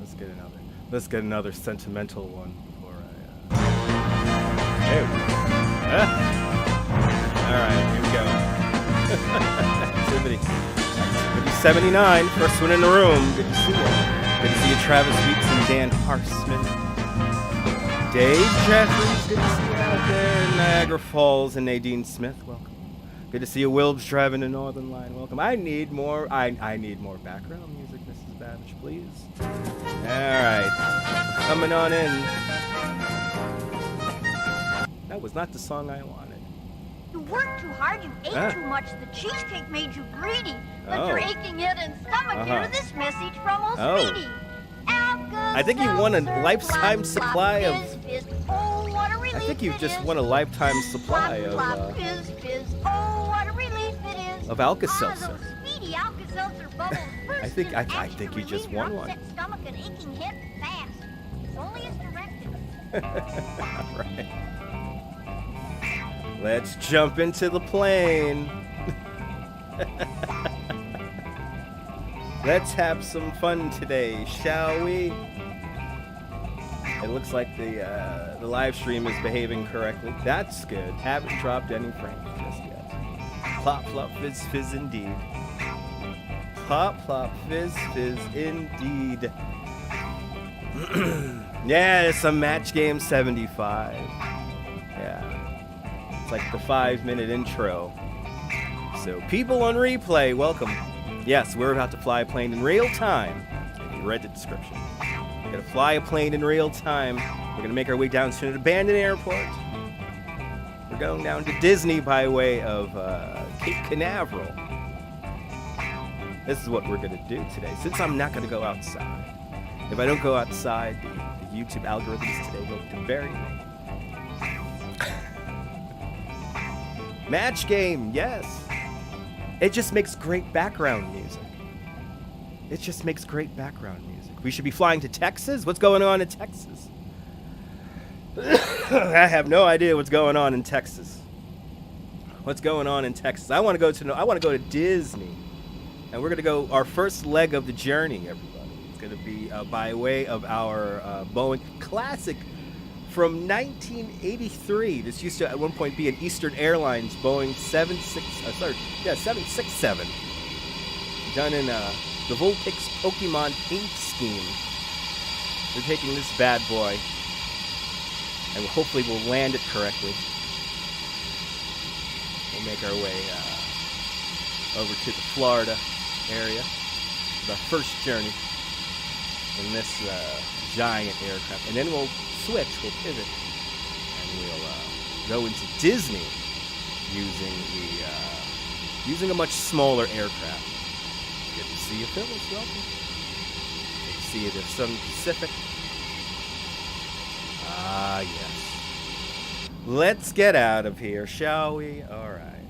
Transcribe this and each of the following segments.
Let's get another sentimental one before I. There we go. All right, here we go. Activity 79, first one in the room. Good to see you. Good to see you, Travis Weeks and Dan Harsman. Dave Jeffries, good to see you out there in Niagara Falls, and Nadine Smith, welcome. Good to see you, Wilbs driving the Northern Line, welcome. I need more background music, Mrs. Babbage, please. All right, coming on in. That was not the song I wanted. You worked too hard, you ate too much, the cheesecake made you greedy. Let your aching head and stomach hear this message from old Speedy. I think you won a lifetime supply of... Oh, what a relief I think you just won a lifetime supply of... Oh, what a relief it is. Of Alka-Seltzer. Speedy Alka-Seltzer bubbles burst. I think you just won one. Stomach and aching head fast. It's only as directed. All right. Let's jump into the plane. Let's have some fun today, shall we? It looks like the live stream is behaving correctly. That's good. Haven't dropped any frames just yet. Plop, plop, fizz, fizz, indeed. Plop, plop, fizz, fizz, indeed. Yeah, it's a match game 75. Yeah. It's like the 5-minute intro. So people on replay, welcome. Yes, we're about to fly a plane in real time. If you read the description. We're going to fly a plane in real time. We're going to make our way down to an abandoned airport. We're going down to Disney by way of Cape Canaveral. This is what we're going to do today, since I'm not going to go outside. If I don't go outside, the YouTube algorithms today will bury me. Match game, yes. It just makes great background music. It just makes great background music. We should be flying to Texas? What's going on in Texas? I have no idea what's going on in Texas. What's going on in Texas? I want to go to Disney. And we're going to go our first leg of the journey, everybody. It's going to be by way of our Boeing Classic from 1983. This used to at one point be an Eastern Airlines Boeing 767. Done in the Vulpix Pokemon paint scheme. We're taking this bad boy, and hopefully we'll land it correctly. We'll make our way over to the Florida area. It's our first journey in this giant aircraft, and then we'll pivot, and we'll go into Disney using a much smaller aircraft. Good to see you, Phyllis. Welcome. Good to see you, the Sun Pacific. Ah, yes. Let's get out of here, shall we? All right.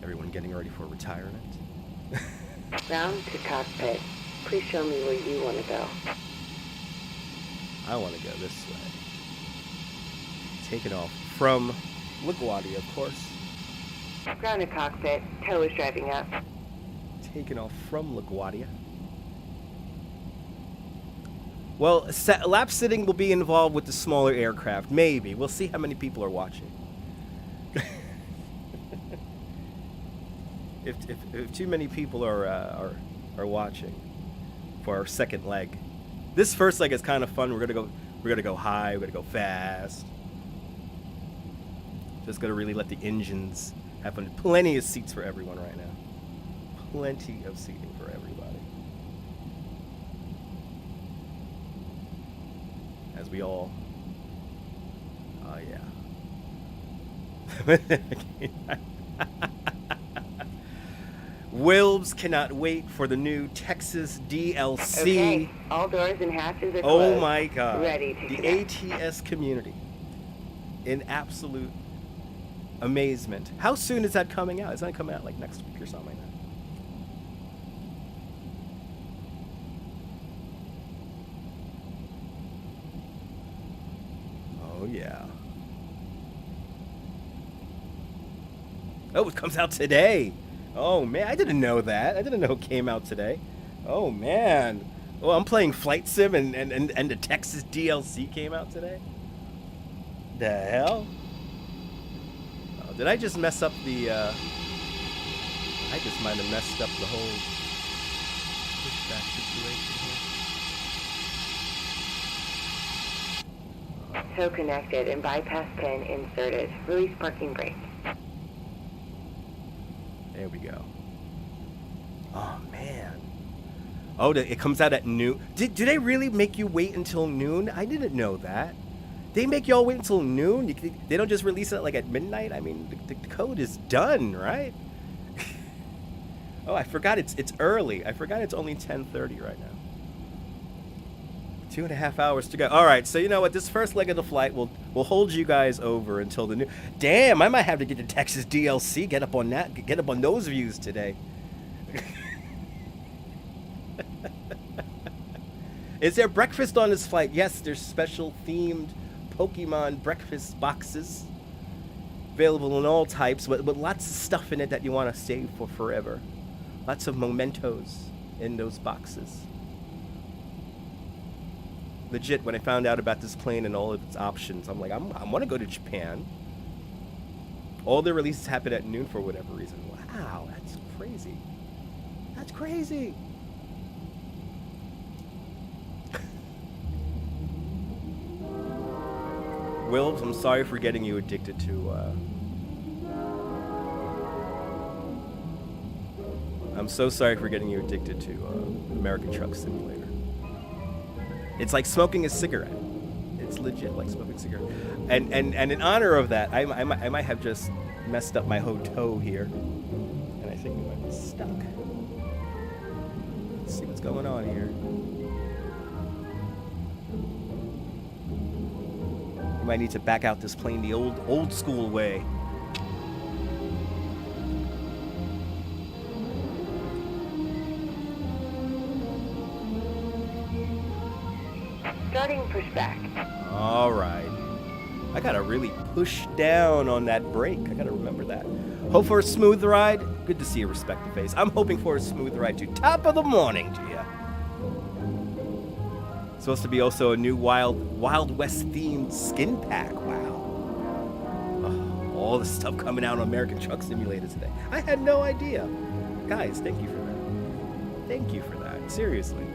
Everyone getting ready for retirement. Round to cockpit. Please show me where you want to go. I want to go this way. Taking off from LaGuardia, of course. Ground to cockpit. Tow is driving up. Taking off from LaGuardia. Well, lap sitting will be involved with the smaller aircraft. Maybe. We'll see how many people are watching. If too many people are watching for our second leg, this first leg is kind of fun. We're gonna go high. We're gonna go fast. Just gonna really let the engines have fun. Plenty of seats for everyone right now. Plenty of seating for everybody. As we all. Oh yeah. Wilbs cannot wait for the new Texas DLC. Okay, all doors and hatches are closed. Oh my God. Ready to the connect. ATS community in absolute amazement. How soon is that coming out? Is that coming out like next week or something like that? Oh yeah. Oh, it comes out today. Oh, man, I didn't know that. I didn't know it came out today. Oh, man. Oh, I'm playing Flight Sim and the Texas DLC came out today? The hell? Oh, did I just mess up the, I just might have messed up the whole pushback situation here. So connected and bypass pin inserted. Release parking brake. There we go. Oh, man. Oh, it comes out at noon. Do they really make you wait until noon? I didn't know that. They make y'all wait until noon? They don't just release it like at midnight? I mean, the code is done, right? Oh, I forgot it's early. I forgot it's only 10:30 right now. 2.5 hours to go. All right, so you know what? This first leg of the flight will hold you guys over until the new. Damn, I might have to get the Texas DLC. Get up on that. Get up on those views today. Is there breakfast on this flight? Yes, there's special themed Pokemon breakfast boxes available in all types, but lots of stuff in it that you want to save for forever. Lots of mementos in those boxes. Legit, when I found out about this plane and all of its options, I'm like, I want to go to Japan. All the releases happen at noon for whatever reason. Wow, that's crazy. That's crazy. Wilbs, I'm sorry for getting you addicted to, I'm so sorry for getting you addicted to American Truck Simulator. It's like smoking a cigarette. It's legit like smoking a cigarette. And in honor of that, I might have just messed up my toe here. And I think we might be stuck. Let's see what's going on here. You might need to back out this plane the old school way. Starting pushback. All right. I gotta really push down on that brake. I gotta remember that. Hope for a smooth ride. Good to see you, respect the face. I'm hoping for a smooth ride to top of the morning to you. Supposed to be also a new Wild West themed skin pack. Wow. Oh, all the stuff coming out on American Truck Simulator today. I had no idea. Guys, thank you for that. Thank you for that. Seriously.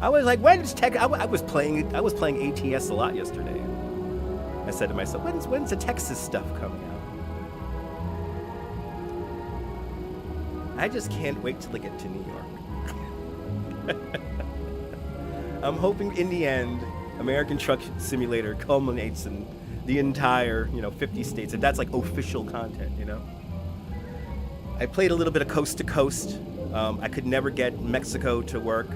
I was like, when's tech? I was playing ATS a lot yesterday. I said to myself, when's the Texas stuff coming out? I just can't wait till I get to New York. I'm hoping in the end, American Truck Simulator culminates in the entire, 50 states. If that's like official content, I played a little bit of Coast to Coast. I could never get Mexico to work.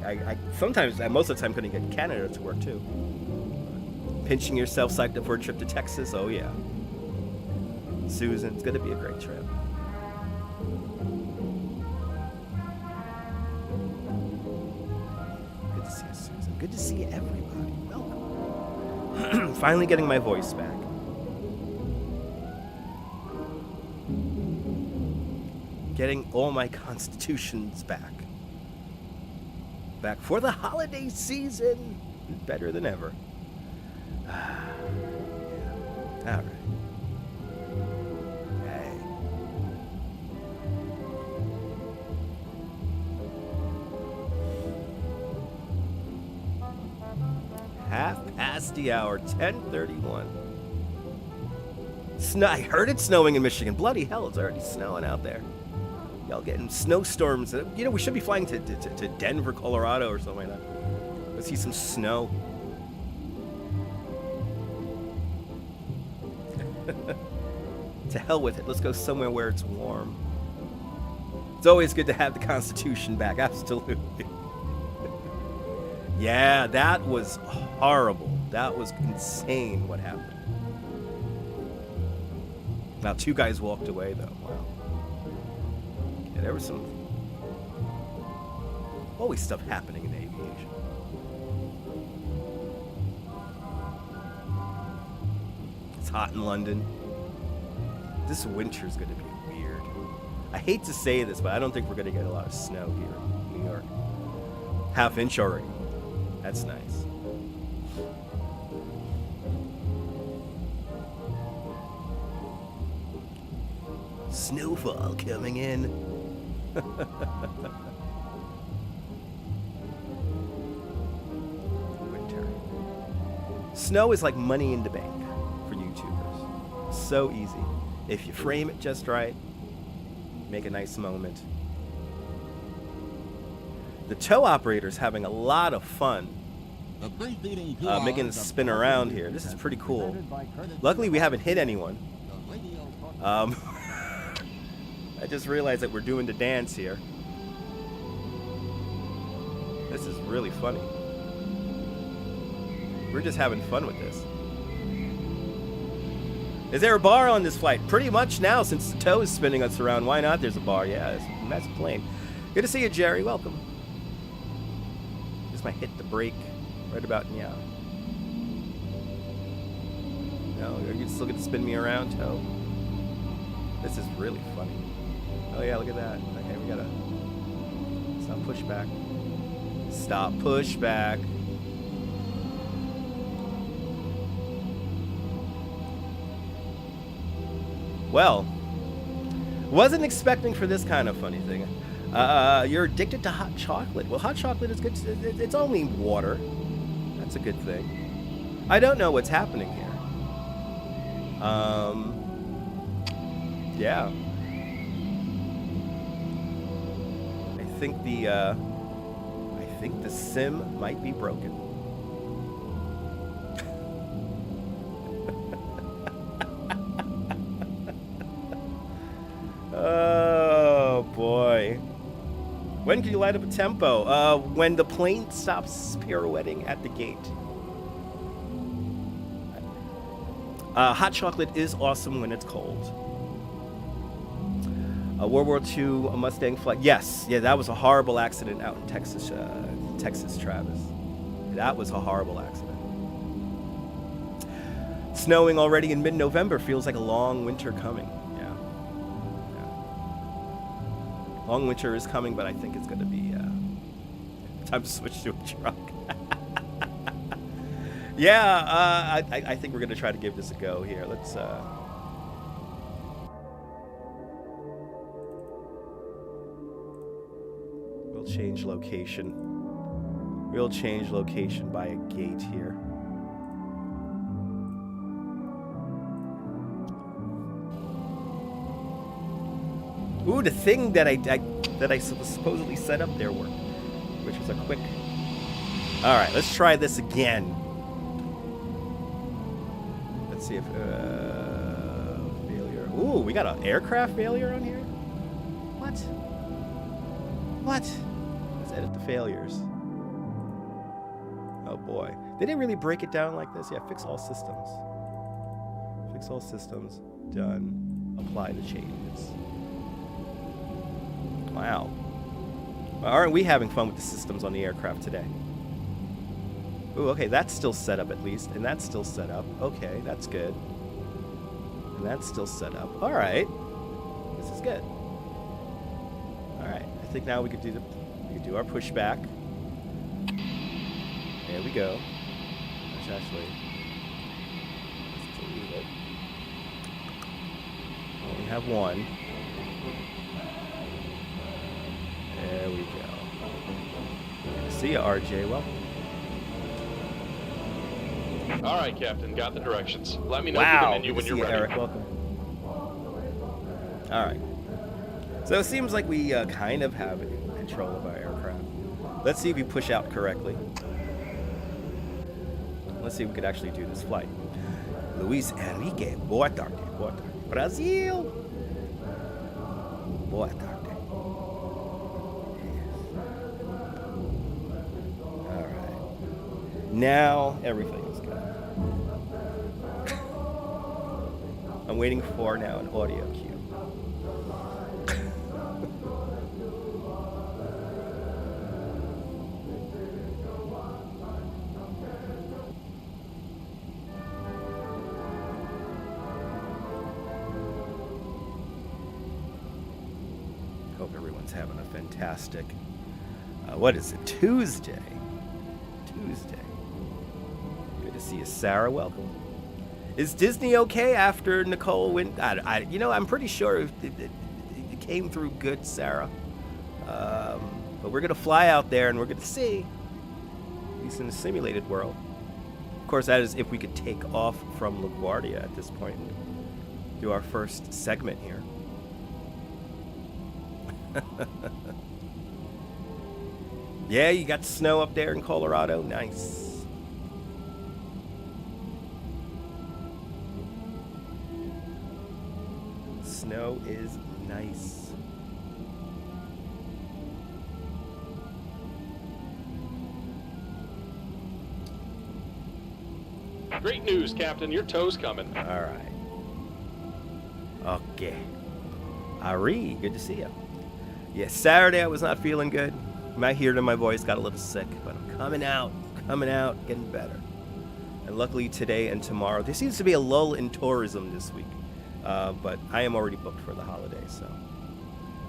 I sometimes, most of the time, couldn't get Canada to work too. Pinching yourself psyched up for a trip to Texas. Oh yeah, Susan, it's gonna be a great trip. Good to see you, Susan. Good to see everybody. Welcome. Finally getting my voice back. Getting all my constitutions back. Back for the holiday season. Better than ever. All right. Hey. Half past the hour, 10:31. I heard it snowing in Michigan. Bloody hell, it's already snowing out there. Y'all getting snowstorms. We should be flying to Denver, Colorado or something like that. Let's see some snow. To hell with it. Let's go somewhere where it's warm. It's always good to have the Constitution back. Absolutely. Yeah, that was horrible. That was insane what happened. Now, 2 guys walked away, though. Wow. Yeah, there was some always stuff happening in aviation. It's hot in London. This winter's gonna be weird. I hate to say this, but I don't think we're going to get a lot of snow here in New York. Half-inch already. That's nice. Snowfall coming in. Winter. Snow is like money in the bank for YouTubers. So easy. If you frame it just right, make a nice moment. The tow operator's having a lot of fun making it spin around here. This is pretty cool. Luckily, we haven't hit anyone. I just realized that we're doing the dance here. This is really funny. We're just having fun with this. Is there a bar on this flight? Pretty much now, since the tow is spinning us around. Why not? There's a bar. Yeah, that's a plane. Good to see you, Jerry. Welcome. Just might hit the brake right about now. No, you're still going to spin me around, tow? This is really funny. Oh yeah, look at that. Okay, we gotta stop pushback. Stop pushback. Well, wasn't expecting for this kind of funny thing. You're addicted to hot chocolate. Well, hot chocolate is good. It's only water. That's a good thing. I don't know what's happening here. Yeah. I think the sim might be broken. Oh boy. When can you light up a tempo? When the plane stops pirouetting at the gate. Hot chocolate is awesome when it's cold. World War II, a Mustang flight. Yes, yeah, that was a horrible accident out in Texas, Travis. That was a horrible accident. Snowing already in mid-November feels like a long winter coming. Yeah. Long winter is coming, but I think it's going to be time to switch to a truck. Yeah, I think we're going to try to give this a go here. Let's... We'll change location. We'll change location by a gate here. Ooh, the thing that I supposedly set up there worked, which was a quick. All right, let's try this again. Let's see if failure. Ooh, we got an aircraft failure on here. What? What? Let's edit the failures. Oh boy, they didn't really break it down like this. Yeah, fix all systems. Fix all systems. Done. Apply the changes. Wow. Aren't we having fun with the systems on the aircraft today? Ooh, okay, that's still set up at least, and that's still set up. Okay, that's good. And that's still set up. All right, this is good. All right, I think now we could do our pushback. There we go. Let's actually delete it. We have one. There we go. See ya, RJ. Welcome. All right, Captain. Got the directions. Let me know Wow. the menu when you're ready. Eric, welcome. All right. So it seems like we kind of have control of our aircraft. Let's see if we push out correctly. Let's see if we could actually do this flight. Luis Enrique, boa tarde, boa tarde. Brasil. Boa tarde. All right. Now everything is good. I'm waiting for now an audio cue. hope everyone's having a fantastic, what is it, Tuesday. Good to see you, Sarah. Welcome. Is Disney okay after Nicole went? I'm pretty sure it came through good, Sarah. But we're gonna fly out there and we're gonna see, at least in the simulated world. Of course, that is if we could take off from LaGuardia at this point and do our first segment here. Yeah, you got snow up there in Colorado. Nice. Snow is nice. Great news, Captain. Your tow's coming. All right. Okay. Ari, good to see you. Yeah, Saturday I was not feeling good. You might hear it in my voice, got a little sick, but I'm coming out, getting better. And luckily today and tomorrow, there seems to be a lull in tourism this week. But I am already booked for the holiday, so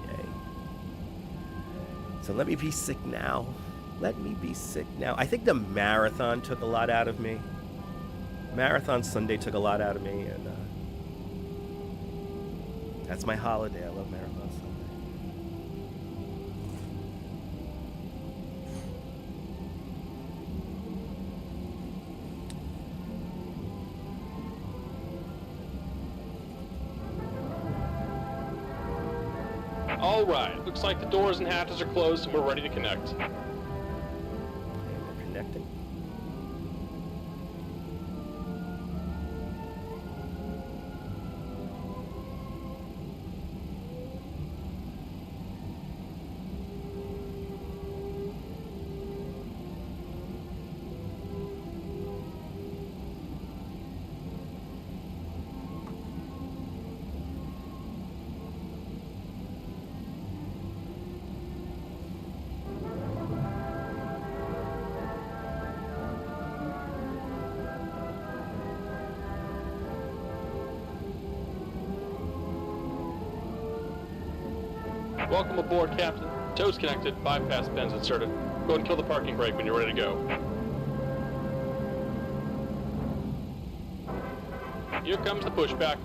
yay. So let me be sick now. I think the marathon took a lot out of me. Marathon Sunday took a lot out of me, and that's my holiday. I love Marathon Sunday. All right. Looks like the doors and hatches are closed and we're ready to connect. Okay, we're connecting. Welcome aboard, Captain. Tow's connected, bypass pins inserted. Go ahead and kill the parking brake when you're ready to go. Here comes the pushback.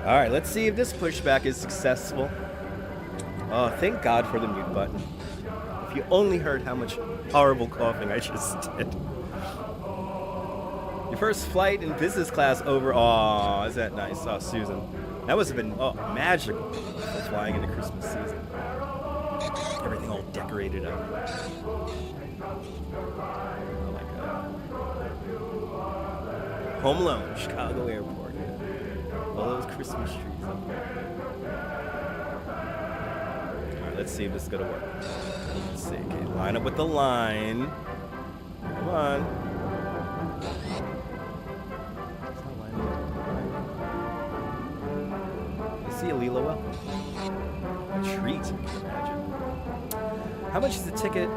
All right, let's see if this pushback is successful. Oh, thank God for the mute button. If you only heard how much horrible coughing I just did. Your first flight in business class over. Oh, is that nice? Oh, Susan. That must have been magical flying into Christmas season. Everything all decorated up. Oh my God. Home Alone, Chicago Airport. All those Christmas trees up there. Alright, let's see if this is gonna work. Let's see. Okay, line up with the line. Come on. It's not lining up with the line. Let's see, Alila, welcome. A treat, you can imagine. How much is the ticket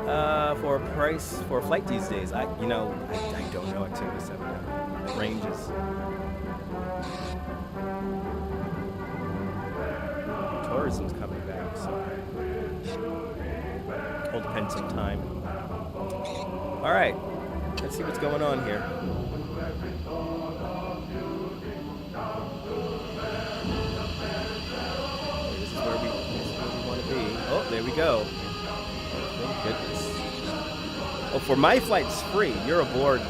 for a price for a flight these days? I don't know. Activity 7 now. It ranges. Tourism's coming back, so it'll depend some time. All right, let's see what's going on here. This is where we want to be. Oh, there we go. Thank goodness. Oh, for my flight, it's free. You're aboard,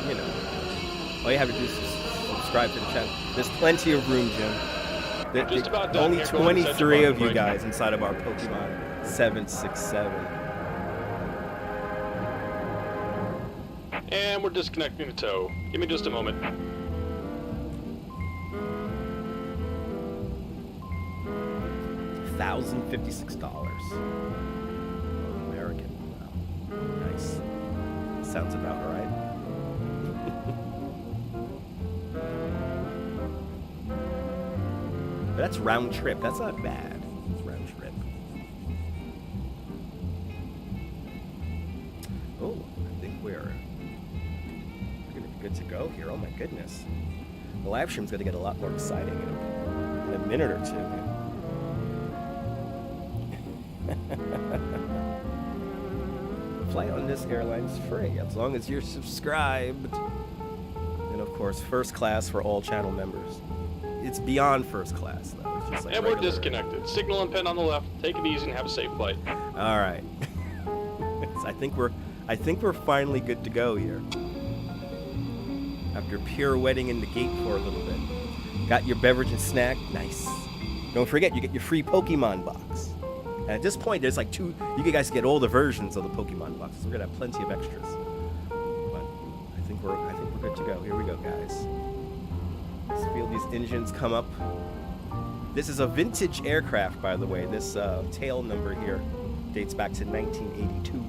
All you have to do is subscribe to the channel. There's plenty of room, Jim. Just about done. Only 23 of you guys inside of our Pokemon 767. And we're disconnecting the tow. Give me just a moment. $1,056. American. Wow. Nice. Sounds about right. But that's round trip. That's not bad. It's round trip. Oh, I think we're gonna be good to go here. Oh my goodness. The live stream's gonna get a lot more exciting in a minute or two. Flight on this airline's free as long as you're subscribed. And of course, first class for all channel members. It's beyond first class though. It's just like and regular. we're disconnected. Signal and pen on the left. Take it easy and have a safe flight. All right. I think we're finally good to go here. After pirouetting in the gate for a little bit. Got your beverage and snack. Nice. Don't forget, you get your free Pokemon box. And at this point, there's like two. You guys get all the versions of the Pokemon boxes. We're gonna have plenty of extras. But I think we're good to go. Here we go, guys. Let's feel these engines come up. This is a vintage aircraft, by the way. This tail number here dates back to 1982.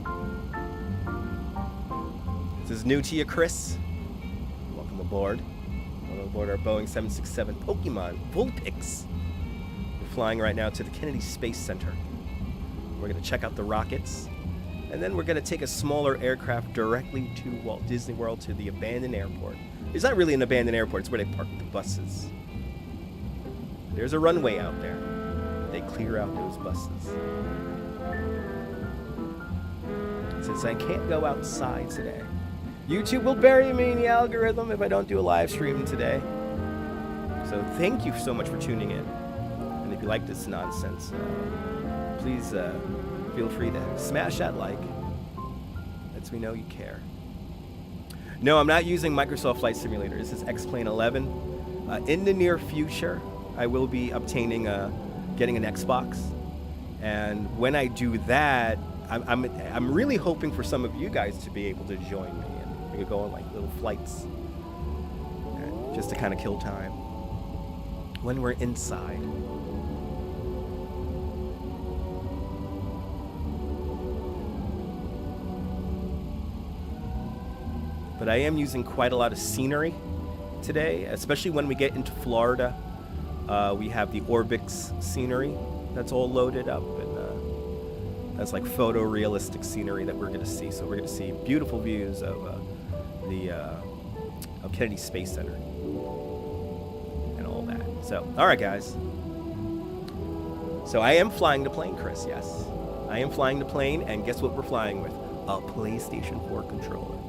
This is new to you, Chris. Welcome aboard. Welcome aboard our Boeing 767 Pokemon Vulpix. We're flying right now to the Kennedy Space Center. We're going to check out the rockets, and then we're going to take a smaller aircraft directly to Walt Disney World, to the abandoned airport. It's not really an abandoned airport, it's where they park the buses. There's a runway out there. They clear out those buses. Since I can't go outside today, YouTube will bury me in the algorithm if I don't do a live stream today. So thank you so much for tuning in. And if you like this nonsense, please feel free to smash that like. Lets me know you care. No, I'm not using Microsoft Flight Simulator. This is X-Plane 11. In the near future, I will be obtaining getting an Xbox. And when I do that, I'm really hoping for some of you guys to be able to join me. And we could go on like little flights just to kind of kill time when we're inside. But I am using quite a lot of scenery today, especially when we get into Florida. We have the Orbix scenery that's all loaded up, and that's like photorealistic scenery that we're going to see. So we're going to see beautiful views of Kennedy Space Center and all that. So, all right, guys. So I am flying the plane, Chris. Yes, I am flying the plane, and guess what we're flying with? A PlayStation 4 controller.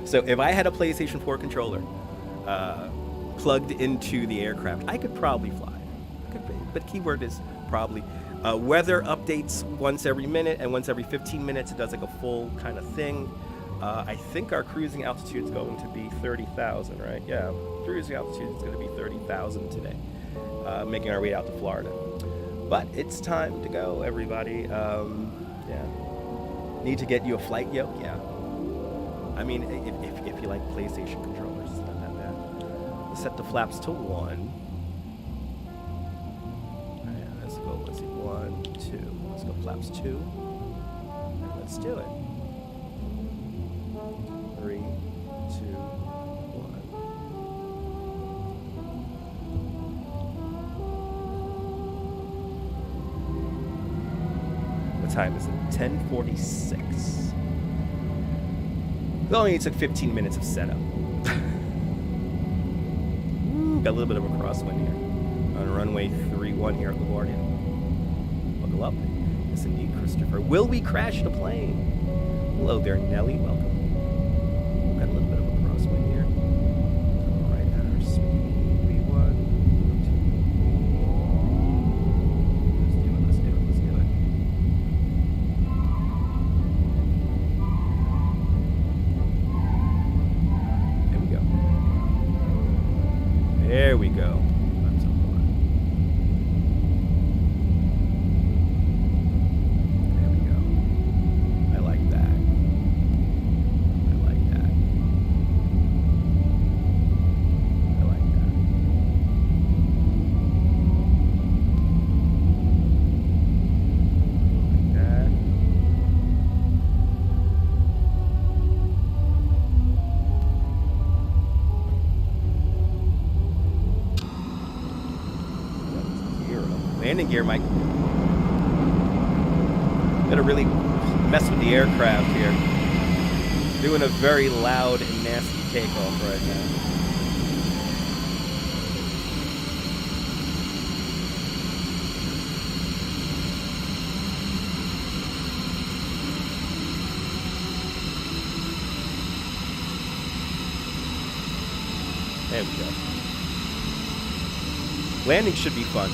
So if I had a PlayStation 4 controller plugged into the aircraft, I could probably fly. But keyword is probably. Weather updates once every minute, and once every 15 minutes it does like a full kind of thing. I think our cruising altitude is going to be 30,000, right? Yeah, cruising altitude is going to be 30,000 today, making our way out to Florida. But it's time to go, everybody. Yeah. Need to get you a flight yoke? Yeah. I mean, if you like PlayStation controllers, it's not that bad. Let's set the flaps to 1. Alright, let's go. Let's see. 1, 2. Let's go flaps 2. And let's do it. 3, 2, 1. What time is it? 10:46. It only took 15 minutes of setup. Got a little bit of a crosswind here on runway 31 here at LaGuardia. Buckle up. Yes, indeed, Christopher. Will we crash the plane? Hello there, Nelly. Welcome. Got a little bit of a crosswind here. Right at our speed. V1. Let's do it. There we go. That's so far. There we go. I like that. I like that. I like that. Like that. Landing gear might... Gotta really mess with the aircraft here. Doing a very loud and nasty takeoff right now. There we go. Landing should be fun.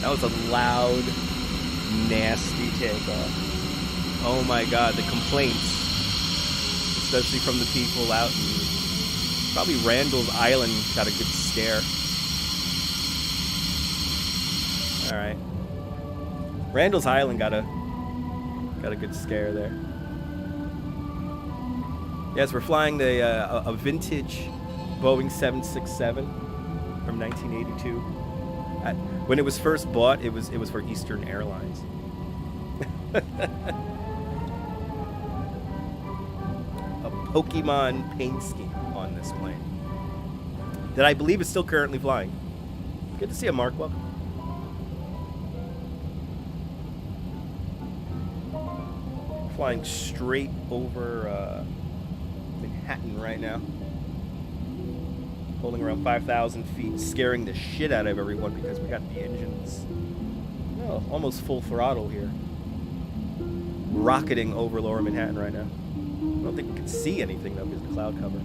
That was a loud, nasty takeoff. Oh my god, the complaints. Especially from the people out in probably Randall's Island got a good scare. Alright. Randall's Island got a good scare there. Yes, we're flying a vintage Boeing 767 from 1982. When it was first bought, it was for Eastern Airlines. A Pokemon paint scheme on this plane that I believe is still currently flying. Good to see you, Mark. Welcome. Flying straight over Manhattan right now. Holding around 5,000 feet, scaring the shit out of everyone because we got the engines almost full throttle here. Rocketing over lower Manhattan right now. I don't think we can see anything though because of the cloud cover.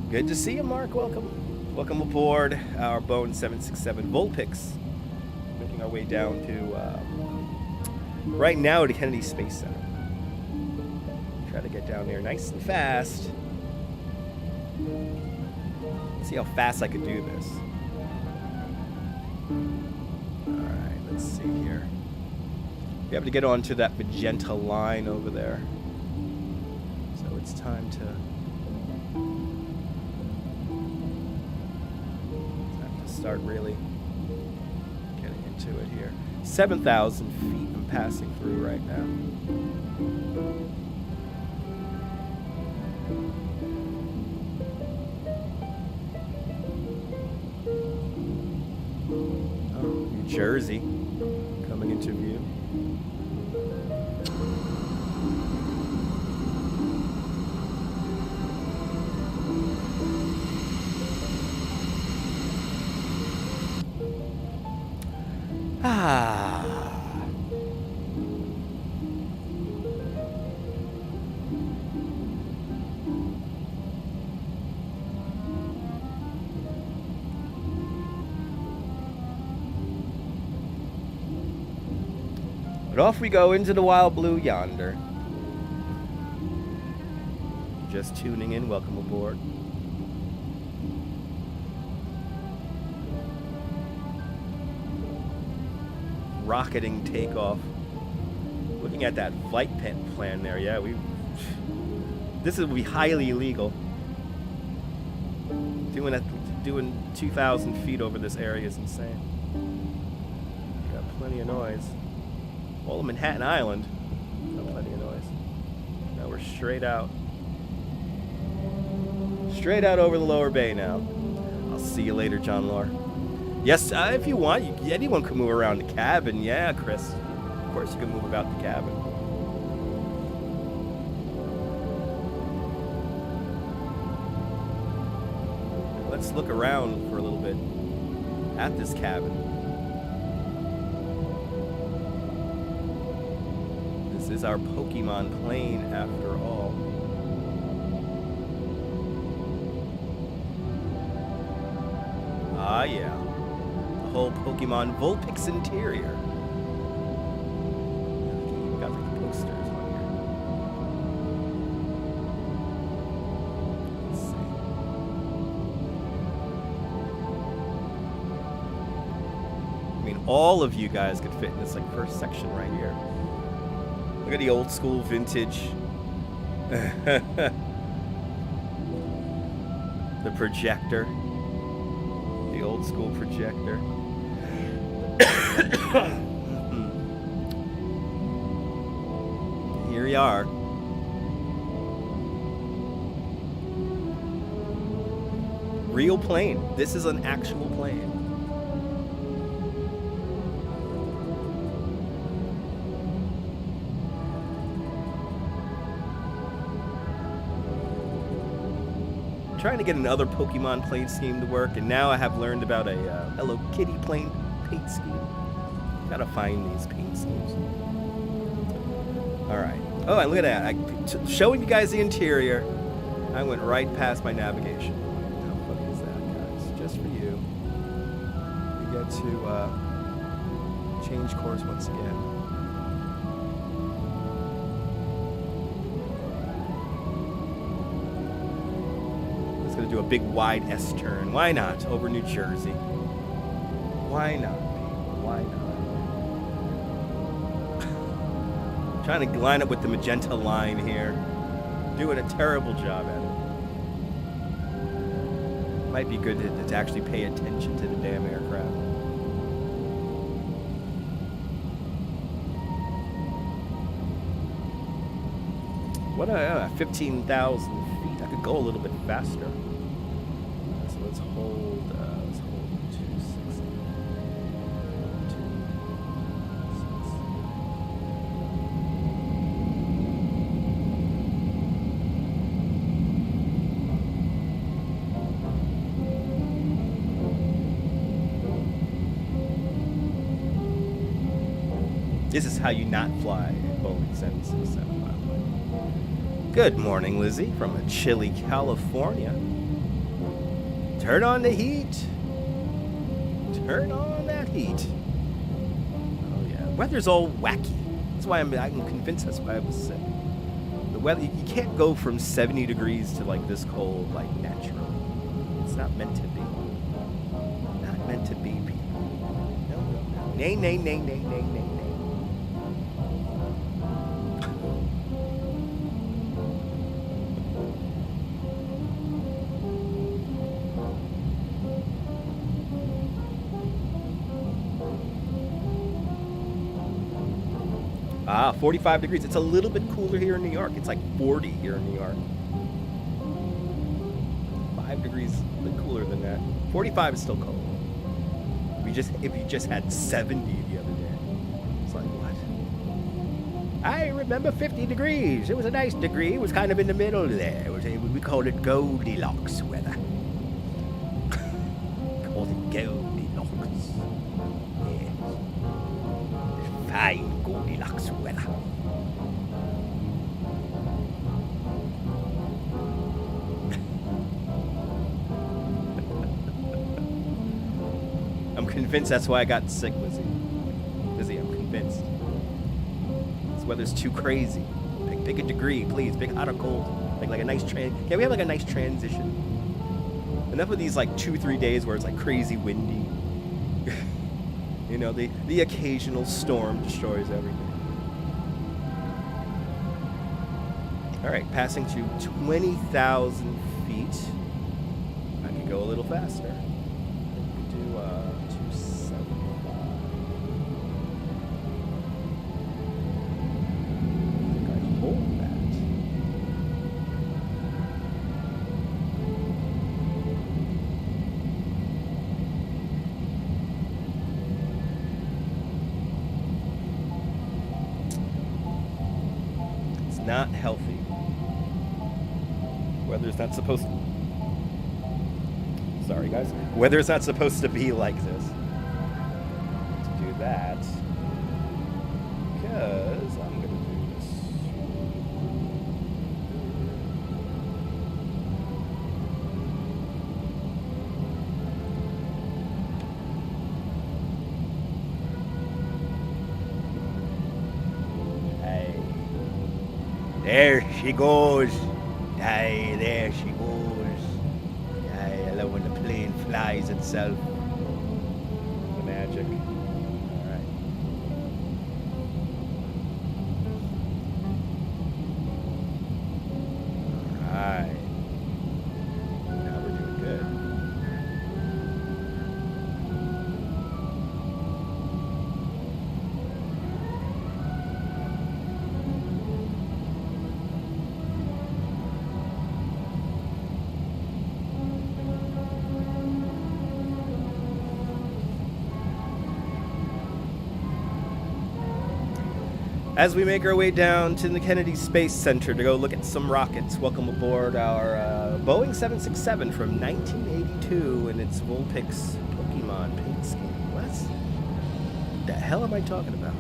Good to see you, Mark. Welcome. Welcome aboard our Boeing 767 Vulpix. Making our way down to, right now, to Kennedy Space Center. Try to get down there nice and fast. See how fast I could do this. Alright, let's see here. We have to get onto that magenta line over there. So it's time to... start really getting into it here. 7,000 feet I'm passing through right now. Oh, New Jersey coming into view. But off we go into the wild blue yonder. Just tuning in, welcome aboard. Rocketing takeoff. Looking at that flight plan there, yeah, this would be highly illegal. Doing 2,000 feet over this area is insane. Got plenty of noise. All of Manhattan Island, got plenty of noise. Now we're straight out over the lower bay now. I'll see you later, John Lore. Yes, if you want, anyone can move around the cabin. Yeah, Chris. Of course you can move about the cabin. Let's look around for a little bit at this cabin. This is our Pokemon plane after all. Ah, yeah. Whole Pokemon Vulpix interior. We got the posters on here. Let's see. I mean, all of you guys could fit in this like first section right here. Look at the old school vintage. The projector. The old school projector. Here we are. Real plane. This is an actual plane. Trying to get another Pokemon plane scheme to work, and now I have learned about a Hello Kitty plane paint scheme. Gotta find these paint schemes. All right. Oh, and look at that! Showing you guys the interior. I went right past my navigation. How funny is that, guys? Just for you. We get to change course once again. Gonna do a big wide S turn. Why not? Over New Jersey. Why not, people? Why not? Trying to line up with the magenta line here. Doing a terrible job at it. Might be good to actually pay attention to the damn aircraft. What 15,000 feet. I could go a little bit faster. So let's hold 260. This is how you not fly Boeing 767. Good morning, Lizzie, from a chilly California. Turn on the heat. Turn on that heat. Oh yeah, weather's all wacky. That's why I'm convinced that's why I was sick. The weather, you can't go from 70 degrees to like this cold, like natural. It's not meant to be. Not meant to be, people. No. Nay. Ah, 45 degrees. It's a little bit cooler here in New York. It's like 40 here in New York. 5 degrees, a bit cooler than that. 45 is still cold. If you just had 70 the other day, it's like what? I remember 50 degrees. It was a nice degree. It was kind of in the middle there. We called it Goldilocks weather. Called it Goldilocks. Yes. Fine Goldilocks weather. I'm convinced that's why I got sick, Lizzie. Lizzie, I'm convinced. This weather's too crazy. Pick a degree, please. Pick hot or cold. Pick like a nice can we have like a nice transition? Enough of these like 2-3 days where it's like crazy windy. You know, the occasional storm destroys everything. All right, passing to 20,000 feet. I can go a little faster. I can do 275. I think I hold that. Not healthy. Weather's not supposed to... Sorry, guys. Weather's not supposed to be like this. To do that, because I'm going to do this. There she goes. Aye, there she goes. Aye, I love when the plane flies itself. The magic. Alright. Alright. Now we're doing good. As we make our way down to the Kennedy Space Center to go look at some rockets, welcome aboard our Boeing 767 from 1982 and its Vulpix Pokemon paint scheme. What the hell am I talking about?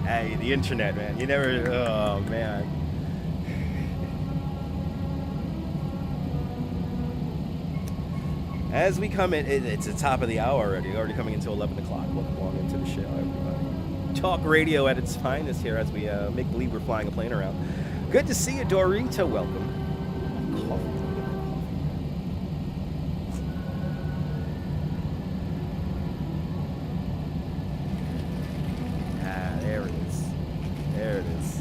Hey, the internet, man. You never... Oh, man. As we come in, it's the top of the hour already coming into 11 o'clock. Welcome along into the show, everybody. Talk radio at its finest here as we make believe we're flying a plane around. Good to see you, Dorita. Welcome. Ah, there it is. There it is.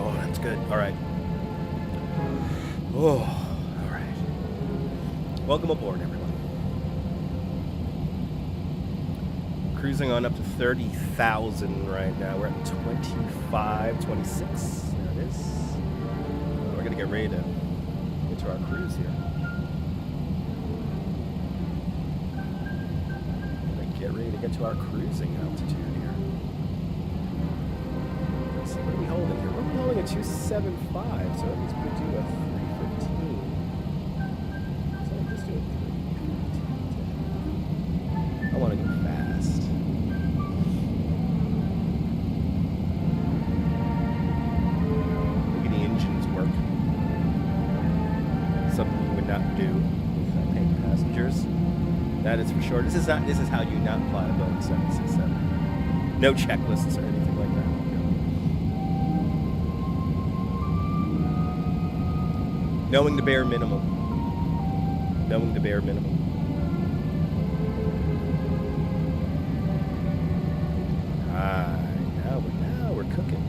Oh, that's good. All right. Oh, all right. Welcome aboard, everyone. Cruising on up to 30,000 right now. We're at 25, 26. There it is. We're going to get ready to get to our cruise here. Get ready to get to our cruising altitude here. Let's see, what are we holding here? We're holding a 275, so that means we do a 315. So let's do a 315. I want to go fast. Look at the engines work. Something you would not do with paying passengers. That is for sure. This is how you not fly a Boeing 767. No checklists or anything like that. No. Knowing the bare minimum. Knowing the bare minimum. Now we're cooking.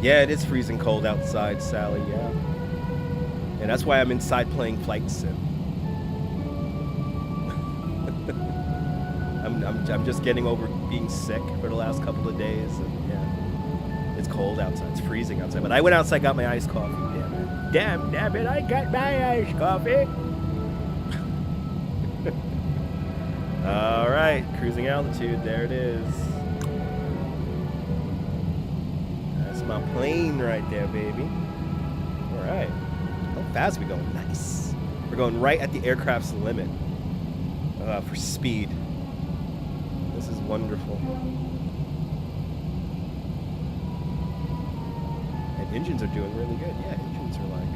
Yeah, it is freezing cold outside, Sally, yeah. And that's why I'm inside playing Flight Sim. I'm just getting over being sick for the last couple of days. And yeah, it's cold outside. It's freezing outside. But I went outside, got my iced coffee. Damn it, I got my iced coffee. All right, cruising altitude. There it is. My plane right there, baby. All right. How fast are we going? Nice. We're going right at the aircraft's limit for speed. This is wonderful. And engines are doing really good. Yeah, engines are like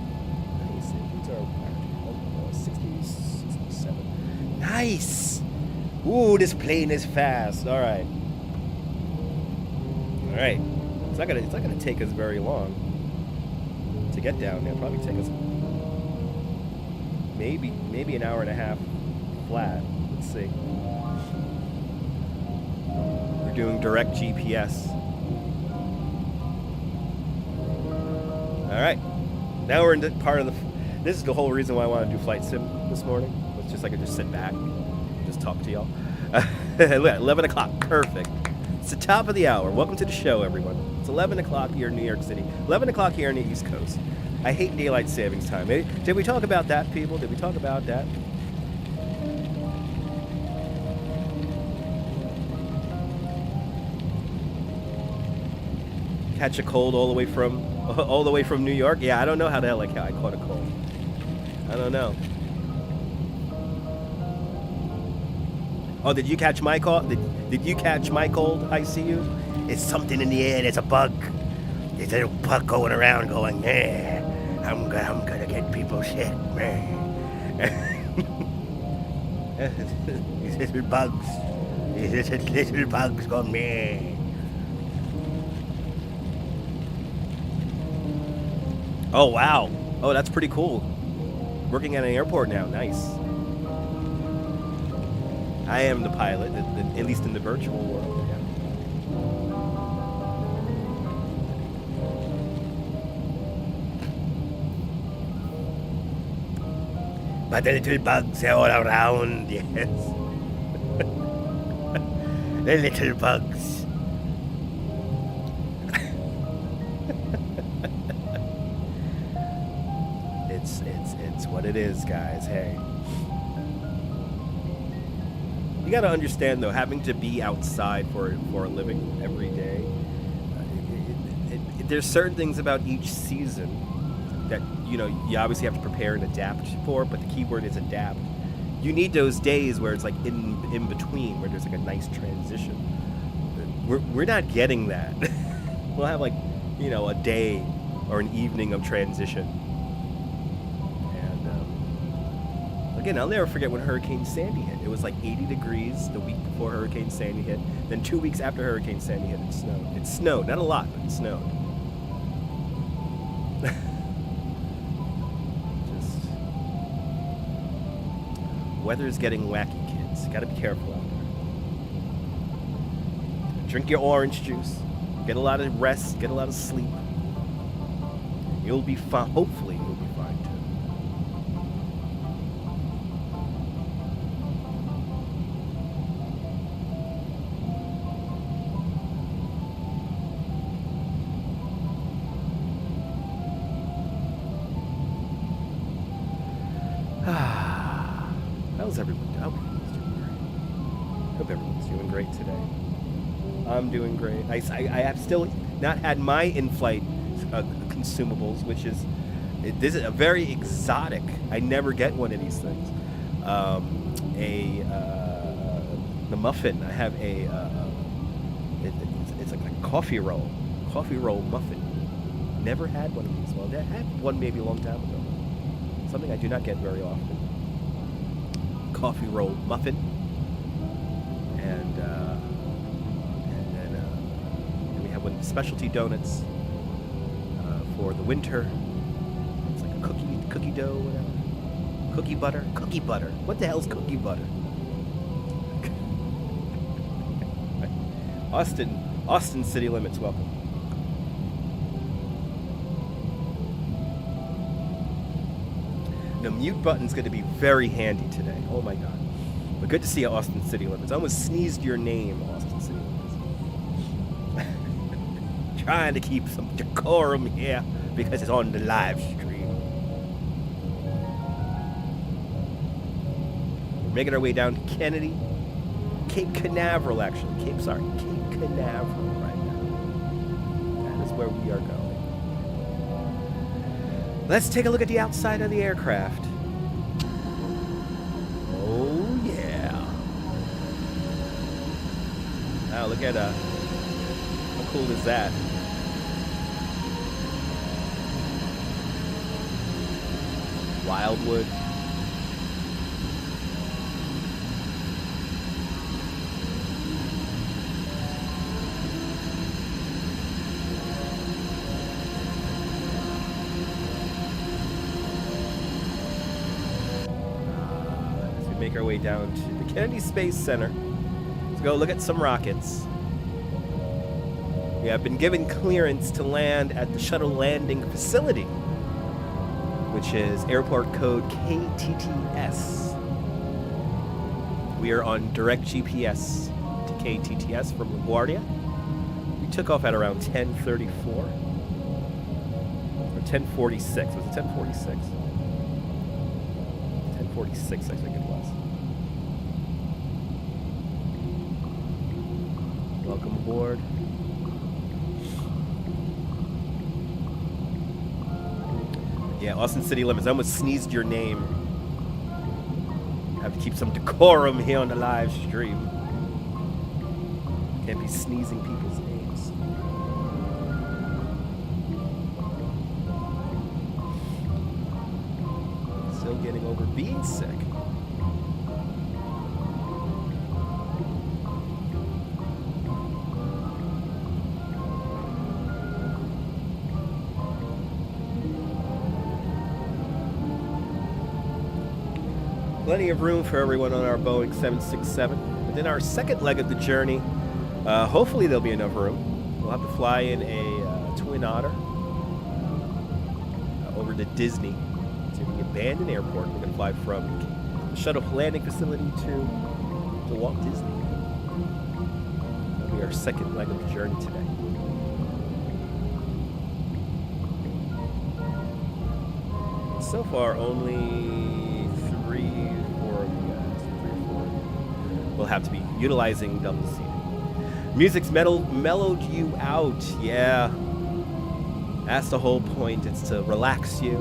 nice. Engines are 60, 67. Nice. Ooh, this plane is fast. All right. All right. It's not gonna take us very long to get down there. Probably take us maybe an hour and a half flat. Let's see. We're doing direct GPS. All right. Now we're in the part of the. This is the whole reason why I want to do Flight Sim this morning. It's just I could just sit back, and just talk to y'all. 11 o'clock. Perfect. It's the top of the hour. Welcome to the show, everyone. It's 11 o'clock here in New York City. 11 o'clock here on the East Coast. I hate daylight savings time. Did we talk about that, people? Did we talk about that? Catch a cold all the way from New York? Yeah, I don't know how the hell I caught a cold. I don't know. Oh, did you catch my cold? Did you catch my cold? I see you. It's something in the air. There's a bug. There's a bug going around going, man, I'm gonna get people sick, man. These little bugs going, man. Oh, wow. Oh, that's pretty cool. Working at an airport now. Nice. I am the pilot, at least in the virtual world. Yeah. But the little bugs are all around, yes. The little bugs. It's what it is, guys. Hey. You gotta understand, though, having to be outside for a living every day, there's certain things about each season that, you know, you obviously have to prepare and adapt for, but the key word is adapt. You need those days where it's like in between, where there's like a nice transition. We're not getting that. We'll have like, you know, a day or an evening of transition. And again, I'll never forget when Hurricane Sandy hit. It was like 80 degrees the week before Hurricane Sandy hit. Then 2 weeks after Hurricane Sandy hit, it snowed. It snowed, not a lot, but it snowed. Weather's getting wacky, kids. You gotta be careful out there. Drink your orange juice. Get a lot of rest. Get a lot of sleep. You'll be fine. Hopefully, you'll be fine too. How's everyone doing? Hope everyone's doing great today. I'm doing great. I have still not had my in-flight consumables, which is this is a very exotic. I never get one of these things. The muffin. I have it's like a coffee roll muffin. Never had one of these. Well, I had one maybe a long time ago. Something I do not get very often. Coffee roll muffin, and then we have one specialty donuts for the winter. It's like a cookie dough, whatever. Cookie butter. What the hell's cookie butter? Austin City Limits, welcome. The mute button's going to be very handy today. Oh my god. But good to see you, Austin City Limits. I almost sneezed your name, Austin City Limits. Trying to keep some decorum here because it's on the live stream. We're making our way down to Kennedy. Cape Canaveral, actually. Cape Canaveral right now. That is where we are going. Let's take a look at the outside of the aircraft. Oh, yeah. Wow, look at how cool is that? Wildwood. Make our way down to the Kennedy Space Center to go look at some rockets. We have been given clearance to land at the shuttle landing facility, which is airport code KTTS. We are on direct GPS to KTTS from LaGuardia. We took off at around 10:34 or 10:46. Was it 10:46? 10:46, I think it was. Welcome aboard. Yeah, Austin City Limits. I almost sneezed your name. Have to keep some decorum here on the live stream. Can't be sneezing people's names. Still getting over being sick. Plenty of room for everyone on our Boeing 767. And then our second leg of the journey, hopefully there'll be enough room. We'll have to fly in a Twin Otter over to Disney, to the abandoned airport. We're going to fly from the shuttle landing facility to Walt Disney. That'll be our second leg of the journey today. So far, only 3 or 4 of you guys. 3 or 4 of you will have to be utilizing double seating. Music's mellowed you out, yeah. That's the whole point. It's to relax you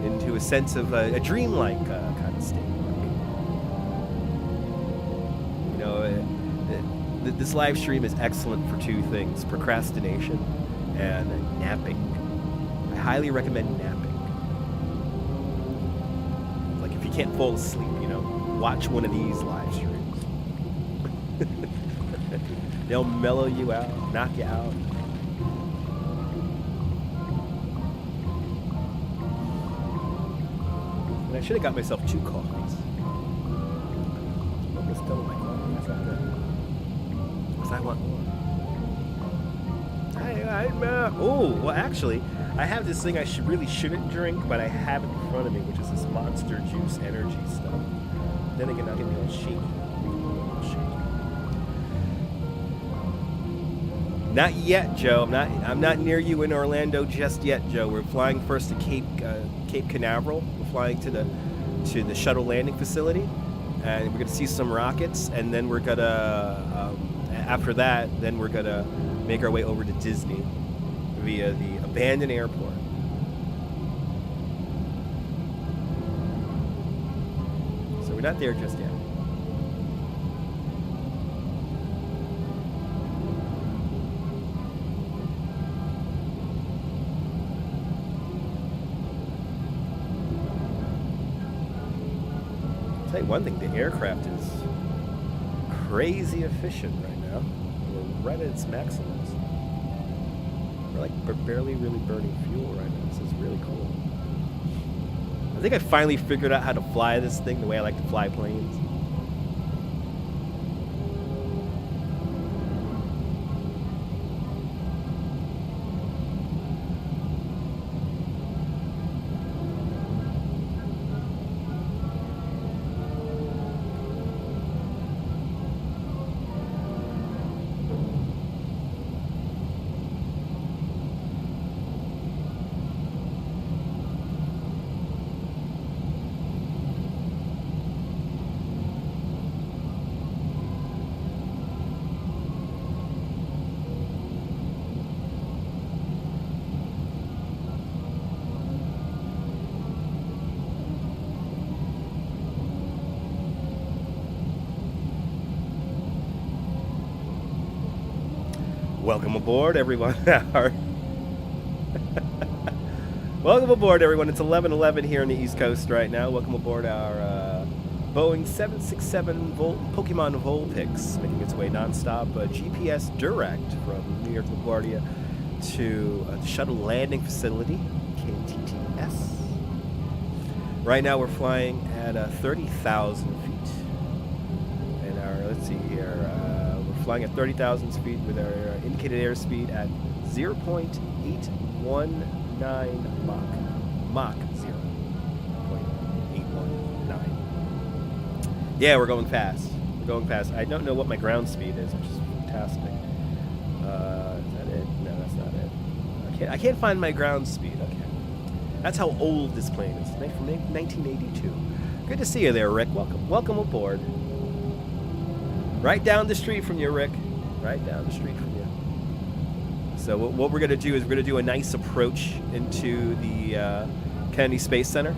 into a sense of a dreamlike kind of state. You know, this live stream is excellent for 2 things: procrastination and napping. I highly recommend napping. Like if you can't fall asleep, you know, watch one of these live streams. They'll mellow you out, knock you out. And I should have got myself 2 coffees. I'm almost done with my coffee. That's not good. Because I want more. Oh, well, actually, I have this thing I really shouldn't drink, but I have it in front of me, which is this Monster Juice energy stuff. Then again, I'll get me all shaky. Not yet, Joe. I'm not near you in Orlando just yet, Joe. We're flying first to Cape Canaveral. We're flying to the shuttle landing facility, and we're gonna see some rockets, and then we're gonna after that, then we're gonna make our way over to Disney via the abandoned airport. So we're not there just yet. I'll tell you one thing, the aircraft is crazy efficient right now. We're right at its maximums. We're like barely really burning fuel right now. This is really cool. I think I finally figured out how to fly this thing the way I like to fly planes. Welcome aboard, everyone. Welcome aboard, everyone. It's 11:11 here on the East Coast right now. Welcome aboard our Boeing 767 Pokemon Volpix, making its way nonstop GPS direct from New York LaGuardia to the shuttle landing facility, KTTS. Right now, we're flying at 30,000 feet, and let's see here. Flying at 30,000 feet with our indicated airspeed at 0.819 Mach 0.819. Yeah, we're going fast. I don't know what my ground speed is, which is fantastic. Is that it? No, that's not it. I can't find my ground speed. Okay. That's how old this plane is. It's made from 1982. Good to see you there, Rick. Welcome aboard. Right down the street from you, Rick. Right down the street from you. So what we're going to do is we're going to do a nice approach into the Kennedy Space Center.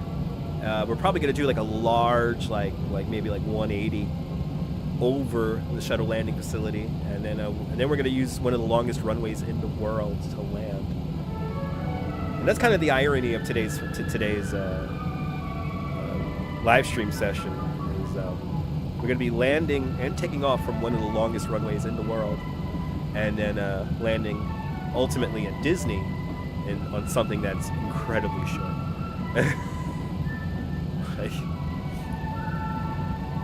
We're probably going to do like a large, like maybe like 180 over the shuttle landing facility, and then we're going to use one of the longest runways in the world to land. And that's kind of the irony of today's live stream session. We're going to be landing and taking off from one of the longest runways in the world, and then landing ultimately at Disney on something that's incredibly short.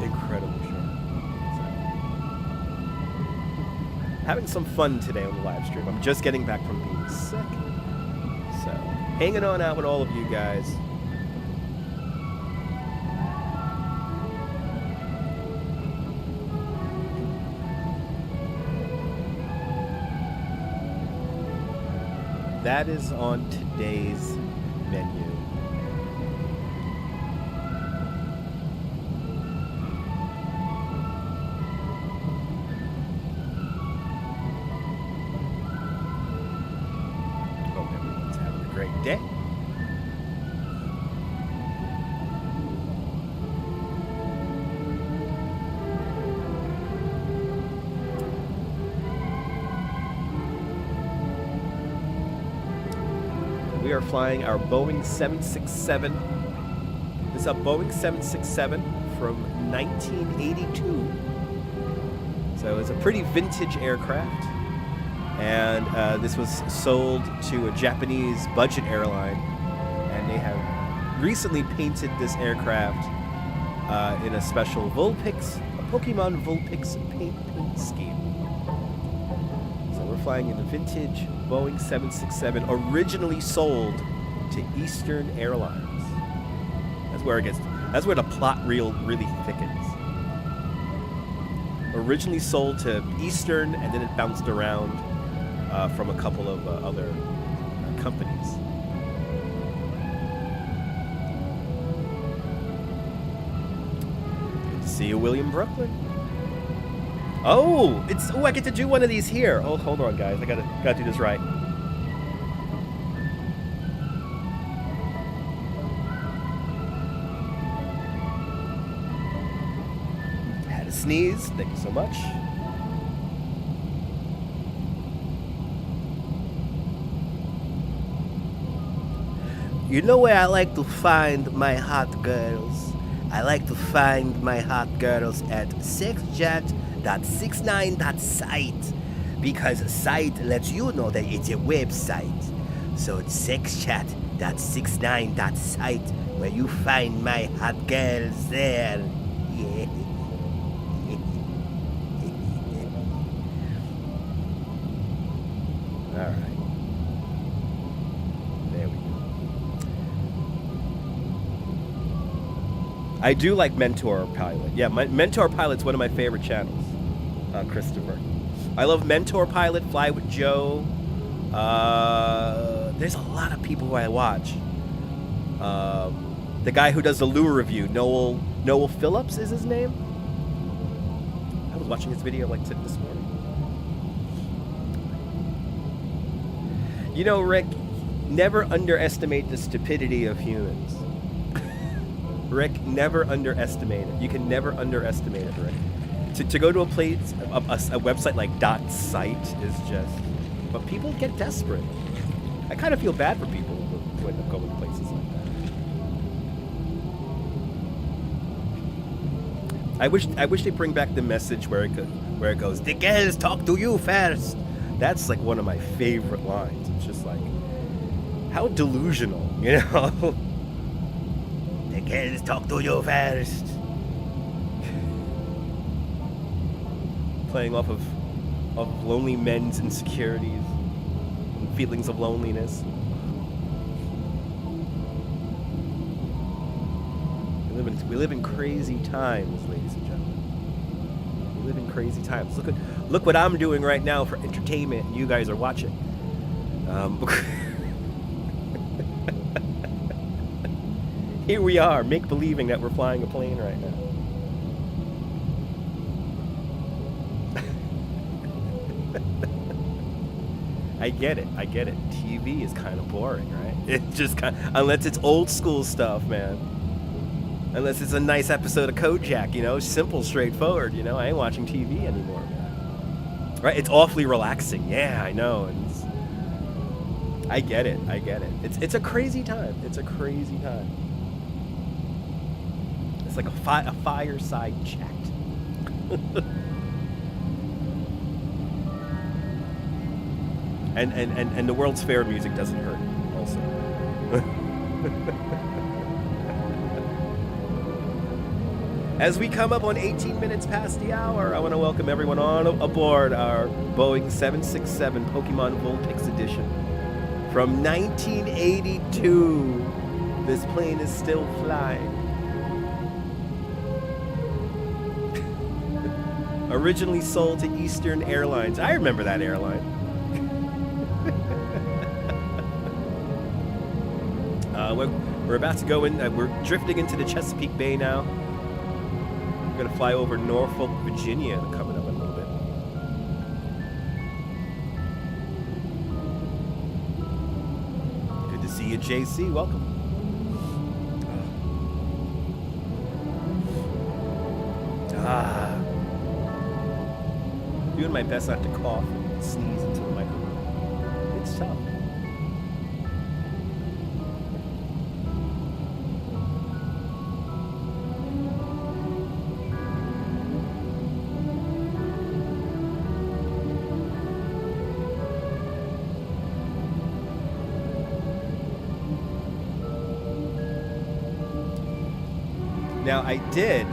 incredibly short. So, having some fun today on the live stream. I'm just getting back from being sick. So, hanging on out with all of you guys. That is on today's menu. Hope everyone's having a great day. We are flying our Boeing 767. This is a Boeing 767 from 1982. So it's a pretty vintage aircraft. And this was sold to a Japanese budget airline. And they have recently painted this aircraft in a special Vulpix, a Pokemon Vulpix paint scheme. We're flying in a vintage Boeing 767, originally sold to Eastern Airlines. That's where it gets. That's where the plot really thickens. Originally sold to Eastern, and then it bounced around from a couple of other companies. Good to see you, William Brooklyn. Oh, I get to do one of these here. Oh, hold on, guys. I gotta do this right. Had a sneeze. Thank you so much. You know where I like to find my hot girls? I like to find my hot girls at sexchat.69.site, because site lets you know that it's a website. So it's sexchat.69.site where you find my hot girls there. Yeah. All right. There we go. I do like Mentor Pilot. Yeah, Mentor Pilot's one of my favorite channels, Christopher. I love Mentor Pilot, Fly with Joe. There's a lot of people who I watch. The guy who does the lure review, Noel Phillips is his name. I was watching his video like this morning. You know, Rick, never underestimate the stupidity of humans. Rick, never underestimate it. You can never underestimate it, Rick. To go to a place, a website like .site is just... But people get desperate. I kind of feel bad for people who end up going to places like that. I wish they bring back the message where it goes, the girls talk to you first. That's like one of my favorite lines. It's just like, how delusional, you know? The girls talk to you first. Playing off of lonely men's insecurities and feelings of loneliness. We live in crazy times, ladies and gentlemen. We live in crazy times. Look what I'm doing right now for entertainment, and you guys are watching. Here we are, make-believing that we're flying a plane right now. I get it. TV is kind of boring, right? It's just unless it's old school stuff, man. Unless it's a nice episode of Kojak, you know, simple, straightforward, you know. I ain't watching TV anymore, man. Right? It's awfully relaxing. Yeah, I know. And I get it. It's a crazy time. It's a crazy time. It's like a fireside chat. And the World's Fair music doesn't hurt, also. As we come up on 18 minutes past the hour, I want to welcome everyone on aboard our Boeing 767 Pokemon Vulpix edition. From 1982, this plane is still flying. Originally sold to Eastern Airlines. I remember that airline. We're about to go in. We're drifting into the Chesapeake Bay now. We're going to fly over Norfolk, Virginia, coming up in a little bit. Good to see you, JC. Welcome. Doing my best not to cough and sneeze into the microphone. It's tough. Now I did,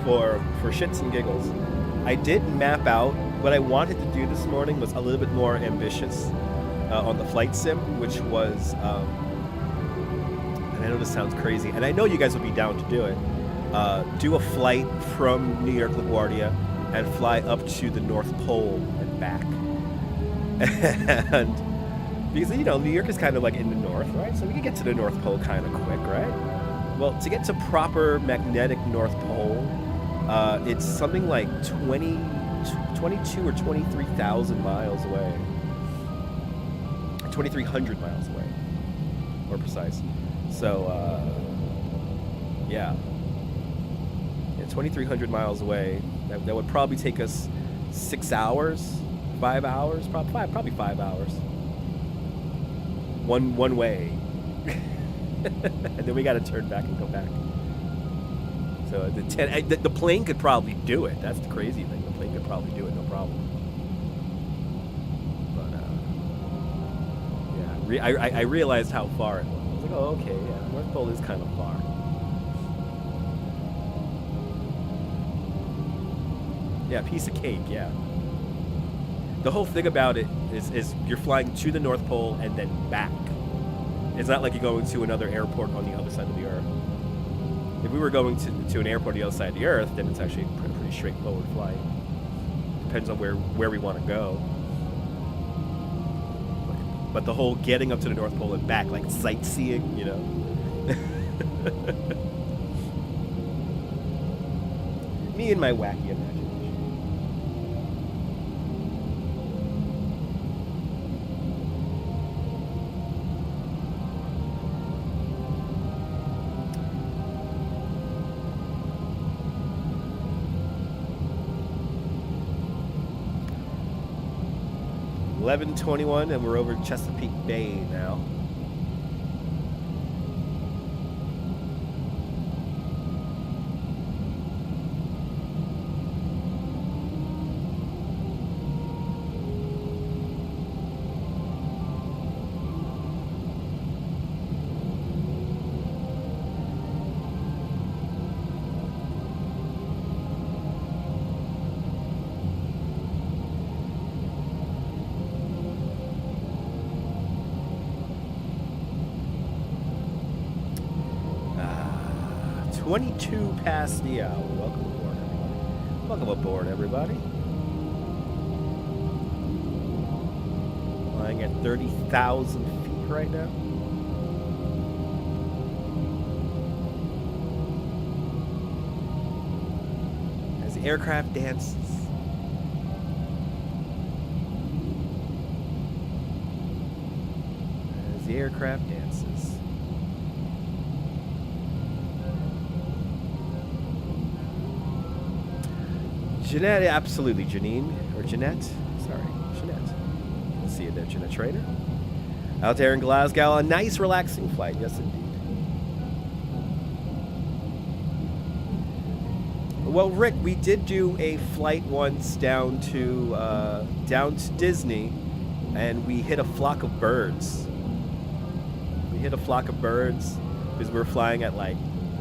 for shits and giggles, I did map out. What I wanted to do this morning was a little bit more ambitious on the flight sim, which was, and I know this sounds crazy, and I know you guys will be down to do it, do a flight from New York LaGuardia and fly up to the North Pole and back. And because, you know, New York is kind of like in the north, right? So we can get to the North Pole kind of quick, right? Well, to get to proper magnetic North Pole, it's something like 22 or 23,000 miles away. 2,300 miles away, more precise. So, yeah, 2,300 miles away. That would probably take us 6 hours, 5 hours, probably 5 hours. One way. And then we got to turn back and go back. So the plane could probably do it. That's the crazy thing. The plane could probably do it, no problem. But yeah, I realized how far it was. I was like, oh, okay, yeah, North Pole is kind of far. Yeah, piece of cake. Yeah. The whole thing about it is you're flying to the North Pole and then back. It's not like you're going to another airport on the other side of the Earth. If we were going to an airport on the other side of the Earth, then it's actually a pretty straightforward flight. Depends on where we want to go. But the whole getting up to the North Pole and back, like sightseeing, you know. Me and my wacky imagination. $11:21, and we're over Chesapeake Bay now. $22 past the hour. Welcome aboard, everybody. Welcome aboard, everybody. Flying at 30,000 feet right now. As the aircraft dances. As the aircraft dances. Jeanette, absolutely. Janine, or Jeanette. Sorry, Jeanette. Let's see you there, Jeanette Trainer. Out there in Glasgow, a nice, relaxing flight. Yes, indeed. Well, Rick, we did do a flight once down to Disney, and we hit a flock of birds. We hit a flock of birds because we were flying at like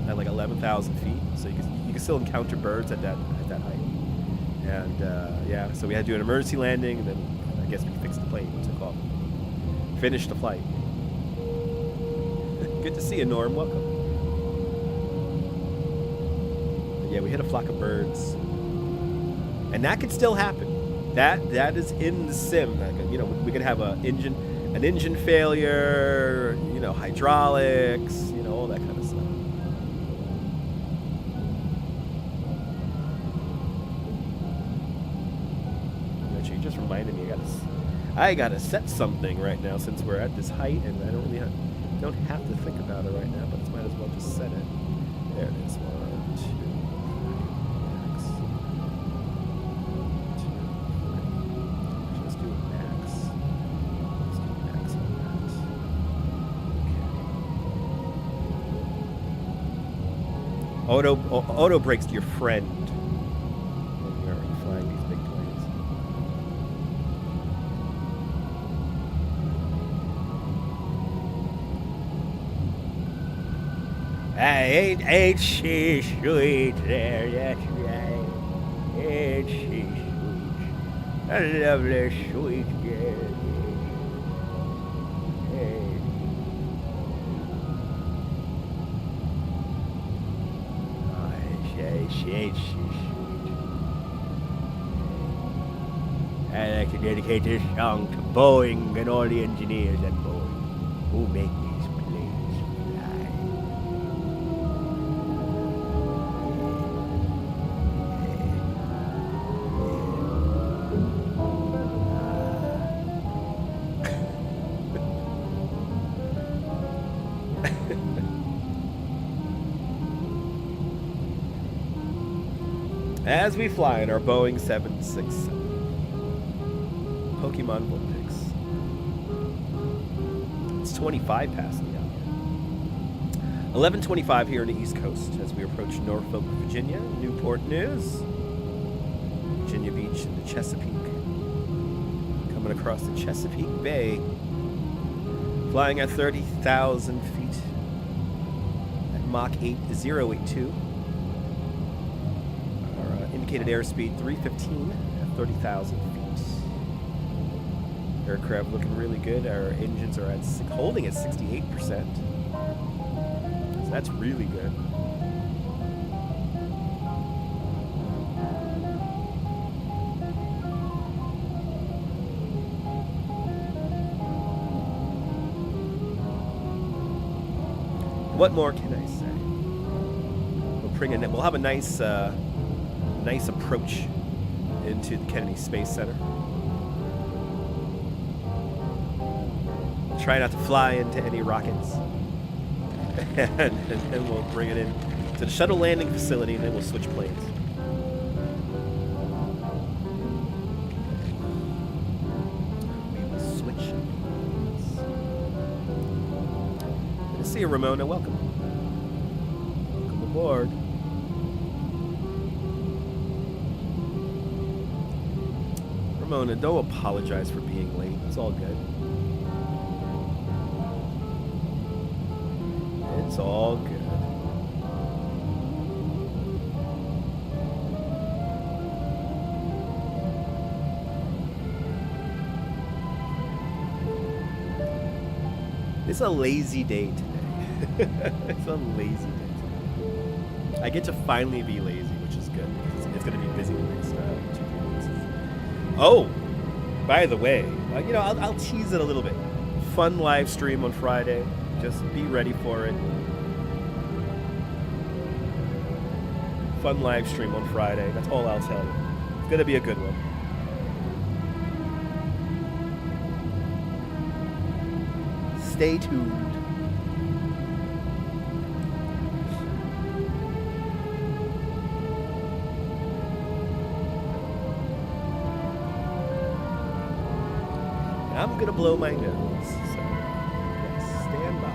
at like 11,000 feet, so you can still encounter birds at that height. And yeah, so we had to do an emergency landing, and then I guess we fixed the plane, took off, finished the flight. Good to see you, Norm. Welcome. But yeah, we hit a flock of birds, and that could still happen. That is in the sim. Like, you know, we could have an engine failure, you know, hydraulics, you know, all that kind of stuff. Actually, you just reminded me I gotta set something right now since we're at this height, and I don't have to think about it right now, but I might as well just set it. There it is. 1, 2, 3, max. 2, 3. Let's do max. Let's do max on that. Okay. Auto brakes your friend when you're flying these big planes. Ain't she sweet there, that's right. Ain't she sweet? A lovely sweet girl. Ain't she sweet? I'd like to dedicate this song to Boeing and all the engineers at Boeing who make these planes fly. As we fly in our Boeing 767. Pokemon Vulpix. It's 25 past the hour. 11:25 here on the East Coast as we approach Norfolk, Virginia, Newport News, Virginia Beach, and the Chesapeake. Coming across the Chesapeake Bay, flying at 30,000 feet at Mach 8082. Our indicated airspeed 315 at 30,000 feet. Aircraft looking really good. Our engines are holding at 68%. So that's really good. What more can I say? We'll have a nice approach into the Kennedy Space Center. Try not to fly into any rockets. and then we'll bring it in to the shuttle landing facility, and then we'll switch planes. We will switch planes. Good to see you, Ramona. Welcome. Welcome aboard. Ramona, don't apologize for being late. It's all good. It's all good. It's a lazy day today. It's a lazy day today. I get to finally be lazy, which is good because it's going to be busy the next 2-3 weeks. Oh, by the way, you know, I'll tease it a little bit. Fun live stream on Friday. Just be ready for it. Fun live stream on Friday. That's all I'll tell you. It's going to be a good one. Stay tuned. I'm going to blow my nose. So, yes, stand by.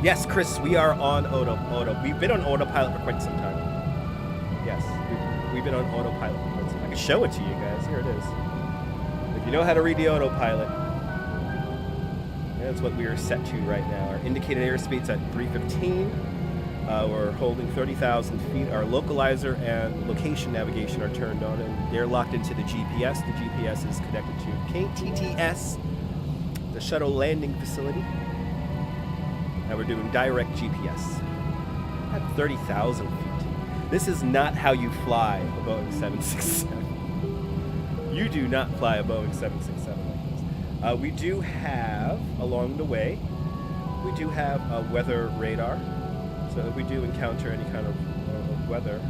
Yes, Chris, we are on auto. We've been on autopilot for quite some time. Yes, we've been on autopilot for quite some time. I can show it to you guys. Here it is. If you know how to read the autopilot, that's what we are set to right now. Our indicated airspeed's at 315. We're holding 30,000 feet. Our localizer and location navigation are turned on, and they're locked into the GPS. The GPS is connected to KTTS, the shuttle landing facility. And we're doing direct GPS at 30,000 feet. This is not how you fly a Boeing 767. You do not fly a Boeing 767 like this. We do have, along the way, we do have a weather radar. So if we do encounter any kind of weather,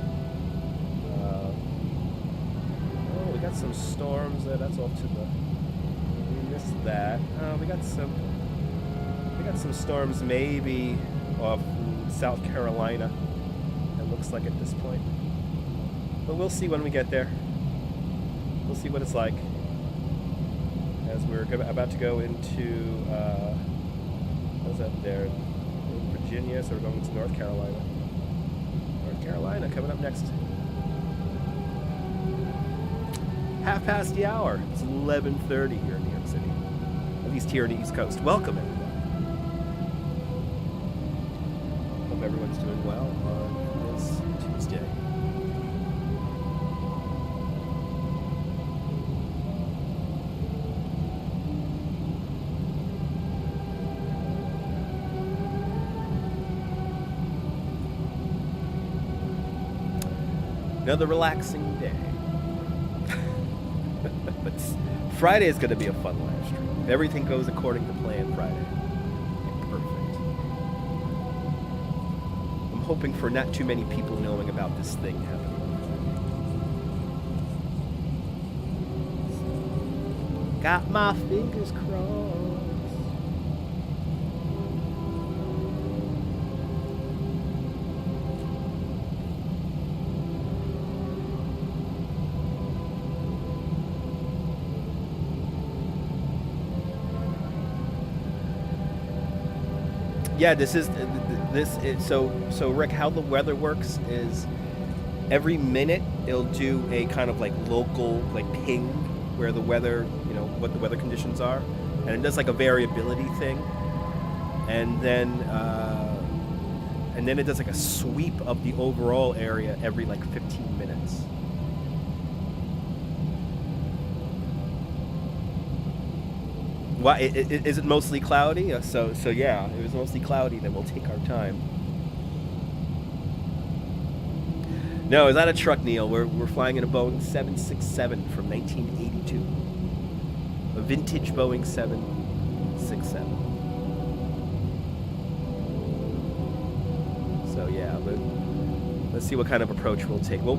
we got some storms there. That's off to the. We missed that. We got some storms maybe off South Carolina. It looks like at this point, but we'll see when we get there. We'll see what it's like as we're about to go into. What's that there? Virginia, so we're going to North Carolina. North Carolina coming up next. Half past the hour. It's 11:30 here in New York City. At least here on the East Coast. Welcome, everyone. Hope everyone's doing well on this Tuesday. Another relaxing day. But Friday is going to be a fun live stream. If everything goes according to plan Friday. Perfect. I'm hoping for not too many people knowing about this thing happening. Got my fingers crossed. Yeah, so Rick, how the weather works is every minute it'll do a kind of like local like ping where the weather, you know, what the weather conditions are, and it does like a variability thing, and then it does like a sweep of the overall area every like 15 minutes. Why is it mostly cloudy? So yeah, it was mostly cloudy. Then we'll take our time. No, it's not a truck, Neil. We're flying in a Boeing 767 from 1982. A vintage Boeing 767. So yeah, let's see what kind of approach we'll take. Well,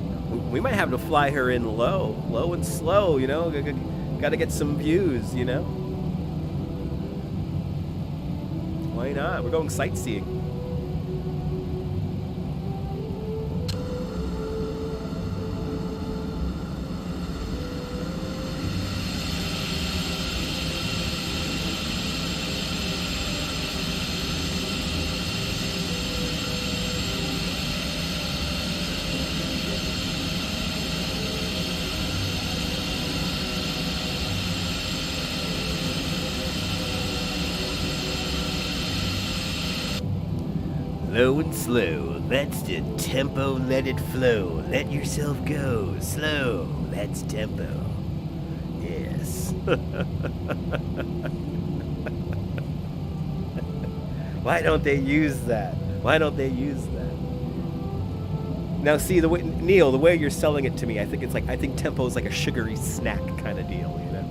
we might have to fly her in low and slow. You know, got to get some views. You know. Why not? We're going sightseeing. Low and slow, that's the tempo, let it flow. Let yourself go, slow, that's tempo. Yes. Why don't they use that? Why don't they use that? Now see, Neil, the way you're selling it to me, I think tempo is like a sugary snack kind of deal, you know?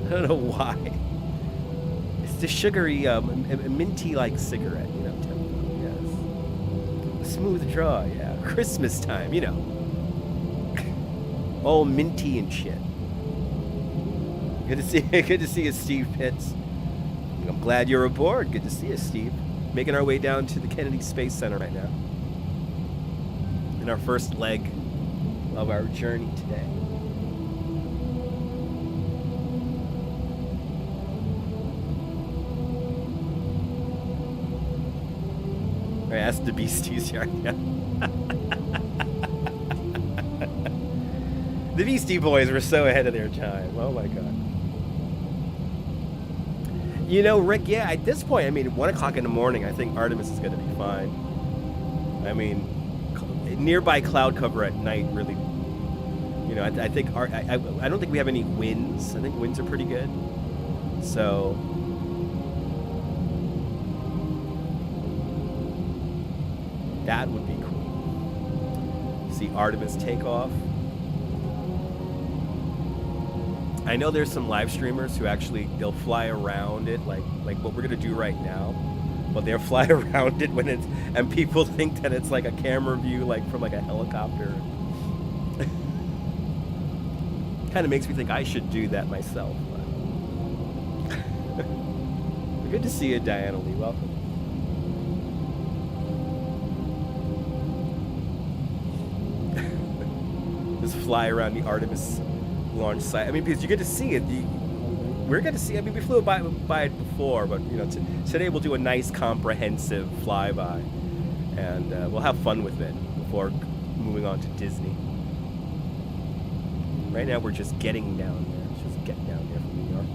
I don't know why. The sugary, minty-like cigarette, you know, tempo, yes. Smooth draw, yeah. Christmas time, you know. All minty and shit. Good to see you, Steve Pitts. I'm glad you're aboard. Good to see you, Steve. Making our way down to the Kennedy Space Center right now. In our first leg of our journey today. Right, ask the Beasties. Yeah. The Beastie Boys were so ahead of their time. Oh my god. You know, Rick, yeah, at this point, I mean, 1 o'clock in the morning, I think Artemis is going to be fine. I mean, nearby cloud cover at night really, you know, I think, I don't think we have any winds. I think winds are pretty good. So, that would be cool. See Artemis take off. I know there's some live streamers who actually, they'll fly around it like what we're gonna do right now, but they'll fly around it when it's, and people think that it's like a camera view, like from like a helicopter. Kind of makes me think I should do that myself. But good to see you, Diana Lee. Welcome. Just fly around the Artemis launch site. I mean, because you get to see it. We're going to see. I mean, we flew by it before, but you know, today we'll do a nice, comprehensive flyby, and we'll have fun with it before moving on to Disney. Right now, we're just getting down there. Let's just get down there from New York.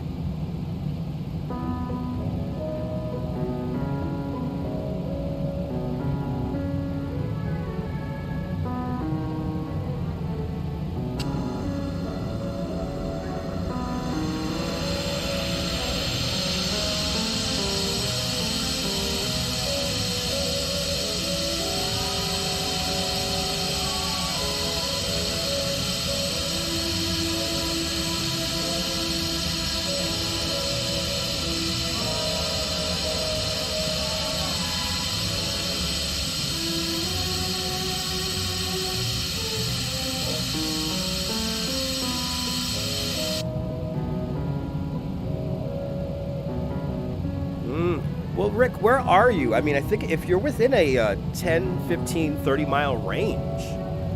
Well, Rick, where are you? I mean, I think if you're within a 10, 15, 30-mile range,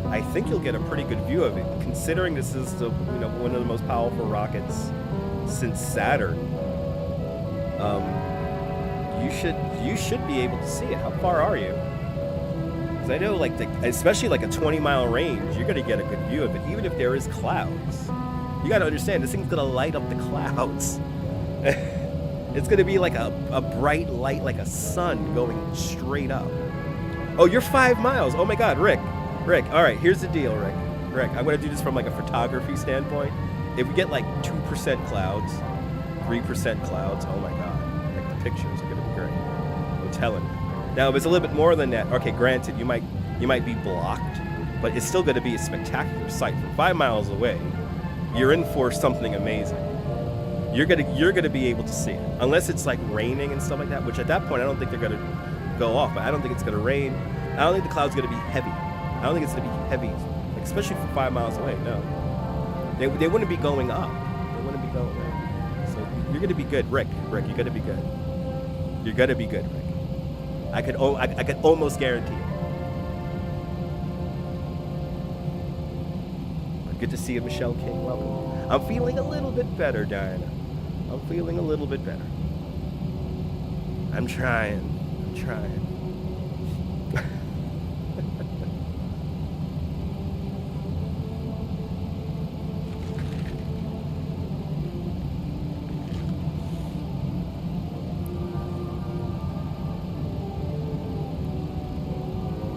I think you'll get a pretty good view of it, considering this is the, you know, one of the most powerful rockets since Saturn. You should be able to see it. How far are you? Because I know, like, especially like a 20-mile range, you're going to get a good view of it, even if there is clouds. You got to understand, this thing's going to light up the clouds. It's going to be like a bright light, like a sun going straight up. Oh, you're 5 miles. Oh my God, Rick. All right, here's the deal, Rick, I'm going to do this from like a photography standpoint. If we get like 2% clouds, 3% clouds, oh my God, like the pictures are going to be great. I'm telling you. Now, if it's a little bit more than that, okay, granted, you might be blocked, but it's still going to be a spectacular sight. From 5 miles away, you're in for something amazing. You're gonna be able to see it, unless it's like raining and stuff like that. Which at that point, I don't think they're gonna go off. But I don't think it's gonna rain. I don't think the cloud's gonna be heavy. I don't think it's gonna be heavy, like, especially from 5 miles away. No, they wouldn't be going up. They wouldn't be going up. So you're gonna be good, Rick. You're gonna be good. You're gonna be good, Rick. I could almost guarantee it. But good to see you, Michelle King. Welcome. I'm feeling a little bit better, Diana. I'm feeling a little bit better. I'm trying.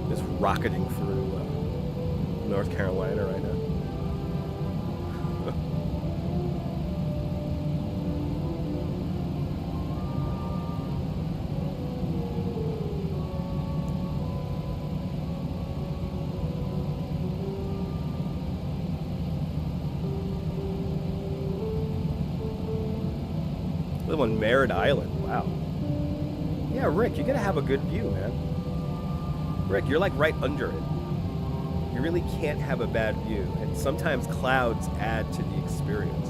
Just rocketing through North Carolina right now. Live on Merritt Island. Wow. Yeah, Rick, you're gonna have a good view, man. Rick, you're like right under it. You really can't have a bad view, and sometimes clouds add to the experience.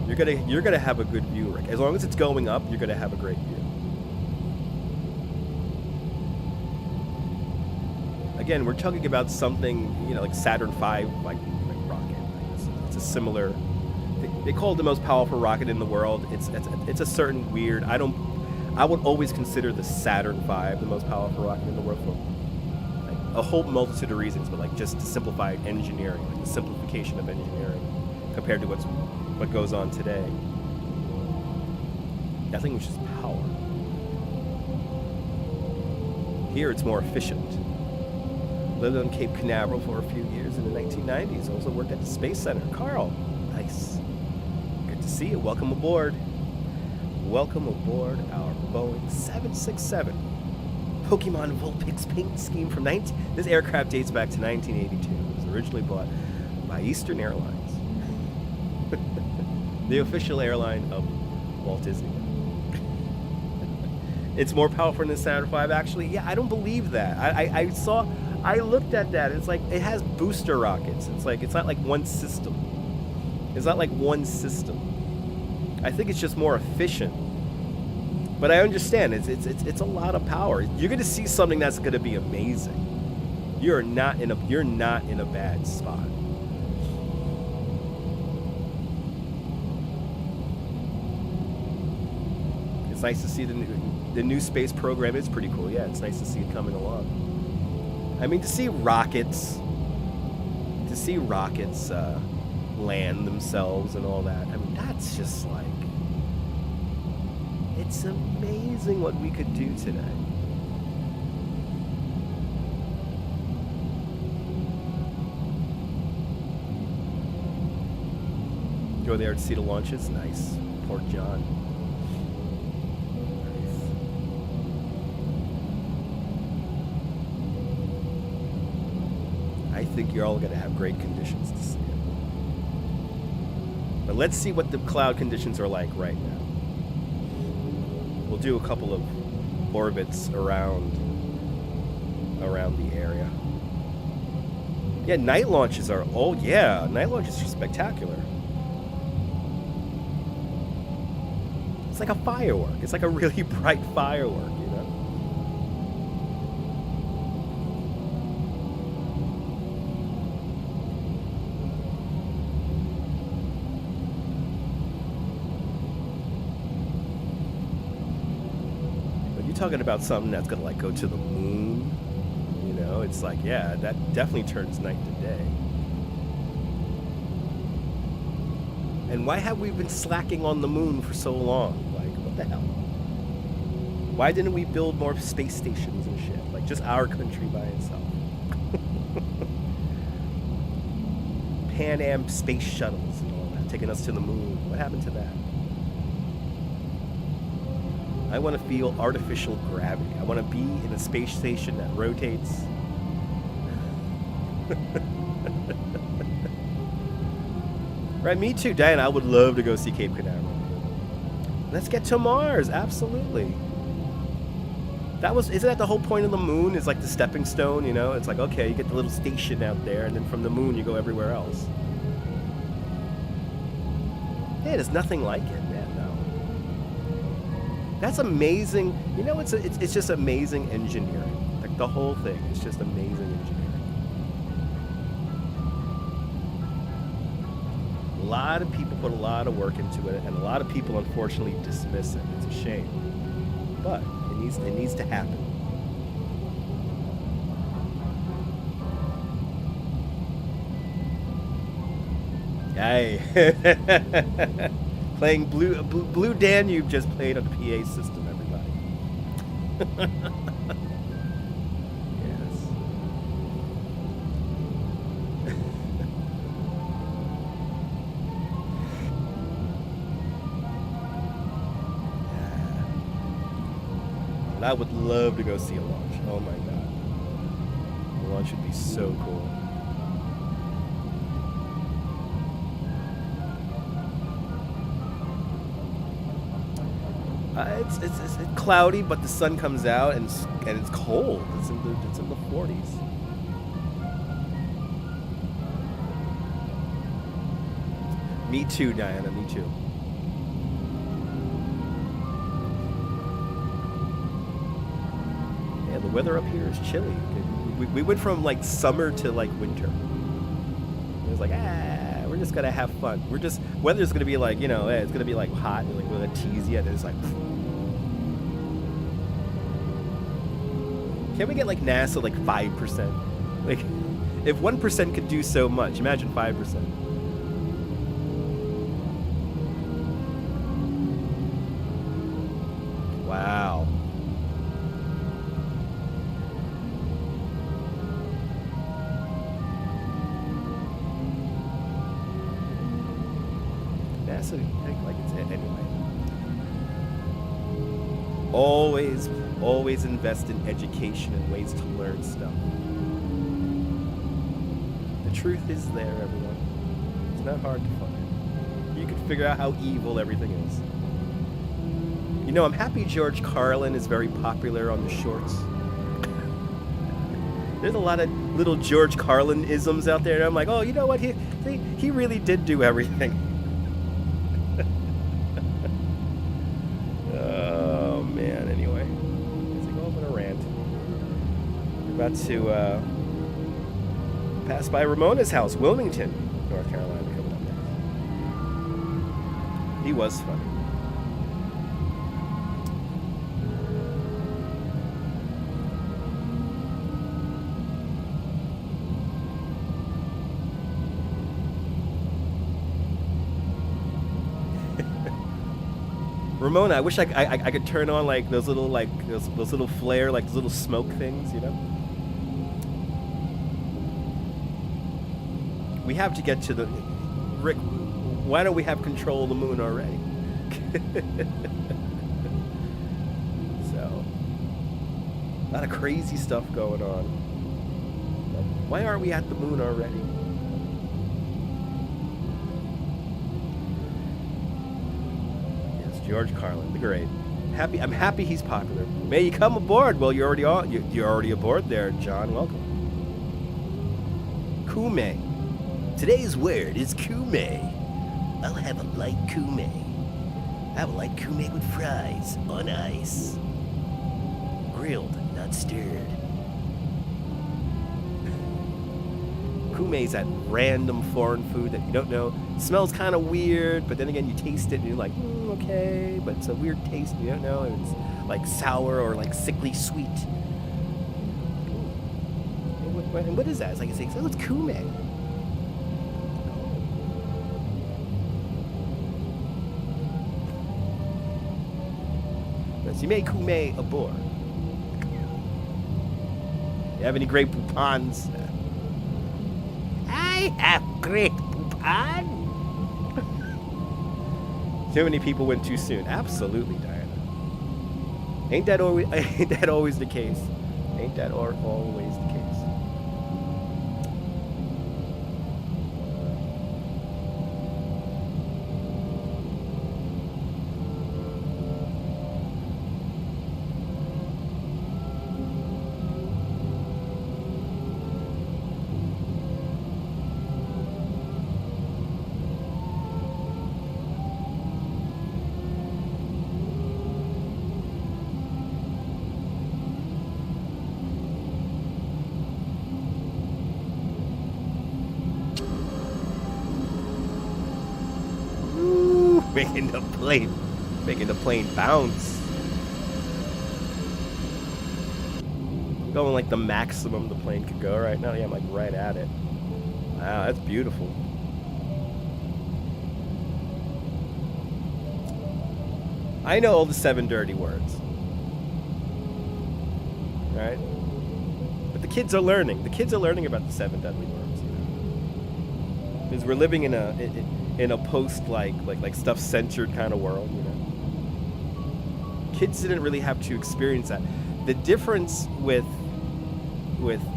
You're gonna have a good view, Rick. As long as it's going up, you're gonna have a great view. Again, we're talking about something, you know, like Saturn V, like rocket. It's a similar. They call it the most powerful rocket in the world. It's a certain weird. I I would always consider the Saturn V the most powerful rocket in the world for like a whole multitude of reasons, but like just to simplify engineering, like the simplification of engineering compared to what goes on today. I think it was just power. Here it's more efficient. Lived on Cape Canaveral for a few years in the 1990s. Also worked at the Space Center. Carl, nice. Good to see you. Welcome aboard. Welcome aboard our Boeing 767. Pokemon Vulpix paint scheme from this aircraft dates back to 1982. It was originally bought by Eastern Airlines, the official airline of Walt Disney. It's more powerful than the Saturn V, actually. Yeah, I don't believe that. I looked at that. It's like it has booster rockets. It's not like one system. It's not like one system. I think it's just more efficient. But I understand it's a lot of power. You're going to see something that's going to be amazing. You're not in a bad spot. It's nice to see the new space program is pretty cool. Yeah, it's nice to see it coming along. I mean, to see rockets land themselves and all that. I mean, that's just like, it's amazing what we could do today. Go there to see the launches. Nice. Port John. I think you're all going to have great conditions to see it. But let's see what the cloud conditions are like right now. We'll do a couple of orbits around the area. Yeah, night launches are, night launches are spectacular. It's like a firework. It's like a really bright firework, you know? Talking about something that's gonna like go to the moon, you know, it's like, yeah, that definitely turns night to day. And why have we been slacking on the moon for so long? Like, what the hell? Why didn't we build more space stations and shit? Like, just our country by itself. Pan Am space shuttles and all that, taking us to the moon. What happened to that? I want to feel artificial gravity. I want to be in a space station that rotates. Right, me too, Diana. I would love to go see Cape Canaveral. Let's get to Mars, absolutely. Isn't that the whole point of the moon? Is like the stepping stone, you know? It's like, okay, you get the little station out there, and then from the moon you go everywhere else. Yeah, there's nothing like it, man. That's amazing. You know, it's just amazing engineering. Like the whole thing is just amazing engineering. A lot of people put a lot of work into it, and a lot of people unfortunately dismiss it. It's a shame, but it needs to happen. Yay. Playing Blue Danube just played on the PA system, everybody. Yes. Yeah. And I would love to go see a launch. Oh my god. The launch would be so cool. It's cloudy, but the sun comes out and it's cold. It's in the 40s. Me too, Diana. Me too. Yeah, the weather up here is chilly. We went from like summer to like winter. It was like, we're just gonna have fun. Weather's gonna be like, you know, it's gonna be like hot and like we're gonna tease you, and it's like, Can't we get like NASA like 5%? Like, if 1% could do so much, imagine 5%. Wow. NASA, like it's anyway. Always invest in education and ways to learn stuff. The truth is there, everyone. It's not hard to find. You can figure out how evil everything is. You know, I'm happy George Carlin is very popular on the shorts. There's a lot of little George Carlin-isms out there, and I'm like, oh, you know what? He really did do everything. Oh, man, anyway. Let's go off on a rant. We're about to pass by Ramona's house, Wilmington, North Carolina, coming up next. He was funny. Ramona, I wish I could turn on like those little those little flare, like those little smoke things, you know. We have to get to the Rick. Why don't we have control of the moon already? So, a lot of crazy stuff going on. Why aren't we at the moon already? George Carlin, the great. I'm happy he's popular. May you come aboard. Well, you're already aboard there, John. Welcome. Kume. Today's word is kume. I'll have a light kume. I would like kume with fries on ice. Grilled, not stirred. Kume is that random foreign food that you don't know. It smells kind of weird, but then again, you taste it and you're like, okay, but it's a weird taste. You don't know if it's like sour or like sickly sweet. And what is that? It's like it's kume. So you may kume aboard. You have any great poupons? I have great poupon. Too many people went too soon. Absolutely, Diana. Ain't that always the case? Ain't that always the case? Making the plane bounce. I'm going like the maximum the plane could go right now. Yeah, I'm like right at it. Wow, that's beautiful. I know all the 7 dirty words. Right? But the kids are learning. The kids are learning about the 7 deadly words, you know. Because we're living in a post like stuff censored kind of world, you know. Kids didn't really have to experience that. The difference with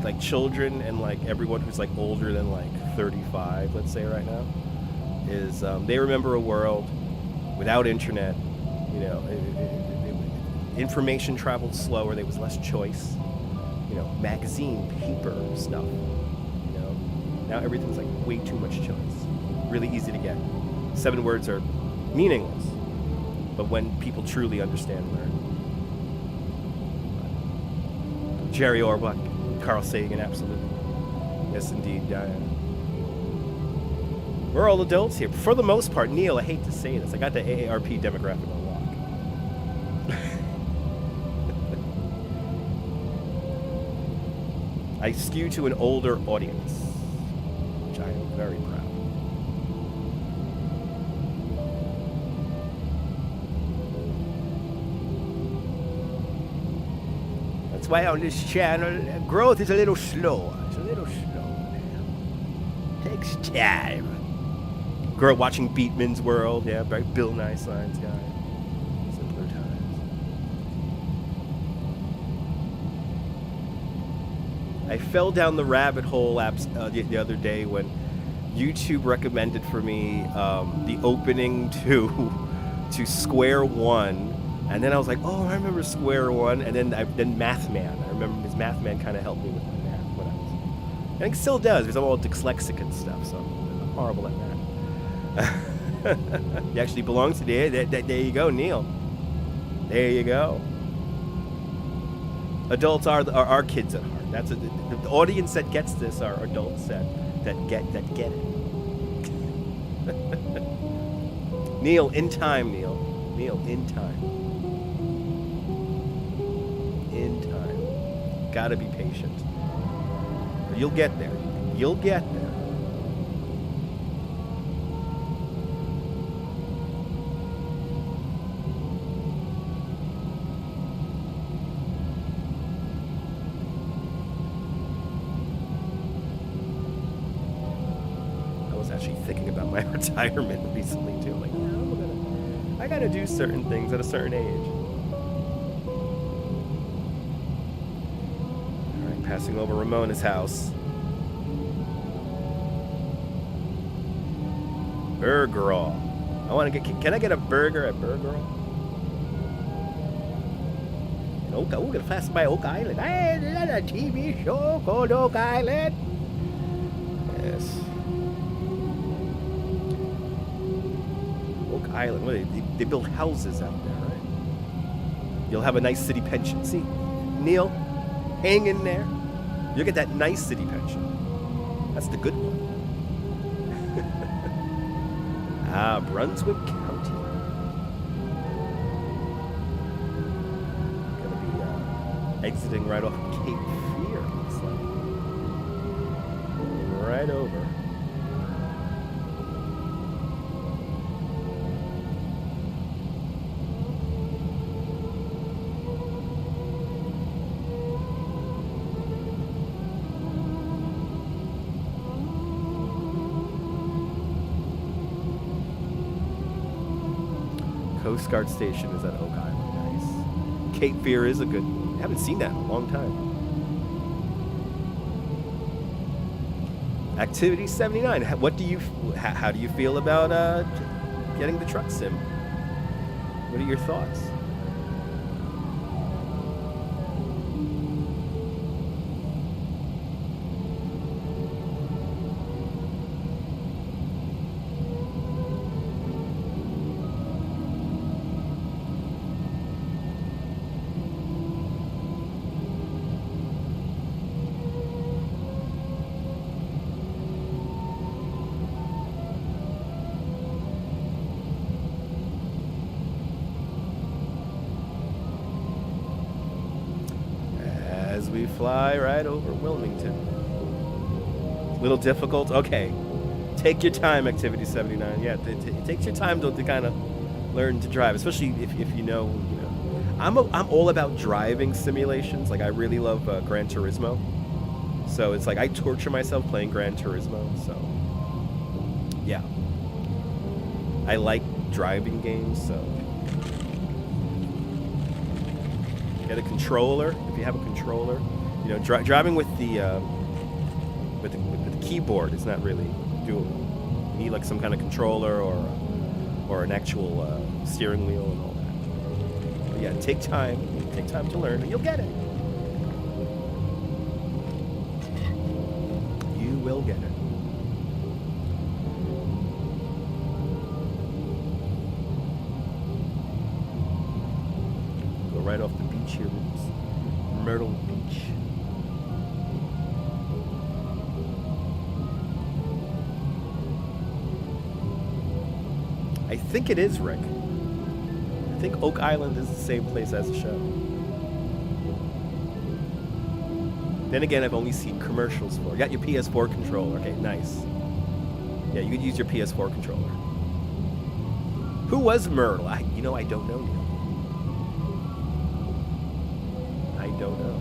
like children and like everyone who's like older than like 35, let's say right now, is they remember a world without internet. You know, information traveled slower. There was less choice. You know, magazine, paper stuff. You know, now everything's like way too much choice. Really easy to get. 7 words are meaningless, but when people truly understand and learn. Jerry Orbach, Carl Sagan, absolutely. Yes, indeed, Diane. We're all adults here. For the most part, Neil, I hate to say this, I got the AARP demographic on lock. I skew to an older audience, which I am very proud. That's why on this channel, growth is a little slower. It's a little slower now. Takes time. Girl watching Beatman's World, yeah, by Bill Nye Science Guy. Simpler times. I fell down the rabbit hole the other day when YouTube recommended for me the opening to Square One. And then I was like, oh, I remember Square One. And then Math Man. I remember his Math Man kind of helped me with my math when I was. I think still does because I'm all dyslexic and stuff, so I'm horrible at math. He actually belongs to there you go, Neil. There you go. Adults are our kids at heart. That's the audience that gets this are adults that get it. Neil, in time, Neil. Neil, in time. In time. Gotta be patient. But you'll get there. You'll get there. My retirement recently too. I'm like, yeah, I gotta do certain things at a certain age. All right, passing over Ramona's house. Burgerall. I want to get. Can I get a burger at Burgerall? We're gonna pass by Oak Island. Hey, is that a TV show called Oak Island? Yes. Island. What, they build houses out there, right? You'll have a nice city pension. See, Neil, hang in there. You'll get that nice city pension. That's the good one. Brunswick County. Gonna be exiting right off Cape Fear, looks like. Right over. Coast Guard Station is at Oak Island. Nice. Cape Fear is a good one. I haven't seen that in a long time. Activity 79. How do you feel about getting the truck sim? What are your thoughts? We fly right over Wilmington. Little difficult. Okay, take your time. Activity 79. Yeah, it takes your time to kind of learn to drive, especially if you know. I'm all about driving simulations. Like I really love Gran Turismo. So it's like I torture myself playing Gran Turismo. So yeah, I like driving games. So. Get a controller if you have a controller. You know, driving with the keyboard is not really doable. You need like some kind of controller or an actual steering wheel and all that. But yeah, take time to learn, and you'll get it. You will get it. Go right off the beach here. Myrtle Beach. I think it is, Rick. I think Oak Island is the same place as the show. Then again, I've only seen commercials for it. You got your PS4 controller. Okay, nice. Yeah, you could use your PS4 controller. Who was Myrtle? I don't know, Neil. I don't know.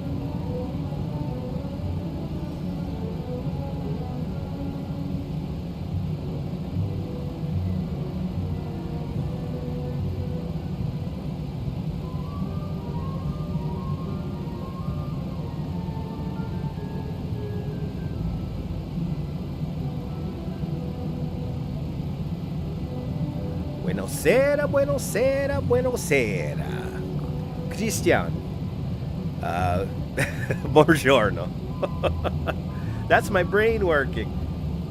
Buonasera. Christian. Buongiorno. That's my brain working.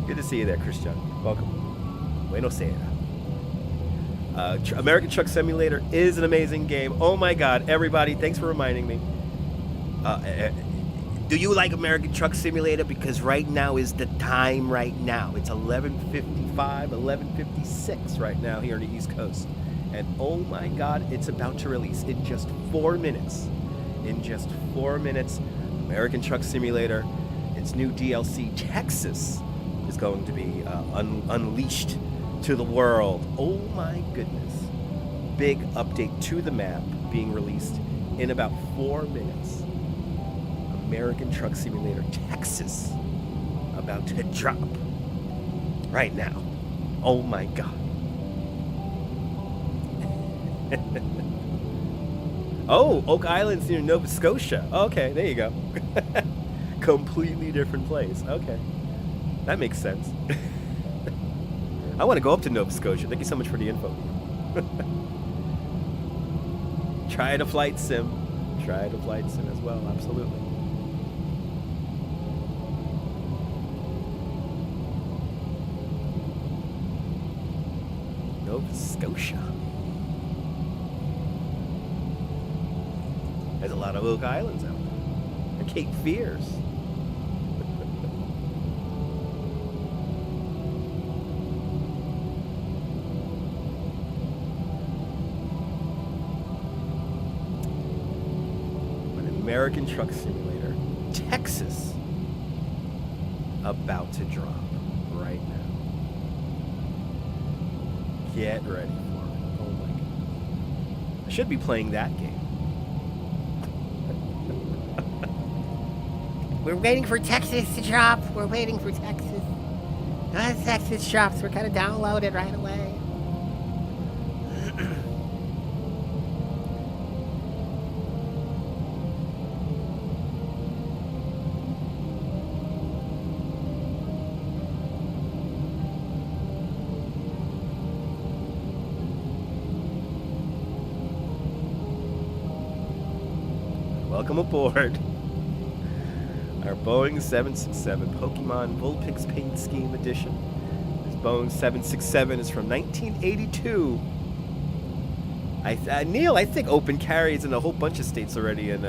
Good to see you there, Christian. Welcome. Buonasera. American Truck Simulator is an amazing game. Oh my God, everybody, thanks for reminding me. Do you like American Truck Simulator? Because right now is the time right now. It's 11:55, 11:56 right now here on the East Coast. And oh my God, it's about to release in just 4 minutes. In just 4 minutes, American Truck Simulator, its new DLC, Texas, is going to be unleashed to the world. Oh my goodness. Big update to the map being released in about 4 minutes. American Truck Simulator Texas about to drop right now. Oh my God. Oh, Oak Island's near Nova Scotia. Okay, there you go. Completely different place. Okay. That makes sense. I want to go up to Nova Scotia. Thank you so much for the info. Try the flight sim. Try the flight sim as well, absolutely. Nova Scotia. There's a lot of Oak Islands out there. And Cape Fears. An American Truck Simulator, Texas, about to drop right now. Get ready for it. Oh my God. I should be playing that game. We're waiting for Texas to drop. We're waiting for Texas. Once Texas drops, we're gonna download it right away. Welcome aboard. Our Boeing 767 Pokemon Vulpix Paint Scheme Edition. This Boeing 767 is from 1982. Neil, I think open carry is in a whole bunch of states already in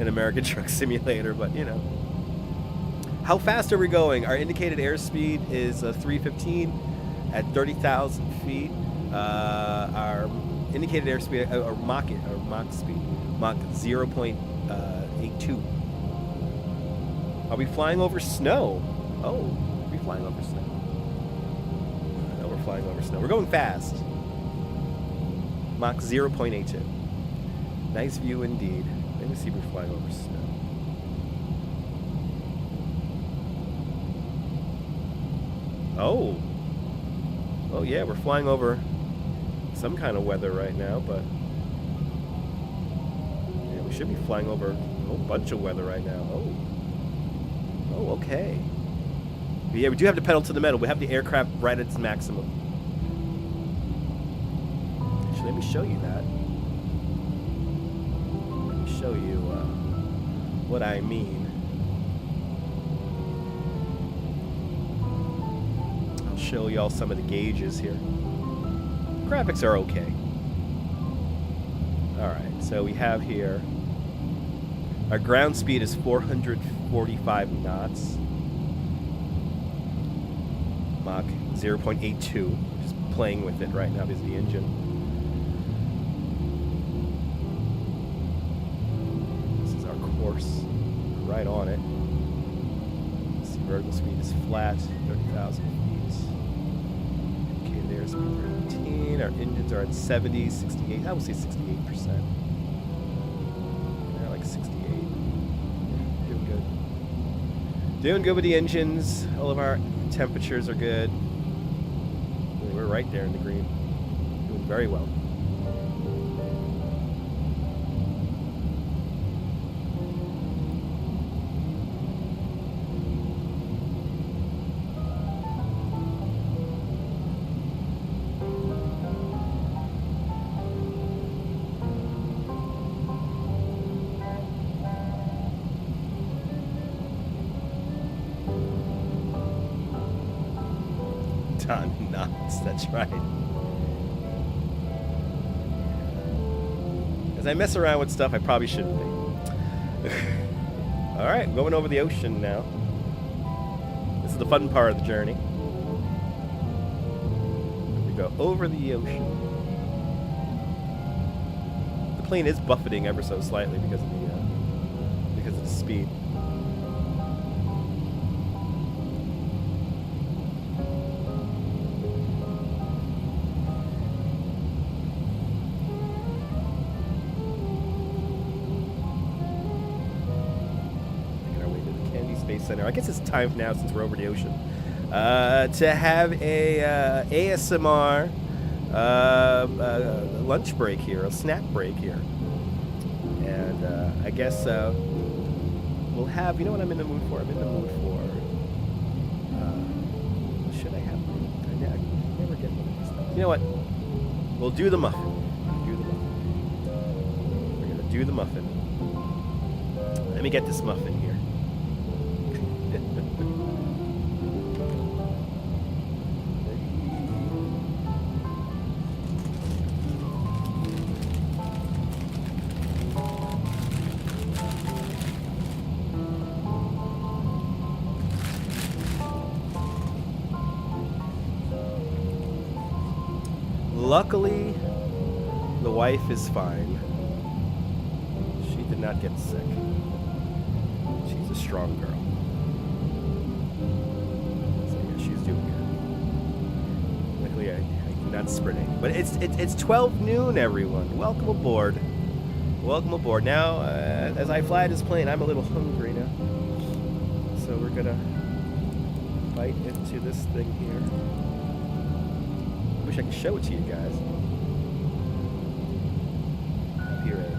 American Truck Simulator, but you know. How fast are we going? Our indicated airspeed is 315 at 30,000 feet. Our indicated airspeed, or Mach speed, Mach 0.82. Are we flying over snow? Oh, are we flying over snow? No, we're flying over snow. We're going fast. Mach 0.82. Nice view indeed. Let me see if we're flying over snow. Oh. Oh yeah, we're flying over some kind of weather right now, but yeah, we should be flying over a whole bunch of weather right now. Oh. Oh, okay. But yeah, we do have the pedal to the metal. We have the aircraft right at its maximum. Actually, let me show you that. Let me show you what I mean. I'll show y'all some of the gauges here. Graphics are okay. Alright, so we have here our ground speed is 445 knots. Mach 0.82. Just playing with it right now is the engine. This is our course. right on it. Let's see, vertical speed is flat, 30,000 feet. Okay, there's speed 13. Our engines are at 70, 68. I would say 68%. They're like 68. Doing good. Doing good with the engines. All of our temperatures are good. We're right there in the green. Doing very well. Nuts, that's right. As I mess around with stuff I probably shouldn't be. Alright, going over the ocean now. This is the fun part of the journey. We go over the ocean. The plane is buffeting ever so slightly because of the speed. Center. I guess it's time now, since we're over the ocean, to have a ASMR lunch break here, a snack break here, and I guess we'll have. You know what I'm in the mood for? I'm in the mood for. Should I have? I never get one of these things. You know what? We'll do the muffin. We're gonna do the muffin. Let me get this muffin here. Luckily, the wife is fine. She did not get sick. She's a strong girl. So yeah, she's doing good. Luckily, I'm not sprinting. But it's 12 noon, everyone. Welcome aboard. Welcome aboard. Now, as I fly this plane, I'm a little hungry now. So we're gonna bite into this thing here. Wish I could show it to you guys. Up here,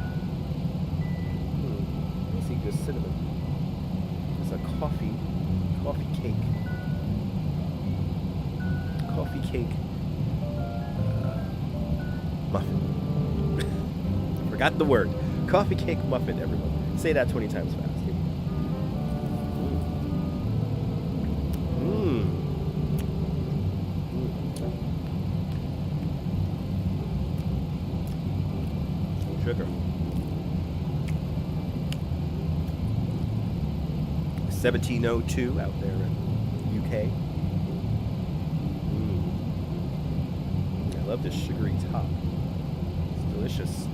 let me see, there's cinnamon. There's a coffee cake. Coffee cake muffin. Forgot the word. Coffee cake muffin, everyone. Say that 20 times fast. Sugar. 1702 out there in UK. I love this sugary top. It's delicious.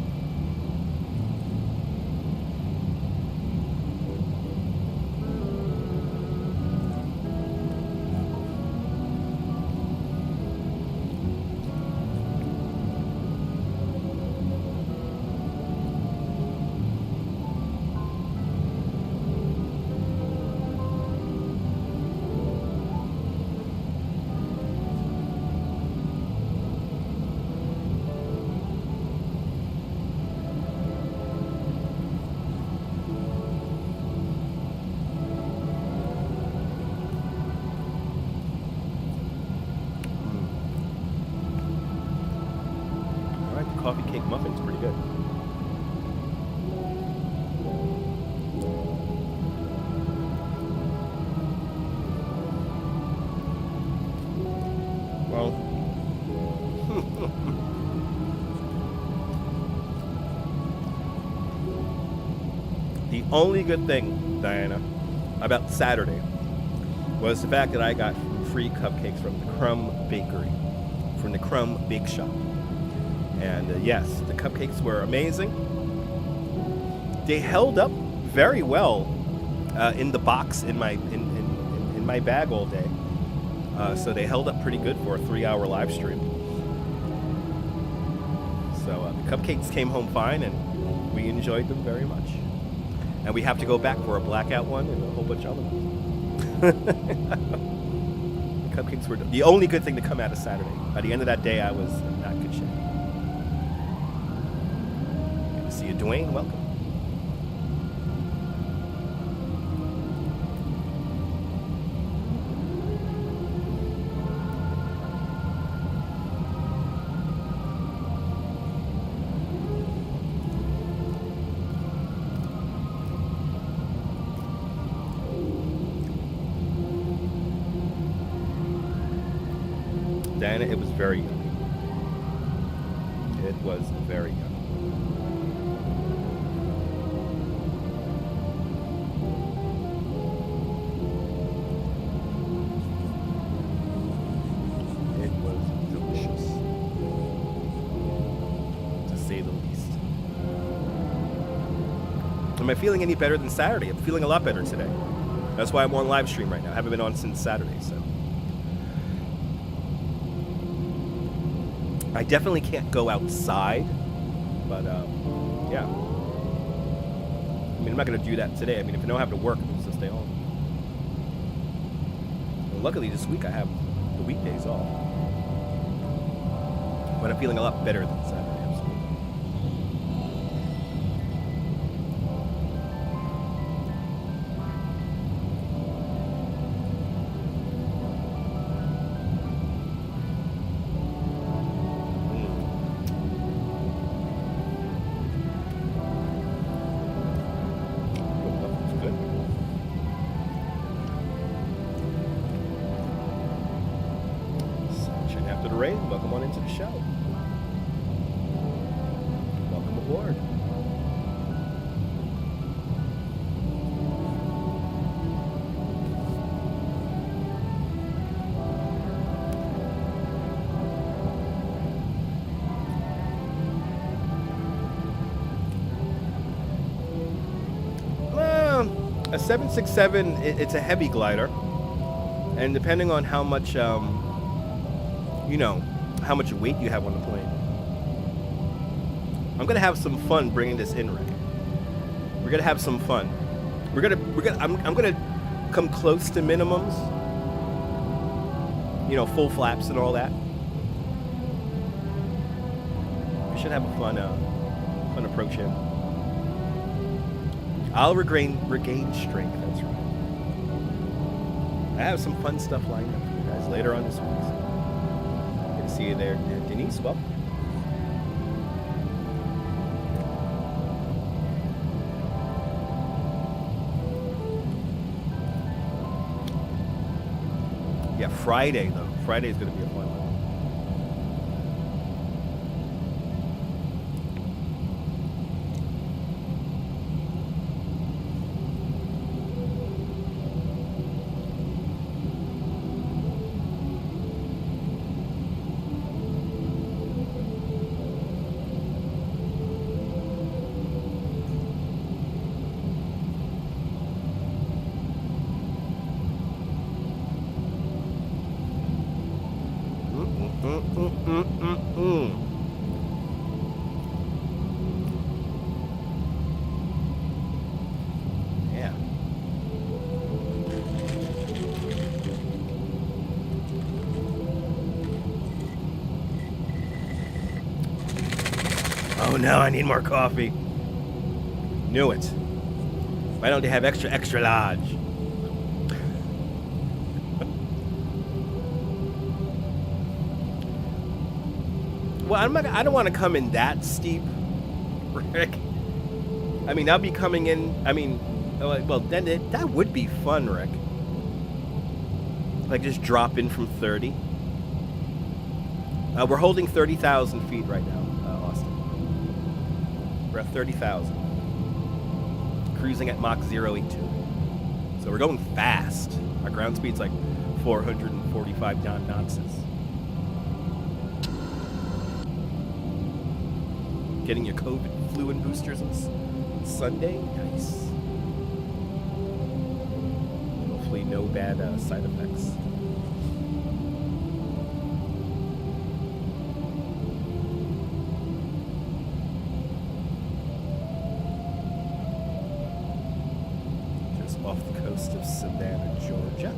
Coffee cake muffin's pretty good. Well, the only good thing, Diana, about Saturday was the fact that I got free cupcakes from the Crumb Bakery, from the Crumb Bake Shop. And yes, the cupcakes were amazing. They held up very well. in the box in my in my bag all day. So they held up pretty good for a 3-hour live stream. So the cupcakes came home fine, and we enjoyed them very much. And we have to go back for a blackout one and a whole bunch of other ones. The cupcakes were the only good thing to come out of Saturday. By the end of that day, I was in not good shape. Good to see you, Dwayne. Welcome. Diana, it was very yummy. It was very yummy. It was delicious, to say the least. Am I feeling any better than Saturday? I'm feeling a lot better today. That's why I'm on live stream right now. I haven't been on since Saturday, so. I definitely can't go outside, but yeah. I mean, I'm not going to do that today. I mean, if I don't have to work, I'm just stay home. And luckily, this week I have the weekdays off. But I'm feeling a lot better than Saturday. Welcome on into the show. Welcome aboard. A 767, it's a heavy glider, and depending on how much you know, how much weight you have on the plane. I'm gonna have some fun bringing this in, Rick. We're gonna have some fun. I'm gonna come close to minimums. You know, full flaps and all that. We should have a fun approach in. I'll regain strength. That's right. I have some fun stuff lined up for you guys later on this week. See you there, Denise. Welcome. Yeah, Friday though. Friday is going to be a fun one. Yeah. Oh no, I need more coffee. Knew it. Why don't they have extra large? Well, I don't want to come in that steep, Rick. I mean, I'll be coming in. I mean, well, then that would be fun, Rick. Like just drop in from 30. We're holding 30,000 feet right now, Austin. We're at 30,000, cruising at Mach 082. So we're going fast. Our ground speed's like 445 knots. Getting your COVID flu and boosters on Sunday? Nice. no bad side effects. Just off the coast of Savannah, Georgia.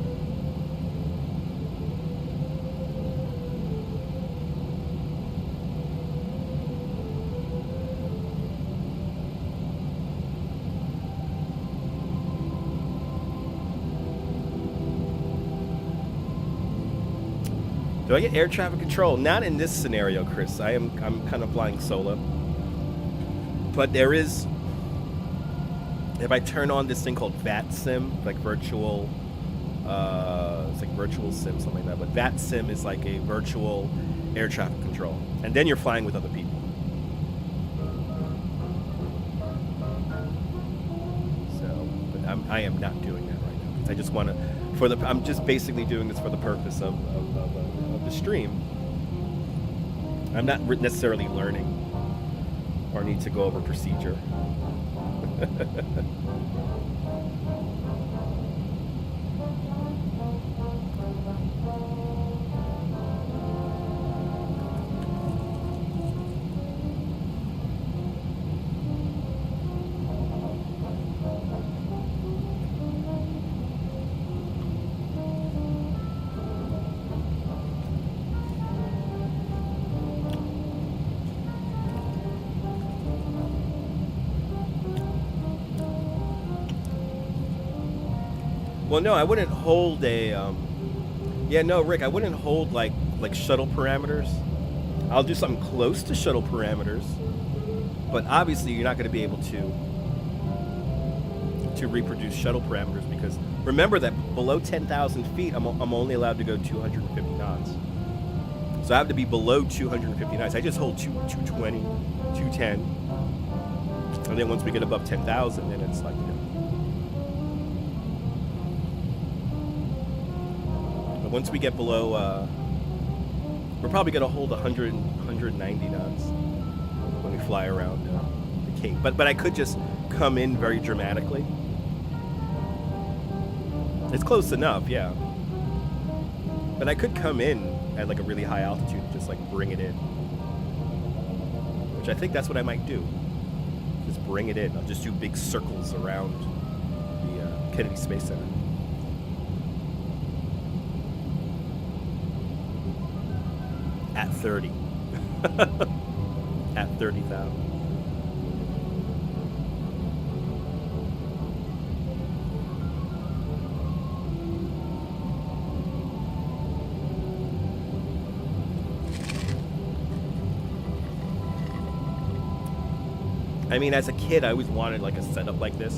Do I get air traffic control? Not in this scenario, Chris. I'm kind of flying solo. But there is, if I turn on this thing called VAT Sim, like virtual, it's like virtual sim, something like that. But VAT Sim is like a virtual air traffic control, and then you're flying with other people. So, but I am not doing that right now. I just want to, I'm just basically doing this for the purpose of the stream. I'm not necessarily learning or need to go over procedure. Well, no, I wouldn't hold a, yeah, no, Rick, I wouldn't hold like shuttle parameters. I'll do something close to shuttle parameters, but obviously you're not going to be able to reproduce shuttle parameters, because remember that below 10,000 feet, I'm only allowed to go 250 knots. So I have to be below 250 knots. I just hold 220, 210, and then once we get above 10,000, then it's like, you know. Once we get below, we're probably going to hold 100, 190 knots when we fly around the Cape. But I could just come in very dramatically. It's close enough, yeah. But I could come in at like a really high altitude and just like bring it in. Which I think that's what I might do. Just bring it in. I'll just do big circles around the Kennedy Space Center. At 30. At 30,000. I mean, as a kid, I always wanted like a setup like this.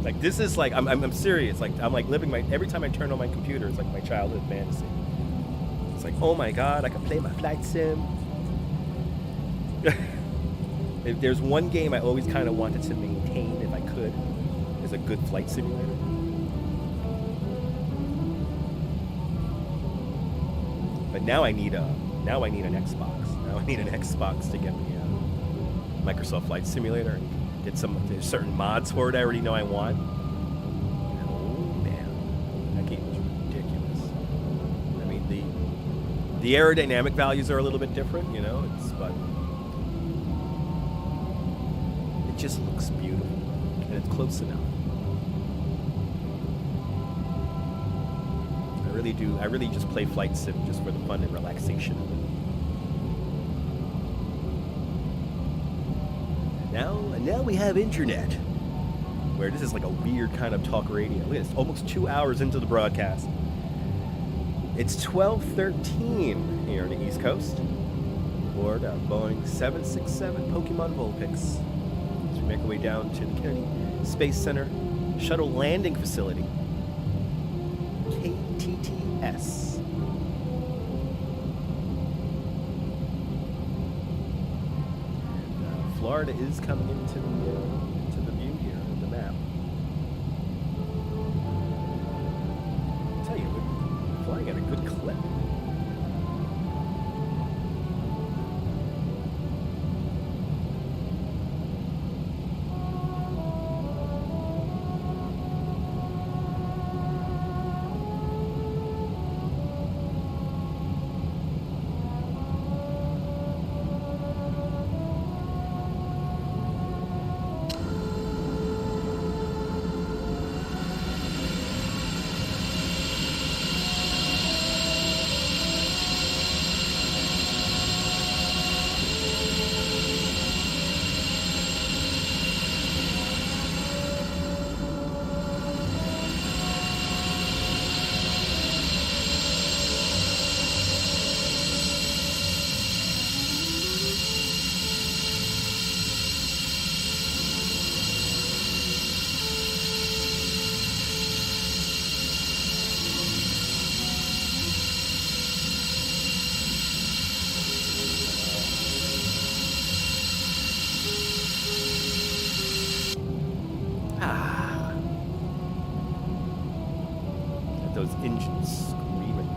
Like this is like, I'm serious. Like I'm like living every time I turn on my computer, it's like my childhood fantasy. It's like, oh my God, I can play my flight sim. If there's one game I always kind of wanted to maintain, if I could, is a good flight simulator. But now I need an Xbox. Now I need an Xbox to get the Microsoft Flight Simulator and get there's certain mods for it I already know I want. Oh man, that game is ridiculous. I mean, the aerodynamic values are a little bit different, you know, but it just looks beautiful and it's close enough. I really just play flight sim just for the fun and relaxation of it. Now we have internet, where this is like a weird kind of talk radio. Look at this, almost 2 hours into the broadcast. It's 12:13 here on the East Coast. Aboard our Boeing 767 Pokemon Vulpix. As we make our way down to the Kennedy Space Center Shuttle Landing Facility, KTTS. Florida is coming into the view here on the map. I'll tell you, we're flying at a good clip. engine screaming.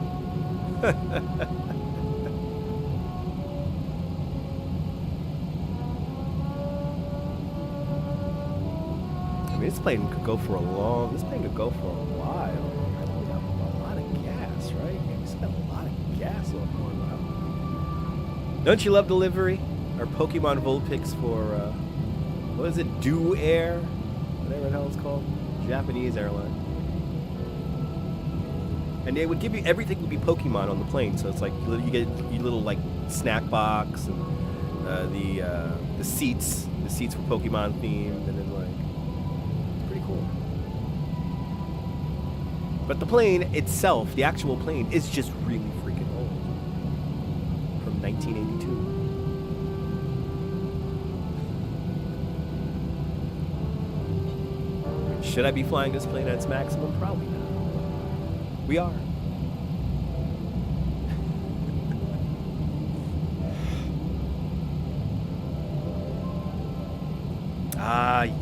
I mean, this plane could go for a while. We got a lot of gas, right? We still got a lot of gas on board. Wow. Don't you love delivery? Our Pokemon Vulpix for, what is it? Do Air? Whatever the hell it's called. Japanese airline. And they would give you, everything would be Pokemon on the plane. So it's like, you get your little, like, snack box and the seats. The seats were Pokemon themed, and then, like, it's pretty cool. But the plane itself, the actual plane, is just really freaking old. From 1982. Should I be flying this plane at its maximum? Probably not. We are. Ah, yes.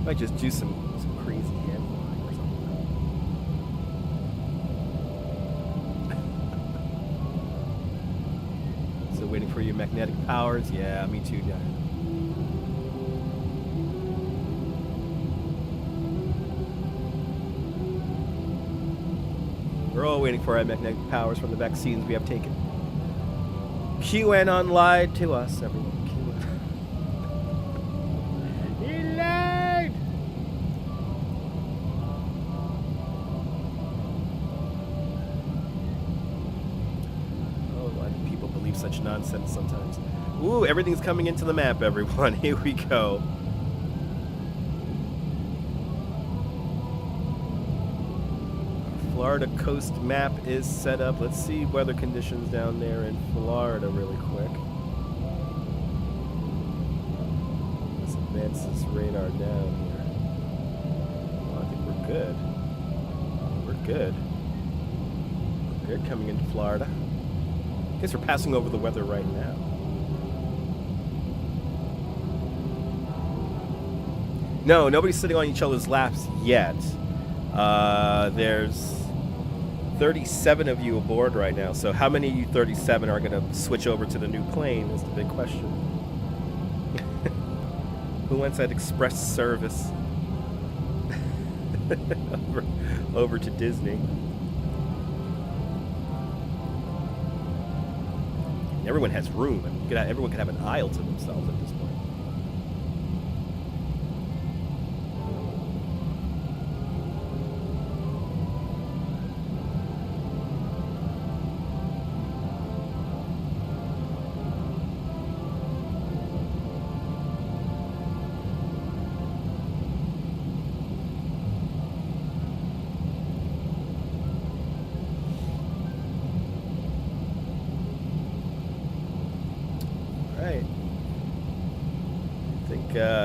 Might just do some crazy hand flying or something. So waiting for your magnetic powers? Yeah, me too, guys. We're all waiting for our magnetic powers from the vaccines we have taken. QAnon lied to us, everyone. Such nonsense sometimes. Ooh, everything's coming into the map, everyone. Here we go. Our Florida coast map is set up. Let's see weather conditions down there in Florida really quick. Let's advance this radar down here. Oh, I think we're good. We're good. We're good coming into Florida. I guess we're passing over the weather right now. No, nobody's sitting on each other's laps yet. There's 37 of you aboard right now. So how many of you 37 are going to switch over to the new plane is the big question. Who wants that express service over to Disney? Everyone has room. I mean, everyone can have an aisle to themselves at this point.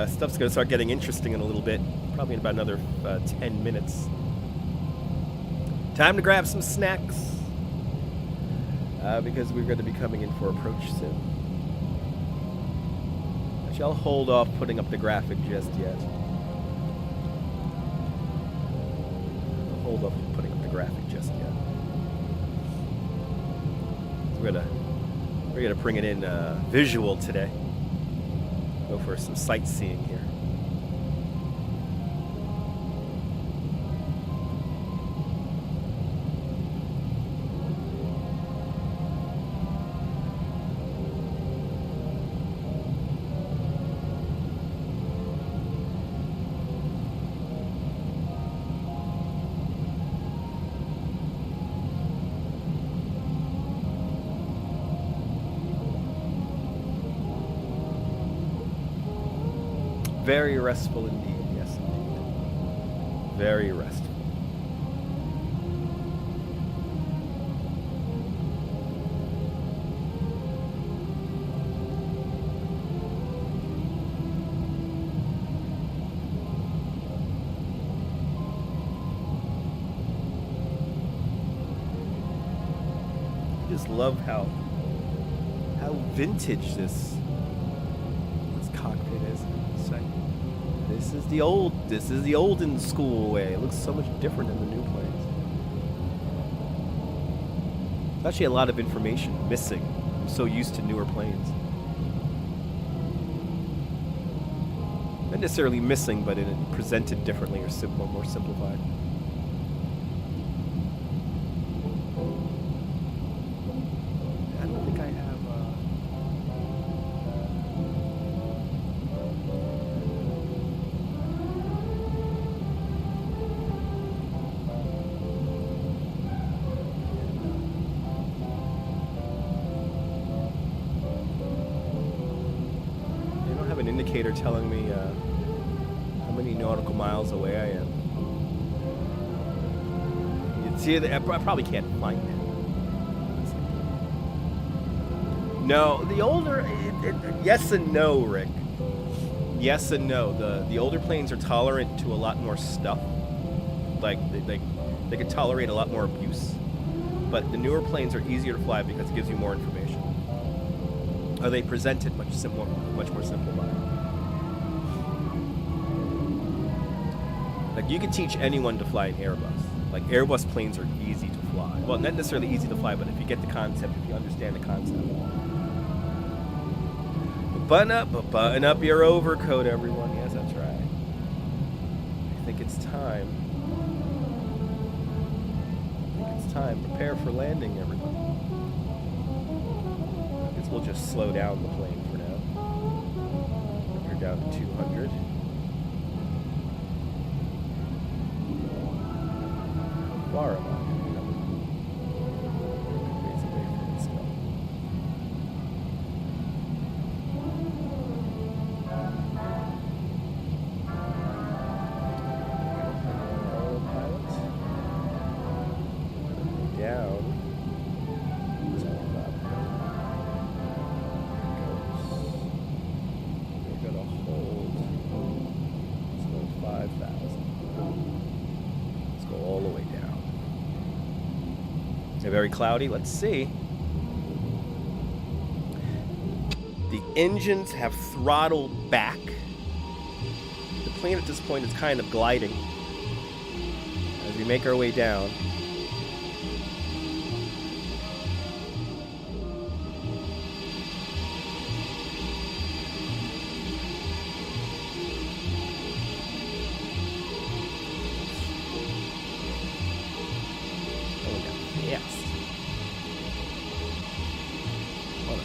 Stuff's going to start getting interesting in a little bit. Probably in about another 10 minutes. Time to grab some snacks. Because we're going to be coming in for approach soon. Actually, I'll hold off putting up the graphic just yet. I'll hold off putting up the graphic just yet. So we're gonna bring it in visual today. Go for some sightseeing here. Very restful indeed, yes indeed. Very restful. just love how vintage this cockpit is. It's like, this is the olden school way. It looks so much different than the new planes. There's actually a lot of information missing. I'm so used to newer planes. Not necessarily missing, but presented differently or more simplified. I don't think I have. I don't have an indicator telling me how many nautical miles away I am. You see, I probably can't find that. No, the older, yes and no, Rick. Yes and no. The older planes are tolerant to a lot more stuff. Like they can tolerate a lot more abuse. But the newer planes are easier to fly because it gives you more information. Or they present it much more simplified. Like you can teach anyone to fly an Airbus. Like Airbus planes are easy to fly. Well, not necessarily easy to fly, but if you get the concept, if you understand the concept. But button up your overcoat, everyone. Yes, that's right. I think it's time. Prepare for landing, everyone. I guess we'll just slow down the plane for now. We're down to 200. How far am I? Crazy way for it still. Down. It's all about. We're gonna hold. Let's go 5,000. Let's go all the way down. Is it very cloudy? Let's see. The engines have throttled back. The plane at this point is kind of gliding as we make our way down.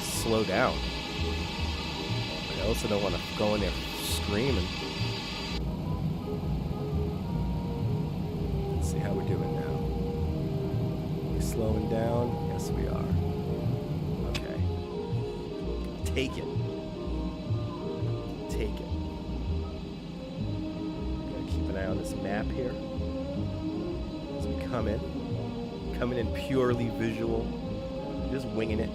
Slow down. I also don't want to go in there screaming. Let's see how we're doing now. Are we slowing down? Yes, we are. Okay. Take it. Take it. Gotta keep an eye on this map here. As we come in. Coming in purely visual. Just winging it.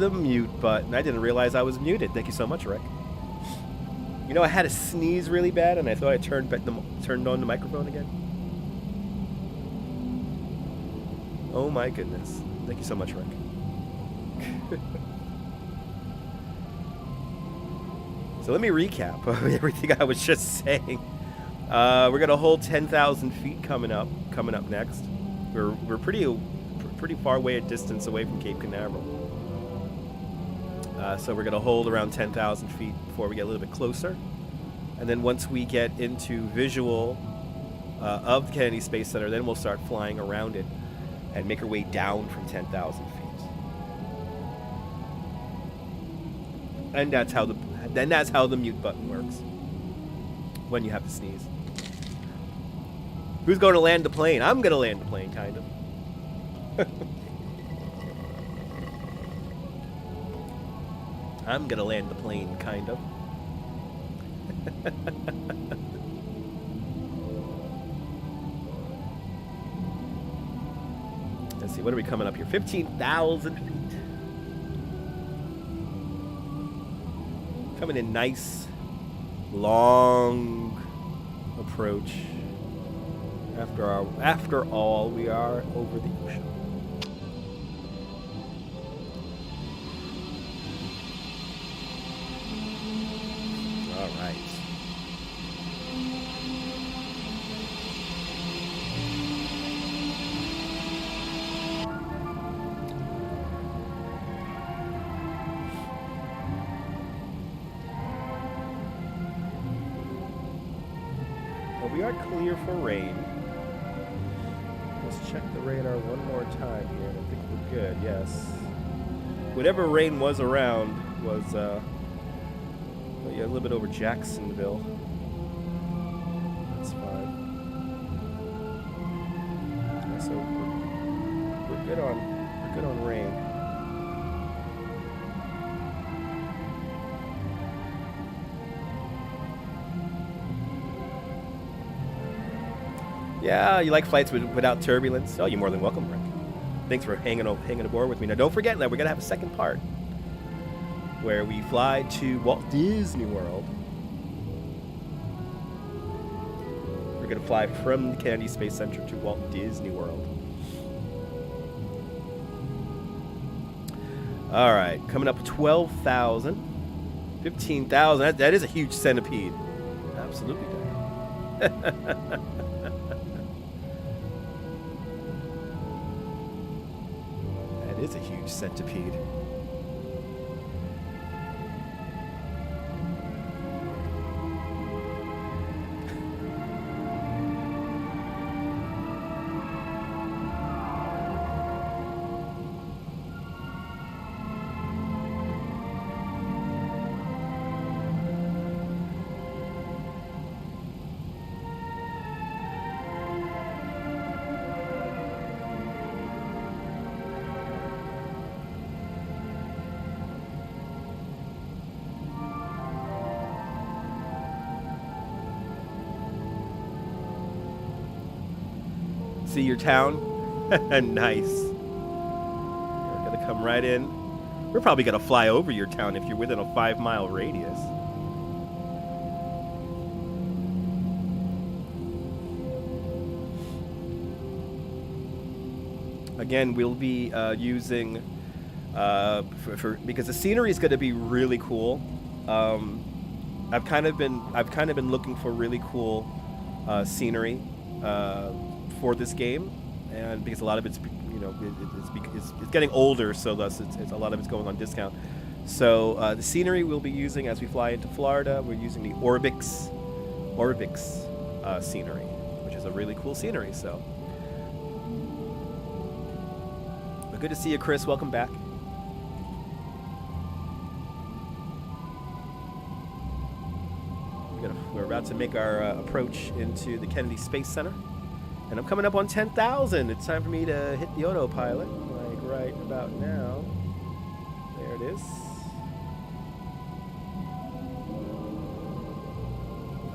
the mute button. I didn't realize I was muted. Thank you so much, Rick. You know, I had to sneeze really bad, and I thought I turned on the microphone again. Oh my goodness. Thank you so much, Rick. So let me recap everything I was just saying. We're gonna hold 10,000 feet coming up next. We're pretty far away a distance away from Cape Canaveral. So we're gonna hold around 10,000 feet before we get a little bit closer, and then once we get into visual of the Kennedy Space Center, then we'll start flying around it and make our way down from 10,000 feet. And that's how the mute button works when you have to sneeze. Who's going to land the plane? I'm going to land the plane, kind of. I'm going to land the plane, kind of. Let's see, what are we coming up here? 15,000 feet. Coming in nice, long approach. After all, we are over the ocean. All right. Well, we are clear for rain. Let's check the radar one more time here. I think we're good, yes. Whatever rain was around was, yeah, a little bit over Jacksonville. That's fine. Yeah, so we're good on rain. Yeah, you like flights without turbulence? Oh, you're more than welcome, Rick. Thanks for hanging aboard with me. Now, don't forget that we're going to have a second part where we fly to Walt Disney World. We're going to fly from the Kennedy Space Center to Walt Disney World. All right, coming up 12,000, 15,000. That is a huge centipede. Absolutely. That is a huge centipede. See your town? Nice. We're gonna come right in. We're probably gonna fly over your town if you're within a 5-mile radius. Again, we'll be using because the scenery is gonna be really cool. I've kind of been looking for really cool scenery for this game, and because a lot of it's, you know, it's getting older, so thus it's a lot of it's going on discount. So the scenery we'll be using as we fly into Florida, we're using the Orbix scenery, which is a really cool scenery. So, but good to see you, Chris. Welcome back. We're about to make our approach into the Kennedy Space Center. And I'm coming up on 10,000. It's time for me to hit the autopilot, like right about now. There it is.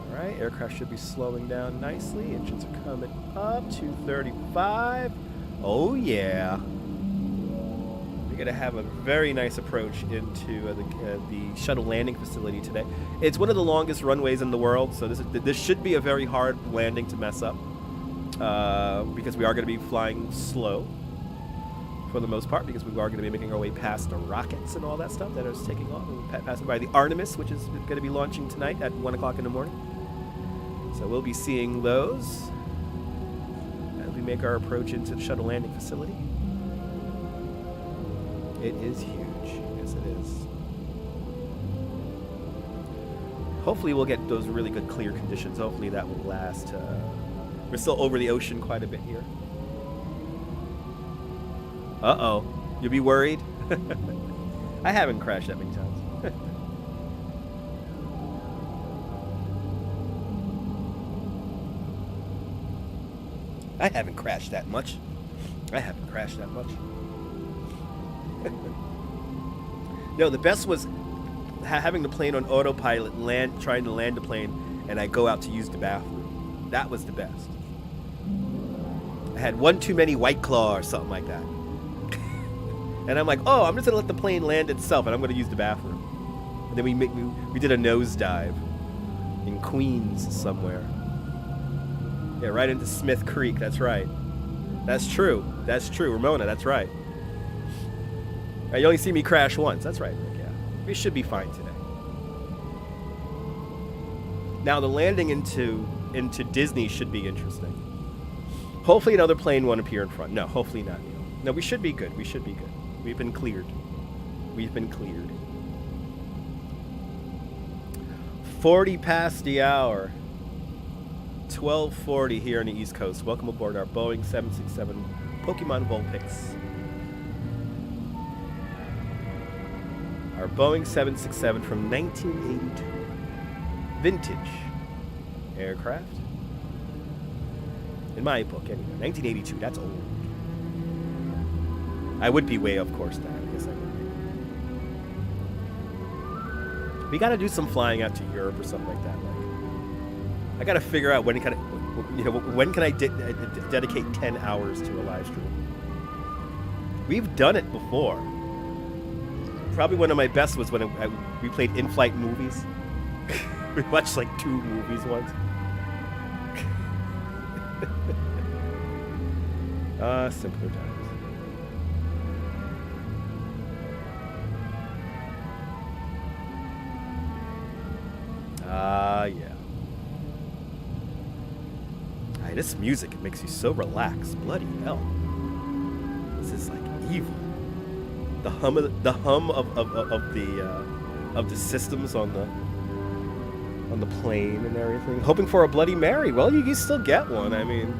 All right, aircraft should be slowing down nicely. Engines are coming up, 235. Oh yeah. We gonna have a very nice approach into the shuttle landing facility today. It's one of the longest runways in the world, so this should be a very hard landing to mess up, because we are gonna be flying slow for the most part, because we are gonna be making our way past the rockets and all that stuff that is taking off. We're passing by the Artemis, which is gonna be launching tonight at 1 o'clock in the morning. So we'll be seeing those as we make our approach into the shuttle landing facility. It is huge. Yes, it is. Hopefully we'll get those really good clear conditions. Hopefully that will last. We're still over the ocean quite a bit here. Uh-oh. You'll be worried? I haven't crashed that many times. I haven't crashed that much. No, the best was having the plane on autopilot, trying to land the plane, and I go out to use the bathroom. That was the best. I had one too many White Claw or something like that. And I'm like, oh, I'm just gonna let the plane land itself, and I'm gonna use the bathroom. And then we did a nosedive in Queens somewhere. Yeah, right into Smith Creek. That's right. That's true. Ramona, that's right. You only see me crash once. That's right, Rick. Yeah. We should be fine today. Now, the landing into Disney should be interesting. Hopefully another plane won't appear in front. No, hopefully not. No, we should be good. We've been cleared. 40 past the hour. 12:40 here on the East Coast. Welcome aboard our Boeing 767 Pokemon Vulpix. Our Boeing 767 from 1982. Vintage aircraft. In my book, anyway. 1982, that's old. I would be way, of course, now. I guess I would be. We gotta do some flying out to Europe or something like that. I gotta figure out when can I dedicate 10 hours to a live stream. We've done it before. Probably one of my best was when we played in-flight movies. We watched like 2 movies once. Simpler times. Yeah. This music, it makes you so relaxed. Bloody hell. This is like evil. The hum of the systems on the plane and everything. Hoping for a Bloody Mary. Well, you still get one. I mean,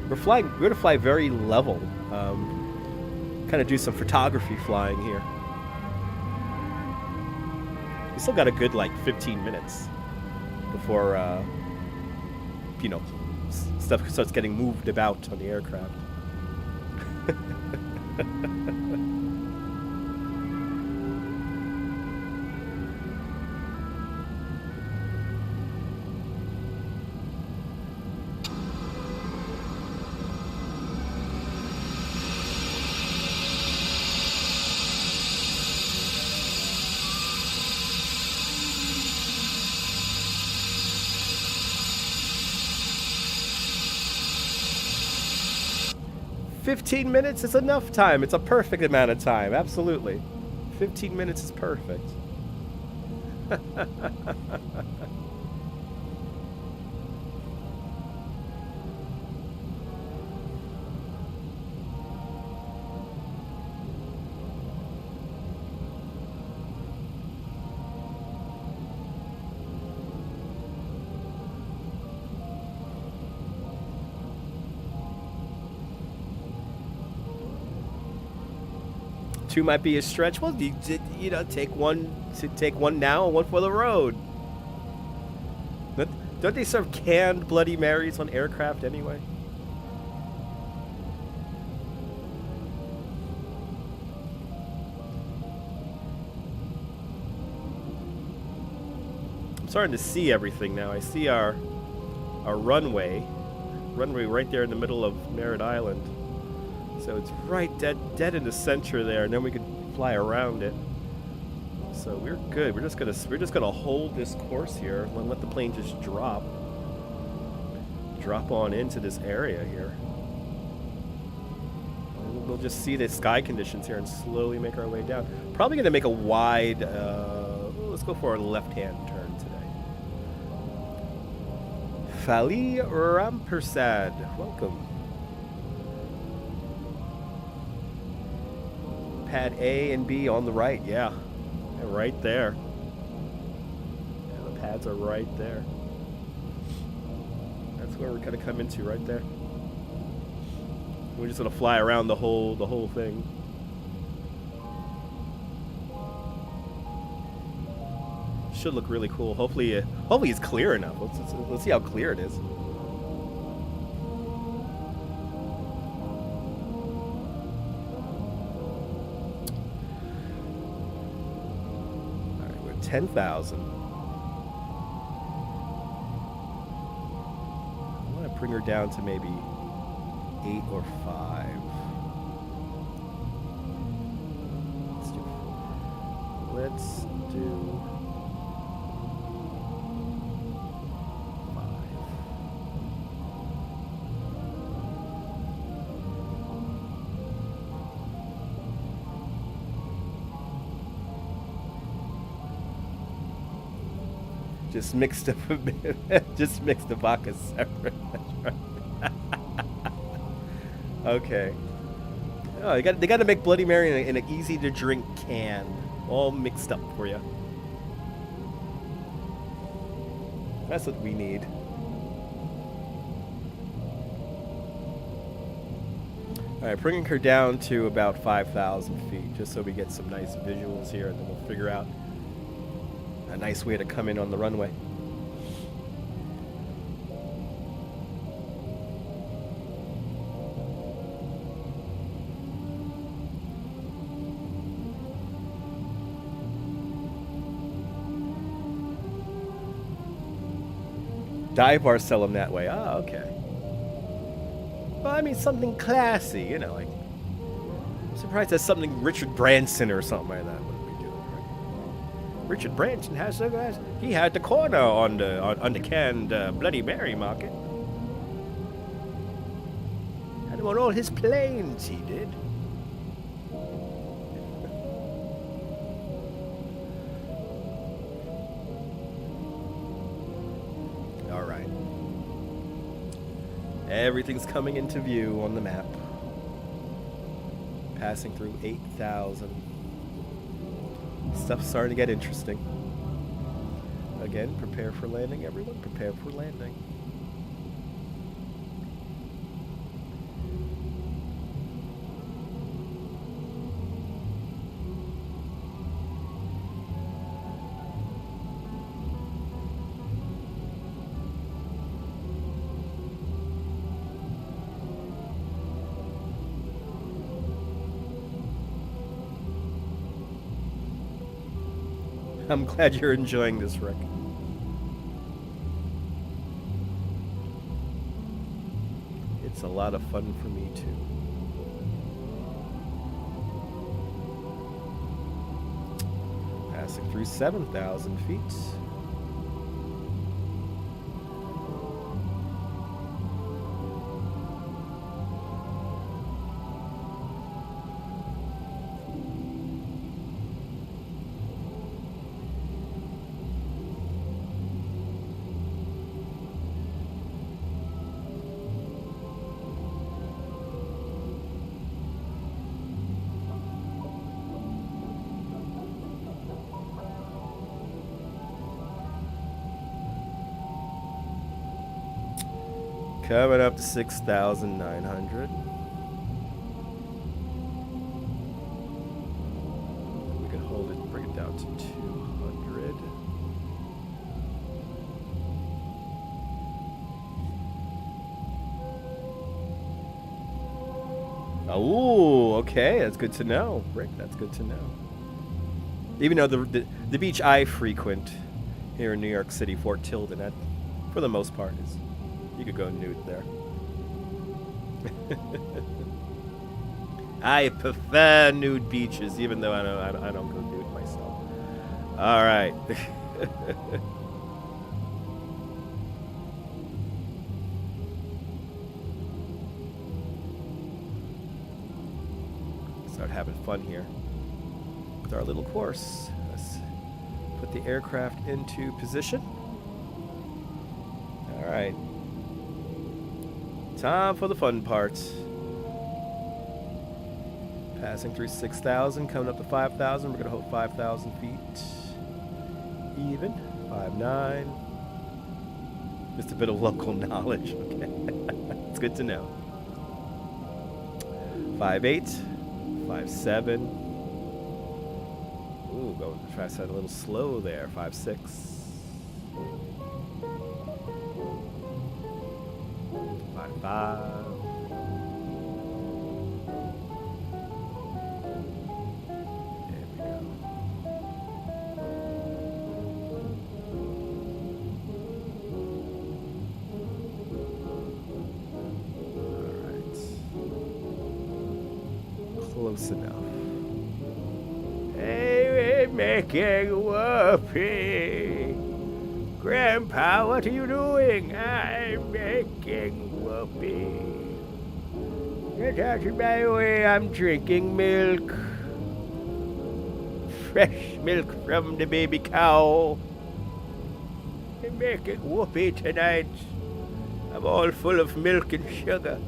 we're going to fly very level. Kind of do some photography flying here. We still got a good 15 minutes before stuff starts getting moved about on the aircraft. 15 minutes is enough time. It's a perfect amount of time. Absolutely. 15 minutes is perfect. Two might be a stretch. Well, take one now and one for the road. Don't they serve canned Bloody Marys on aircraft anyway? I'm starting to see everything now. I see our runway right there in the middle of Merritt Island. So it's right dead in the center there, and then we can fly around it. So we're good. We're just gonna hold this course here and let the plane just drop on into this area here. And we'll just see the sky conditions here and slowly make our way down. Probably gonna make a wide. Let's go for a left-hand turn today. Fali Rampersad, welcome. Pad A and B on the right, yeah. Right there. Yeah, the pads are right there. That's where we're gonna come into, right there. We're just gonna fly around the whole thing. Should look really cool. Hopefully it's clear enough. Let's see how clear it is. All right, we're at 10,000. I want to bring her down to maybe 8 or 5. Let's do 5. Just mixed up a bit. Just mixed the vodka separate. Okay. Oh, they got to make Bloody Mary in an easy to drink can, all mixed up for you. That's what we need. All right, bringing her down to about 5,000 feet, just so we get some nice visuals here, and then we'll figure out a nice way to come in on the runway. Dive bars sell them that way. Oh, okay. Well, I mean, something classy, you know, like, I'm surprised that's something Richard Branson or something like that would be doing, right? Richard Branson he had the corner on the canned Bloody Mary market. Had him on all his planes, he did. Everything's coming into view on the map. Passing through 8,000. Stuff's starting to get interesting. Again, prepare for landing, everyone. Prepare for landing. I'm glad you're enjoying this, Rick. It's a lot of fun for me, too. Passing through 7,000 feet. Coming up to 6,900. We can hold it and bring it down to 200. Oh, okay. That's good to know, Rick. That's good to know. Even though the beach I frequent here in New York City, Fort Tilden, that, for the most part, is... You could go nude there. I prefer nude beaches, even though I don't go nude myself. All right. Start having fun here with our little course. Let's put the aircraft into position. All right. Time for the fun part. Passing through 6,000, coming up to 5,000. We're going to hold 5,000 feet. Even. 5.9. Just a bit of local knowledge. Okay. It's good to know. 5.8. 5.7. Ooh, going to try to set a little slow there. 5.6. 5.5. Close enough. Hey, we're making whoopee. Grandpa, what are you doing? I'm making whoopee. Get out of my way, I'm drinking milk. Fresh milk from the baby cow. I'm making whoopee tonight. I'm all full of milk and sugar.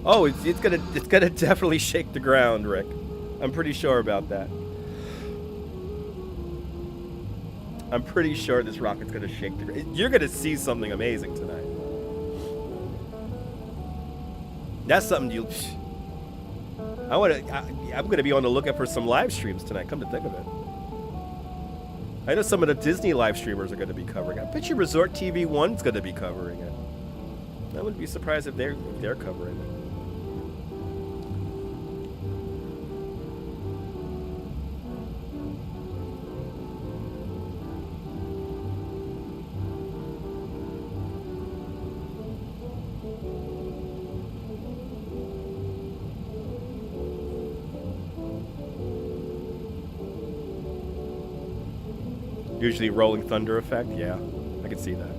Oh, it's gonna definitely shake the ground, Rick. I'm pretty sure about that. I'm pretty sure this rocket's gonna shake the ground. You're gonna see something amazing tonight. That's something you. I'm gonna be on the lookout for some live streams tonight. Come to think of it, I know some of the Disney live streamers are gonna be covering it. I bet you Resort TV 1's gonna be covering it. I wouldn't be surprised if they're covering it. Usually rolling thunder effect, yeah, I can see that.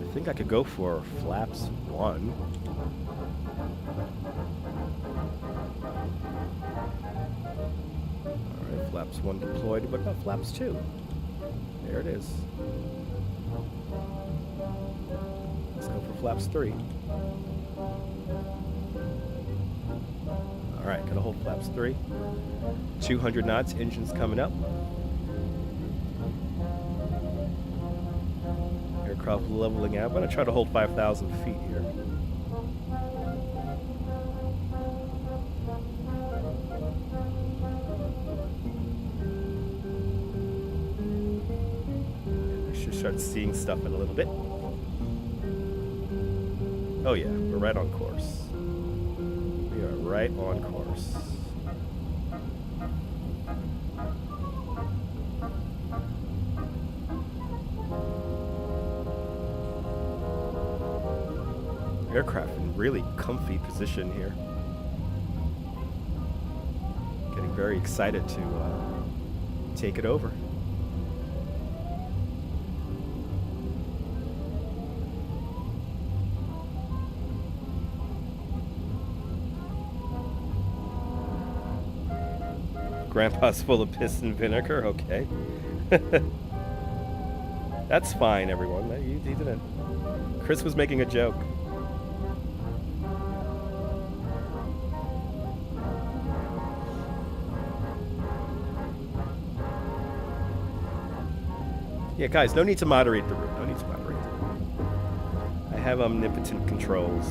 I think I could go for flaps 1. All right, flaps 1 deployed. What about flaps 2? There it is. Let's go for flaps 3. All right, gonna hold flaps 3. 200 knots, engine's coming up. Aircraft leveling out. I'm gonna try to hold 5,000 feet here. We should start seeing stuff in a little bit. Oh yeah, we're right on course. We are right on course. Aircraft in really comfy position here. Getting very excited to take it over. Grandpa's full of piss and vinegar, okay. That's fine, everyone. He didn't. Chris was making a joke. Yeah, guys, no need to moderate the room. No need to moderate the room. I have omnipotent controls.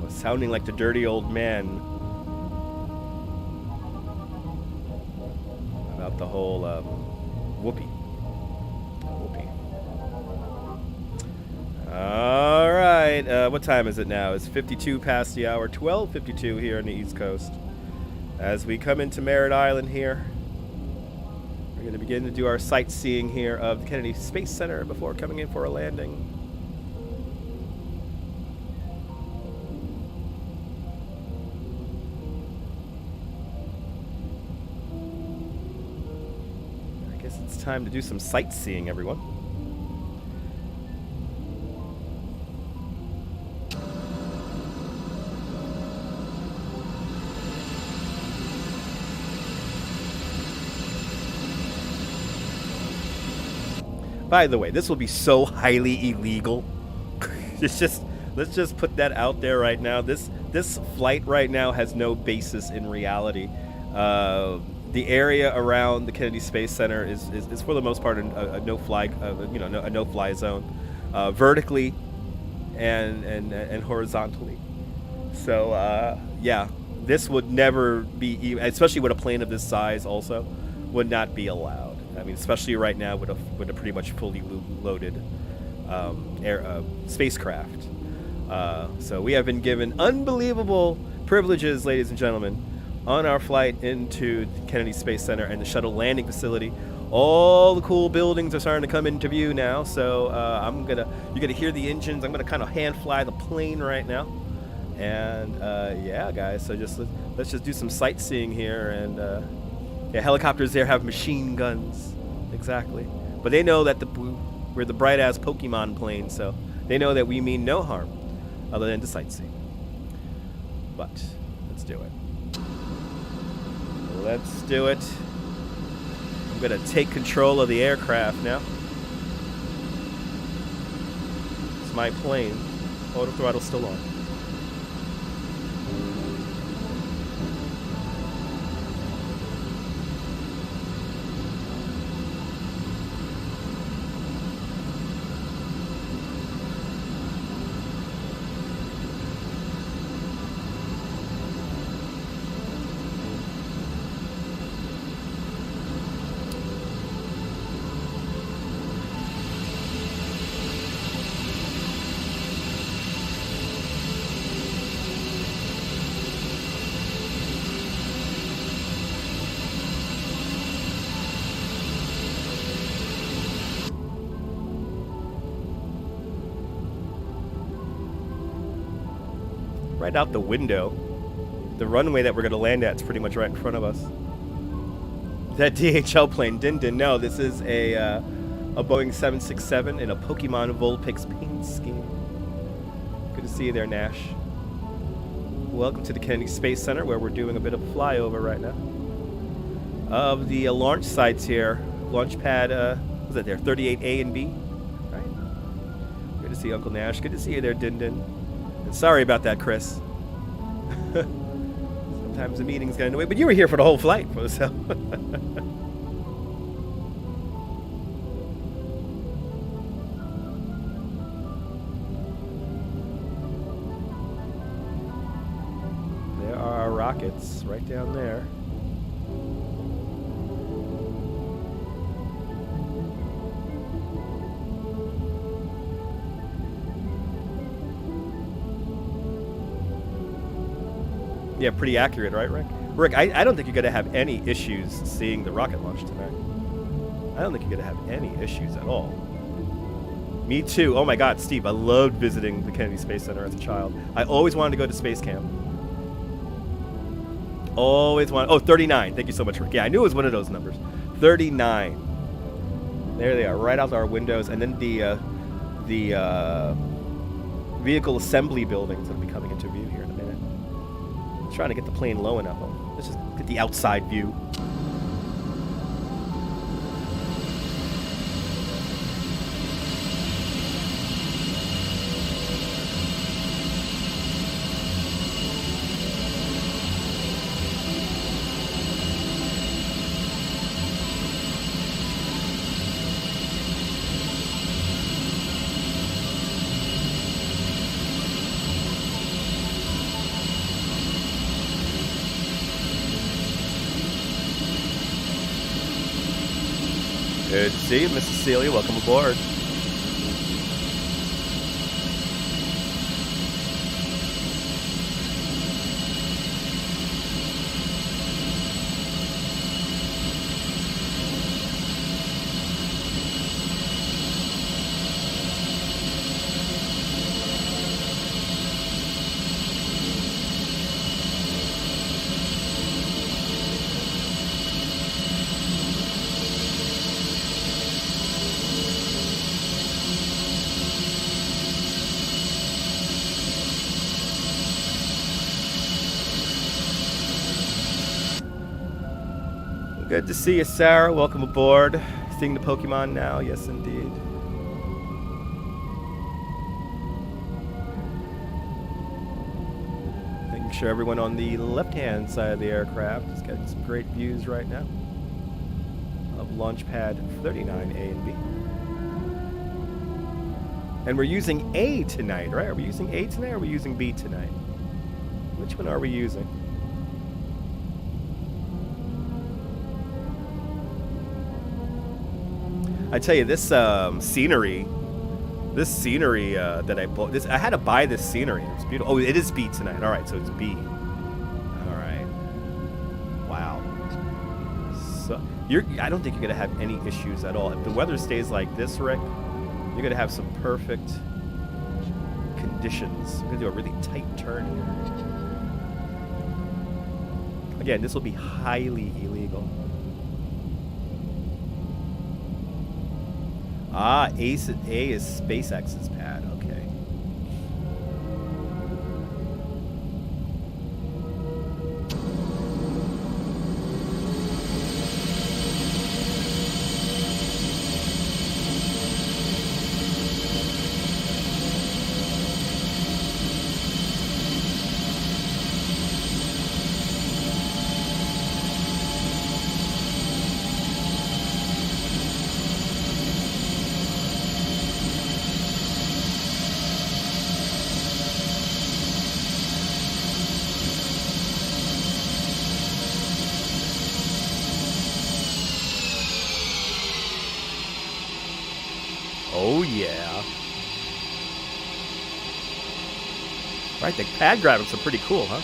Sounding like the dirty old man about the whole whoopee. what time is it now? It's 52 past the hour, 12:52 here on the East Coast. As we come into Merritt Island here, we're going to begin to do our sightseeing here of the Kennedy Space Center before coming in for a landing. I guess it's time to do some sightseeing, everyone. By the way, this will be so highly illegal. Let's just put that out there right now. This flight right now has no basis in reality. The area around the Kennedy Space Center is for the most part a no-fly, a no-fly zone, vertically and horizontally. So yeah, this would never be, especially with a plane of this size, also would not be allowed. I mean, especially right now with a pretty much fully loaded spacecraft. So we have been given unbelievable privileges, ladies and gentlemen, on our flight into the Kennedy Space Center and the shuttle landing facility. All the cool buildings are starting to come into view now. So you're gonna hear the engines. I'm gonna kind of hand fly the plane right now. And yeah, guys. So let's just do some sightseeing here and. Yeah, helicopters there have machine guns, exactly. But they know that we're the bright-ass Pokemon plane, so they know that we mean no harm other than to sightsee. But let's do it. Let's do it. I'm going to take control of the aircraft now. It's my plane. Auto throttle's still on. Right out the window. The runway that we're going to land at is pretty much right in front of us. That DHL plane, didn't know. This is a Boeing 767 in a Pokemon Vulpix paint scheme. Good to see you there, Nash. Welcome to the Kennedy Space Center, where we're doing a bit of a flyover right now. Of the launch sites here, launch pad, was that there, 38A and B? Right. Good to see Uncle Nash. Good to see you there, Din. And sorry about that, Chris. Sometimes the meetings get in the way, but you were here for the whole flight, so. There are our rockets right down there. Yeah, pretty accurate, right, Rick? Rick, I don't think you're going to have any issues seeing the rocket launch tonight. I don't think you're going to have any issues at all. Me too. Oh my God, Steve, I loved visiting the Kennedy Space Center as a child. I always wanted to go to space camp. Always wanted. Oh, 39. Thank you so much, Rick. Yeah, I knew it was one of those numbers. 39. There they are, right out our windows. And then the vehicle assembly buildings that will be coming into view here in a minute. Trying to get the plane low enough. Let's just get the outside view. Good to see you, Miss Cecilia. Welcome aboard. Good to see you, Sarah. Welcome aboard. Seeing the Pokemon now? Yes, indeed. Making sure everyone on the left-hand side of the aircraft is getting some great views right now of Launch Pad 39A and B. And we're using A tonight, right? Are we using A tonight or are we using B tonight? Which one are we using? I tell you, this scenery that I bought, I had to buy this scenery. It's beautiful. Oh, it is B tonight. All right, so it's B. All right. Wow. So I don't think you're gonna have any issues at all if the weather stays like this, Rick. You're gonna have some perfect conditions. You're gonna do a really tight turn here. Again, this will be highly illegal. Ah, A is SpaceX's pad. Okay. Oh, yeah. Right, the pad graphics are pretty cool, huh?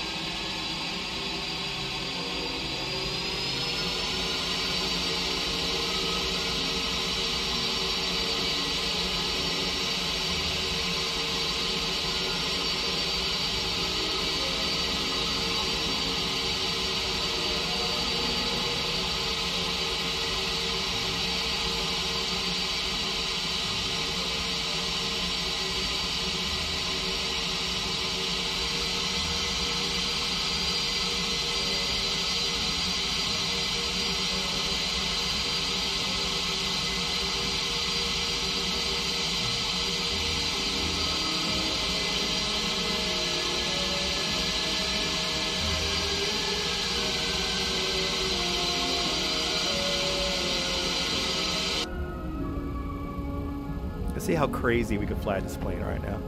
Let's see how crazy we could fly this plane right now.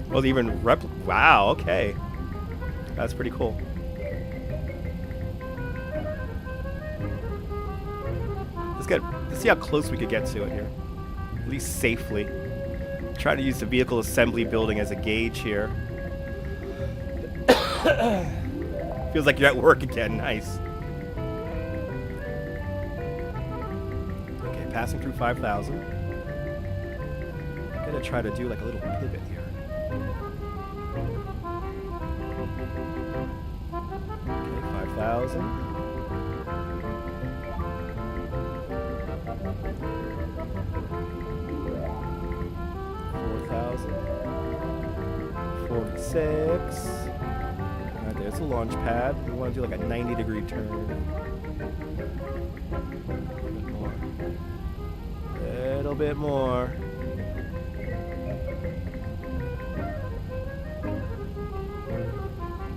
Well, even wow, okay. That's pretty cool. Let's see how close we could get to it here. At least safely. Try to use the vehicle assembly building as a gauge here. Feels like you're at work again. Nice. Okay, passing through 5,000. I'm gonna try to do like a little pivot here. Okay, 5,000. $4,046. Alright, there's a launch pad. We want to do like a 90-degree turn. A little bit more.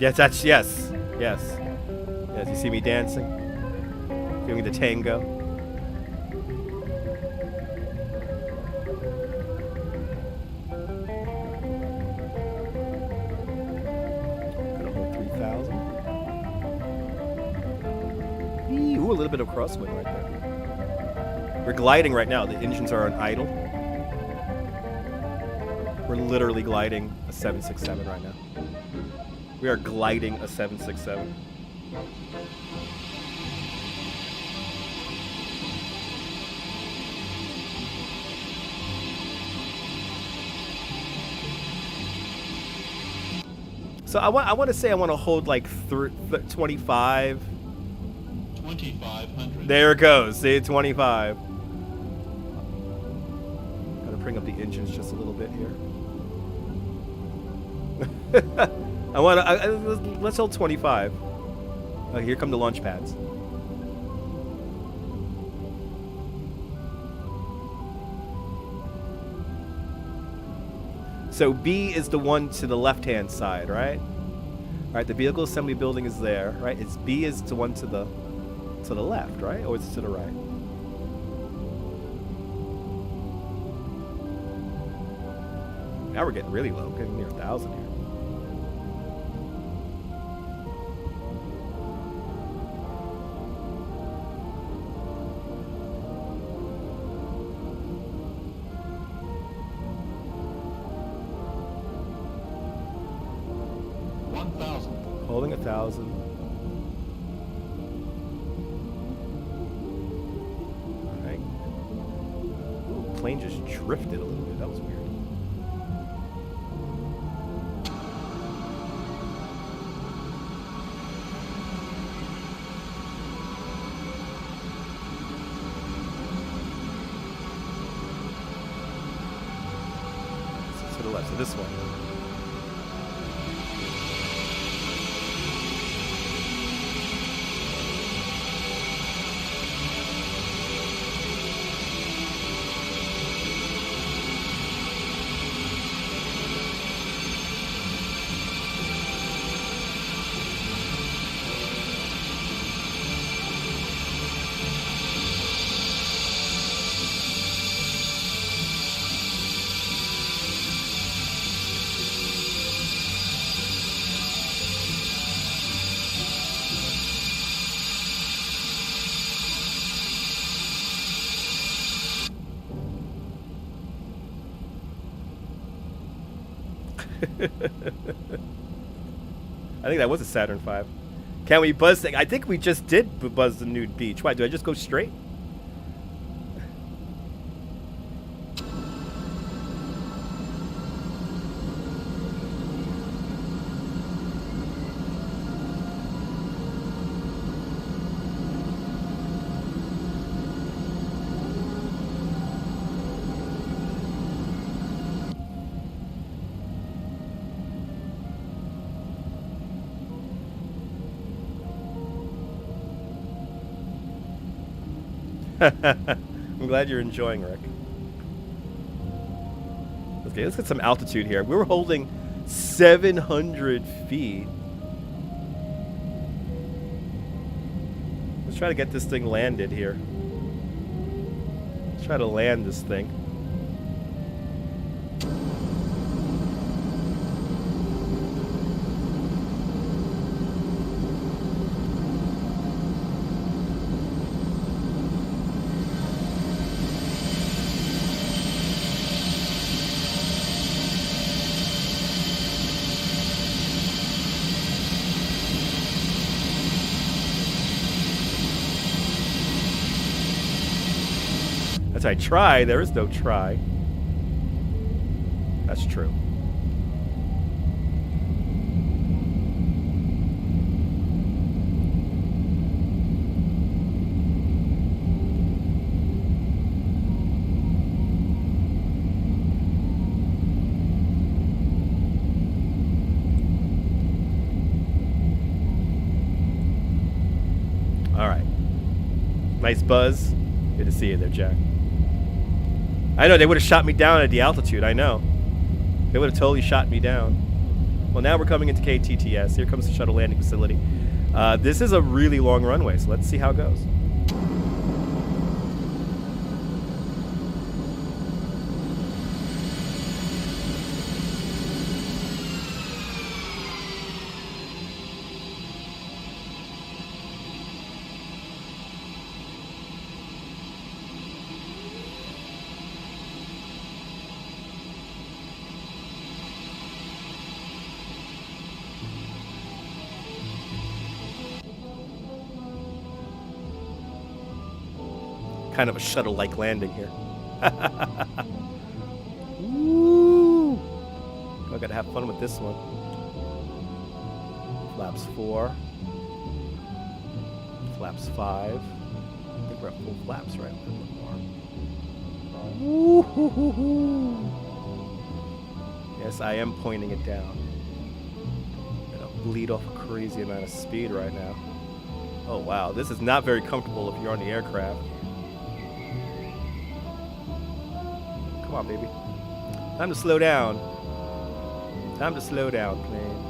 Yes, that's yes. Yes. Yes, you see me dancing? Doing the tango. Gonna hold 3,000. Ooh, a little bit of crosswind right there. We're gliding right now. The engines are on idle. We're literally gliding a 767 right now. We are gliding a 767. So I want to say I want to hold like 25. 2,500. There it goes. See, 25. Gotta bring up the engines just a little bit here. I want to. Let's hold 25. Oh, here come the launch pads. So B is the one to the left-hand side, right? All right, the vehicle assembly building is there, right? It's B is the one to the left, right? Or is it to the right? Now we're getting really low, getting near 1,000 here. Holding 1,000. All right. Ooh, plane just drifted a little bit. That was weird. To the left. So this one. I think that was a Saturn V. Can we buzz the... I think we just did buzz the nude beach. Why, do I just go straight? I'm glad you're enjoying, Rick. Okay, let's get some altitude here. We were holding 700 feet. Let's try to get this thing landed here. Let's try to land this thing. I try. There is no try. That's true. All right. Nice buzz. Good to see you there, Jack. I know, they would have shot me down at the altitude, I know. They would have totally shot me down. Well, now we're coming into KTTS. Here comes the shuttle landing facility. This is a really long runway, so let's see how it goes. Kind of a shuttle-like landing here. Ooh. I gotta have fun with this one. Flaps 4. Flaps 5. I think we're at full flaps, right? Woo-hoo-hoo-hoo. Yes, I am pointing it down. I'm gonna bleed off a crazy amount of speed right now. Oh wow, this is not very comfortable if you're on the aircraft. Come on, baby. Time to slow down. Time to slow down, plane.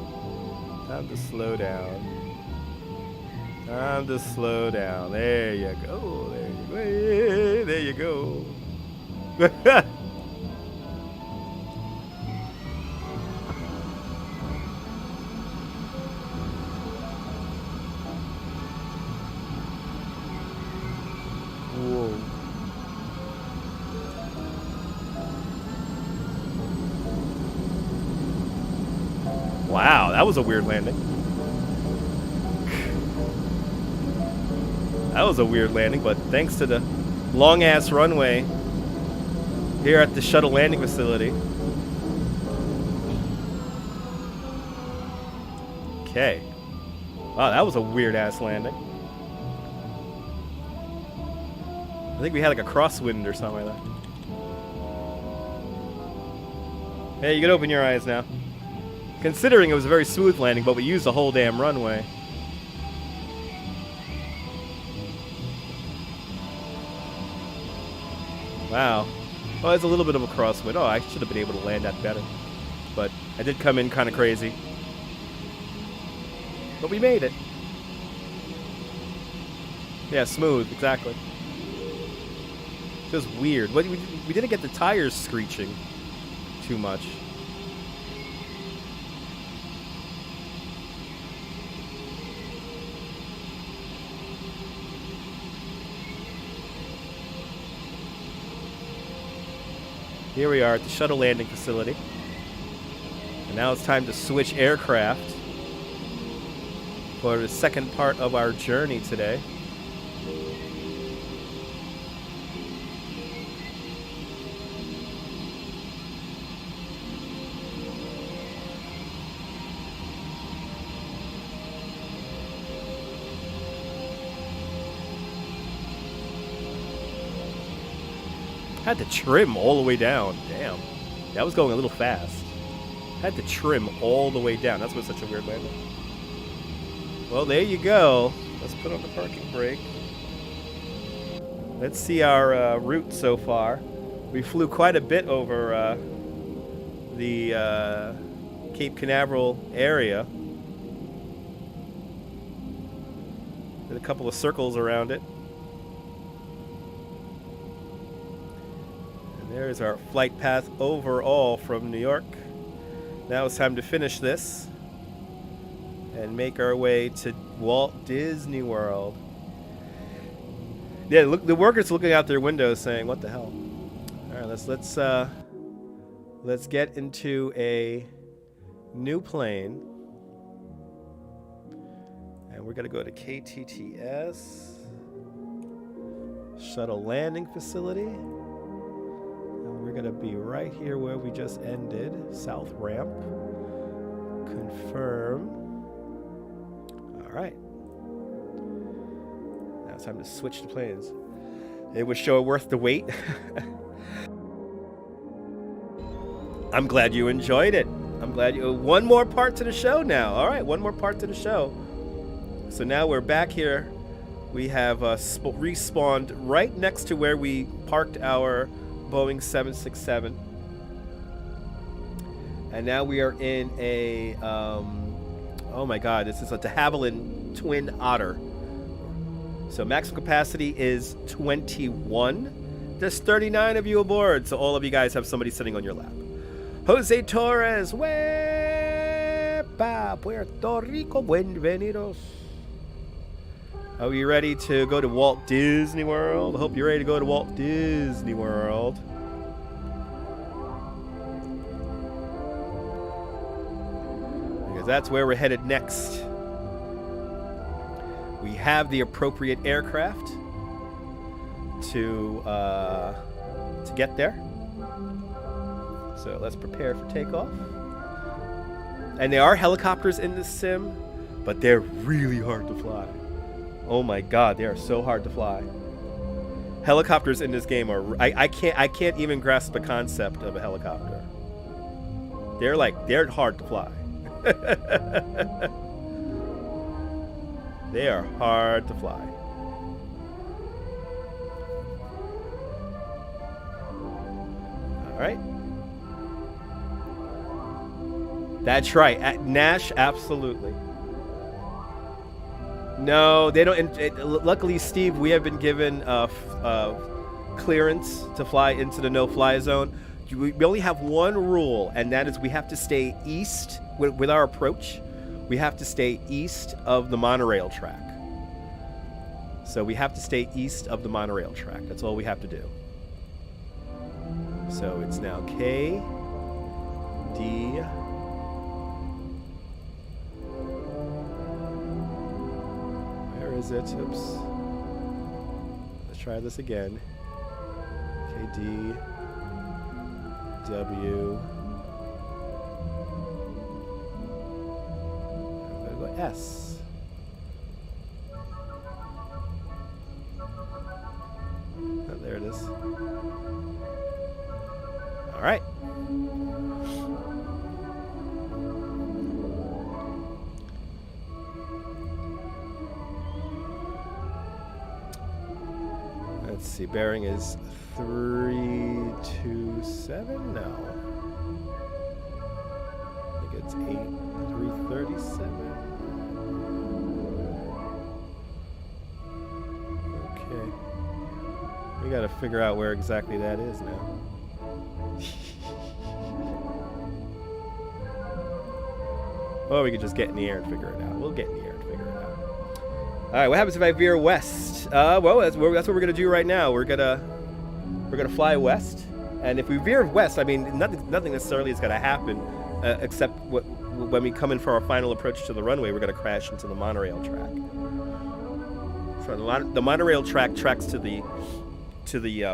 Time to slow down. Time to slow down. There you go. There you go. Hey, there you go. Whoa. Wow, that was a weird landing. That was a weird landing, but thanks to the long-ass runway here at the shuttle landing facility. Okay. Wow, that was a weird-ass landing. I think we had like a crosswind or something like that. Hey, you can open your eyes now. Considering it was a very smooth landing, but we used the whole damn runway. Wow. Oh, there's a little bit of a crosswind. Oh, I should have been able to land that better. But I did come in kind of crazy. But we made it. Yeah, smooth, exactly. Feels weird. We didn't get the tires screeching too much. Here we are at the shuttle landing facility. And now it's time to switch aircraft for the second part of our journey today. Had to trim all the way down. Damn. That was going a little fast. Had to trim all the way down. That's what's such a weird landing. Well, there you go. Let's put on the parking brake. Let's see our route so far. We flew quite a bit over the Cape Canaveral area. Did a couple of circles around it. There's our flight path overall from New York. Now it's time to finish this and make our way to Walt Disney World. Yeah, look, the workers looking out their windows saying, "What the hell?" All right, let's get into a new plane, and we're gonna go to KTTS shuttle landing facility. We're going to be right here where we just ended. South ramp. Confirm. All right. Now it's time to switch to planes. It was sure worth the wait. I'm glad you enjoyed it. I'm glad you... One more part to the show now. All right, one more part to the show. So now we're back here. We have respawned right next to where we parked our Boeing 767, and now we are in a oh my god, this is a de Havilland Twin Otter. So maximum capacity is 21. There's 39 of you aboard, so all of you guys have somebody sitting on your lap. Jose Torres, Wepa, Puerto Rico, bienvenidos. Are we ready to go to Walt Disney World? I hope you're ready to go to Walt Disney World. Because that's where we're headed next. We have the appropriate aircraft to get there. So let's prepare for takeoff. And there are helicopters in this sim, but they're really hard to fly. Oh my god, they are so hard to fly. Helicopters in this game are I can't even grasp the concept of a helicopter. They're hard to fly. They are hard to fly. All right. That's right. At Nash, absolutely. No, they don't. Luckily, Steve, we have been given clearance to fly into the no-fly zone. We only have one rule, and that is we have to stay east with our approach. We have to stay east of the monorail track. So we have to stay east of the monorail track. That's all we have to do. So it's now K, D, where is it? Oops. Let's try this again. K, D, W, I'm gonna go S. Oh, there it is. All right. Let's see, bearing is 327? No. I think it's 337. Okay. We gotta figure out where exactly that is now. Or we could just get in the air and figure it out. We'll get in the air and figure it out. All right, what happens if I veer west? Well, that's what we're gonna do right now. We're gonna fly west, and if we veer west, I mean, nothing necessarily is gonna happen, except when we come in for our final approach to the runway, we're gonna crash into the monorail track. So the monorail track tracks to the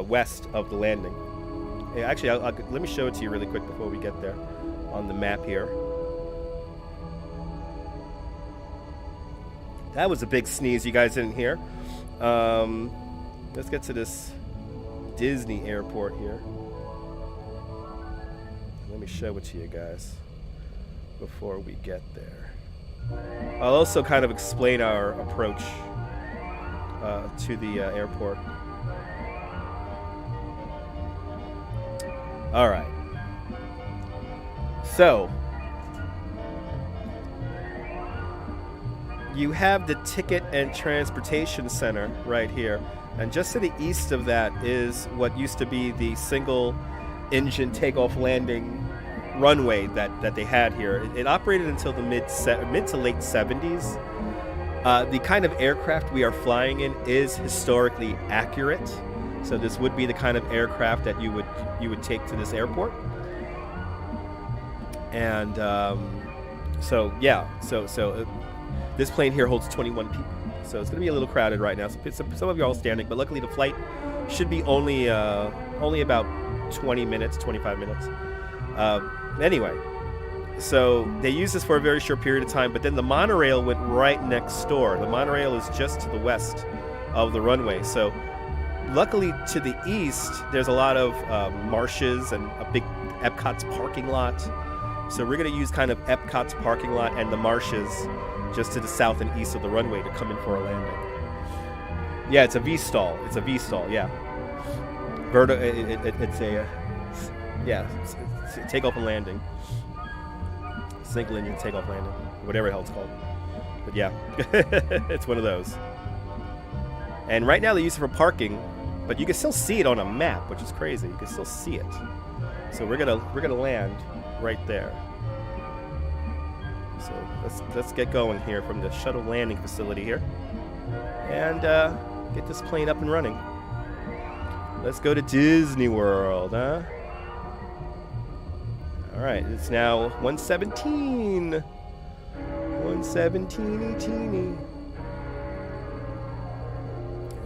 west of the landing. Hey, actually, let me show it to you really quick before we get there on the map here. That was a big sneeze you guys didn't hear. Let's get to this Disney airport here. Let me show it to you guys before we get there. I'll also kind of explain our approach to the airport. All right. So, you have the Ticket and Transportation Center right here. And just to the east of that is what used to be the single engine takeoff landing runway that they had here. It operated until the mid to late 70s. The kind of aircraft we are flying in is historically accurate. So this would be the kind of aircraft that you would take to this airport. And so this plane here holds 21 people. So it's going to be a little crowded right now. Some of you are all standing, but luckily the flight should be only about 20 minutes, 25 minutes. Anyway, so they used this for a very short period of time, but then the monorail went right next door. The monorail is just to the west of the runway. So luckily to the east, there's a lot of marshes and a big Epcot's parking lot. So we're going to use kind of Epcot's parking lot and the marshes just to the south and east of the runway to come in for a landing. Yeah, it's a V-stall. It's a V-stall, yeah. It's a takeoff and landing. Single engine takeoff landing. Whatever the hell it's called. But yeah, it's one of those. And right now they use it for parking, but you can still see it on a map, which is crazy. You can still see it. So we're gonna land right there. So let's get going here from the shuttle landing facility here, and get this plane up and running. Let's go to Disney World, huh? All right, it's now 1:17. 1:17.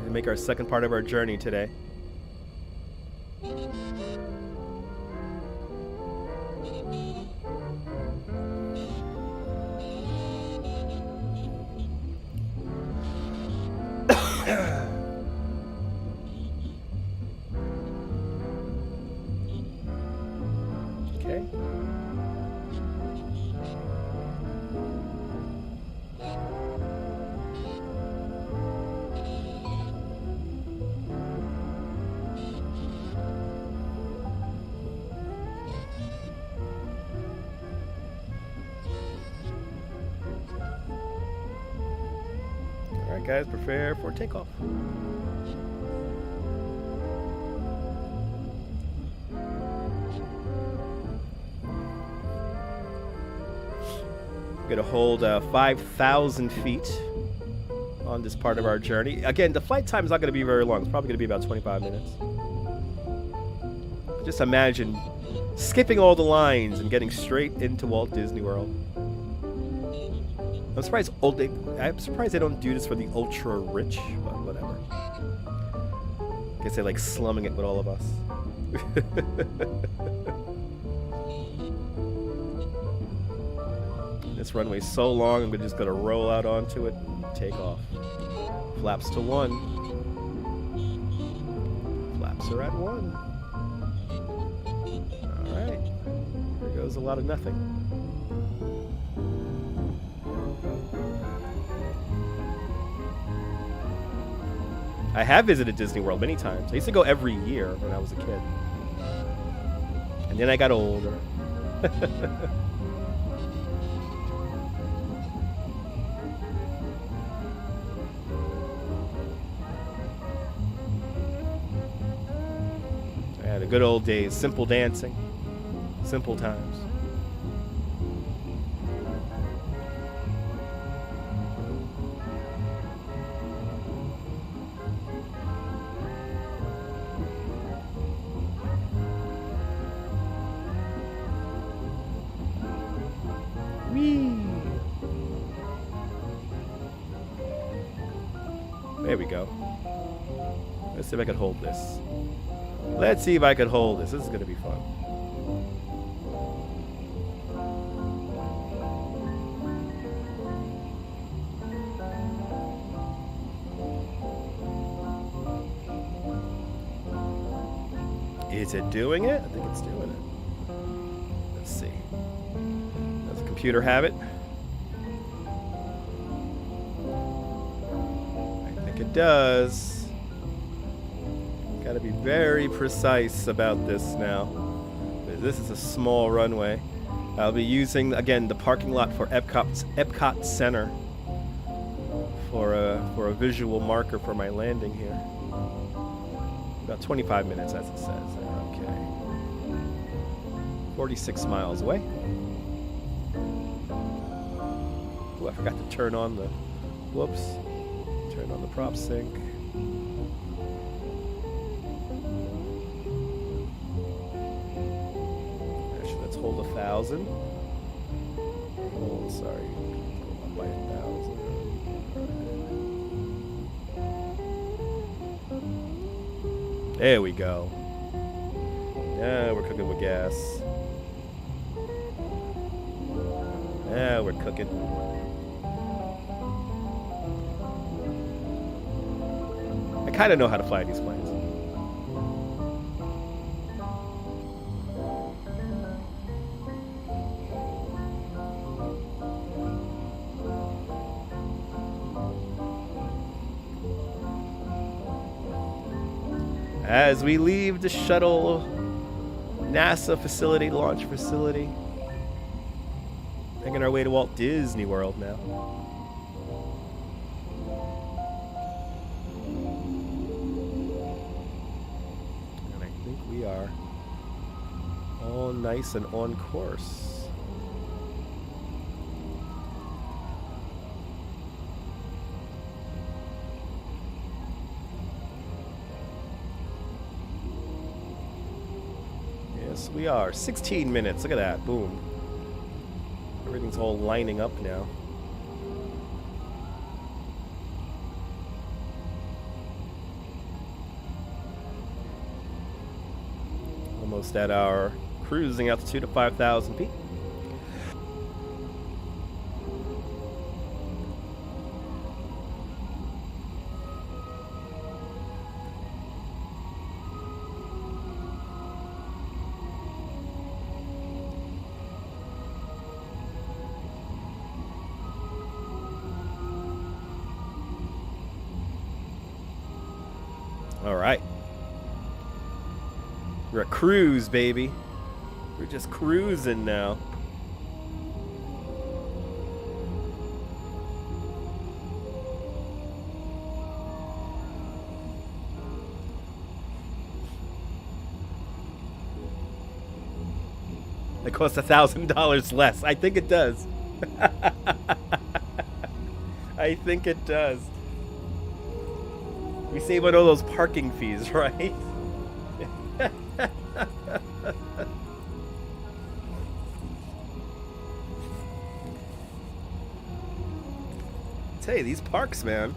To make our second part of our journey today. Okay. All right, guys, prepare for takeoff. We're going to hold 5,000 feet on this part of our journey. Again, the flight time is not going to be very long. It's probably going to be about 25 minutes. Just imagine skipping all the lines and getting straight into Walt Disney World. I'm surprised they don't do this for the ultra rich, but whatever. I guess they like slumming it with all of us. This runway's so long, I'm just gonna roll out onto it and take off. Flaps to 1. Flaps are at 1. Alright. Here goes a lot of nothing. I have visited Disney World many times. I used to go every year when I was a kid. And then I got older. Yeah, the good old days. Simple dancing. Simple times. There we go. Let's see if I can hold this. Let's see if I can hold this. This is going to be fun. Is it doing it? I think it's doing it. Let's see. Does the computer have it? It does. Gotta be very precise about this now. This is a small runway. I'll be using, again, the parking lot for Epcot Center for a visual marker for my landing here. About 25 minutes, as it says. Okay. 46 miles away. Ooh, I forgot to turn on the... Whoops. Turn on the prop sync. Actually, let's hold 1,000. Oh, sorry. Up by 1,000. There we go. Yeah, we're cooking with gas. Yeah, we're cooking. I kind of know how to fly these planes. As we leave the shuttle NASA facility, launch facility, making our way to Walt Disney World now. We are all nice and on course. Yes, we are. 16 minutes. Look at that. Boom. Everything's all lining up now. Almost at our cruising altitude of 5,000 feet. All right. We're a cruise, baby. We're just cruising now. It costs $1,000 less. I think it does. I think it does. We save on all those parking fees, right? Tell you, these parks, man,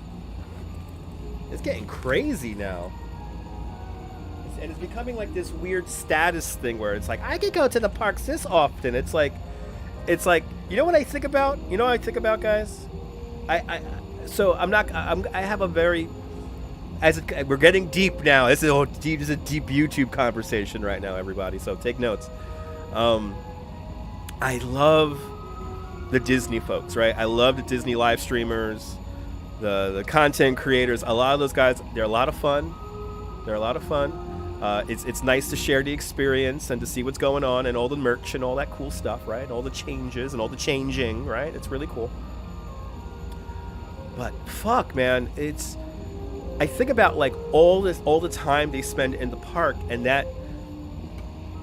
it's getting crazy now. And it's becoming like this weird status thing where it's like, I could go to the parks this often. It's like, you know what I think about? You know what I think about, guys? I have a very, we're getting deep now. This is a deep YouTube conversation right now, everybody. So take notes. I love the Disney folks, right? I love the Disney live streamers, the content creators. A lot of those guys, they're a lot of fun. It's nice to share the experience and to see what's going on and all the merch and all that cool stuff, right? All the changes and all the changing, right? It's really cool. But fuck, man, I think about like all the time they spend in the park, and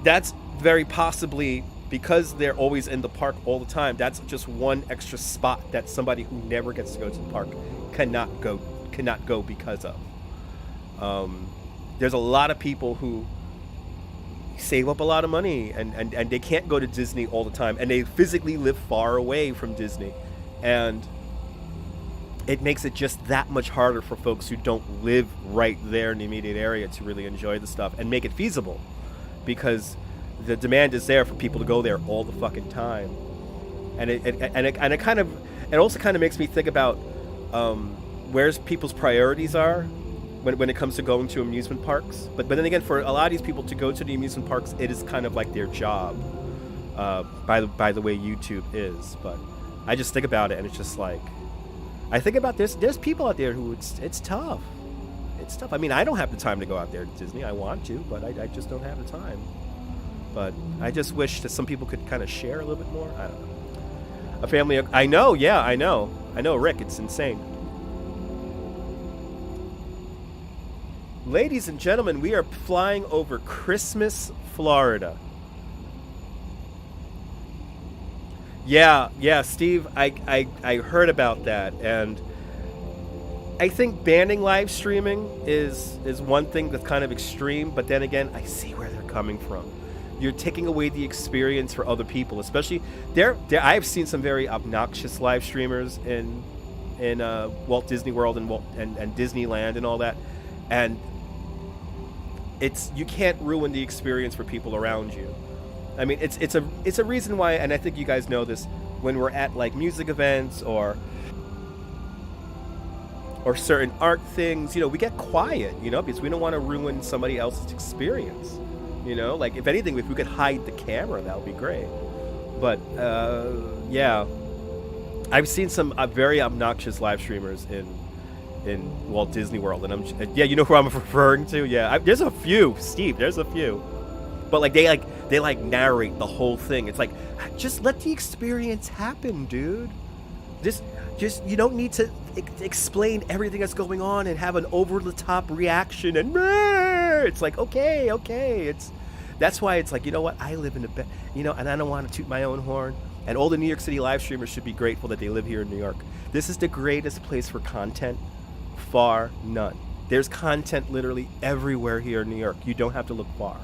that's very possibly because they're always in the park all the time. That's just one extra spot that somebody who never gets to go to the park cannot go because of. There's a lot of people who save up a lot of money and they can't go to Disney all the time, and they physically live far away from Disney, and it makes it just that much harder for folks who don't live right there in the immediate area to really enjoy the stuff and make it feasible, because the demand is there for people to go there all the fucking time. And it also kind of makes me think about where's people's priorities are when it comes to going to amusement parks. But then again, for a lot of these people to go to the amusement parks, it is kind of like their job, by the way YouTube is. But I just think about it, and it's just like, I think about there's people out there who it's tough. It's tough. I mean, I don't have the time to go out there to Disney. I want to, but I just don't have the time. But I just wish that some people could kind of share a little bit more. I don't know. A family, I know, yeah, I know, Rick, it's insane. Ladies and gentlemen, we are flying over Christmas, Florida. Yeah, Steve, I heard about that, and I think banning live streaming is one thing that's kind of extreme, but then again, I see where they're coming from. You're taking away the experience for other people, especially I've seen some very obnoxious live streamers in Walt Disney World and Disneyland and all that, and you can't ruin the experience for people around you. I mean, it's a reason why, and I think you guys know this, when we're at like music events or certain art things, we get quiet, because we don't want to ruin somebody else's experience. Like, if anything, if we could hide the camera, that would be great. But yeah, I've seen some very obnoxious live streamers in Walt Disney World, and you know who I'm referring to? Yeah, there's a few, Steve. There's a few, but they narrate the whole thing. It's like, just let the experience happen, dude. Just you don't need to explain everything that's going on and have an over-the-top reaction and it's like, okay. That's why it's like, you know what? I live in the and I don't want to toot my own horn. And all the New York City live streamers should be grateful that they live here in New York. This is the greatest place for content, far none. There's content literally everywhere here in New York. You don't have to look far.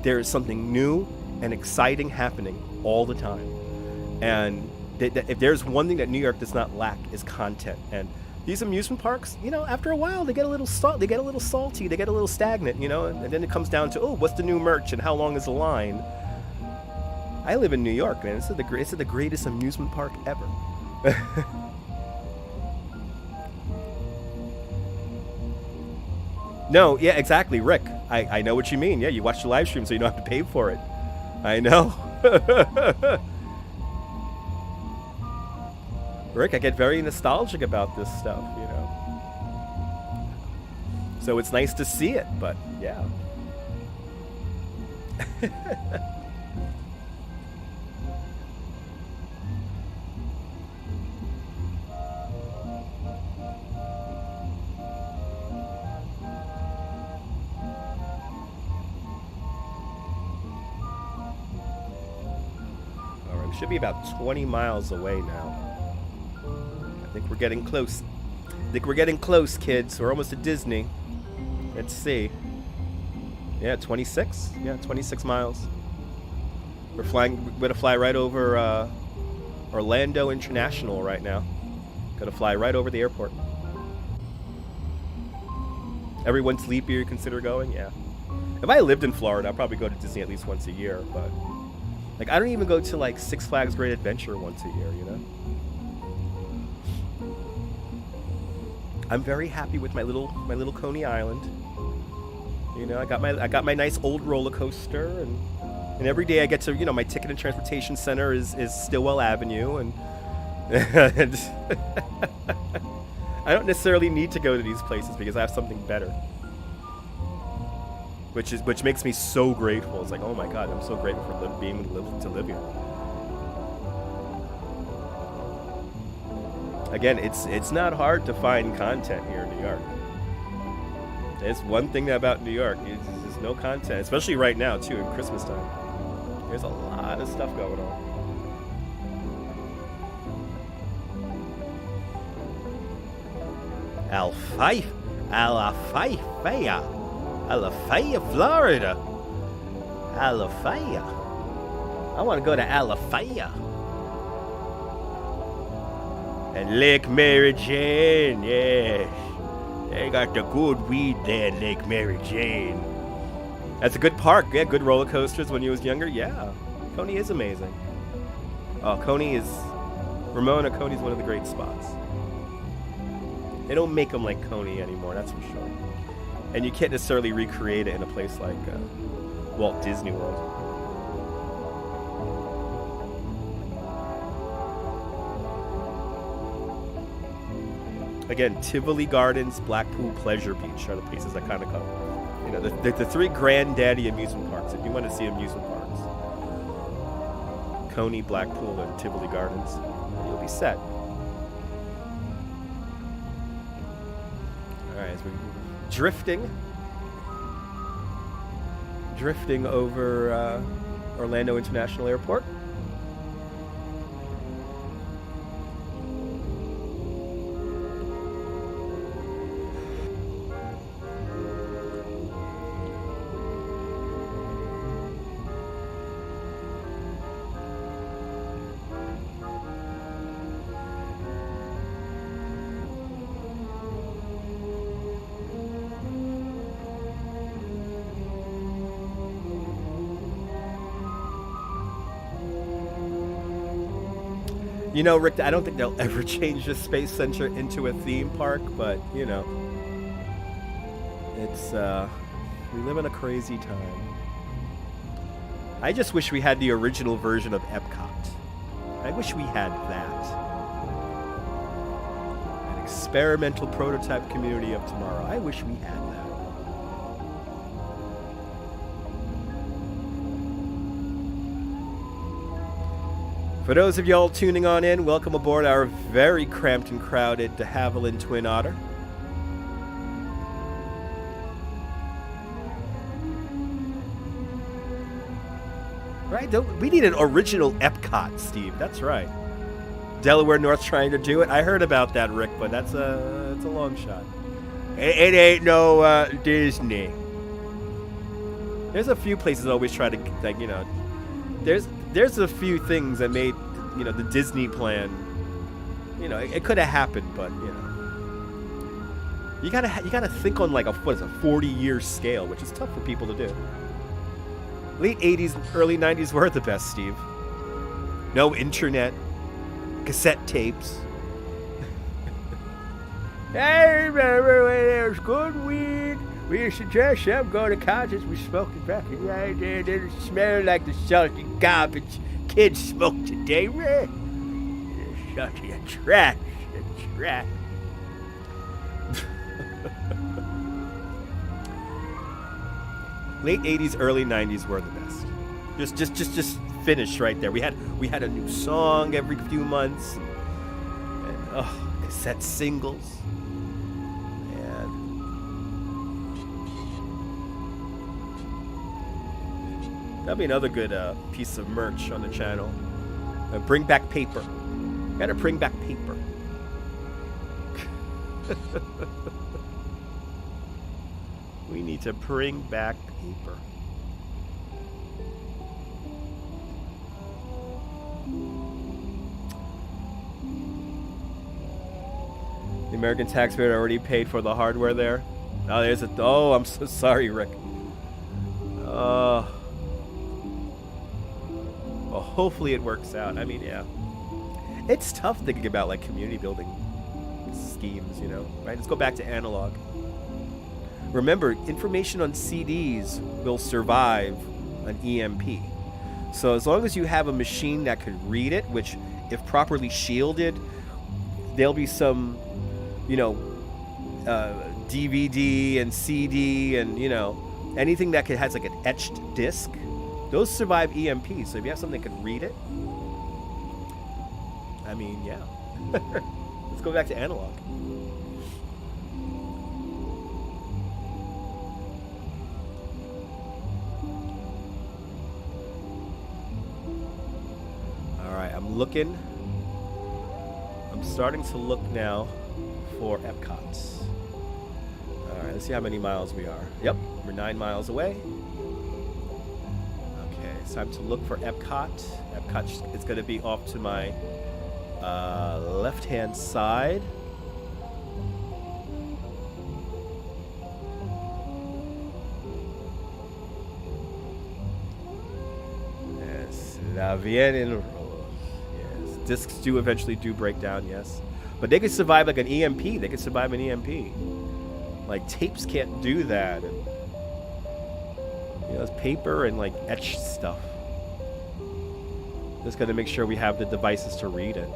There is something new and exciting happening all the time. And if there's one thing that New York does not lack, is content. And these amusement parks, after a while, they get a little salty, they get a little stagnant, and then it comes down to, what's the new merch and how long is the line? I live in New York, man. This is the greatest amusement park ever. No, yeah, exactly, Rick. I know what you mean. Yeah, you watch the live stream so you don't have to pay for it. I know. Rick, I get very nostalgic about this stuff, So it's nice to see it, but yeah. Alright, we should be about 20 miles away now. I think we're getting close. I think we're getting close, kids. We're almost at Disney. Let's see. Yeah, 26? Yeah, 26 miles. We're gonna fly right over Orlando International right now. Gonna fly right over the airport. Everyone's leap year, consider going? Yeah. If I lived in Florida, I'd probably go to Disney at least once a year, but like I don't even go to like Six Flags Great Adventure once a year, you know? I'm very happy with my little Coney Island. You know, I got my nice old roller coaster, and every day I get to, you know, my ticket and transportation center is Stillwell Avenue, and I don't necessarily need to go to these places because I have something better, which makes me so grateful. It's like, oh my God, I'm so grateful for being able to live here. Again, it's not hard to find content here in New York. There's one thing about New York, there's no content, especially right now too, in Christmas time. There's a lot of stuff going on. Alafaya, Florida. Alafaya. I want to go to Alafaya. And Lake Mary Jane, yes. They got the good weed there, Lake Mary Jane. That's a good park. Yeah, good roller coasters when you was younger. Yeah, Coney is amazing. Oh, Coney's one of the great spots. They don't make them like Coney anymore, that's for sure. And you can't necessarily recreate it in a place like Walt Disney World. Again, Tivoli Gardens, Blackpool, Pleasure Beach are the places I kind of come. You know, the three granddaddy amusement parks. If you want to see amusement parks, Coney, Blackpool, and Tivoli Gardens, you'll be set. All right, as we're drifting over Orlando International Airport. You know, Rick, I don't think they'll ever change the Space Center into a theme park, but, you know, it's, we live in a crazy time. I just wish we had the original version of Epcot. I wish we had that. An experimental prototype community of tomorrow. I wish we had that. For those of y'all tuning on in, welcome aboard our very cramped and crowded de Havilland Twin Otter. Right? We need an original Epcot, Steve. That's right. Delaware North trying to do it. I heard about that, Rick, but it's a long shot. It ain't no Disney. There's a few places that always try to, like, you know, there's a few things that made, you know, the Disney plan, you know, it could have happened, but, you know, you gotta think on like a 40-year scale, which is tough for people to do. Late 80s, early 90s were the best, Steve. No internet, cassette tapes. I remember when there was good weed. We used to dress up, go to concerts, we smoked it back in the day, and it smelled like the salty garbage kids smoke today, right? Salty and trash, late 80s, early 90s were the best. Just finish right there. We had a new song every few months, and cassette singles. And that'll be another good piece of merch on the channel. Bring back paper. Gotta bring back paper. We need to bring back paper. The American taxpayer already paid for the hardware there. Oh, there's a. Oh, I'm so sorry, Rick. Well, hopefully it works out. I mean, yeah. It's tough thinking about like community building schemes, you know, right? Let's go back to analog. Remember, information on CDs will survive an EMP. So as long as you have a machine that could read it, which if properly shielded, there'll be some, you know, DVD and CD and, you know, anything that has like an etched disc, those survive EMP. So if you have something that can read it, I mean, yeah. Let's go back to analog. All right, I'm starting to look now for Epcot. All right, let's see how many miles we are. Yep, we're 9 miles away. Okay, it's time to look for Epcot. Epcot is going to be off to my left-hand side. Yes, la bien en rose. Yes, discs do eventually break down. Yes, but they could survive like an EMP. They could survive an EMP. Like tapes can't do that. And, you know, it's paper and like etched stuff. Just got to make sure we have the devices to read it.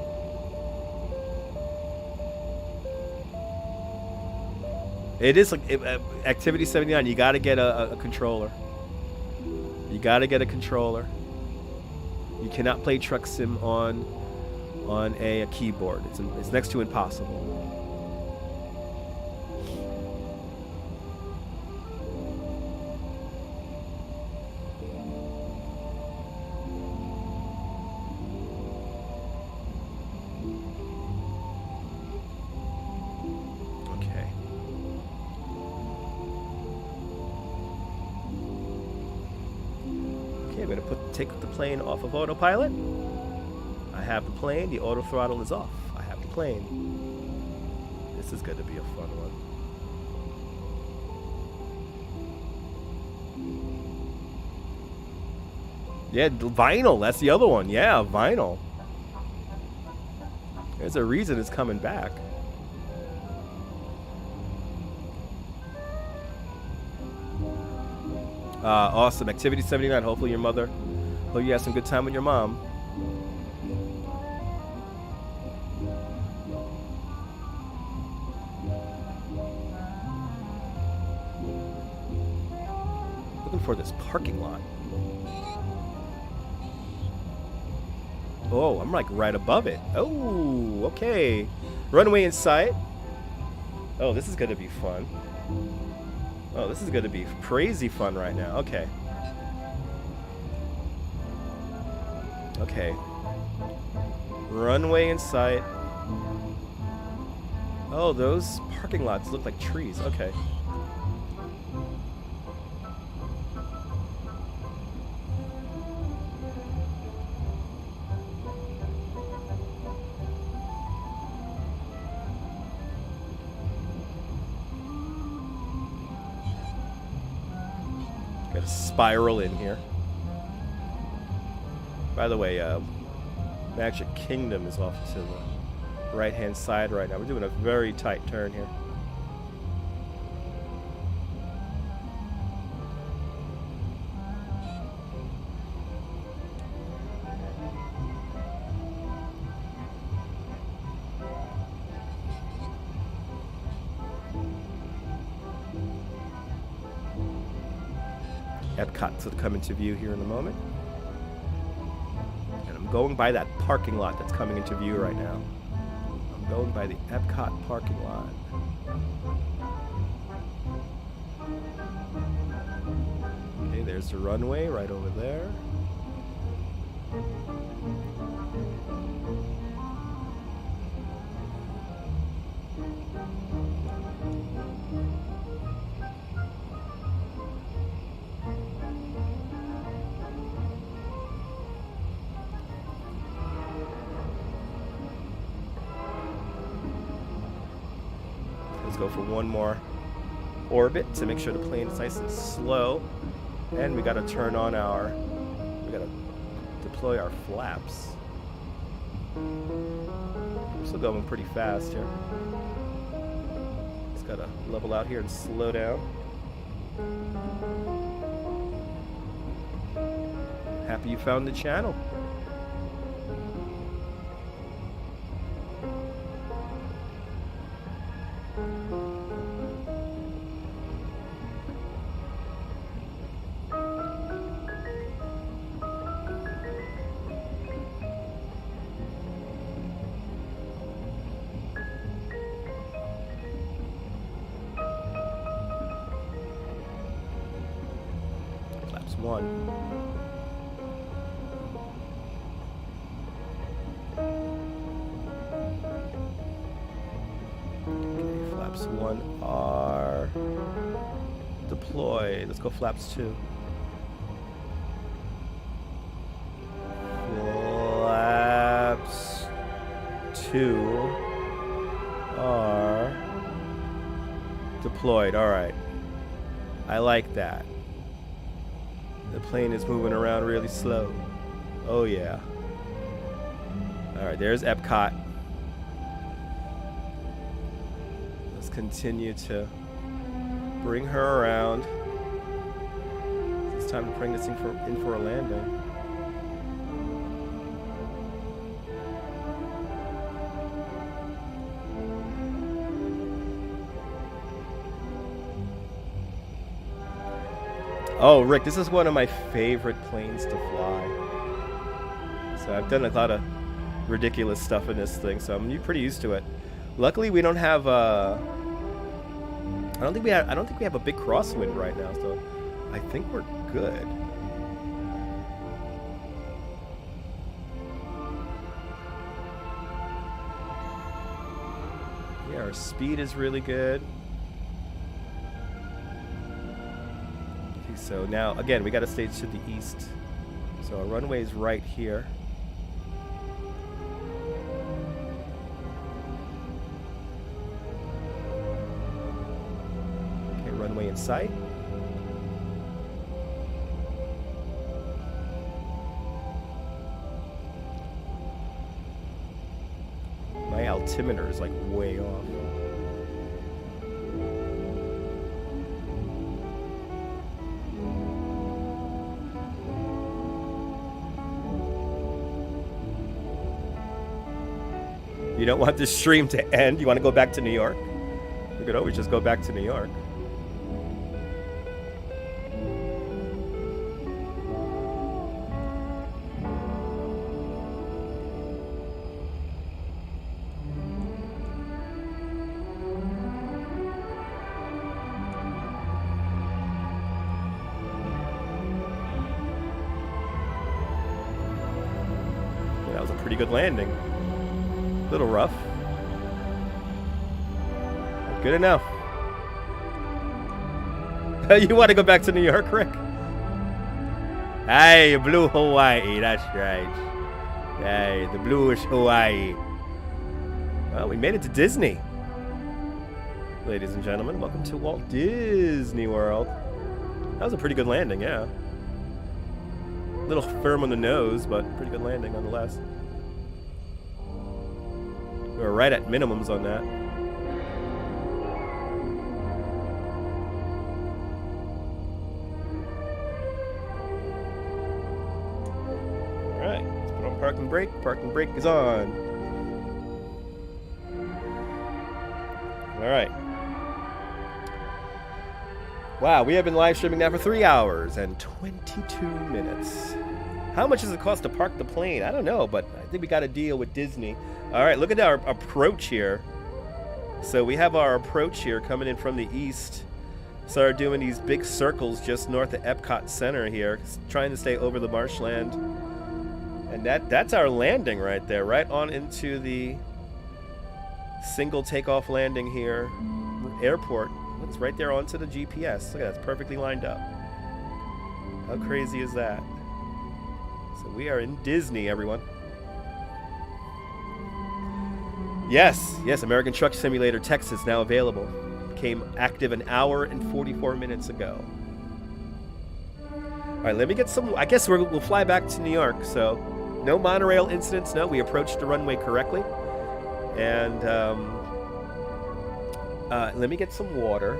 It is like Activity 79. You got to get a controller. You got to get a controller. You cannot play Truck Sim on a keyboard. It's next to impossible. Take the plane off of autopilot. I have the plane. The auto throttle is off. I have the plane. This is going to be a fun one. Yeah, vinyl. That's the other one. Yeah, vinyl. There's a reason it's coming back. Awesome. Activity 79. Hopefully your mother. Hope you had some good time with your mom. Looking for this parking lot. Oh, I'm like right above it. Oh, okay. Runway in sight. Oh, this is going to be fun. Oh, this is going to be crazy fun right now. Okay. Okay. Runway in sight. Oh, those parking lots look like trees. Okay. Got a spiral in here. By the way, Magic Kingdom is off to the right-hand side right now. We're doing a very tight turn here. Epcot's will come into view here in a moment. And I'm going by that parking lot that's coming into view right now. I'm going by the Epcot parking lot. Okay, there's the runway right over there. Let's go for one more orbit to make sure the plane is nice and slow. And we gotta turn on we gotta deploy our flaps. We're still going pretty fast here. Just gotta level out here and slow down. Happy you found the channel. One. Okay, flaps 1 are deployed. Let's go flaps 2. Flaps 2 are deployed. All right. I like that. The plane is moving around really slow. Oh yeah. Alright, there's Epcot. Let's continue to bring her around. It's time to bring this thing in for a landing. Oh, Rick, this is one of my favorite planes to fly. So I've done a lot of ridiculous stuff in this thing, so I'm pretty used to it. Luckily, we don't have I don't think we have a big crosswind right now, so I think we're good. Yeah, our speed is really good. So now, again, we got to stay to the east. So our runway is right here. Okay, runway in sight. My altimeter is like way off. You don't want this stream to end? You want to go back to New York? We could always just go back to New York. Yeah, that was a pretty good landing. Little rough. Good enough. You want to go back to New York, Rick? Hey, blue Hawaii. That's right. Hey, the bluish Hawaii. Well, we made it to Disney. Ladies and gentlemen, welcome to Walt Disney World. That was a pretty good landing, yeah. A little firm on the nose, but pretty good landing nonetheless. We were right at minimums on that. Alright, let's put on parking brake. Parking brake is on. Alright. Wow, we have been live streaming now for 3 hours and 22 minutes. How much does it cost to park the plane? I don't know, but I think we got a deal with Disney. All right, look at our approach here. So we have our approach here coming in from the east. Started doing these big circles just north of Epcot Center here, trying to stay over the marshland. And that's our landing right there, right on into the single takeoff landing here, airport. It's right there onto the GPS. Look at that, it's perfectly lined up. How crazy is that? So we are in Disney, everyone. Yes, American Truck Simulator Texas now available. Became active an hour and 44 minutes ago. All right, let me get some. I guess we'll fly back to New York. So no monorail incidents. No, we approached the runway correctly. And let me get some water.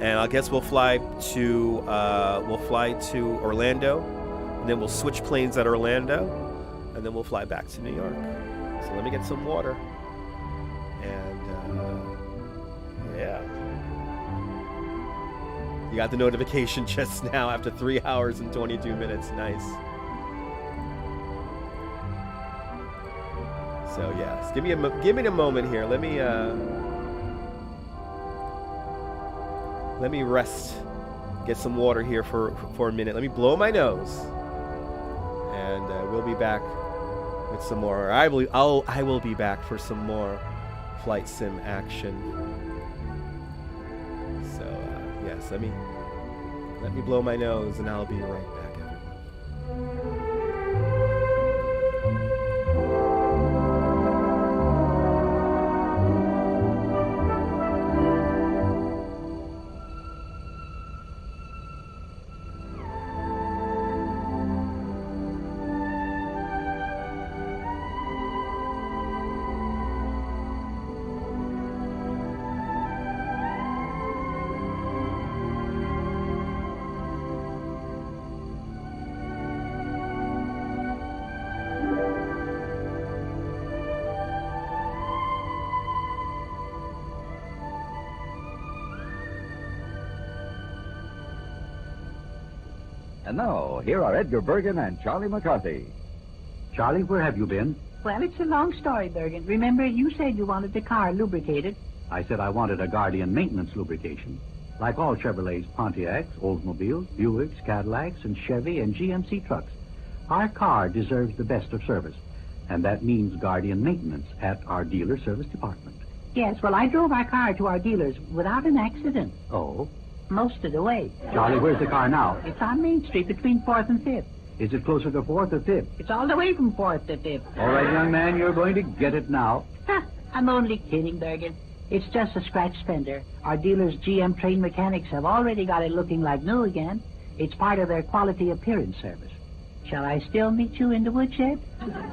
And I guess we'll fly to Orlando, and then we'll switch planes at Orlando, and then we'll fly back to New York. So let me get some water. And yeah, you got the notification just now after 3 hours and 22 minutes. Nice. So yes, give me a moment here. Let me rest, get some water here for a minute. Let me blow my nose, and we'll be back with some more. I will be back for some more flight sim action. So yes, let me blow my nose, and I'll be right back, everyone. And now, here are Edgar Bergen and Charlie McCarthy. Charlie, where have you been? Well, it's a long story, Bergen. Remember, you said you wanted the car lubricated. I said I wanted a Guardian maintenance lubrication. Like all Chevrolets, Pontiacs, Oldsmobiles, Buicks, Cadillacs, and Chevy and GMC trucks, our car deserves the best of service. And that means Guardian maintenance at our dealer service department. Yes, well, I drove our car to our dealers without an accident. Oh? Most of the way. Charlie, where's the car now? It's on Main Street between 4th and 5th. Is it closer to 4th or 5th? It's all the way from 4th to 5th. All right, young man, you're going to get it now. I'm only kidding, Bergen. It's just a scratch fender. Our dealers' GM trained mechanics have already got it looking like new again. It's part of their quality appearance service. Shall I still meet you in the woodshed?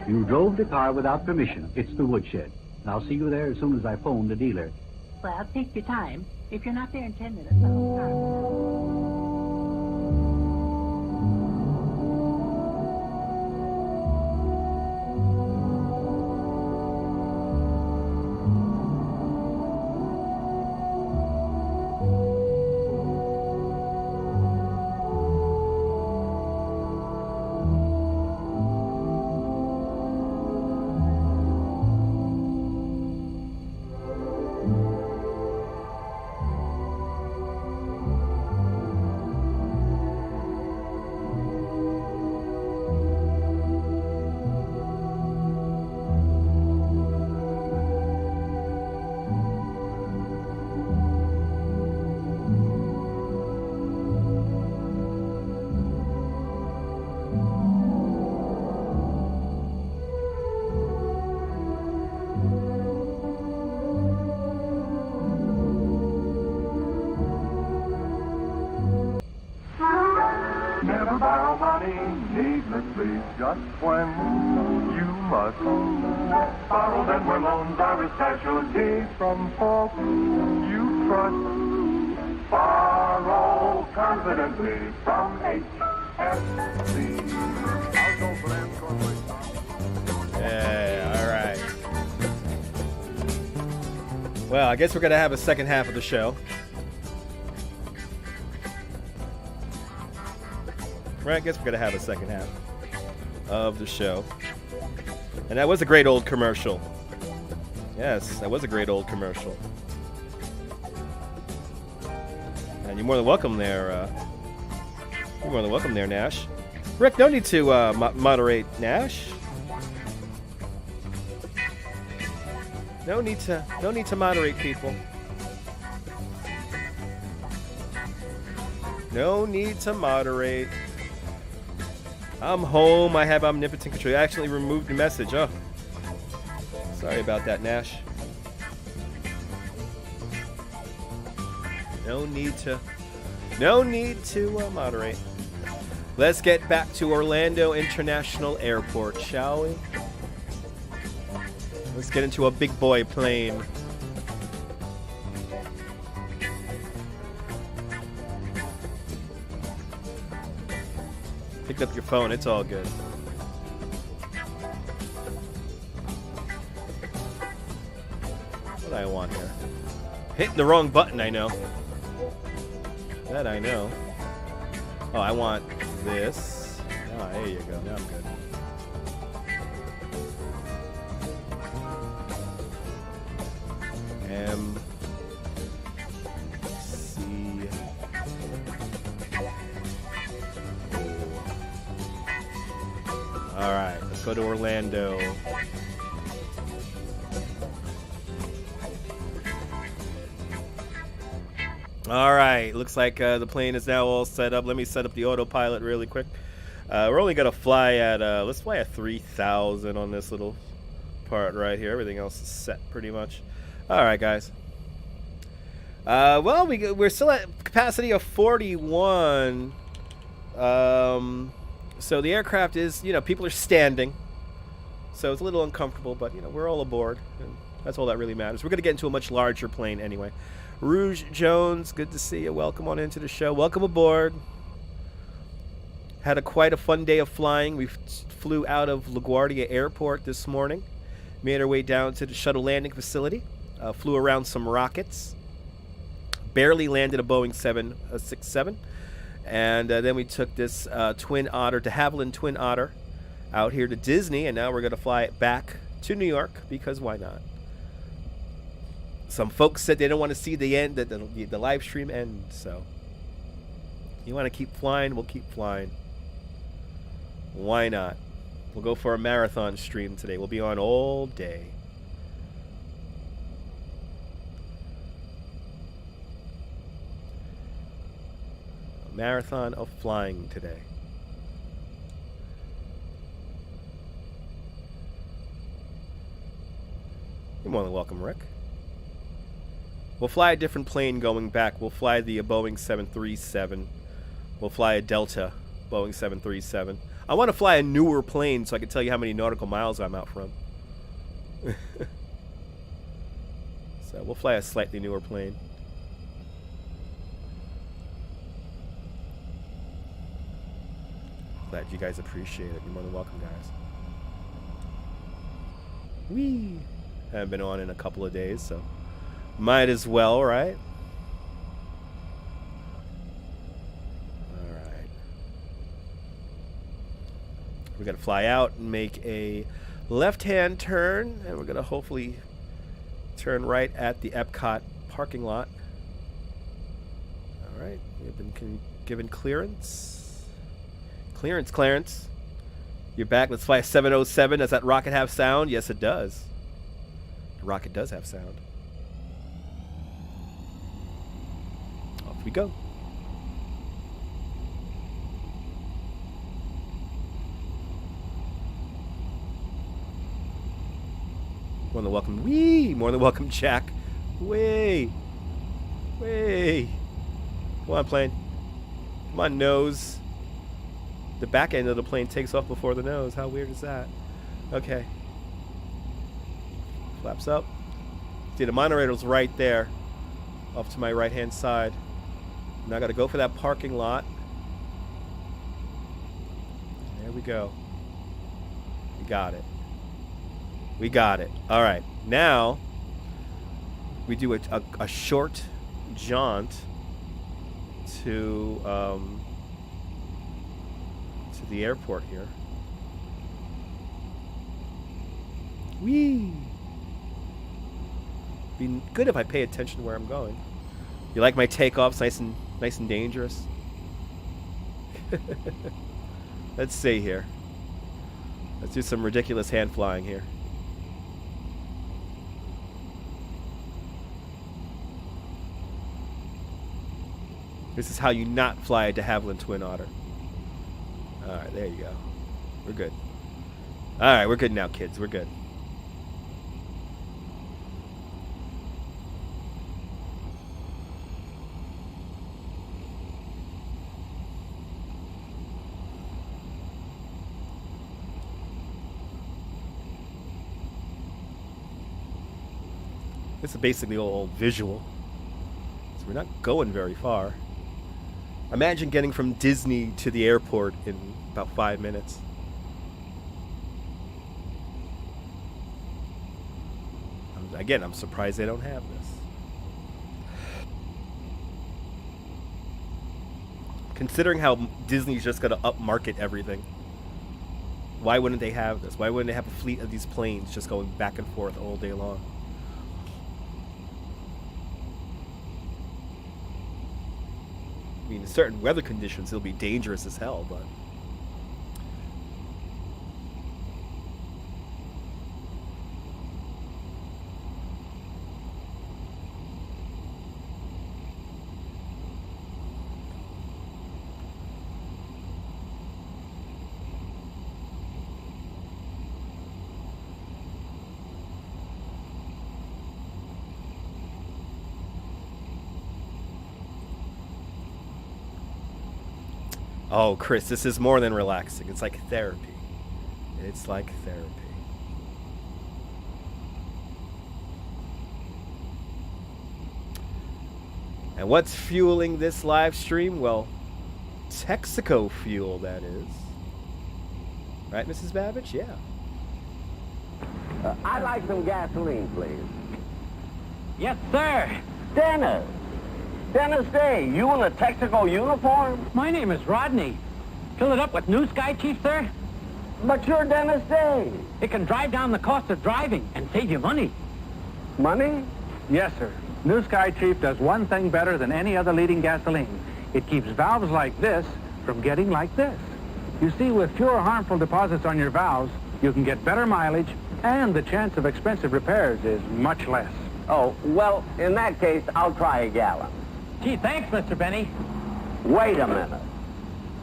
You drove the car without permission. It's the woodshed. I'll see you there as soon as I phone the dealer. Well, take your time. If you're not there in 10 minutes, I'll start. Just when you must borrow them where loans are a specialty from folks you trust. Borrow confidently from HFC. Hey, all right. Well, I guess we're gonna have a second half of the show. Right, I guess we're gonna have a second half of the show. And that was a great old commercial. Yes, that was a great old commercial. And you're more than welcome there. You're more than welcome there, Nash. Rick, no need to moderate Nash. No need to moderate people. No need to moderate. I'm home. I have omnipotent control. I actually removed the message. Oh, sorry about that, Nash. No need to moderate. Let's get back to Orlando International Airport, shall we? Let's get into a big boy plane. Picked up your phone, it's all good. What do I want here? Hitting the wrong button, I know. That I know. Oh, I want this. Oh, there you go. Now I'm good. MC. All right, let's go to Orlando. All right, looks like the plane is now all set up. Let me set up the autopilot really quick. We're only gonna fly at let's fly at 3,000 on this little part right here. Everything else is set pretty much. All right, guys. Well, we're still at capacity of 41. So the aircraft is, people are standing, so it's a little uncomfortable, but we're all aboard, and that's all that really matters. We're gonna get into a much larger plane anyway. Rouge Jones, good to see you. Welcome on into the show. Welcome aboard. Had quite a fun day of flying. We flew out of LaGuardia Airport this morning. Made our way down to the shuttle landing facility. Flew around some rockets. Barely landed a Boeing 767. And then we took this Twin Otter, de Havilland Twin Otter, out here to Disney. And now we're going to fly it back to New York, because why not? Some folks said they don't want to see the end, the live stream end. So you want to keep flying, we'll keep flying. Why not? We'll go for a marathon stream today. We'll be on all day. A marathon of flying today. You're more than welcome, Rick. We'll fly a different plane going back. We'll fly the Boeing 737. We'll fly a Delta Boeing 737. I want to fly a newer plane so I can tell you how many nautical miles I'm out from. So we'll fly a slightly newer plane. Glad you guys appreciate it. You're more than welcome, guys. Whee! Haven't been on in a couple of days, so might as well, right? Alright. We're going to fly out and make a left-hand turn, and we're going to hopefully turn right at the Epcot parking lot. Alright, we've been given clearance. Clarence. You're back. Let's fly a 707. Does that rocket have sound? Yes, it does. The rocket does have sound. Off we go. More than welcome. Wee! More than welcome, Jack. Way. Come on, plane. Come on, nose. The back end of the plane takes off before the nose. How weird is that? Okay. Flaps up. See, the monorail's right there, off to my right-hand side. Now I got to go for that parking lot. There we go. We got it. All right. Now, we do a short jaunt to the airport here. Whee! Be good if I pay attention to where I'm going. You like my takeoffs, nice and dangerous? Let's see here. Let's do some ridiculous hand flying here. This is how you not fly a de Havilland Twin Otter. Alright, there you go. We're good. Alright, we're good now, kids. We're good. This is basically all visual. So we're not going very far. Imagine getting from Disney to the airport in about 5 minutes. Again, I'm surprised they don't have this. Considering how Disney's just going to upmarket everything, why wouldn't they have this? Why wouldn't they have a fleet of these planes just going back and forth all day long? I mean, in certain weather conditions, it'll be dangerous as hell, but... Oh, Chris, this is more than relaxing. It's like therapy. It's like therapy. And what's fueling this live stream? Well, Texaco fuel, that is. Right, Mrs. Babbage? Yeah. I'd like some gasoline, please. Yes, sir. Dennis! Dennis Day, you in a Texaco uniform? My name is Rodney. Fill it up with New Sky, Chief, sir? But you're Dennis Day. It can drive down the cost of driving and save you money. Money? Yes, sir. New Sky Chief does one thing better than any other leading gasoline. It keeps valves like this from getting like this. You see, with fewer harmful deposits on your valves, you can get better mileage, and the chance of expensive repairs is much less. Oh, well, in that case, I'll try a gallon. Gee, thanks, Mr. Benny. Wait a minute.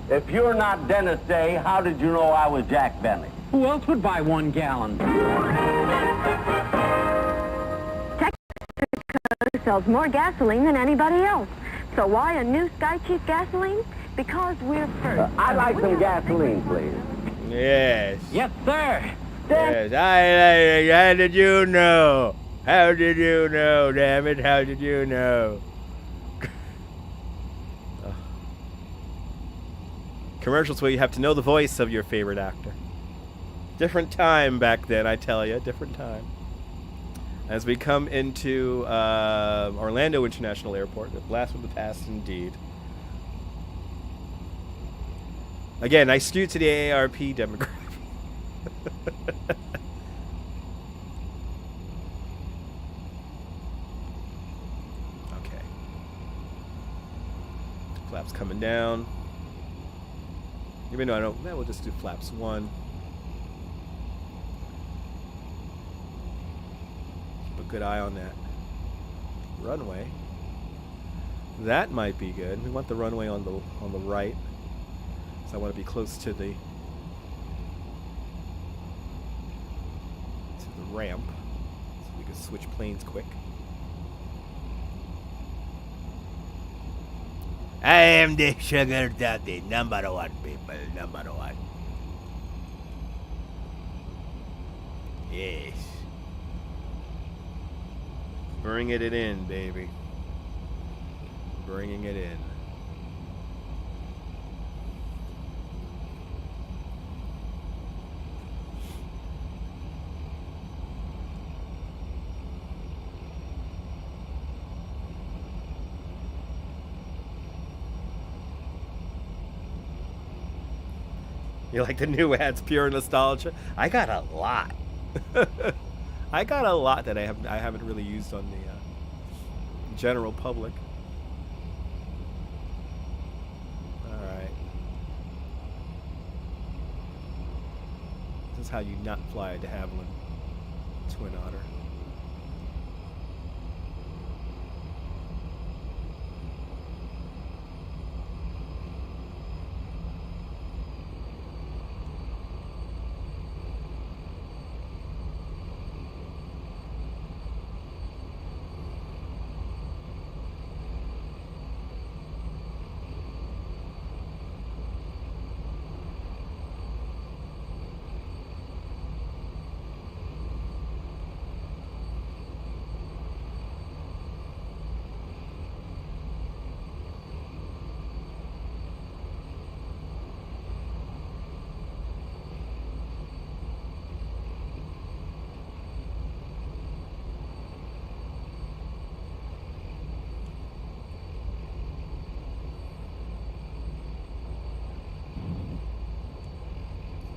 If you're not Dennis Day, how did you know I was Jack Benny? Who else would buy 1 gallon? Texaco sells more gasoline than anybody else. So why a New Sky Chief gasoline? Because we're first. I'd like some gasoline, please. Yes. Yes, sir. Yes. How did you know? How did you know, damn it? How did you know? Commercials where you have to know the voice of your favorite actor. Different time back then, I tell you. Different time. As we come into Orlando International Airport, the blast from the past indeed. Again, I skew to the AARP demographic. Okay. Flaps coming down. Even though I don't, we'll just do flaps 1. Keep a good eye on that runway. That might be good. We want the runway on the right, so I want to be close to the ramp, so we can switch planes quick. I am the sugar daddy, #1 people, #1. Yes. Bringing it in, baby. Bringing it in. You like the new ads, pure nostalgia? I got a lot. I got a lot that I haven't really used on the general public. All right. This is how you not fly a de Havilland Twin Otter.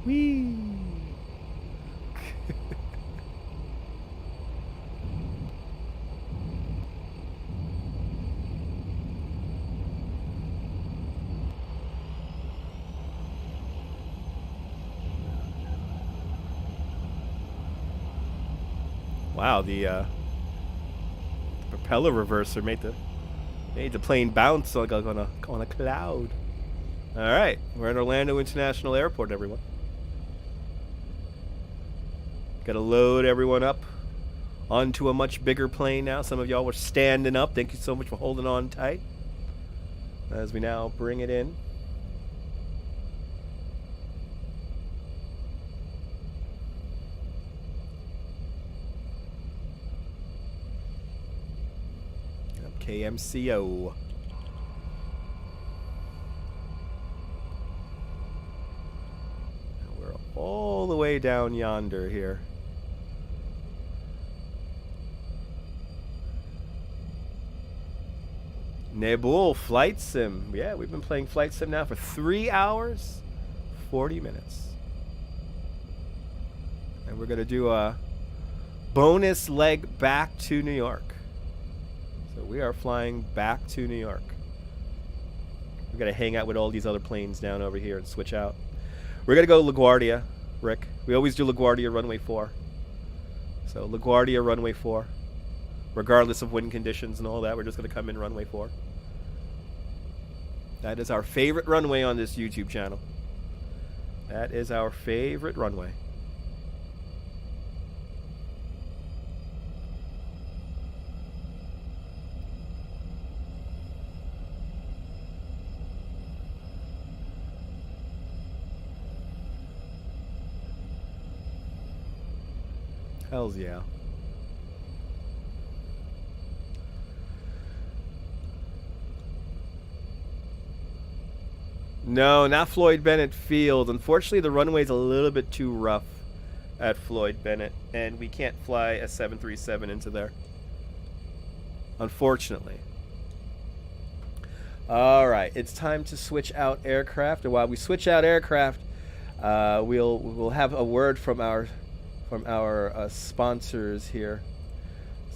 Whee! Wow, the propeller reverser made the plane bounce like on a cloud. All right, we're at Orlando International Airport, everyone. Got to load everyone up onto a much bigger plane now. Some of y'all were standing up. Thank you so much for holding on tight as we now bring it in. KMCO. We're all the way down yonder here. Nebul Flight Sim. Yeah, we've been playing Flight Sim now for 3 hours, 40 minutes. And we're going to do a bonus leg back to New York. So we are flying back to New York. We're going to hang out with all these other planes down over here and switch out. We're going to go LaGuardia, Rick. We always do LaGuardia runway 4. So LaGuardia runway 4. Regardless of wind conditions and all that, we're just going to come in runway 4. That is our favorite runway on this YouTube channel. That is our favorite runway. Hells yeah. No, not Floyd Bennett Field. Unfortunately, the runway's a little bit too rough at Floyd Bennett, and we can't fly a 737 into there. Unfortunately. All right, it's time to switch out aircraft. And while we switch out aircraft, we'll have a word from our sponsors here.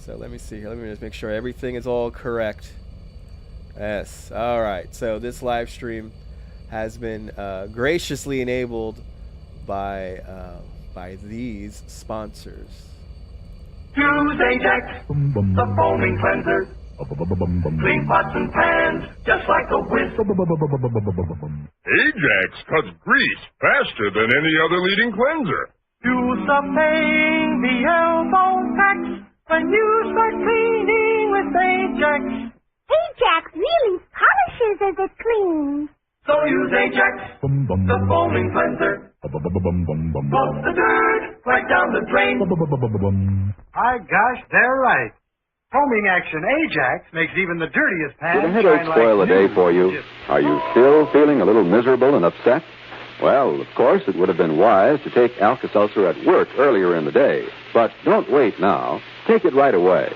So let me see here. Let me just make sure everything is all correct. Yes. All right. So this live stream has been graciously enabled by these sponsors. Use Ajax, the foaming cleanser. Clean pots and pans, just like a whiz. Ajax cuts grease faster than any other leading cleanser. Use the pain, the elbow tax, when you start cleaning with Ajax. Ajax really polishes as it cleans. So use Ajax, the foaming cleanser. Flush the dirt right down the drain. My gosh, they're right. Foaming action Ajax makes even the dirtiest pans Did a headache spoil a day for you? Are you still feeling a little miserable and upset? Well, of course, it would have been wise to take Alka-Seltzer at work earlier in the day. But don't wait now. Take it right away.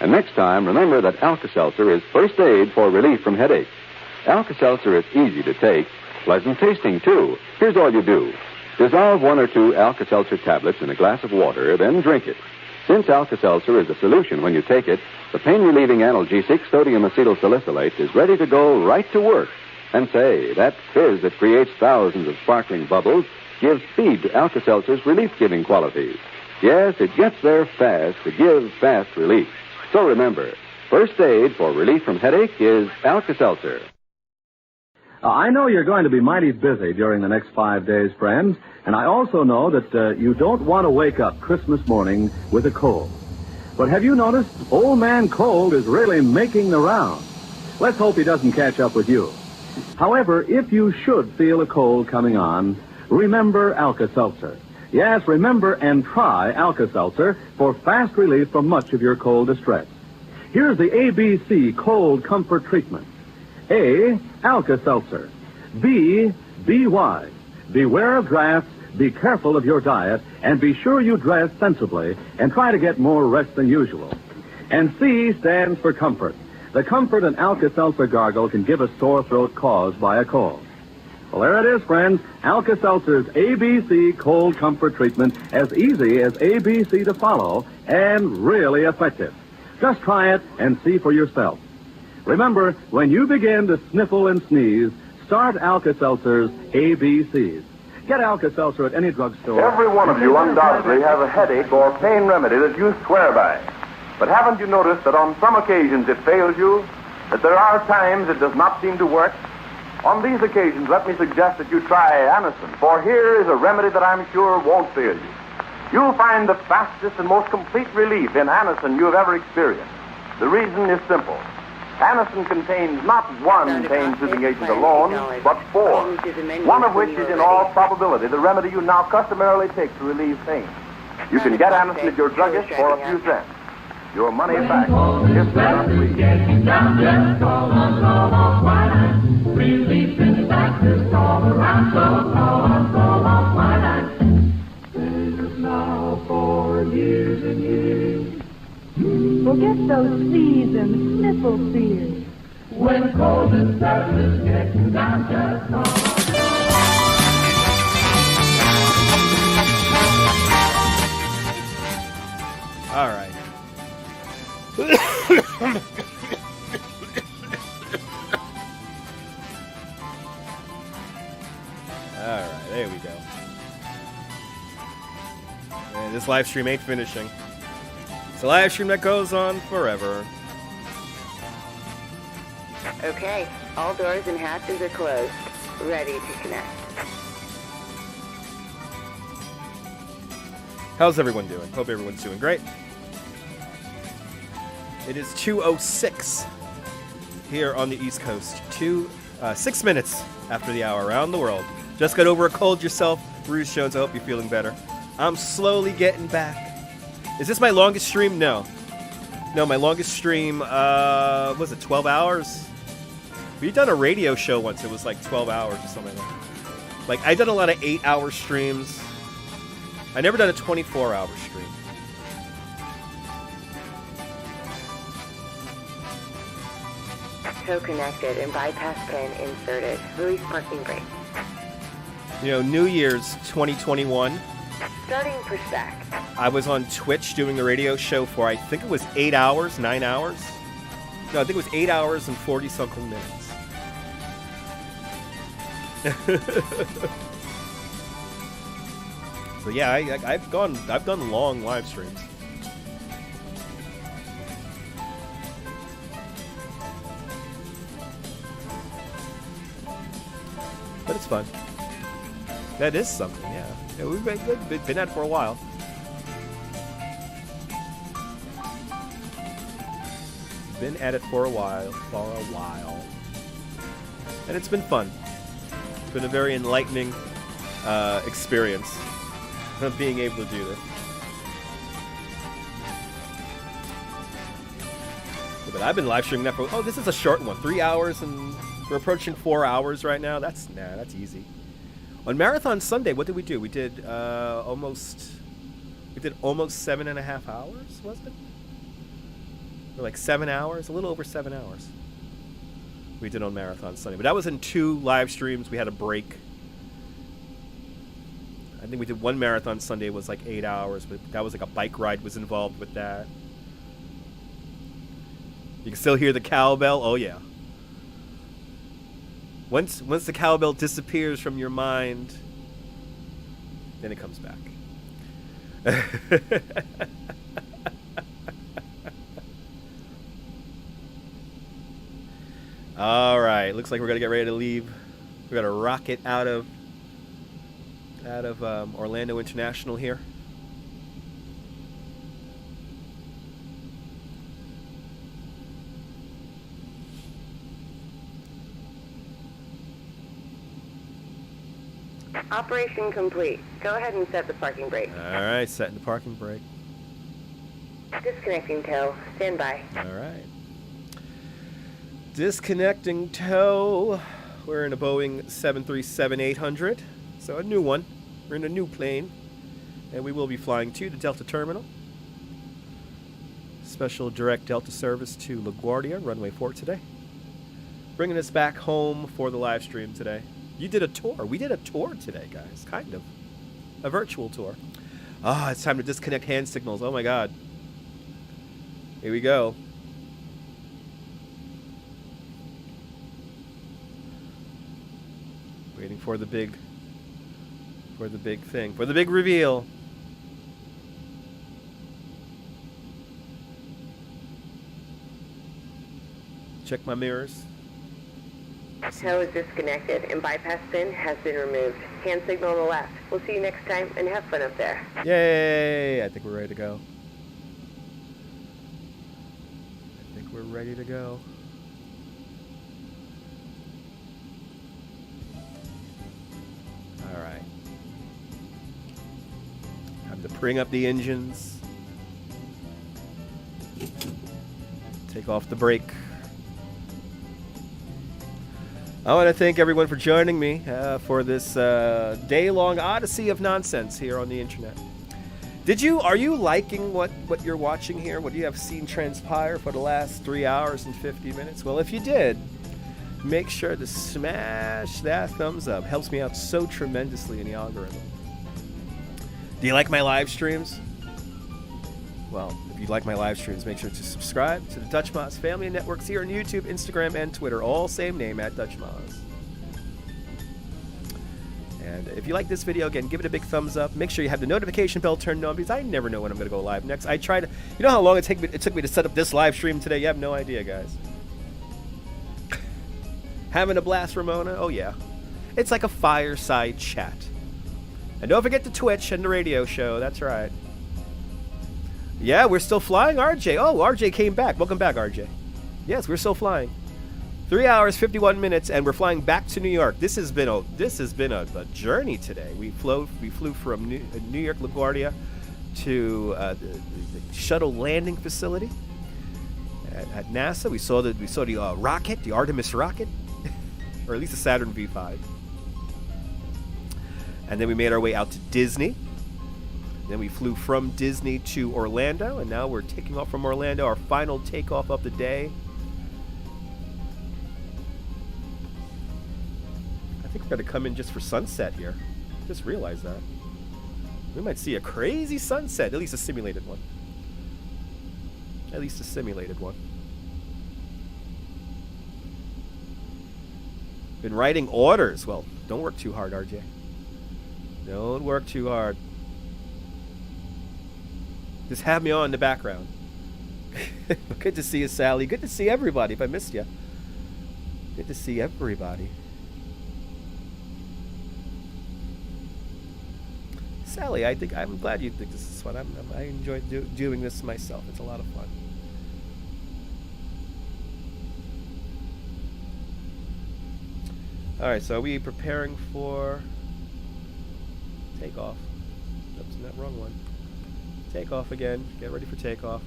And next time, remember that Alka-Seltzer is first aid for relief from headache. Alka-Seltzer is easy to take, Pleasant tasting, too. Here's all you do. Dissolve 1 or 2 Alka-Seltzer tablets in a glass of water, then drink it. Since Alka-Seltzer is a solution when you take it, the pain-relieving analgesic sodium acetylsalicylate is ready to go right to work. And say, that fizz that creates thousands of sparkling bubbles gives speed to Alka-Seltzer's relief-giving qualities. Yes, it gets there fast to give fast relief. So remember, first aid for relief from headache is Alka-Seltzer. I know you're going to be mighty busy during the next 5 days, friends, and I also know that you don't want to wake up Christmas morning with a cold. But have you noticed Old Man Cold is really making the rounds? Let's hope he doesn't catch up with you. However, if you should feel a cold coming on, remember Alka-Seltzer. Yes, remember and try Alka-Seltzer for fast relief from much of your cold distress. Here's the ABC Cold Comfort Treatment. A, Alka-Seltzer. B, be wise. Beware of drafts, be careful of your diet, and be sure you dress sensibly and try to get more rest than usual. And C stands for comfort. The comfort an Alka-Seltzer gargle can give a sore throat caused by a cold. Well, there it is, friends. Alka-Seltzer's ABC Cold Comfort Treatment, as easy as ABC to follow and really effective. Just try it and see for yourself. Remember, when you begin to sniffle and sneeze, start Alka-Seltzer's ABCs. Get Alka-Seltzer at any drugstore. Every one of you undoubtedly has a headache or pain remedy that you swear by. But haven't you noticed that on some occasions it fails you? That there are times it does not seem to work? On these occasions, let me suggest that you try Anacin, for here is a remedy that I'm sure won't fail you. You'll find the fastest and most complete relief in Anacin you have ever experienced. The reason is simple. Anacin contains not one pain-soothing agent alone, but 4, one of which is in all probability the remedy you now customarily take to relieve pain. You can get Anacin at your druggist for a few cents. Your money back if they're not free. Relief in practice all around, so call on quinine. Famous now for years and years. Forget those sneeze and sniffle fears. When cold and sadness get you down, just call. All right. All right, there we go. And this live stream ain't finishing. It's a live stream that goes on forever. Okay, all doors and hatches are closed. Ready to connect. How's everyone doing? Hope everyone's doing great. It is 2:06 here on the East Coast. 6 minutes after the hour around the world. Just got over a cold yourself, Bruce Jones. I hope you're feeling better. I'm slowly getting back. Is this my longest stream? No. No, my longest stream, was it 12 hours? We've done a radio show once. It was like 12 hours or something like that. Like, I've done a lot of 8-hour streams. I never done a 24-hour stream. Tow connected and bypass pin inserted. Release parking brake. You know, New Year's 2021. Starting pushback. I was on Twitch doing the radio show for, I think it was 8 hours, 9 hours. No, I think it was 8 hours and 40-something minutes. So yeah, I've done long live streams. But it's fun. That is something, yeah. Yeah, we've been at it for a while. Been at it for a while. And it's been fun. It's been a very enlightening experience of being able to do this. But I've been live streaming that for, oh, this is a short one. 3 hours and we're approaching 4 hours right now. That's easy. On Marathon Sunday, what did we do? We did almost 7.5 hours, wasn't it? Or like 7 hours, a little over 7 hours. We did on Marathon Sunday. But that was in 2 live streams. We had a break. I think we did 1 Marathon Sunday. It was like 8 hours. But that was like a bike ride was involved with that. You can still hear the cowbell. Oh, yeah. Once the cowbell disappears from your mind, then it comes back. All right, looks like we're gonna get ready to leave. We're gonna rocket out of Orlando International here. Operation complete. Go ahead and set the parking brake. All right, setting the parking brake. Disconnecting tow. Stand by. All right. Disconnecting tow. We're in a Boeing 737-800, so a new one. We're in a new plane, and we will be flying to the Delta Terminal. Special direct Delta service to LaGuardia, runway 4 today. Bringing us back home for the live stream today. You did a tour. We did a tour today, guys. Kind of. A virtual tour. Ah, it's time to disconnect hand signals. Oh, my God. Here we go. Waiting for the big thing. For the big reveal. Check my mirrors. Tow is disconnected and bypass pin has been removed. Hand signal on the left. We'll see you next time and have fun up there. Yay! I think we're ready to go. I think we're ready to go. All right. Time to bring up the engines. Take off the brake. I want to thank everyone for joining me for this day-long odyssey of nonsense here on the internet. Are you liking what you're watching here? What you have seen transpire for the last 3 hours and 50 minutes? Well, if you did, make sure to smash that thumbs up. Helps me out so tremendously in the algorithm. Do you like my live streams? Well, if you like my live streams, make sure to subscribe to the Dutch Moz family and networks here on YouTube, Instagram, and Twitter. All same name, at Dutch Moz. And if you like this video, again, give it a big thumbs up. Make sure you have the notification bell turned on because I never know when I'm going to go live next. I tried. You know how long it took me to set up this live stream today? You have no idea, guys. Having a blast, Ramona? Oh, yeah. It's like a fireside chat. And don't forget the Twitch and the radio show. That's right. Yeah, we're still flying, RJ. Oh, RJ came back. Welcome back, RJ. Yes, we're still flying. 3 hours, 51 minutes, and we're flying back to New York. This has been a journey today. We flew from New York LaGuardia to the shuttle landing facility at NASA. We saw the rocket, the Artemis rocket, or at least the Saturn V5. And then we made our way out to Disney. Then we flew from Disney to Orlando, and now we're taking off from Orlando, our final takeoff of the day. I think we're going to come in just for sunset here. Just realized that. We might see a crazy sunset, at least a simulated one. At least a simulated one. Been writing orders. Well, don't work too hard, RJ. Don't work too hard. Just have me on in the background. Good to see you, Sally. Good to see everybody. If I missed you. Good to see everybody. Sally, I'm glad you think this is fun. I enjoy doing this myself. It's a lot of fun. All right, so are we preparing for takeoff? Oops, not wrong one. Takeoff again. Get ready for takeoff.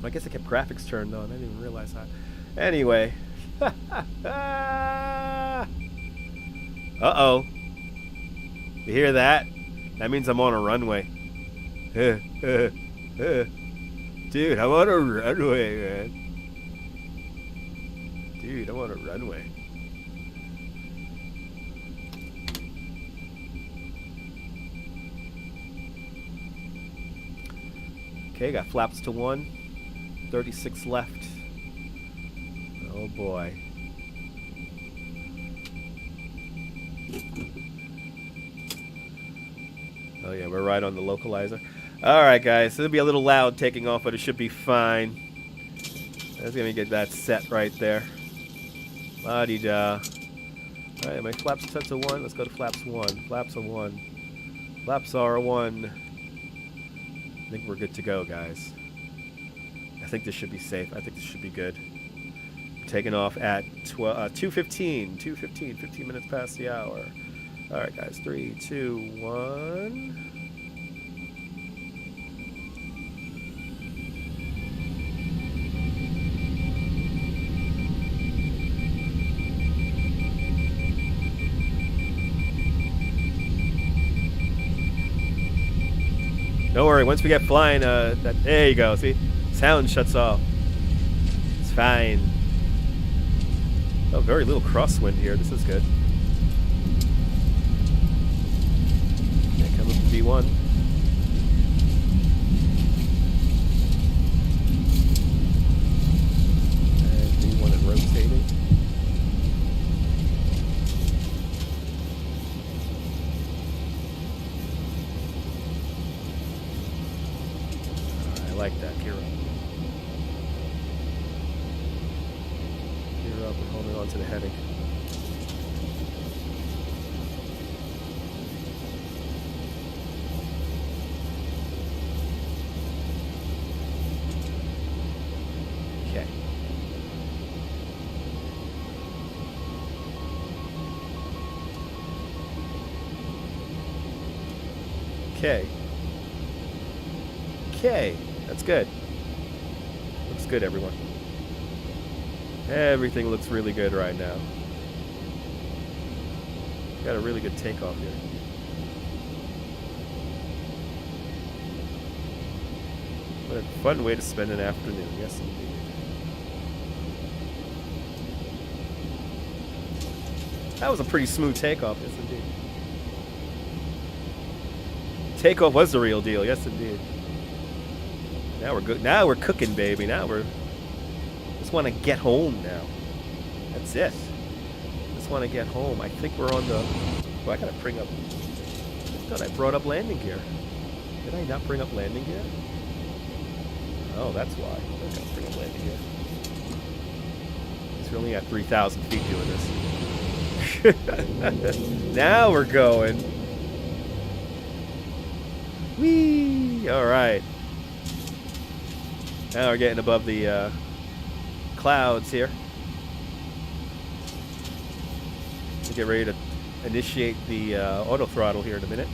I guess I kept graphics turned on. I didn't even realize that. Anyway. Uh-oh. You hear that? That means I'm on a runway. Dude, I'm on a runway, man. Dude, I'm on a runway. Okay, got flaps to 1. 36 left. Oh boy. Oh yeah, we're right on the localizer. Alright guys, it'll be a little loud taking off, but it should be fine. That's gonna get that set right there. La-di-da. Alright, my flaps set to 1. Let's go to flaps 1. Flaps are 1. Flaps are 1. I think we're good to go, guys. I think this should be safe. I think this should be good. Taking off at 2:15. 2:15. 15 minutes past the hour. Alright, guys. 3, 2, 1. Don't worry, once we get flying, there you go, see? Sound shuts off. It's fine. Oh, very little crosswind here. This is good. Okay, come up to V1. And V1 and rotating. I like that. Gear up. Gear up and holding on to the heading. Okay. Okay. Okay. That's good. Looks good, everyone. Everything looks really good right now. Got a really good takeoff here. What a fun way to spend an afternoon. Yes, indeed. That was a pretty smooth takeoff. Yes, indeed. Takeoff was the real deal. Yes, indeed. Now we're good. Now we're cooking, baby. Now we're just want to get home now. That's it. Just want to get home. I think we're on the. Oh, I gotta bring up. I thought I brought up landing gear. Did I not bring up landing gear? Oh, that's why. I gotta bring up landing gear. We're only at 3,000 feet doing this. Now we're going. Whee! All right. Now we're getting above the clouds here. We'll get ready to initiate the auto throttle here in a minute.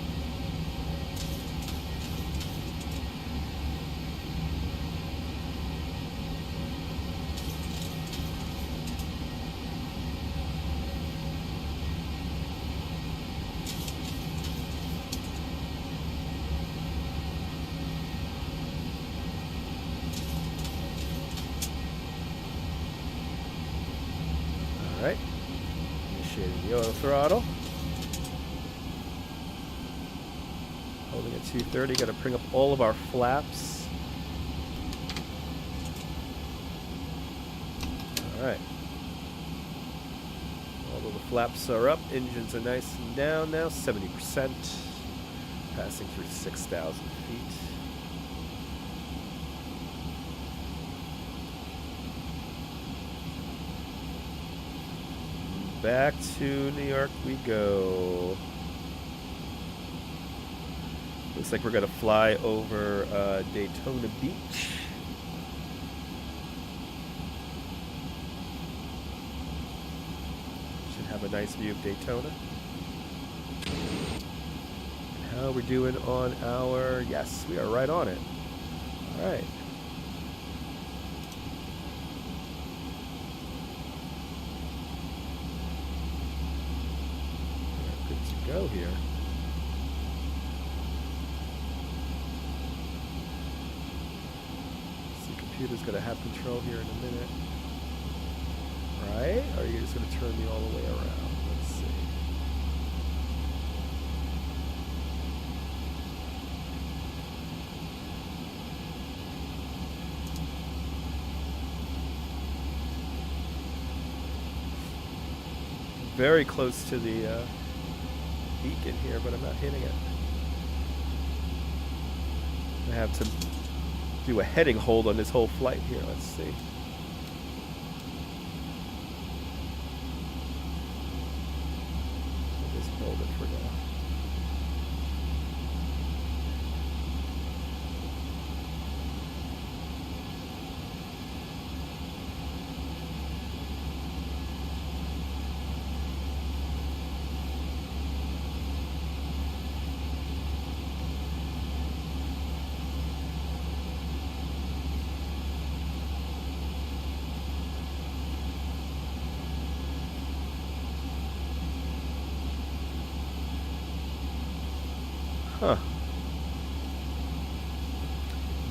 Alright, initiating the auto throttle. Holding at 230, got to bring up all of our flaps. Alright. All of the flaps are up, engines are nice and down now, 70%. Passing through 6,000 feet. Back to New York we go. Looks like we're going to fly over Daytona Beach. Should have a nice view of Daytona. How are we doing on our... Yes, we are right on it. All right. Go here. The computer's gonna have control here in a minute. Right. way, or are you just going to turn me all the way around? Let's see. Very close to the beacon here, but I'm not hitting it. I have to do a heading hold on this whole flight here. Let's see. I'll just hold it for now. Huh.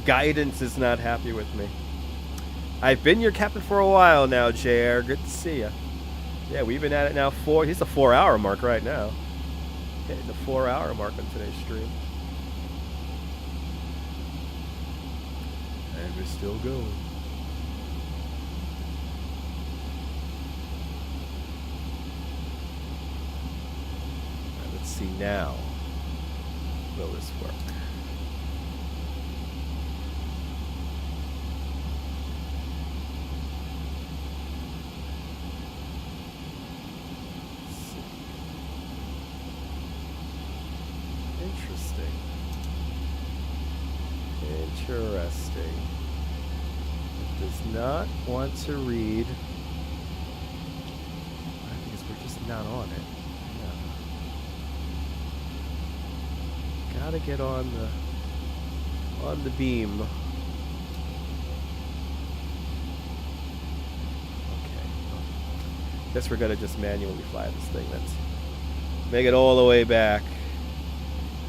Guidance is not happy with me. I've been your captain for a while now, JR. Good to see ya. Yeah, we've been at it now he's the 4-hour mark right now. Hitting the 4-hour mark on today's stream. And we're still going. Let's see now. Will this work? Interesting. It does not want to read. I think we're just not on it. Yeah. Gotta get on the beam. Okay. Guess we're gonna just manually fly this thing. Let's make it all the way back.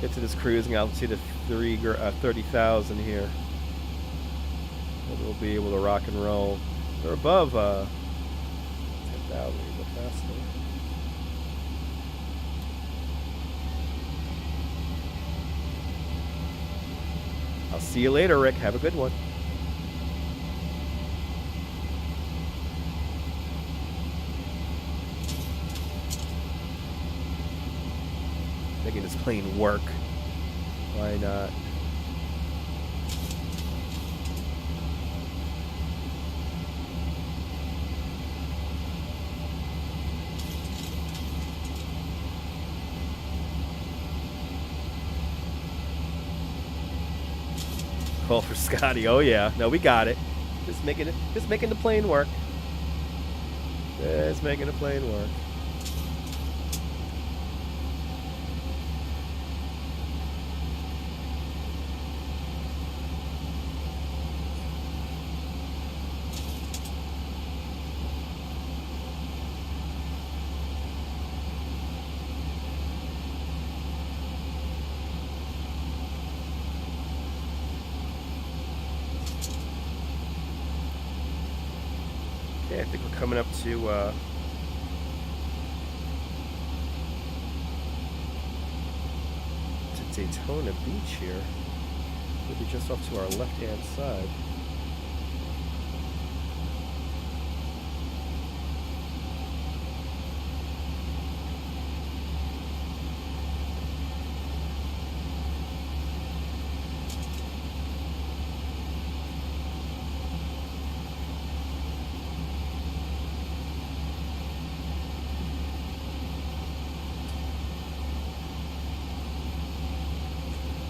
Get to this cruising altitude of 30,000 here. And we'll be able to rock and roll. They're above 10,000, but faster. I'll see you later, Rick. Have a good one. Making this plane work. Why not? Call for Scotty. Oh yeah. No, we got it. Just making the plane work. Just making the plane work. I think we're coming up to Daytona Beach here. We'll be just off to our left-hand side.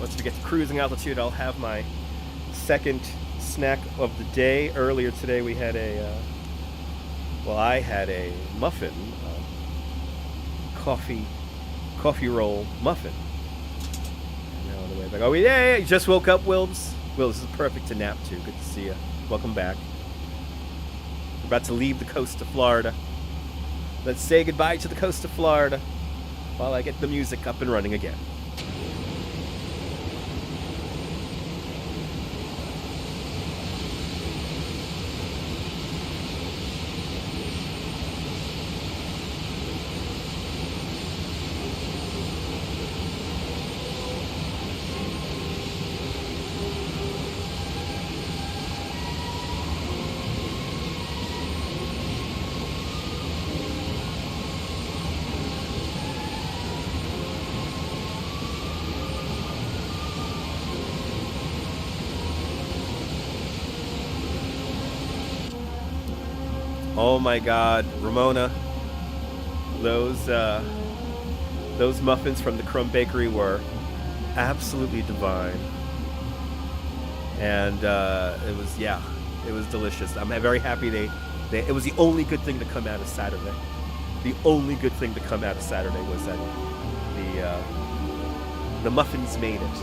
Once we get to cruising altitude, I'll have my second snack of the day. Earlier today, we had I had a muffin, coffee roll muffin. And now on the way back. Oh, yeah, you just woke up, Wills. Wills, this is perfect to nap to. Good to see you. Welcome back. We're about to leave the coast of Florida. Let's say goodbye to the coast of Florida while I get the music up and running again. Oh my God, Ramona, those muffins from the Crumb Bakery were absolutely divine, and it was delicious. I'm very happy it was the only good thing to come out of Saturday. The only good thing to come out of Saturday was that the muffins made it.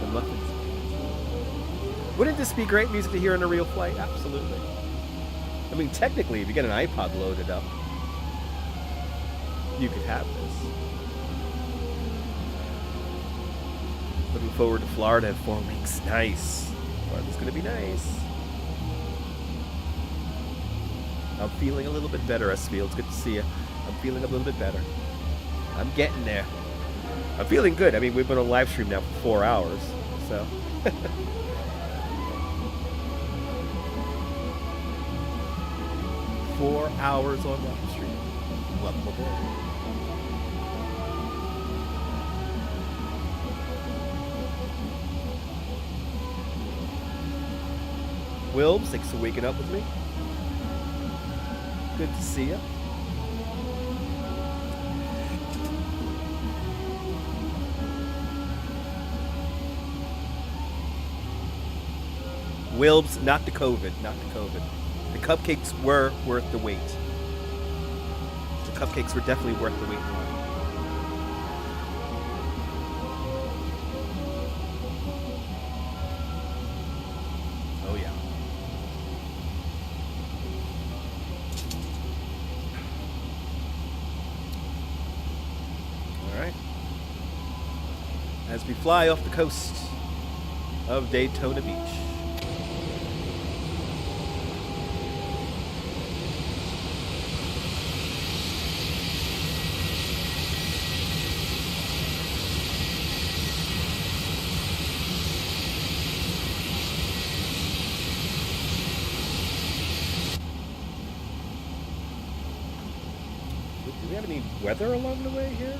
The muffins. Wouldn't this be great music to hear on a real flight? Absolutely. I mean, technically, if you get an iPod loaded up, you could have this. Looking forward to Florida in 4 weeks. Nice. Florida's going to be nice. I'm feeling a little bit better, S-Field. It's good to see you. I'm feeling a little bit better. I'm getting there. I'm feeling good. I mean, we've been on live stream now for 4 hours, so. 4 hours on live stream. Welcome aboard. Wilbs, thanks for waking up with me. Good to see you. Wilbs, not the COVID, not the COVID. The cupcakes were worth the wait. The cupcakes were definitely worth the wait. Oh yeah. All right. As we fly off the coast of Daytona Beach. Weather along the way here?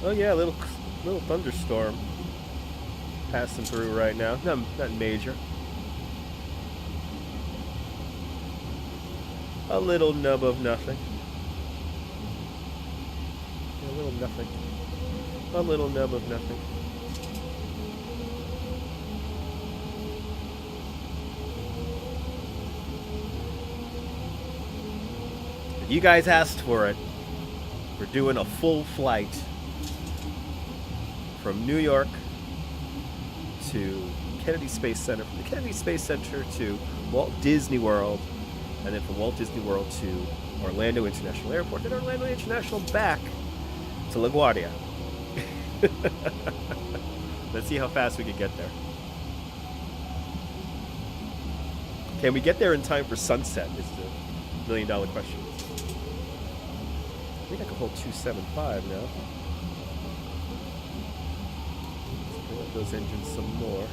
Oh yeah, a little thunderstorm passing through right now. Not major. A little nub of nothing. A little nothing. A little nub of nothing. You guys asked for it. We're doing a full flight from New York to Kennedy Space Center, from the Kennedy Space Center to Walt Disney World, and then from Walt Disney World to Orlando International Airport, then Orlando International back to LaGuardia. Let's see how fast we can get there. Can we get there in time for sunset is the million-dollar question. I think I can hold 275 now. Let's bring up those engines some more.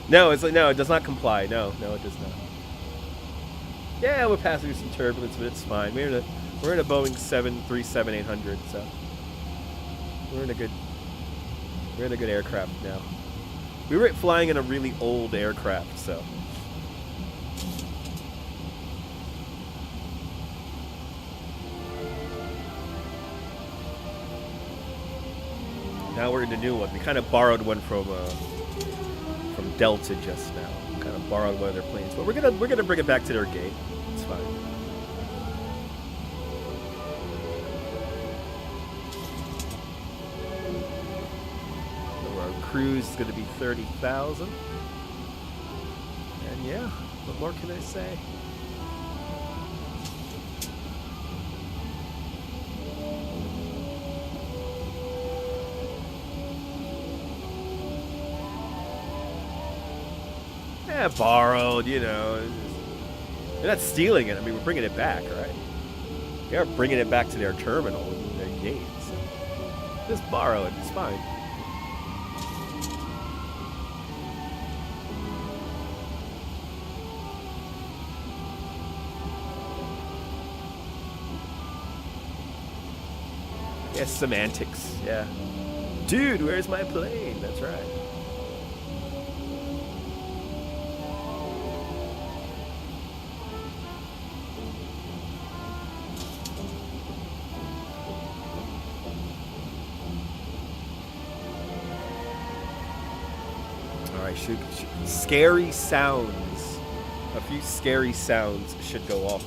No, it's like, no, it does not comply. No, it does not. Yeah, we're passing through some turbulence, but it's fine. We're in a Boeing 737-800, so we're in a good aircraft now. We were flying in a really old aircraft, so now we're in a new one. We kind of borrowed one from Delta just now. Kind of borrowed one of their planes, but we're gonna bring it back to their gate. It's fine. So our cruise is gonna be 30,000, and yeah, what more can I say? Yeah, borrowed, you know. They're not stealing it. I mean, we're bringing it back, right? We are bringing it back to their terminal, their gate. So just borrow it. It's fine. Yeah, semantics. Yeah. Dude, where's my plane? That's right. Scary sounds. A few scary sounds should go off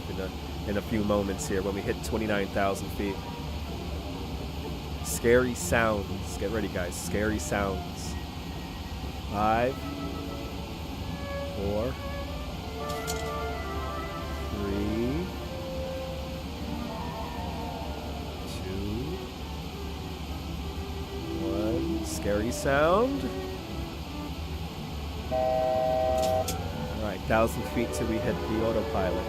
in a few moments here when we hit 29,000 feet. Scary sounds. Get ready, guys. Scary sounds. 5, 4, 3, 2, 1. Scary sound. Alright, 1,000 feet till we hit the autopilot.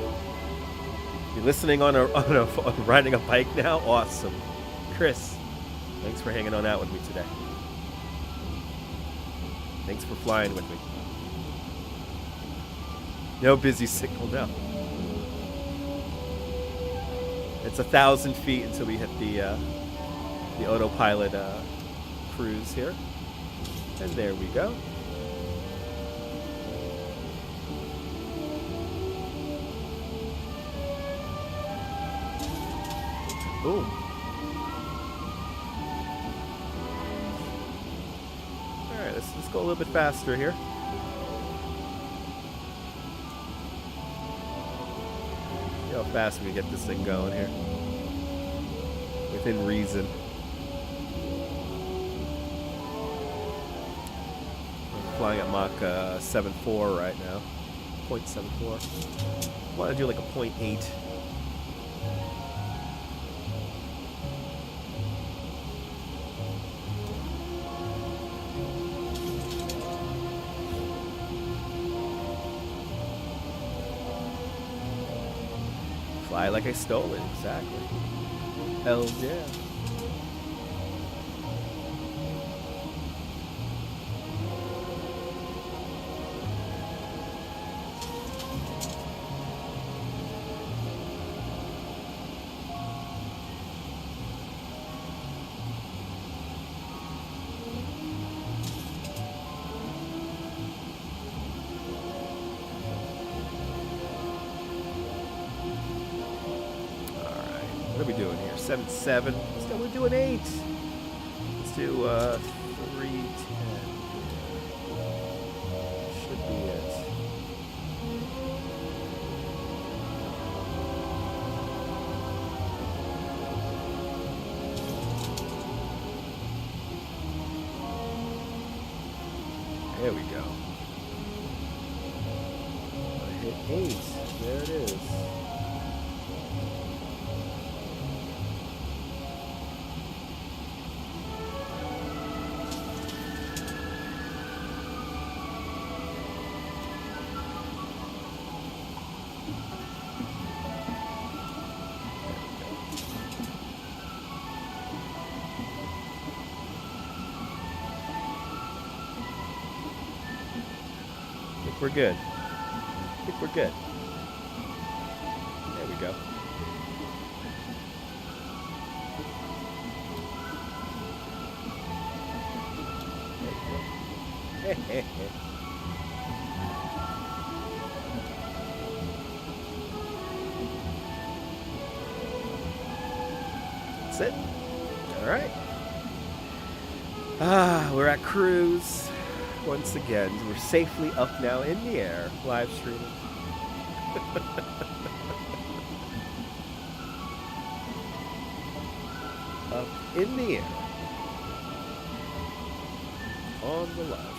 You're listening on riding a bike now? Awesome. Chris, thanks for hanging on out with me today. Thanks for flying with me. No busy signal now. It's 1,000 feet until we hit the autopilot cruise here. And there we go. Boom. Alright, let's go a little bit faster here. See how fast we get this thing going here. Within reason. We're flying at Mach 7.4 right now. 0.74. I want to do like a 0.8. Fly like I stole it, exactly. Hell yeah. What are we doing here? 7.7. So we're doing 8. Let's do 3.10. Should be it. There we go. I hit 8. There it is. We're good. I think we're good. There we go. That's it. All right. We're at cruise. Once again, we're safely up now in the air, live streaming. Up in the air. On the live stream.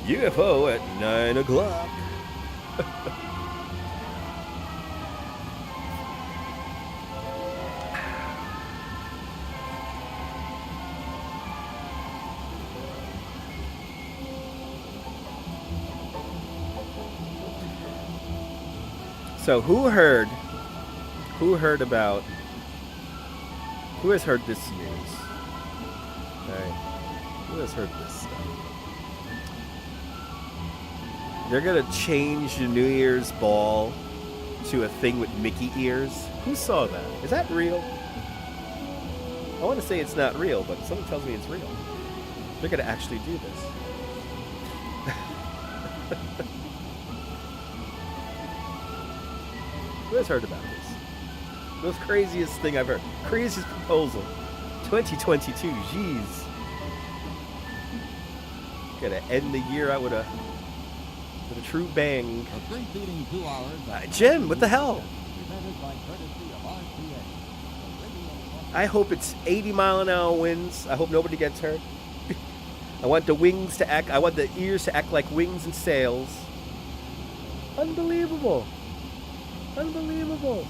UFO at 9 o'clock. So who heard about, who has heard this news? Alright. Who has heard this stuff? They're gonna change the New Year's ball to a thing with Mickey ears. Who saw that? Is that real? I want to say it's not real, but someone tells me it's real. They're gonna actually do this. Who has heard about this? Most craziest thing I've heard. Craziest proposal. 2022, jeez. Gonna end the year out with a true bang. A free-feeding 2 hours. Jim, what the hell? I hope it's 80-mile-an-hour winds. I hope nobody gets hurt. I want the wings to act. I want the ears to act like wings and sails. Unbelievable. Unbelievable.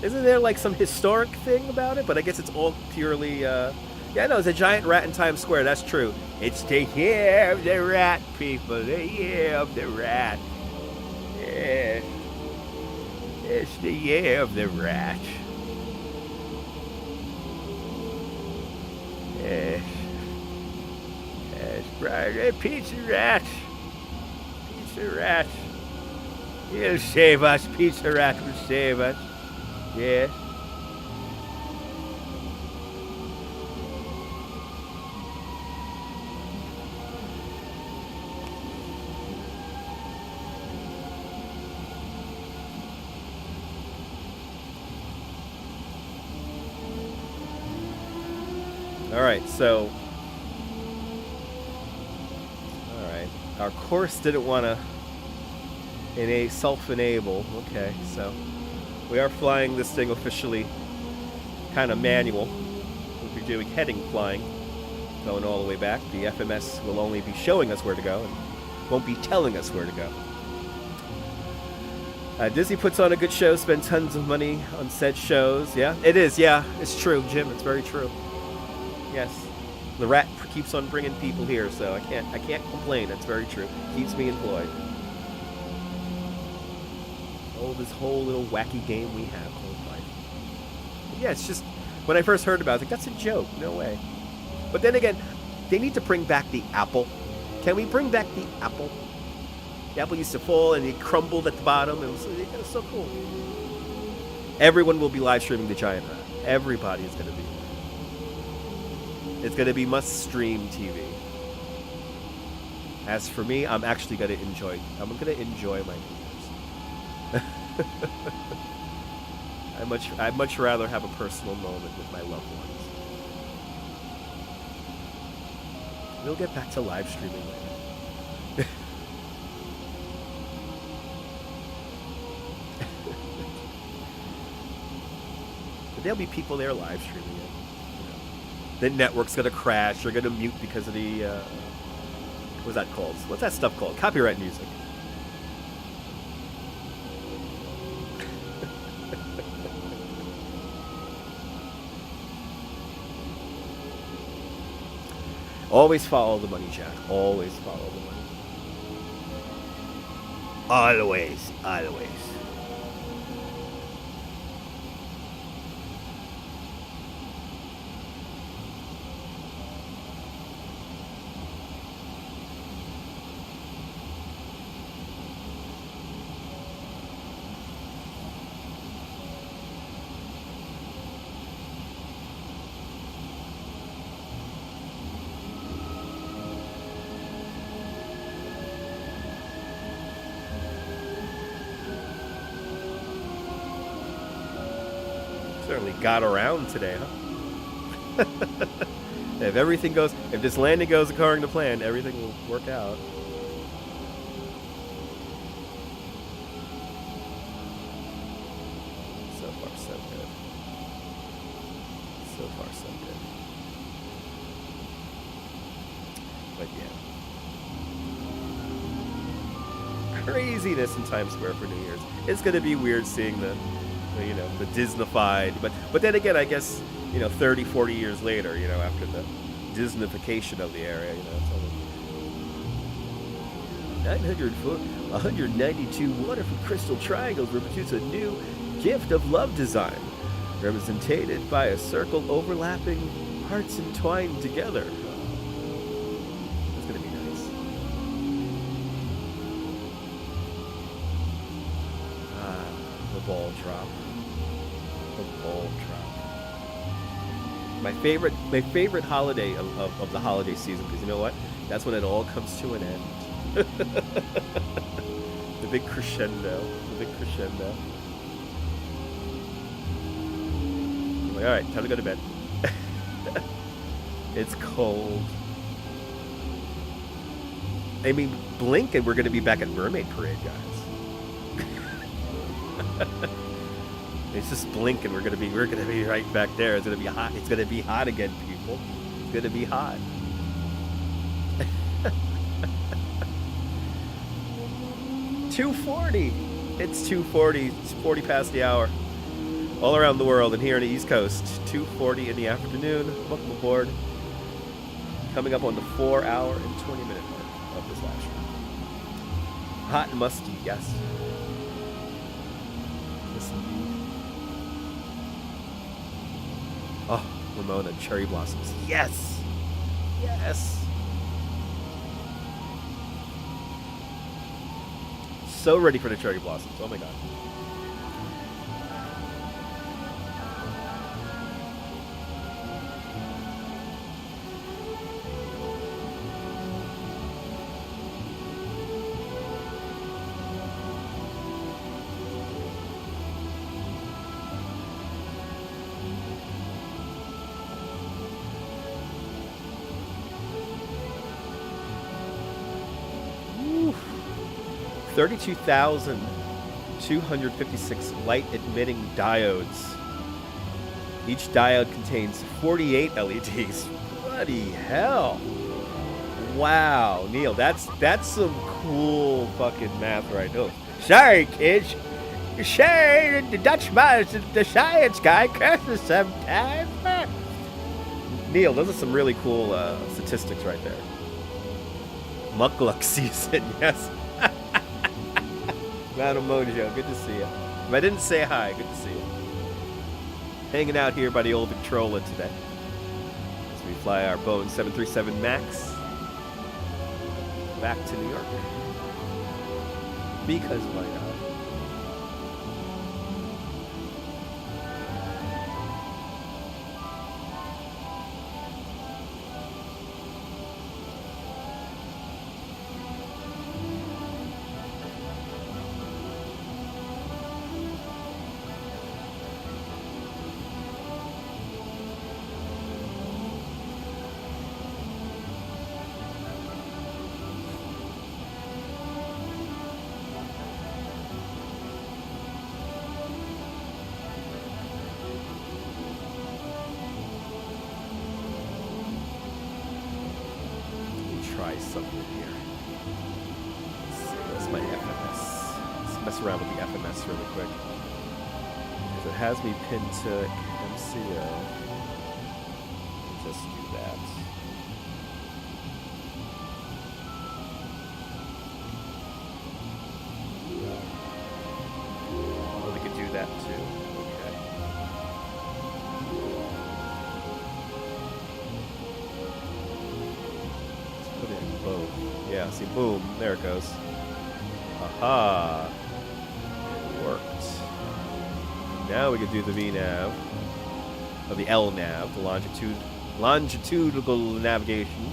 Isn't there like some historic thing about it? But I guess it's all purely, yeah, no, it's a giant rat in Times Square. That's true. It's the year of the rat, people. The year of the rat. Yeah. It's the year of the rat. Yes. Yes, brother. Pizza rat. Pizza rat. He'll save us. Pizza rat will save us. Yes. Alright, so... Alright. Our course didn't want to self-enable. Okay, so... We are flying this thing officially kind of manual. We'll be doing heading flying. Going all the way back. The FMS will only be showing us where to go and won't be telling us where to go. Disney puts on a good show, spend tons of money on said shows. Yeah, it is. Yeah, it's true, Jim. It's very true. Yes, the rat keeps on bringing people here, so I can't complain. That's very true. Keeps me employed. Oh, this whole little wacky game we have called life. But yeah, it's just when I first heard about it, I was like, that's a joke. No way. But then again, they need to bring back the apple. Can we bring back the apple? The apple used to fall and it crumbled at the bottom. It was so cool. Everyone will be live streaming the giant rat. Everybody is going to be. It's going to be must-stream TV. As for me, I'm actually going to enjoy. I'm going to enjoy my New Year's. I'd much rather have a personal moment with my loved ones. We'll get back to live streaming later. But there'll be people there live streaming it. The network's gonna crash. You're gonna mute because of the what's that called? What's that stuff called? Copyright music. Always follow the money, Jack. Always follow the money. Always, always. Certainly got around today, huh? If this landing goes according to plan, everything will work out. So far, so good. So far, so good. But yeah. Craziness in Times Square for New Year's. It's going to be weird seeing the Disneyfied, but then again, I guess, 30, 40 years later, after the Disneyfication of the area, it's 192 wonderful crystal triangles reproduce a new gift of love design, represented by a circle overlapping hearts entwined together. That's gonna be nice. The ball drop. The ball drop. My favorite holiday of the holiday season, because you know what? That's when it all comes to an end. The big crescendo. I'm like, all right, time to go to bed. It's cold. I mean, blink and we're going to be back at Mermaid Parade, guys. It's just blink and we're gonna be right back there. It's gonna be hot. It's gonna be hot again, people. It's gonna be hot. $2:40. It's 2:40. It's 40 past the hour. All around the world and here on the East Coast, 2:40 in the afternoon. Welcome aboard. Coming up on the 4-hour and 20-minute mark of this live stream. Hot and musty, yes. Oh, Ramona, cherry blossoms. Yes! Yes! So ready for the cherry blossoms. Oh my god. Woo. 32,256 light-emitting diodes. Each diode contains 48 LEDs. Bloody hell. Wow, Neil, that's some cool fucking math right now. Sorry, kids. Sorry, the Dutchman, the science guy, curses sometimes. Neil, those are some really cool statistics right there. Mukluk season, yes. Madam Mojo, good to see you. If I didn't say hi, good to see you. Hanging out here by the old Victrola today as we fly our Boeing 737 MAX back to New York. Because why not? Try something here. Let's see, that's my FMS. Let's mess around with the FMS really quick. Because it has me pinned to MCO. Just do that. Oh, we could do that too. Okay. Put it in both. Yeah, see, boom. There it goes. Aha. It worked. Now we can do the VNav. Or the LNav, the longitudinal navigation.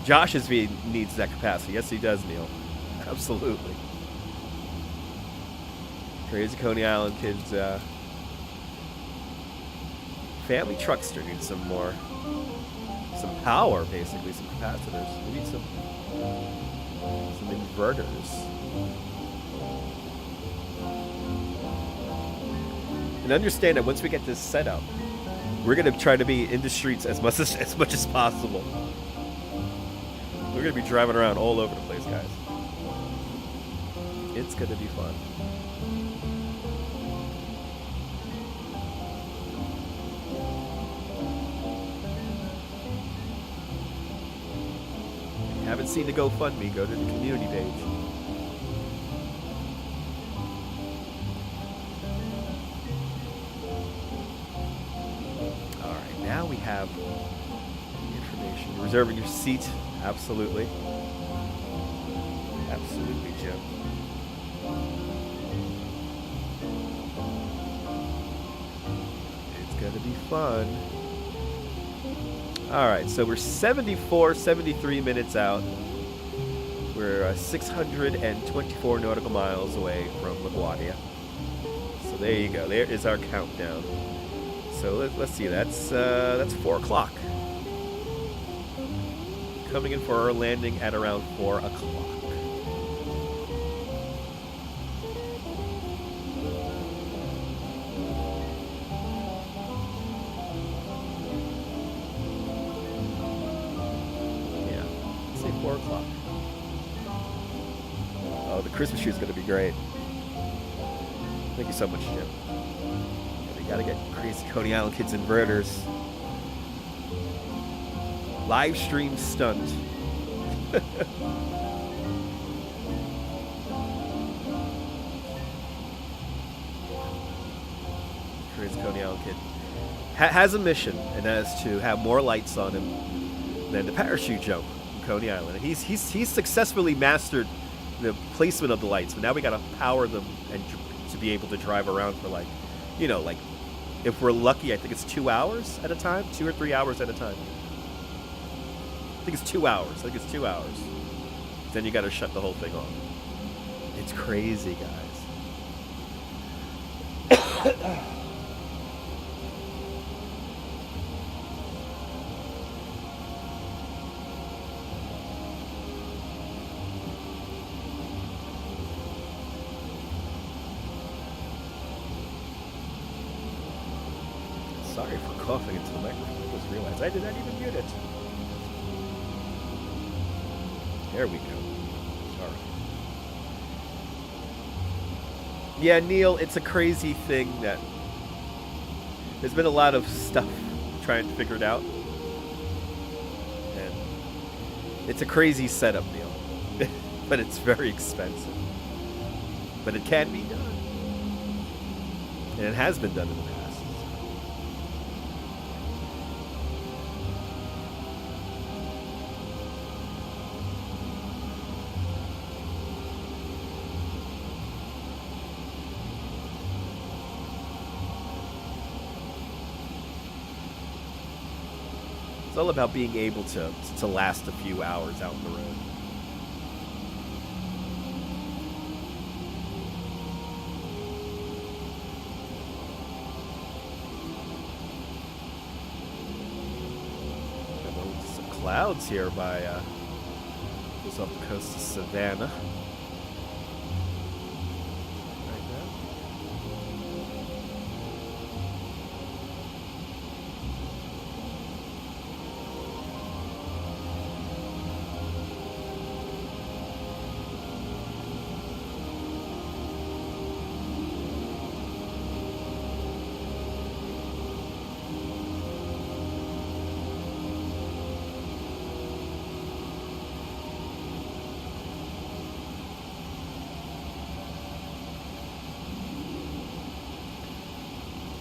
Josh's V needs that capacity. Yes, he does, Neil. Absolutely. Crazy Coney Island kids, Family Truckster needs some more. Some power, basically, some capacitors. We need some inverters. And understand that once we get this set up, we're gonna try to be in the streets as much as possible. We're gonna be driving around all over the place, guys. It's gonna be fun. haven't seen the GoFundMe, go to the community page. Alright, now we have information. You're reserving your seat. Absolutely. Absolutely, Jim. It's gonna be fun. Alright, so we're 73 minutes out. We're 624 nautical miles away from LaGuardia. So there you go. There is our countdown. So let's see. That's 4 o'clock. Coming in for our landing at around 4 o'clock. Yeah, let's say 4 o'clock. Oh, the Christmas shoot is going to be great. Thank you so much, Jim. Yeah, we got to get crazy Coney Island Kids inverters. Live stream stunt. Crazy Coney Island Kid has a mission, and that is to have more lights on him than the parachute jump in Coney Island. And he's successfully mastered the placement of the lights, but now we got to power them and to be able to drive around for like if we're lucky, I think it's 2 hours at a time, 2 or 3 hours at a time. I think it's 2 hours. Then you got to shut the whole thing off. It's crazy, guys. Sorry for coughing into the microphone. I just realized I did not even mute it. There we go. All right. Yeah, Neil, it's a crazy thing that there's been a lot of stuff trying to figure it out. And it's a crazy setup, Neil. But it's very expensive. But it can be done. And it has been done in the past. It's all about being able to last a few hours out on the road. Some clouds here by just off the coast of Savannah.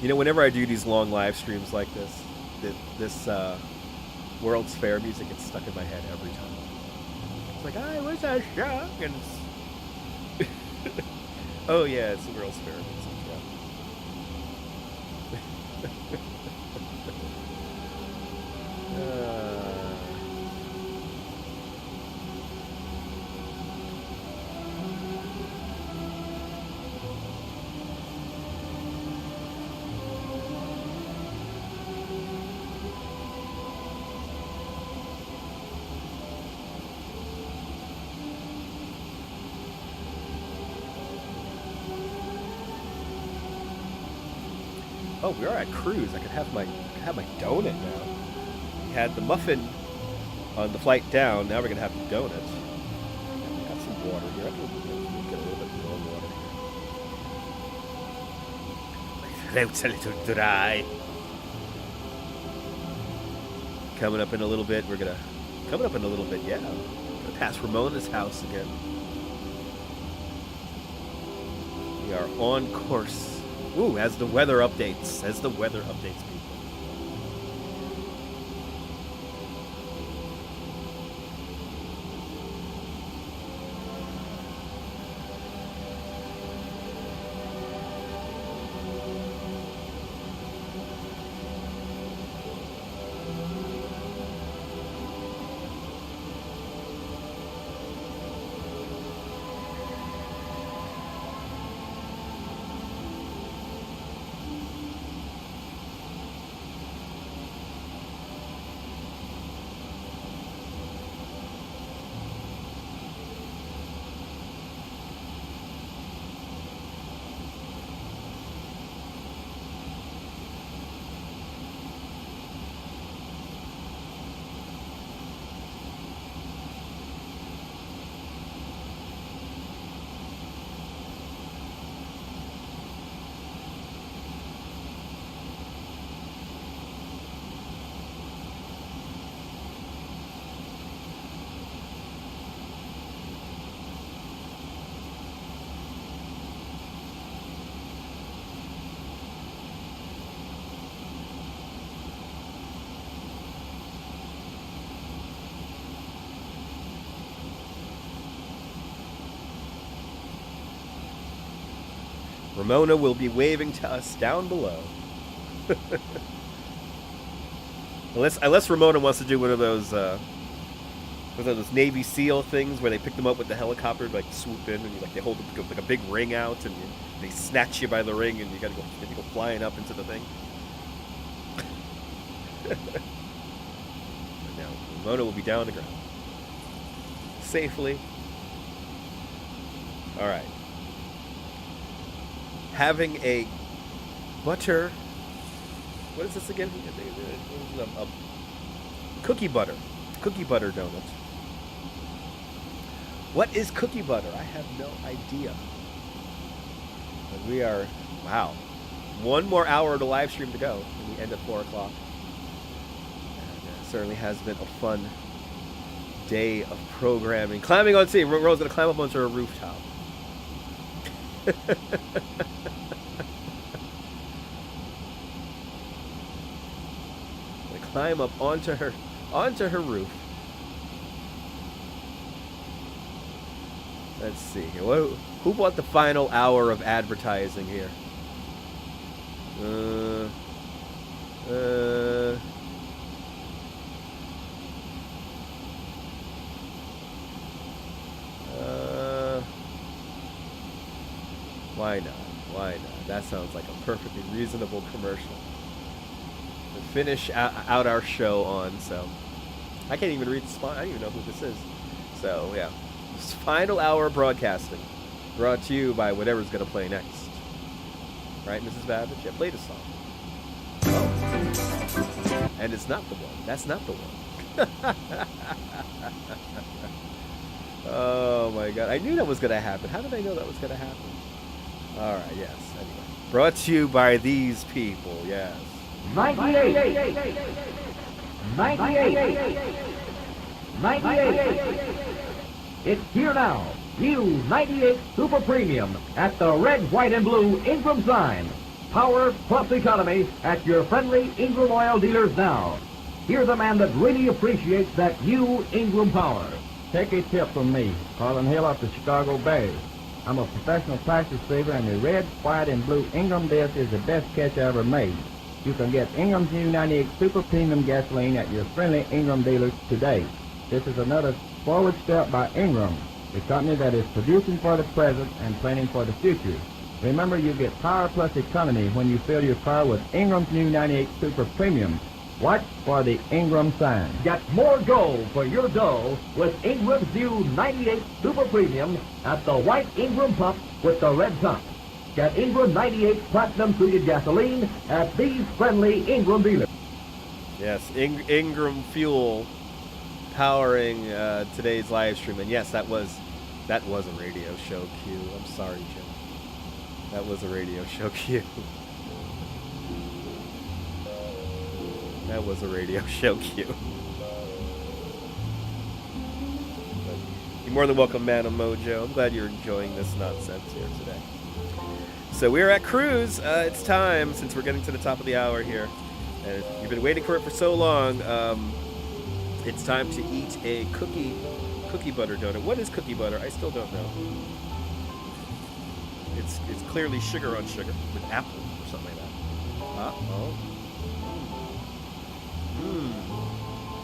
You know, whenever I do these long live streams like this, this World's Fair music gets stuck in my head every time. It's like, I was a shark, and it's oh yeah, it's the World's Fair music. Oh, we are at cruise. I could have my donut now. We had the muffin on the flight down. Now we're gonna have the donut. We have some water here. I can get a little bit more water here. My throat's a little dry. Coming up in a little bit. Yeah. Gonna past Ramona's house again. We are on course. Ooh, as the weather updates. People. Ramona will be waving to us down below. unless Ramona wants to do one of those Navy SEAL things where they pick them up with the helicopter, like swoop in, and they hold like a big ring out, and they snatch you by the ring, and you gotta go flying up into the thing. Now Ramona will be down on the ground safely. All right. Having a butter. What is this again? A cookie butter donut. What is cookie butter? I have no idea. But we are, wow, one more hour of the live stream to go, and we end at 4 o'clock. And it certainly has been a fun day of programming. Climbing on sea. Rose's gonna climb up onto a rooftop. Climb up onto her roof. Let's see. Who bought the final hour of advertising here? Why not? Why not? That sounds like a perfectly reasonable commercial to finish out our show on. So I can't even read the spot. I don't even know who this is. So yeah, this final hour of broadcasting brought to you by whatever's gonna play next. Right, Mrs. Babbage? Yeah, play the song. Oh, and it's not the one. That's not the one. Oh my God! I knew that was gonna happen. How did I know that was gonna happen? All right. Yes. Anyway, brought to you by these people. Yes. 98. 98. 98. It's here now. New 98 Super Premium at the red, white, and blue Ingram sign. Power plus economy at your friendly Ingram oil dealers now. Here's a man that really appreciates that new Ingram power. Take a tip from me, Carlin Hill of the Chicago Bears. I'm a professional practice saver, and the red, white, and blue Ingram disc is the best catch I ever made. You can get Ingram's new 98 Super Premium gasoline at your friendly Ingram dealers today. This is another forward step by Ingram, the company that is producing for the present and planning for the future. Remember, you get power plus economy when you fill your car with Ingram's new 98 Super Premium. Watch for the Ingram sign. Get more gold for your dough with Ingram's new 98 Super Premium at the white Ingram pump with the red top. Get Ingram 98 Platinum Treated Gasoline at these friendly Ingram dealers. Yes, Ingram Fuel powering today's live stream. And yes, that was a radio show cue. I'm sorry, Jim. That was a radio show cue. That was a radio show cue. But You're more than welcome, Madam Mojo. I'm glad you're enjoying this nonsense here today. So we're at Cruise. It's time, since we're getting to the top of the hour here. And you've been waiting for it for so long. It's time to eat a cookie butter donut. What is cookie butter? I still don't know. It's clearly sugar on sugar with apple or something like that. Oh.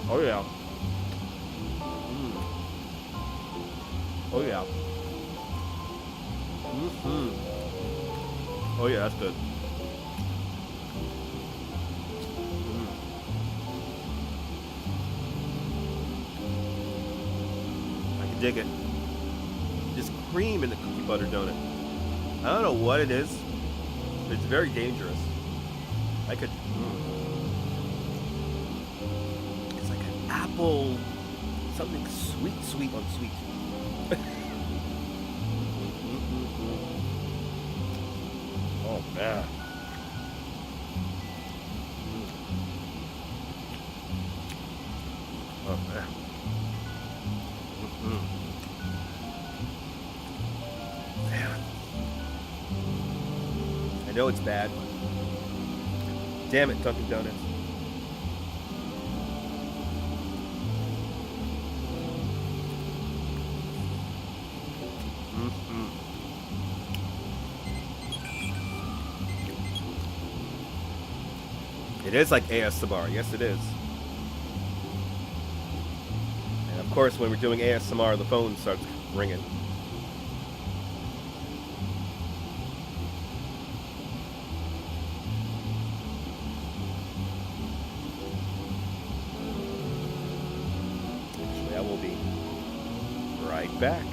Oh yeah. Oh yeah. Oh yeah, that's good. I can dig it. Just cream in the cookie butter donut. I don't know what it is. But it's very dangerous. I could. It's like an apple, something sweet on sweet. Oh man. Oh man. Man. I know it's bad. Damn it, Dunkin' Donuts. It is like ASMR. Yes, it is. And of course, when we're doing ASMR, the phone starts ringing. Actually, I will be right back.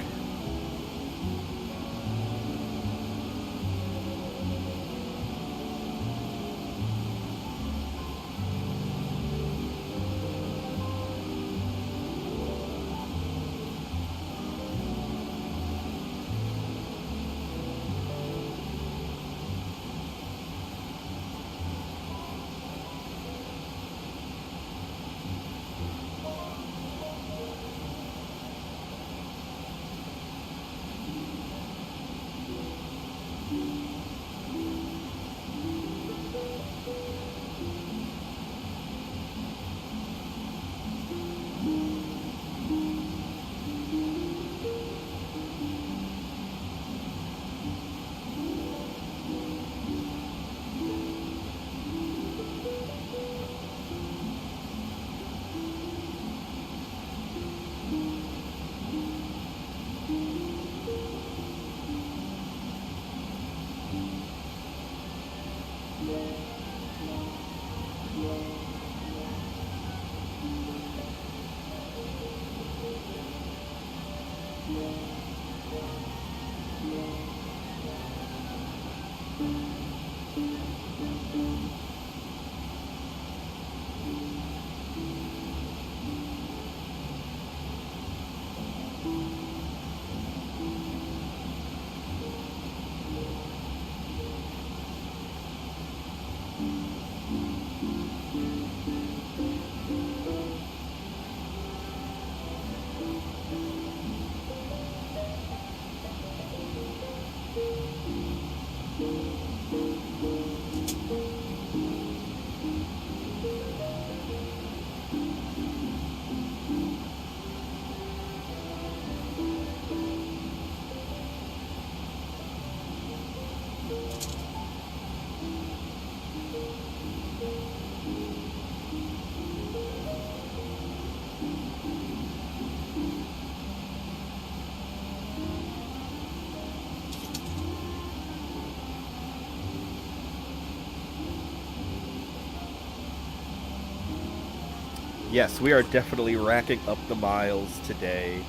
Yes, we are definitely racking up the miles today.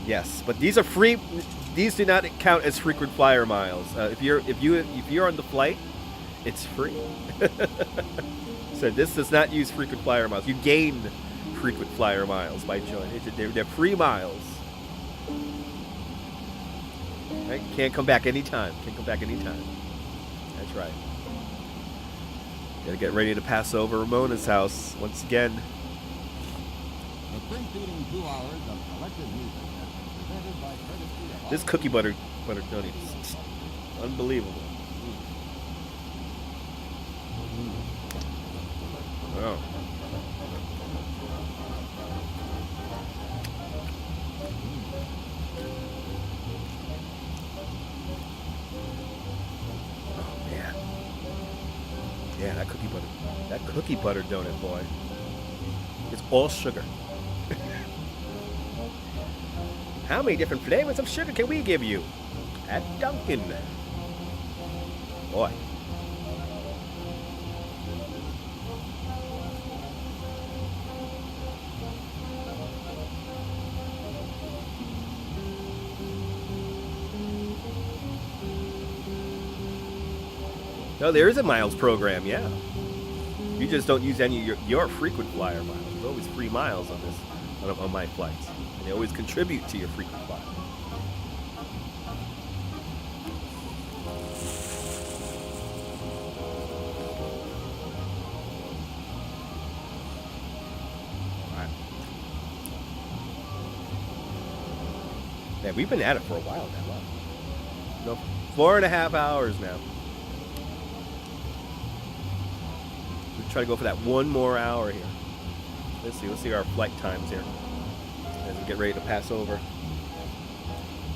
Yes, but these are free. These do not count as frequent flyer miles. If you're on the flight, it's free. So this does not use frequent flyer miles. You gain frequent flyer miles by joining. They're free miles. Right? Can't come back anytime. Can't come back anytime. That's right. Gotta get ready to pass over Ramona's house once again. preceding 2 hours of selected music has been presented by courtesy of This cookie butter donut is unbelievable. Wow. Oh man. Yeah, that cookie butter donut, boy. It's all sugar. How many different flavors of sugar can we give you at Dunkin'? Boy. No, there is a miles program, yeah. You just don't use any of your frequent flyer miles. There's always free miles on this, on my flights. And they always contribute to your frequent flyer. Man, we've been at it for a while now. Wow. 4.5 hours now. We try to go for that one more hour here. Let's see our flight times here as we get ready to pass over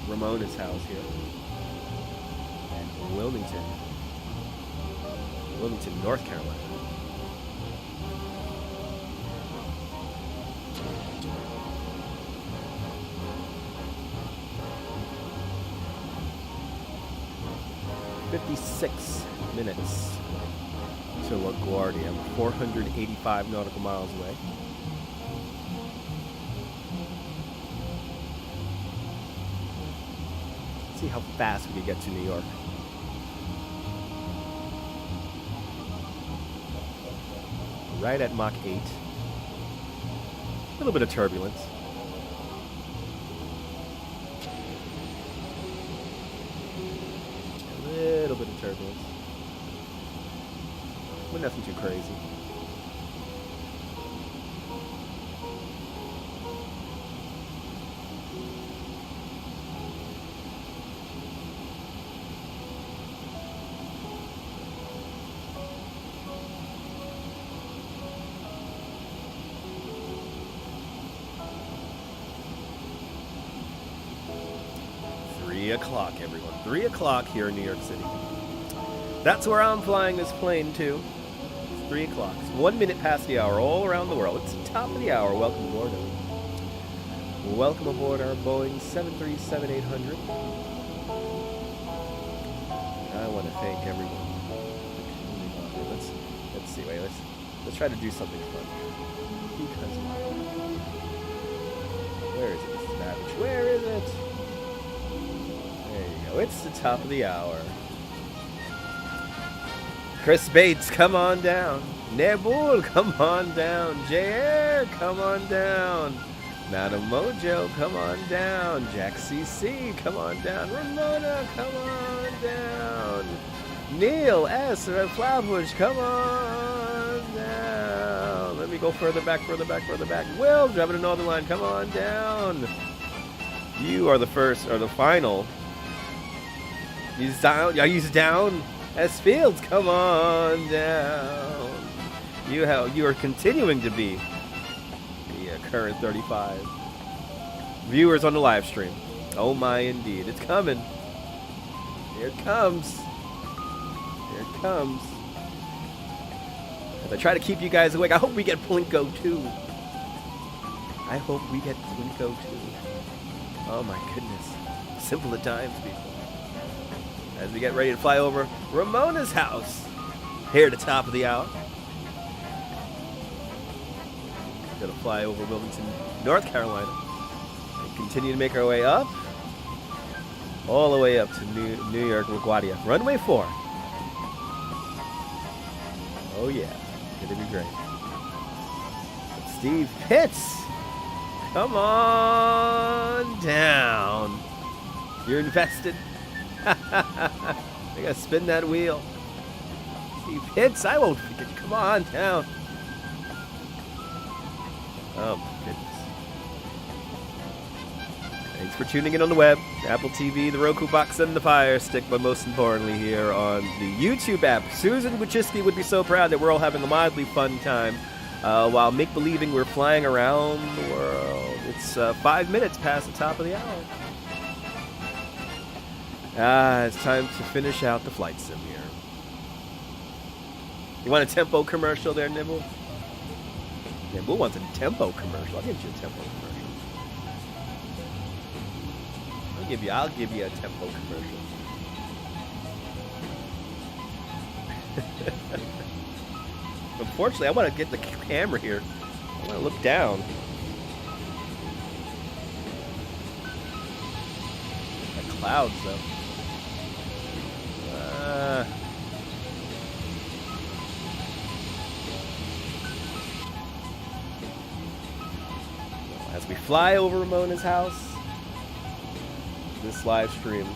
Ramona's house here and Wilmington, North Carolina. "56 minutes to LaGuardia. I'm 485 nautical miles away. Let's see how fast we can get to New York. Right at Mach 8. A little bit of turbulence. A little bit of turbulence. But nothing too crazy. O'clock, everyone. 3 o'clock here in New York City. That's where I'm flying this plane to. It's 3 o'clock. It's 1 minute past the hour all around the world. It's the top of the hour. Welcome aboard. Welcome aboard our Boeing 737-800. I want to thank everyone. Let's see. Wait, let's try to do something fun. Because where is it, Mrs. Babbage? Where is it? It's the top of the hour. Chris Bates, come on down. Nebul, come on down. JR, come on down. Madam Mojo, come on down. Jack CC, come on down. Ramona, come on down. Neil S. Flatbush, come on down. Let me go further back. Will, driving the Northern Line, come on down. You are the first, or the final. Use down. S. Fields, come on down. You are continuing to be the current 35 viewers on the live stream. Oh my, indeed, it's coming. Here it comes. As I try to keep you guys awake, I hope we get Plinko too. Oh my goodness, simple at times, people. As we get ready to fly over Ramona's house here at the top of the hour. We're going to fly over Wilmington, North Carolina, and continue to make our way up, all the way up to New York, LaGuardia. Runway 4. Oh yeah, it's going to be great. Steve Pitts, come on down. You're invested. I gotta spin that wheel. Steve Pitts, I won't forget you. Come on down. Oh my goodness. Thanks for tuning in on the web, Apple TV, the Roku box, and the Fire Stick, but most importantly here on the YouTube app. Susan Wojcicki would be so proud that we're all having a mildly fun time while make-believing we're flying around the world. It's 5 minutes past the top of the hour. It's time to finish out the flight sim here. You want a tempo commercial there, Nibble? Nibble wants a tempo commercial. I'll give you a tempo commercial. I'll give you a tempo commercial. Unfortunately, I want to get the camera here. I want to look down. The clouds, though. As we fly over Ramona's house, this live stream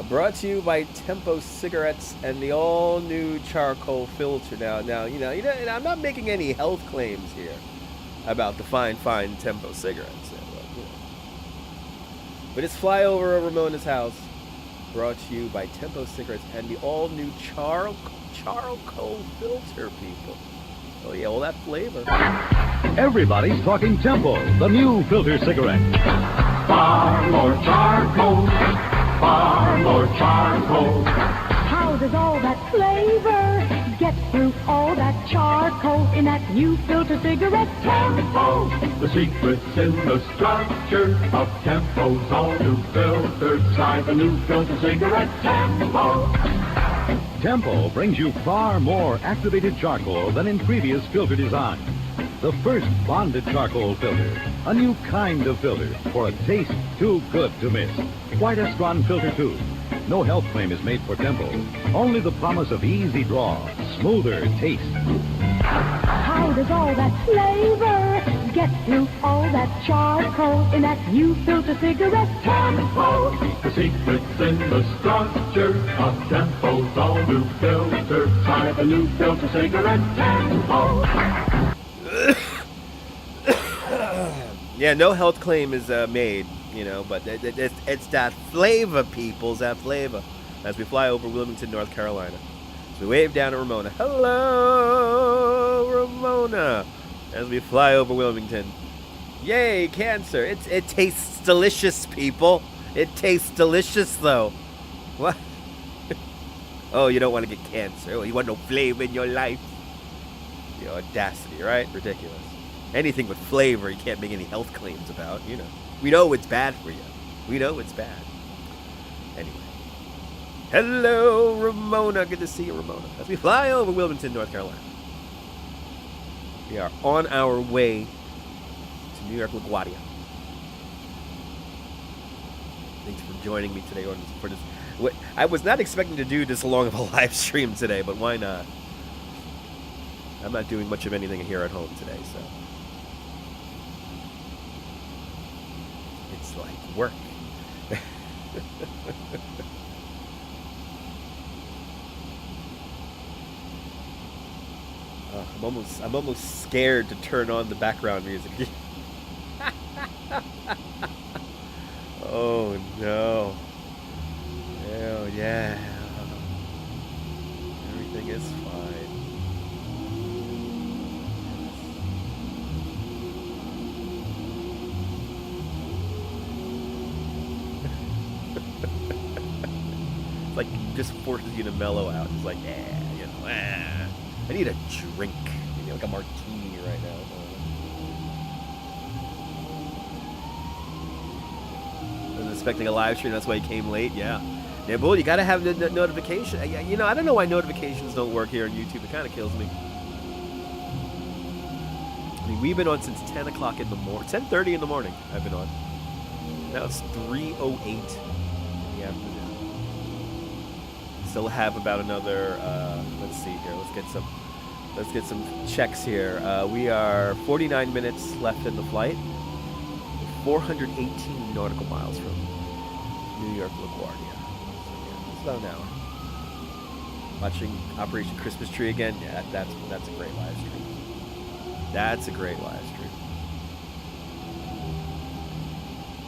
brought to you by Tempo Cigarettes and the all-new charcoal filter. Now, you know, I'm not making any health claims here about the fine Tempo cigarettes. But it's fly over Ramona's house, brought to you by Tempo Cigarettes and the all-new charcoal filter, people. Oh yeah, all that flavor. Everybody's talking Tempo, the new filter cigarette. Far more charcoal, far more charcoal. How does all that flavor get through all that charcoal in that new filter cigarette? Tempo, the secret's in the structure of Tempo's all new filter. Try the new filter cigarette, Tempo. Tempo brings you far more activated charcoal than in previous filter designs. The first bonded charcoal filter, a new kind of filter for a taste too good to miss. White Estron Filter 2. No health claim is made for Tempo. Only the promise of easy draw, smoother taste. How does all that flavor get through all that charcoal in that new filter cigarette? Tempo, the secret's in the structure of Tempo's all new filter. Try the new filter cigarette, Tempo. Yeah, no health claim is made, you know, but it's that flavor, peoples, that flavor. As we fly over Wilmington, North Carolina. So we wave down to Ramona. Hello, Ramona. As we fly over Wilmington. Yay, cancer. It tastes delicious, people. It tastes delicious, though. What? Oh, you don't want to get cancer. Oh, you want no flavor in your life. The audacity, right? Ridiculous. Anything with flavor you can't make any health claims about, you know. We know it's bad for you. We know it's bad. Anyway. Hello, Ramona. Good to see you, Ramona. As we fly over Wilmington, North Carolina. We are on our way to New York LaGuardia. Thanks for joining me today for this. I was not expecting to do this long of a live stream today, but why not? I'm not doing much of anything here at home today, so. It's like work. I'm almost scared to turn on the background music. Oh no. Oh yeah. Everything is fine. It's like just forces you to mellow out. It's like, you know, I need a drink. Maybe like a martini right now. I was expecting a live stream, that's why he came late, yeah. Yeah, Bull, you gotta have the notification. You know, I don't know why notifications don't work here on YouTube. It kind of kills me. I mean, we've been on since 10 o'clock in the morning. 10:30 in the morning I've been on. Now it's 3:08 in the afternoon. Still have about another, let's see here. Let's get some checks here. We are 49 minutes left in the flight. 418 nautical miles from New York LaGuardia. So yeah, it's about an hour. Watching Operation Christmas Tree again. Yeah, that's a great live stream. That's a great live stream.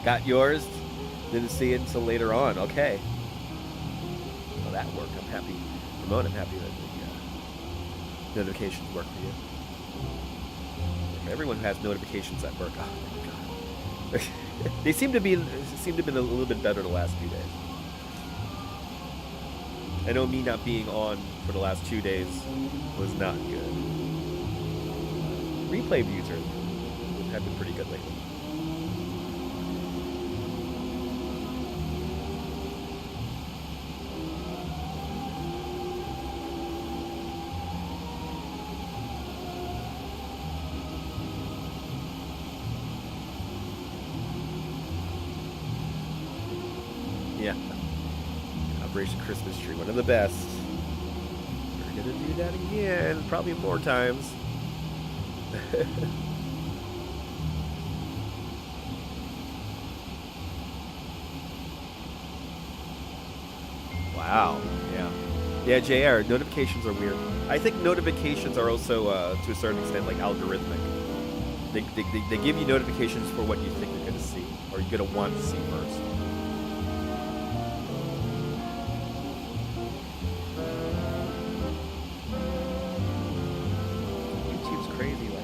Got yours. Didn't see it until later on. Okay. Well, that worked. I'm happy. Ramon, I'm happy that the notifications work for you. For everyone who has notifications at work. Oh my god. They seem to be a little bit better the last few days. I know me not being on for the last 2 days was not good. Replay views have been pretty good lately. Yeah. Operation Christmas Tree, one of the best. We're gonna do that again, probably more times. Wow. Yeah. Yeah, JR, notifications are weird. I think notifications are also, to a certain extent, like algorithmic. They give you notifications for what you think you're gonna see, or you're gonna want to see first. Crazy like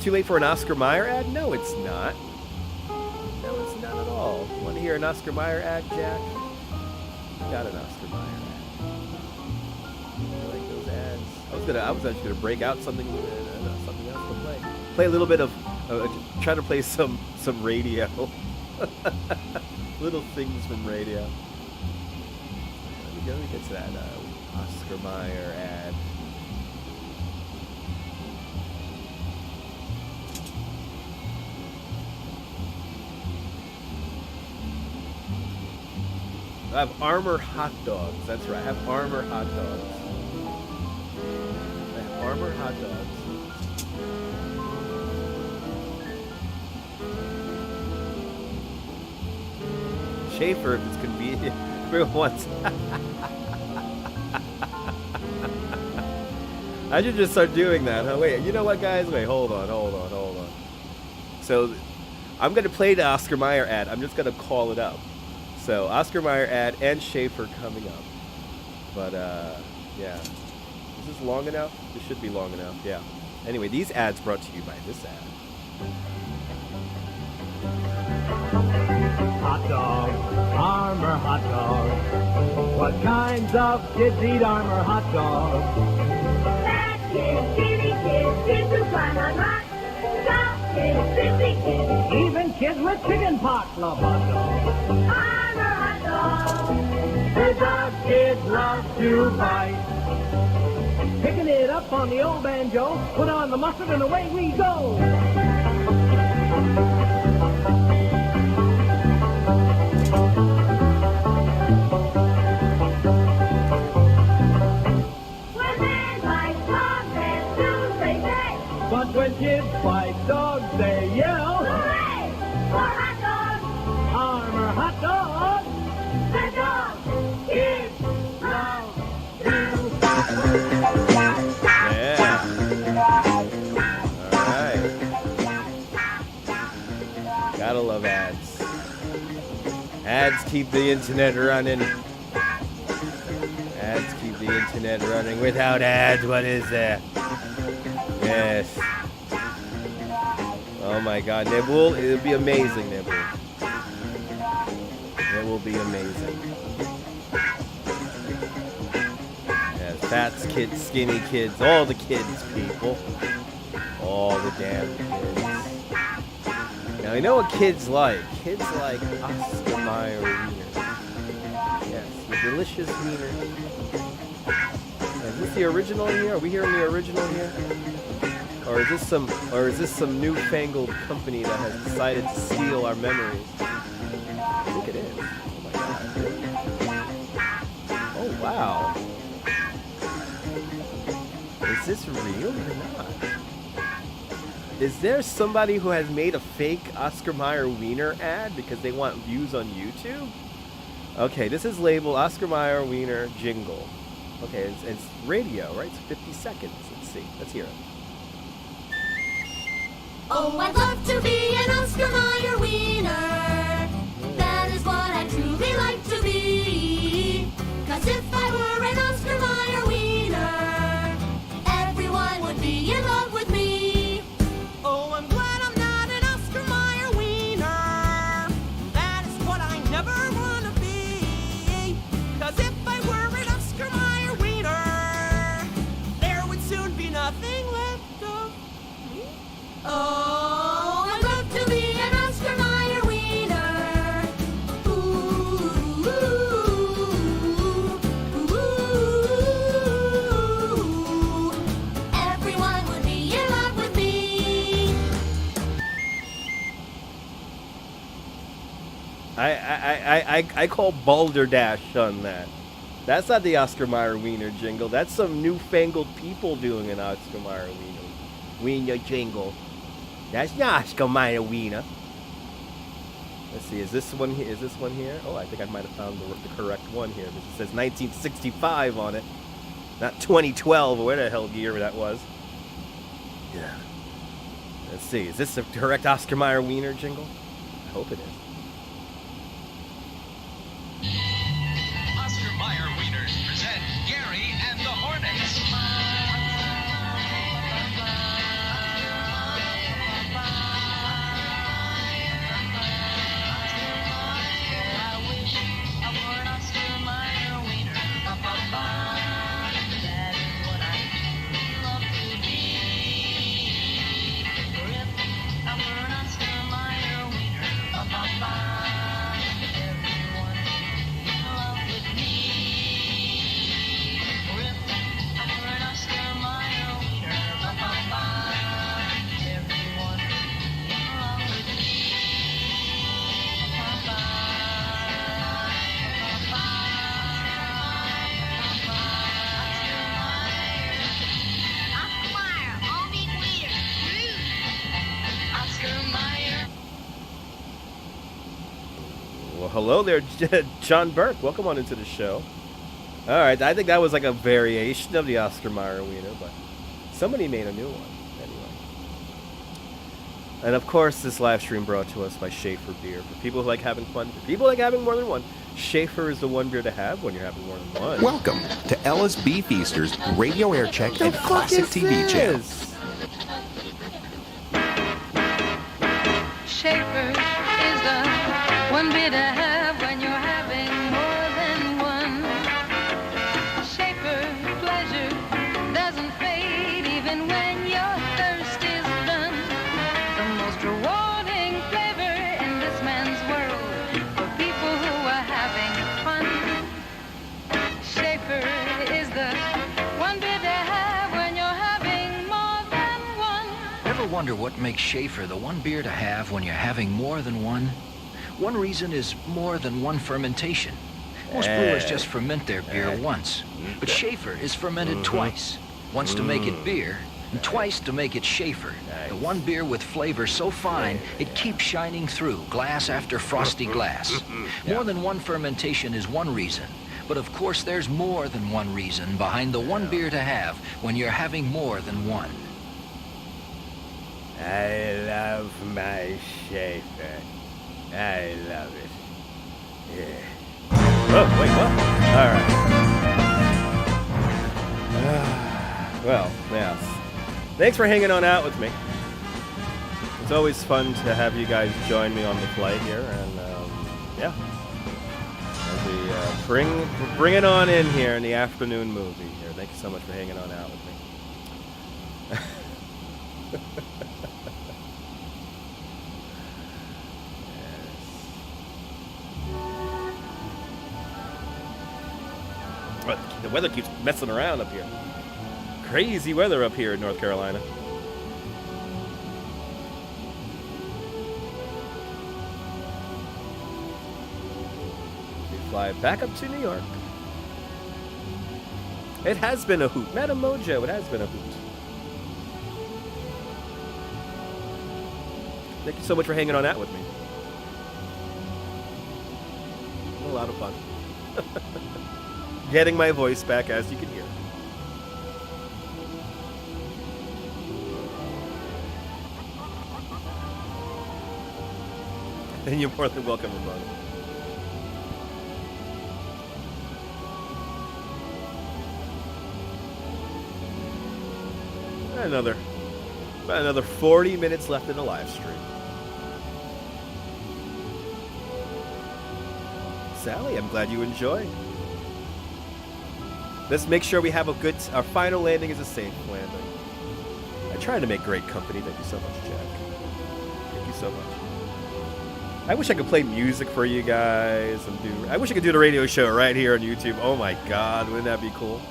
too late for an Oscar Mayer ad? No, it's not. No, it's not at all. You want to hear an Oscar Mayer ad, Jack? I got an Oscar Mayer ad. I like those ads. I was actually gonna break out something else to play. Play a little bit of, try to play some radio. Little things from radio. Let me get to that Oscar Mayer ad. I have Armor hot dogs. That's right. I have Armor hot dogs. I have Armor hot dogs. Schaefer, if it's convenient. Everyone wants. I should just start doing that, huh? Wait, you know what, guys? Wait, hold on. So, I'm going to play the Oscar Mayer ad. I'm just going to call it up. So, Oscar Mayer ad and Schaefer coming up. But, yeah. Is this long enough? This should be long enough, yeah. Anyway, these ads brought to you by this ad. Hot dog, Armor hot dog. What kinds of kids eat Armor hot dog? Fat kids, skinny kids, kids who climb on rocks. Soft kids, fizzy kids. Even kids with chicken pox love hot dogs. Armor hot dog. The dog kids love to bite. Picking it up on the old banjo, put on the mustard and away we go. But when kids fight dogs, they yell, hooray! For hot dogs! Armor hot dogs! The dog kids love Yeah. Alright. Gotta love ads. Ads keep the internet running. Ads keep the internet running. Without ads, what is there? Yes. Oh my god, Nebul, it'll be amazing, Nebul. It will be amazing. Yes, fats, kids, skinny kids, all the kids, people. all the damn kids. Now, you know what kids like? Kids like Oscar Mayer wieners. Yes, the delicious wieners. Is this the original here? Are we hearing the original here? Or is this some newfangled company that has decided to steal our memories? I think it is. Oh my god. Oh wow. Is this real or not? Is there somebody who has made a fake Oscar Mayer wiener ad because they want views on YouTube? Okay, this is labeled Oscar Mayer wiener jingle. Okay, it's radio, right? It's 50 seconds. Let's see. Let's hear it. Oh, I'd love to be an Oscar Mayer wiener. That is what I truly like to be. 'Cause if I were an Oscar Mayer wiener, everyone would be in love with me. Oh, I'm glad I'm not an Oscar Mayer wiener. That is what I never want to be. 'Cause if I were an Oscar Mayer wiener, there would soon be nothing left of me. Oh, I'd love to be an Oscar Mayer wiener. Ooh, everyone would be in love with me. I call balderdash on that. That's not the Oscar Mayer wiener jingle. That's some newfangled people doing an Oscar Mayer wiener jingle. That's not Oscar Mayer wiener. Let's see, is this one here? Is this one here? Oh, I think I might have found the correct one here. Because it says 1965 on it, not 2012 or where the hell year that was. Yeah. Let's see, is this the correct Oscar Mayer wiener jingle? I hope it is. Oscar Mayer Wieners present Gary and the Hornets. Hello there, John Burke. Welcome on into the show. All right, I think that was like a variation of the Oscar Mayer wiener, but somebody made a new one anyway. And of course, this live stream brought to us by Schaefer Beer. For people who like having fun, for people who like having more than one, Schaefer is the one beer to have when you're having more than one. Welcome to Ella's Beef Feasters Radio Air Check and Classic TV channel. Schaefer is the one beer to have when you're having more than one. Schaefer pleasure doesn't fade even when your thirst is done. The most rewarding flavor in this man's world for people who are having fun. Schaefer is the one beer to have when you're having more than one. Ever wonder what makes Schaefer the one beer to have when you're having more than one? One reason is more than one fermentation. Most brewers just ferment their beer once, but Schaefer is fermented twice. Once to make it beer, and twice to make it Schaefer. The one beer with flavor so fine, it keeps shining through, glass after frosty glass. More than one fermentation is one reason, but of course there's more than one reason behind the one beer to have when you're having more than one. I love my Schaefer. I love it. Yeah. Oh, wait, what? All right. Well, yes. Thanks for hanging on out with me. It's always fun to have you guys join me on the flight here, and yeah. As we bring it on in here in the afternoon movie here. Thank you so much for hanging on out with me. But the weather keeps messing around up here. Crazy weather up here in North Carolina. We fly back up to New York. It has been a hoot. Madam Mojo, it has been a hoot. Thank you so much for hanging on out with me. A lot of fun. Getting my voice back, as you can hear. And you're more than welcome, Ramon. About another 40 minutes left in the live stream. Sally, I'm glad you enjoyed. Let's make sure we have a good... Our final landing is a safe landing. I try to make great company. Thank you so much, Jack. Thank you so much. I wish I could play music for you guys and do... I wish I could do the radio show right here on YouTube. Oh my God, wouldn't that be cool?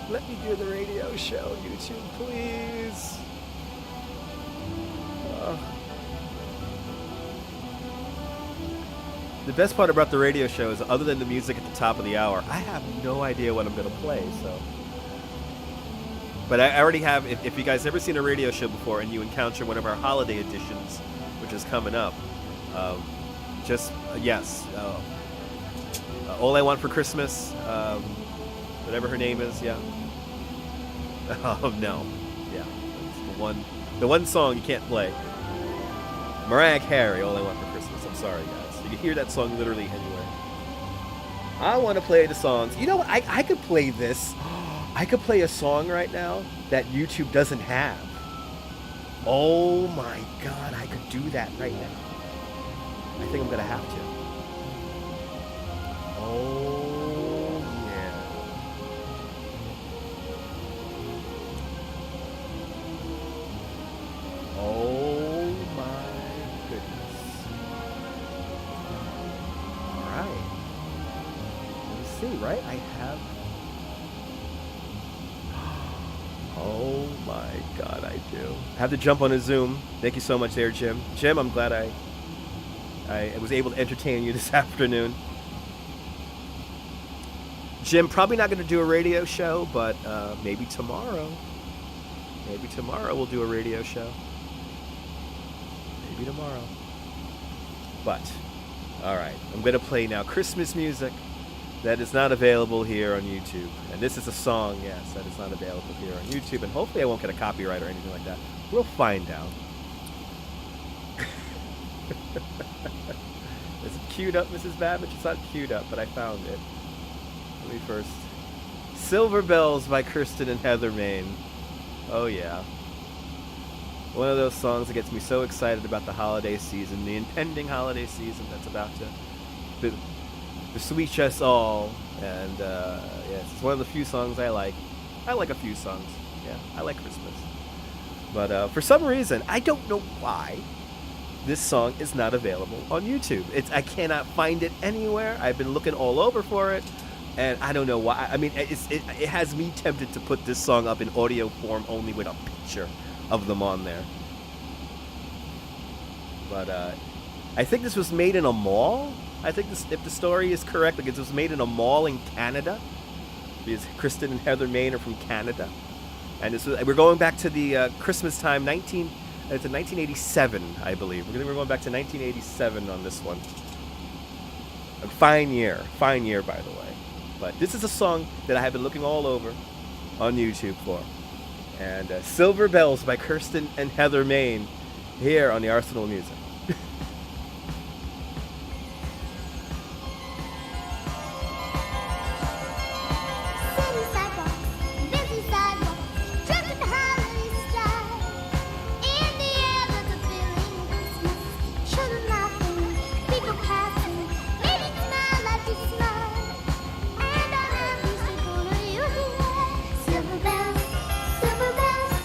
Let me do the radio show on YouTube, please. The best part about the radio show is, other than the music at the top of the hour, I have no idea what I'm going to play, so... But I already have, if you guys ever seen a radio show before and you encounter one of our holiday editions, which is coming up, yes. All I Want for Christmas, whatever her name is, yeah. Oh, no. Yeah. It's the one song you can't play. Mariah Carey, All I Want for Christmas. I'm sorry, guys. You can hear that song literally anywhere. I want to play the songs. You know what? I could play this. I could play a song right now that YouTube doesn't have. Oh my God, I could do that right now. I think I'm going to have to. Oh, yeah. Oh my goodness. All right. Let me see, right? I have... Oh my God, I do. I have to jump on a Zoom. Thank you so much there, Jim. Jim, I'm glad I was able to entertain you this afternoon. Jim, probably not going to do a radio show, but maybe tomorrow. Maybe tomorrow we'll do a radio show. Maybe tomorrow. But, all right. I'm going to play now Christmas music that is not available here on YouTube. And this is a song, yes, that is not available here on YouTube. And hopefully I won't get a copyright or anything like that. We'll find out. Is it queued up, Mrs. Babbage? It's not queued up, but I found it. Let me first. Silver Bells by Kirsten and Heather Main. Oh, yeah. One of those songs that gets me so excited about the holiday season, the impending holiday season that's about to sweet us all. And yes, it's one of the few songs I like. I like a few songs. Yeah, I like Christmas. But for some reason, I don't know why, this song is not available on YouTube. I cannot find it anywhere. I've been looking all over for it, and I don't know why. I mean, it has me tempted to put this song up in audio form only with a picture of them on there. But I think this was made in a mall. I think this, if the story is correct, like it was made in a mall in Canada, because Kristen and Heather Main are from Canada. And we're going back to the Christmas time, it's in 1987, I believe. We're going back to 1987 on this one. A fine year, by the way. But this is a song that I have been looking all over on YouTube for. And Silver Bells by Kirsten and Heather Main here on the Arsenal Music. Silver bells,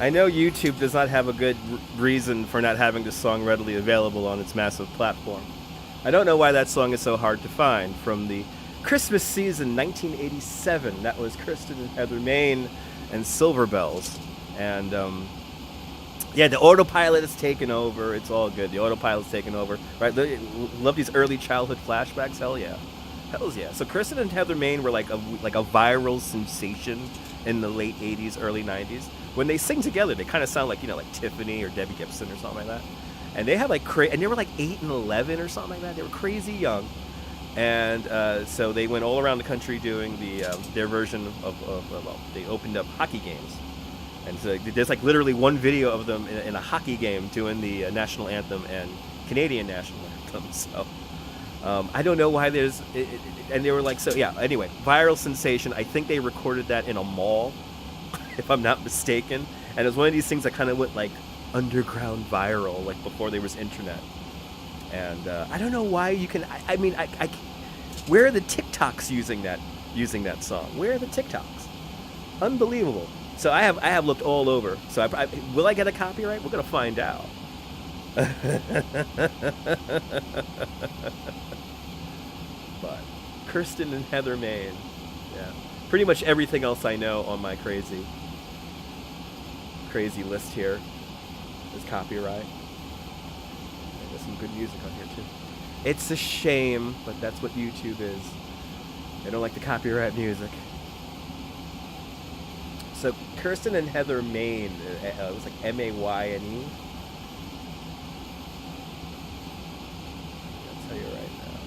I know YouTube does not have a good reason for not having this song readily available on its massive platform. I don't know why that song is so hard to find. From the Christmas season 1987, that was Kristen and Heather Main and Silver Bells. And yeah, the autopilot is taken over. It's all good. The autopilot's taken over. Right? Love these early childhood flashbacks. Hell yeah. Hells yeah. So Kristen and Heather Main were like a viral sensation in the late 80s, early 90s. When they sing together, they kind of sound like, like Tiffany or Debbie Gibson or something like that. And they had like and they were like 8 and 11 or something like that. They were crazy young. And so they went all around the country doing their version of they opened up hockey games. And so there's like literally one video of them in a hockey game doing the national anthem and Canadian national anthem. So I don't know why there's, and they were like, so yeah, anyway, viral sensation. I think they recorded that in a mall, if I'm not mistaken. And it was one of these things that kind of went like underground viral, like before there was internet. And I don't know why you can, I mean, where are the TikToks using that song? Where are the TikToks? Unbelievable. So I have looked all over. So will I get a copyright? We're gonna find out. But Kirsten and Heather Main, yeah. Pretty much everything else I know on my crazy list here is copyright. There's some good music on here too. It's a shame, but that's what YouTube is. They don't like the copyright music. So Kirsten and Heather Main, it was like M-A-Y-N-E. I'll tell you right now.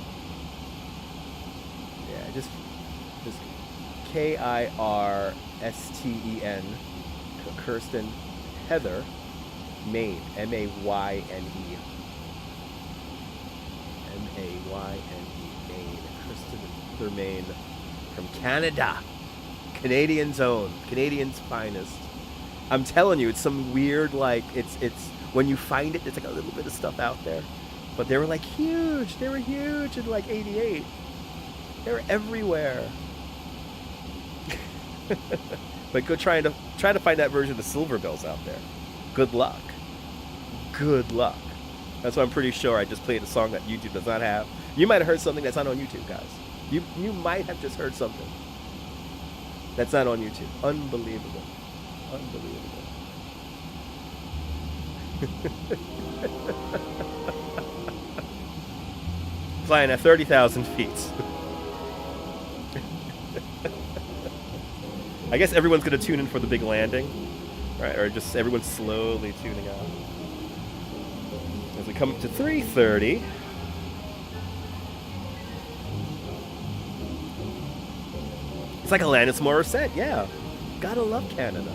Yeah, just K-I-R-S-T-E-N, Kirsten Heather Main, M-A-Y-N-E. M-A-Y-N-E, Main, Kirsten Heather Main from Canada. Canadian's own, Canadian's finest. I'm telling you, it's some weird, like, it's when you find it, it's like a little bit of stuff out there. But they were like huge. They were huge in like '88. They were everywhere. But go try to find that version of Silver Bells out there. Good luck. Good luck. That's why I'm pretty sure I just played a song that YouTube does not have. You might have heard something that's not on YouTube, guys. You might have just heard something that's not on YouTube. Unbelievable. Unbelievable. Flying at 30,000 feet. I guess everyone's going to tune in for the big landing. Right? Or just everyone's slowly tuning out. As we come up to 3:30. It's like Alanis Morissette, yeah. Gotta love Canada.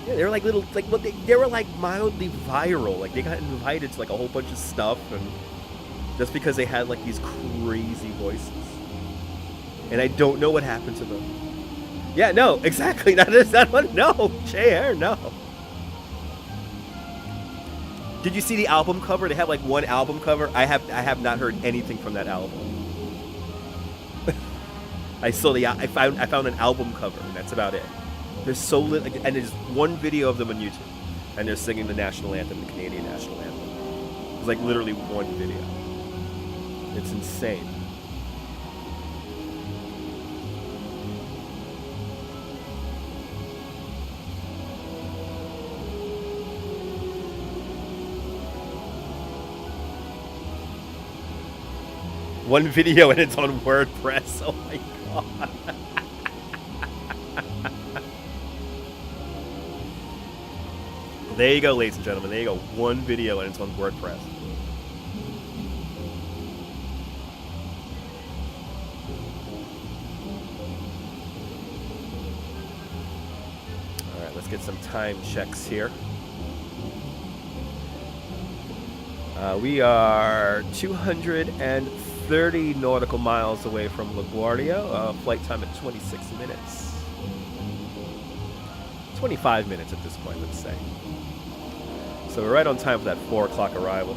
Yeah, they were like little, like what they were like mildly viral. Like they got invited to like a whole bunch of stuff, and just because they had like these crazy voices. And I don't know what happened to them. Yeah, no, exactly. That is that one. No, J.R., no. Did you see the album cover? They have like one album cover. I have not heard anything from that album. I found an album cover, and that's about it. There's so little, and there's one video of them on YouTube, and they're singing the national anthem, the Canadian national anthem. It's like literally one video. It's insane. One video and it's on WordPress. Oh my god. There you go, ladies and gentlemen. There you go. One video and it's on WordPress. All right, let's get some time checks here. We are 230 nautical miles away from LaGuardia. Flight time at 26 minutes. 25 minutes at this point, let's say. So we're right on time for that 4 o'clock arrival.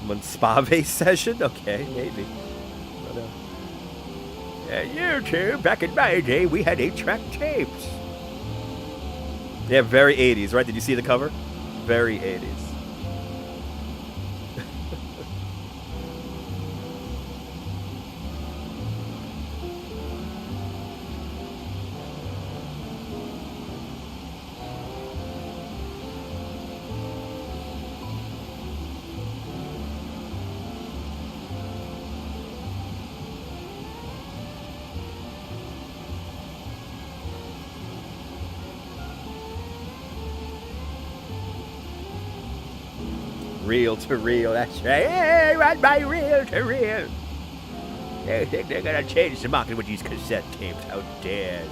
One spa-based session? Okay, maybe. But, You too. Back in my day, we had 8-track tapes. Yeah, very 80s, right? Did you see the cover? Very 80s. Reel to reel, that's right. Hey, run my reel to reel. They think they're gonna change the market with these cassette tapes. How dare they?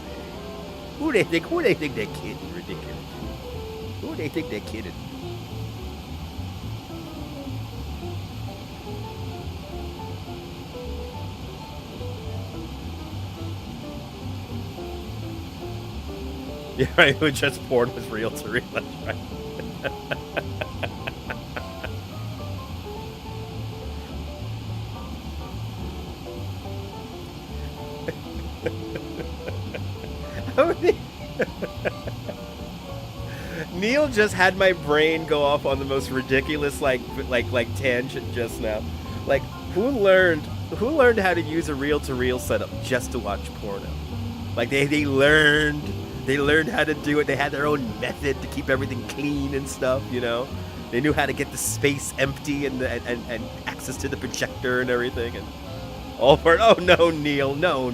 Who they think they're kidding? Ridiculous. Who they think they're kidding? Yeah, right, who just porn was reel to reel, that's right. Neil just had my brain go off on the most ridiculous like tangent just now. Like who learned how to use a reel-to-reel setup just to watch porno? Like they learned how to do it. They had their own method to keep everything clean and stuff, you know. They knew how to get the space empty and access to the projector and everything, and all for it. Oh no, Neil, no.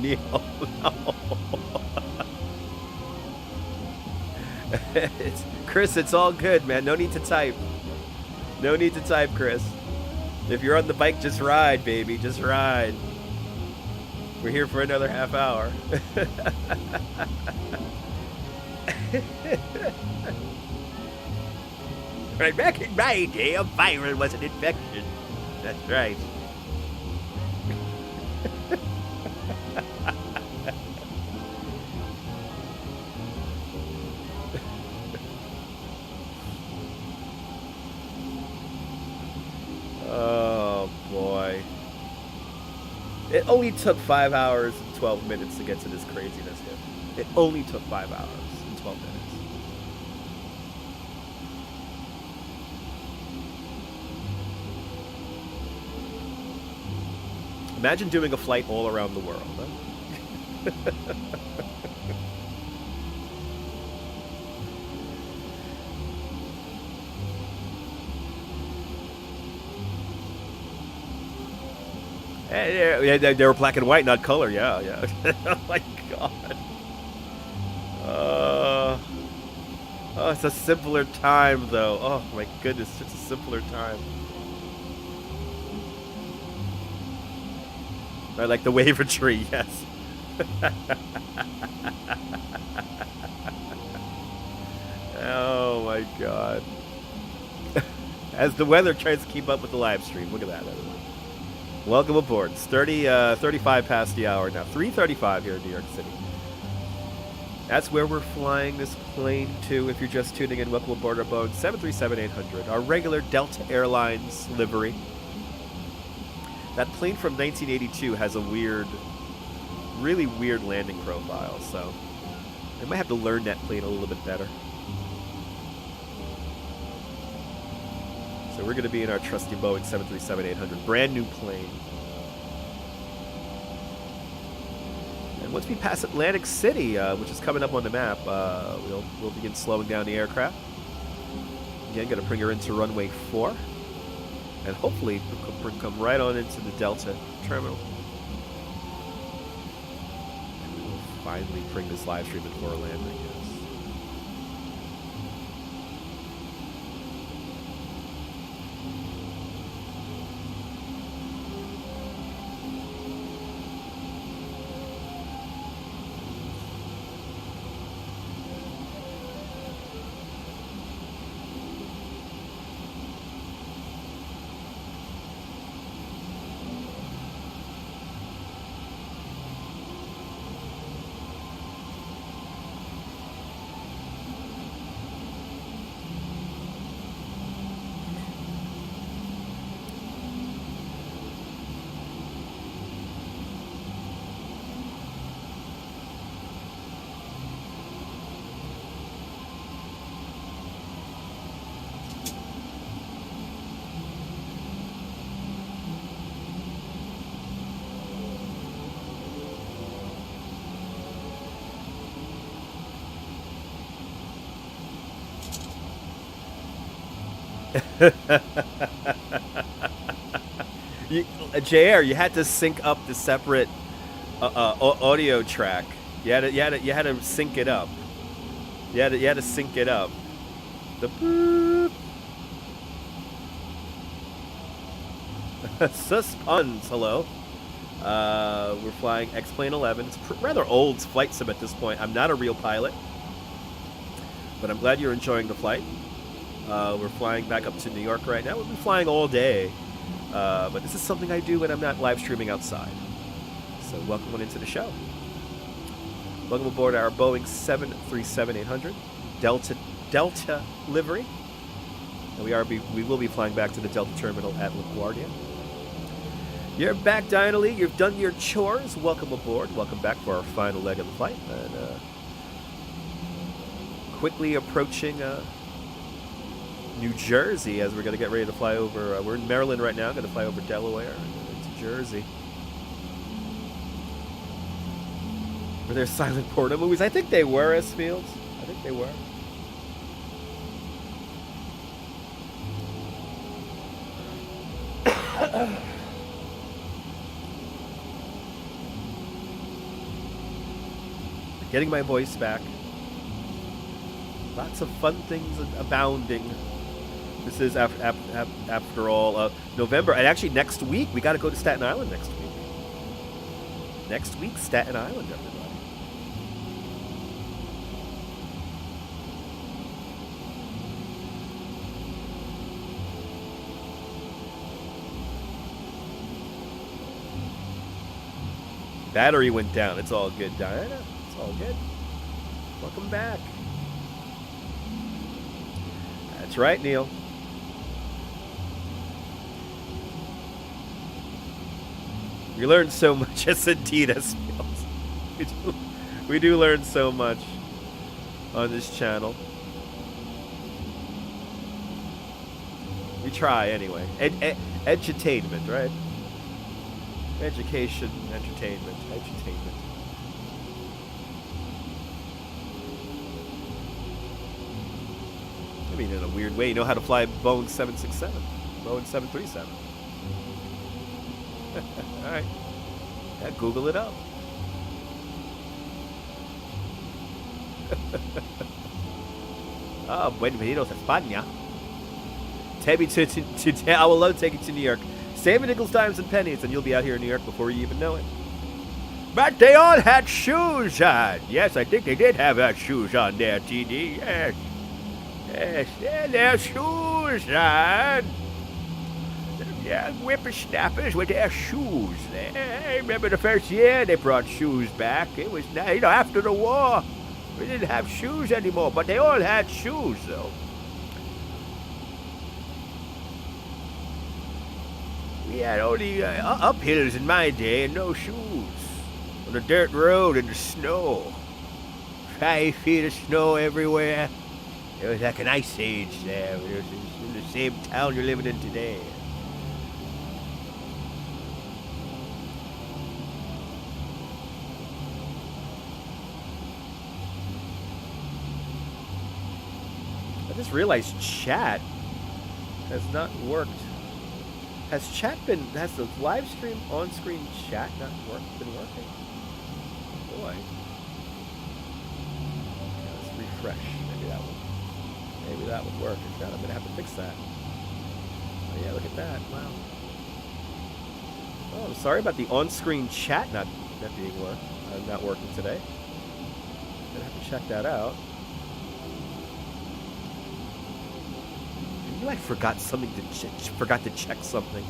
Chris, it's all good, man. No need to type. No need to type, Chris. If you're on the bike, just ride, baby. Just ride. We're here for another half hour. Right, back in my day, a viral was an infection. That's right. Oh, boy. It only took 5 hours and 12 minutes to get to this craziness here. It only took 5 hours and 12 minutes. Imagine doing a flight all around the world, huh? Yeah, they were black and white, not color. Yeah. Oh my god. Oh, it's a simpler time, though. Oh my goodness, it's a simpler time. I like the waiver tree, yes. Oh my god. As the weather tries to keep up with the live stream. Look at that, everyone. Welcome aboard. It's 35 past the hour now. 3:35 here in New York City. That's where we're flying this plane to. If you're just tuning in, welcome aboard our Boeing 737-800, our regular Delta Airlines livery. That plane from 1982 has a really weird landing profile, so I might have to learn that plane a little bit better. So we're going to be in our trusty Boeing 737-800, brand new plane. And once we pass Atlantic City, which is coming up on the map, we'll begin slowing down the aircraft. Again, going to bring her into runway 4. And hopefully we'll come right on into the Delta terminal. And we will finally bring this live stream in for a landing. JR, you had to sync up the separate audio track. You had to sync it up. You had to sync it up. The boop. Suspense. Hello. We're flying X-Plane 11. It's rather old flight sim at this point. I'm not a real pilot, but I'm glad you're enjoying the flight. We're flying back up to New York right now. We've been flying all day, but this is something I do when I'm not live streaming outside. So welcome on into the show. Welcome aboard our Boeing 737-800 Delta livery. And we will be flying back to the Delta terminal at LaGuardia. You're back, Dynally. You've done your chores. Welcome aboard. Welcome back for our final leg of the flight. And quickly approaching New Jersey as we're going to get ready to fly over. We're in Maryland right now. Going to fly over Delaware and into Jersey. Were there silent porno movies? I think they were, S. Fields. I think they were. Getting my voice back. Lots of fun things abounding. This is after all November, and actually next week we got to go to Staten Island next week. Next week, Staten Island, everybody. Battery went down. It's all good, Diana. It's all good. Welcome back. That's right, Neil. You learn so much. Yes, indeed, S. We do learn so much on this channel. We try, anyway. Edutainment, right? Education, entertainment, edutainment. I mean, in a weird way, you know how to fly Boeing 767, Boeing 737. All right. Yeah, Google it up. Bienvenidos a España. I will love taking to New York. Save nickels, dimes, and pennies, and you'll be out here in New York before you even know it. But they all had shoes on. Yes, I think they did have shoes on there, TD. Yes. Yes, yeah, their shoes on. Yeah, whippersnappers with their shoes. I remember the first year they brought shoes back. It was, after the war. We didn't have shoes anymore, but they all had shoes, though. We had only uphills in my day and no shoes. On the dirt road in the snow. 5 feet of snow everywhere. It was like an ice age there. It was in the same town you're living in today. I just realized chat has not worked. Has the live stream on-screen chat not been working? Boy. Yeah, let's refresh. Maybe that would work. If not, I'm gonna have to fix that. Oh yeah, look at that. Wow. Oh, I'm sorry about the on-screen chat not working today. I'm gonna have to check that out. I forgot something forgot to check something.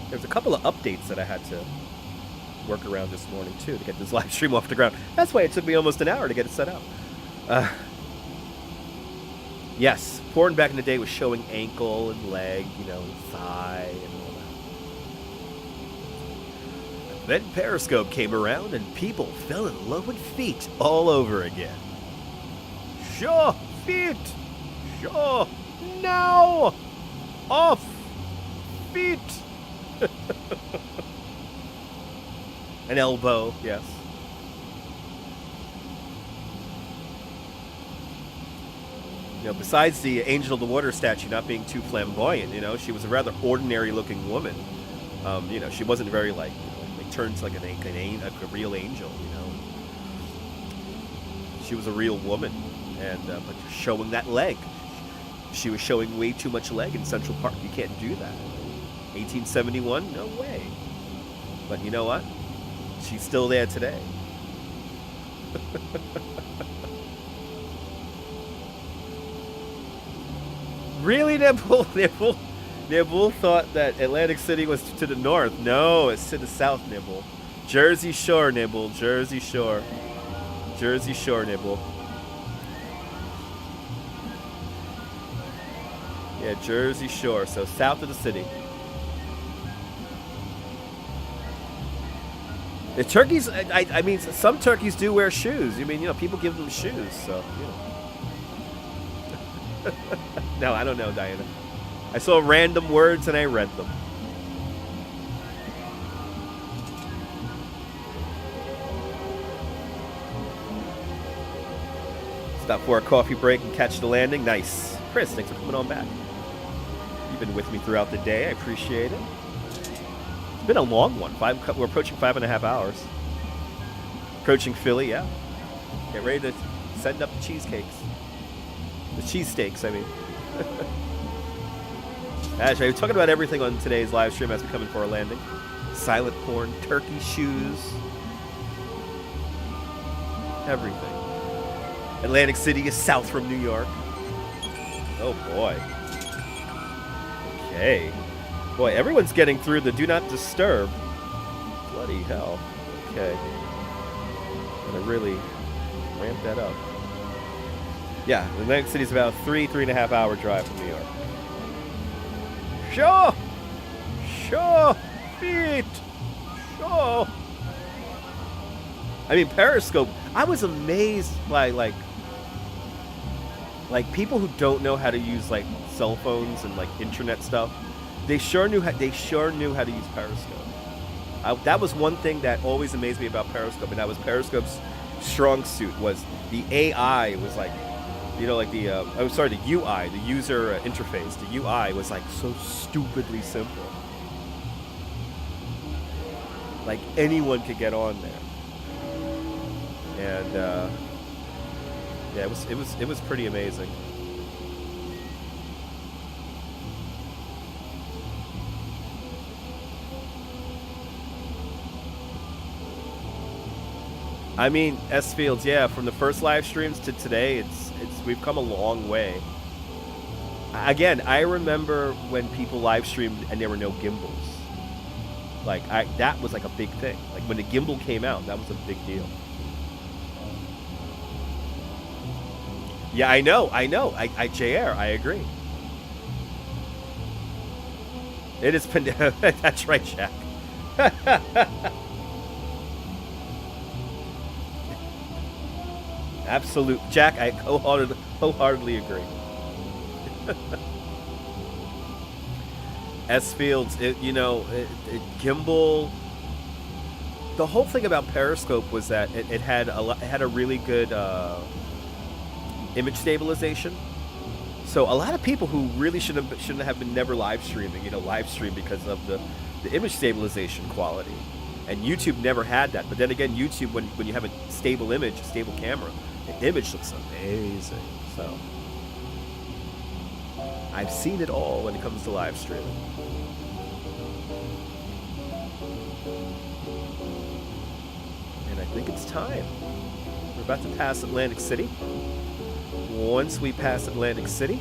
There's a couple of updates that I had to work around this morning too to get this live stream off the ground. That's why it took me almost an hour to get it set up. Yes, porn back in the day was showing ankle and leg, and thigh and all that. Then Periscope came around and people fell in love with feet all over again. Sure, feet. Sure. Now! Off! Feet! An elbow, yes. You know, besides the Angel of the Water statue not being too flamboyant, you know, she was a rather ordinary-looking woman. You know, she wasn't very like turns like a real angel. You know, she was a real woman, and but showing that leg, she was showing way too much leg in Central Park. You can't do that. 1871, no way. But you know what? She's still there today. Really, Nibble thought that Atlantic City was to the north. No, it's to the south, Nibble. Jersey Shore, Nibble. Jersey Shore. Jersey Shore, Nibble. Yeah, Jersey Shore. So south of the city. The turkeys, I mean, some turkeys do wear shoes. I mean, you know, people give them shoes, so, you know. No, I don't know, Diana. I saw random words and I read them. Stop for a coffee break and catch the landing. Nice. Chris, thanks for coming on back. You've been with me throughout the day. I appreciate it. It's been a long one. We're approaching 5.5 hours. Approaching Philly, yeah. Get ready to send up the cheesecakes. The cheesesteaks, I mean. Actually, we're talking about everything on today's live stream as we come in for our landing. Silent porn, turkey shoes, everything. Atlantic City is south from New York. Oh boy. Okay. Boy, everyone's getting through the do not disturb. Bloody hell. Okay. I'm gonna really ramp that up. Yeah, Atlantic City's about 3.5 hour drive from New York. Sure! Sure! Feet! Sure! I mean, Periscope, I was amazed by, like people who don't know how to use, like, cell phones and, like, internet stuff. They sure knew how to use Periscope. That was one thing that always amazed me about Periscope, and that was Periscope's strong suit, was the AI was, like, you know, like the UI, the user interface, the UI was like so stupidly simple. Like anyone could get on there, and yeah, it was pretty amazing. I mean, S Fields, yeah, from the first live streams to today, we've come a long way. Again, I remember when people live streamed and there were no gimbals. Like, that was like a big thing. Like when the gimbal came out, that was a big deal. Yeah, I know. JR, I agree. It is, that's right, Jack. Absolute, Jack, I wholeheartedly agree. S Fields, gimbal. The whole thing about Periscope was that it had a really good image stabilization. So a lot of people who really shouldn't have been never live streaming, live stream because of the image stabilization quality. And YouTube never had that. But then again, YouTube, when you have a stable image, a stable camera, the image looks amazing. So I've seen it all when it comes to live streaming. And I think it's time. We're about to pass Atlantic City. Once we pass Atlantic City,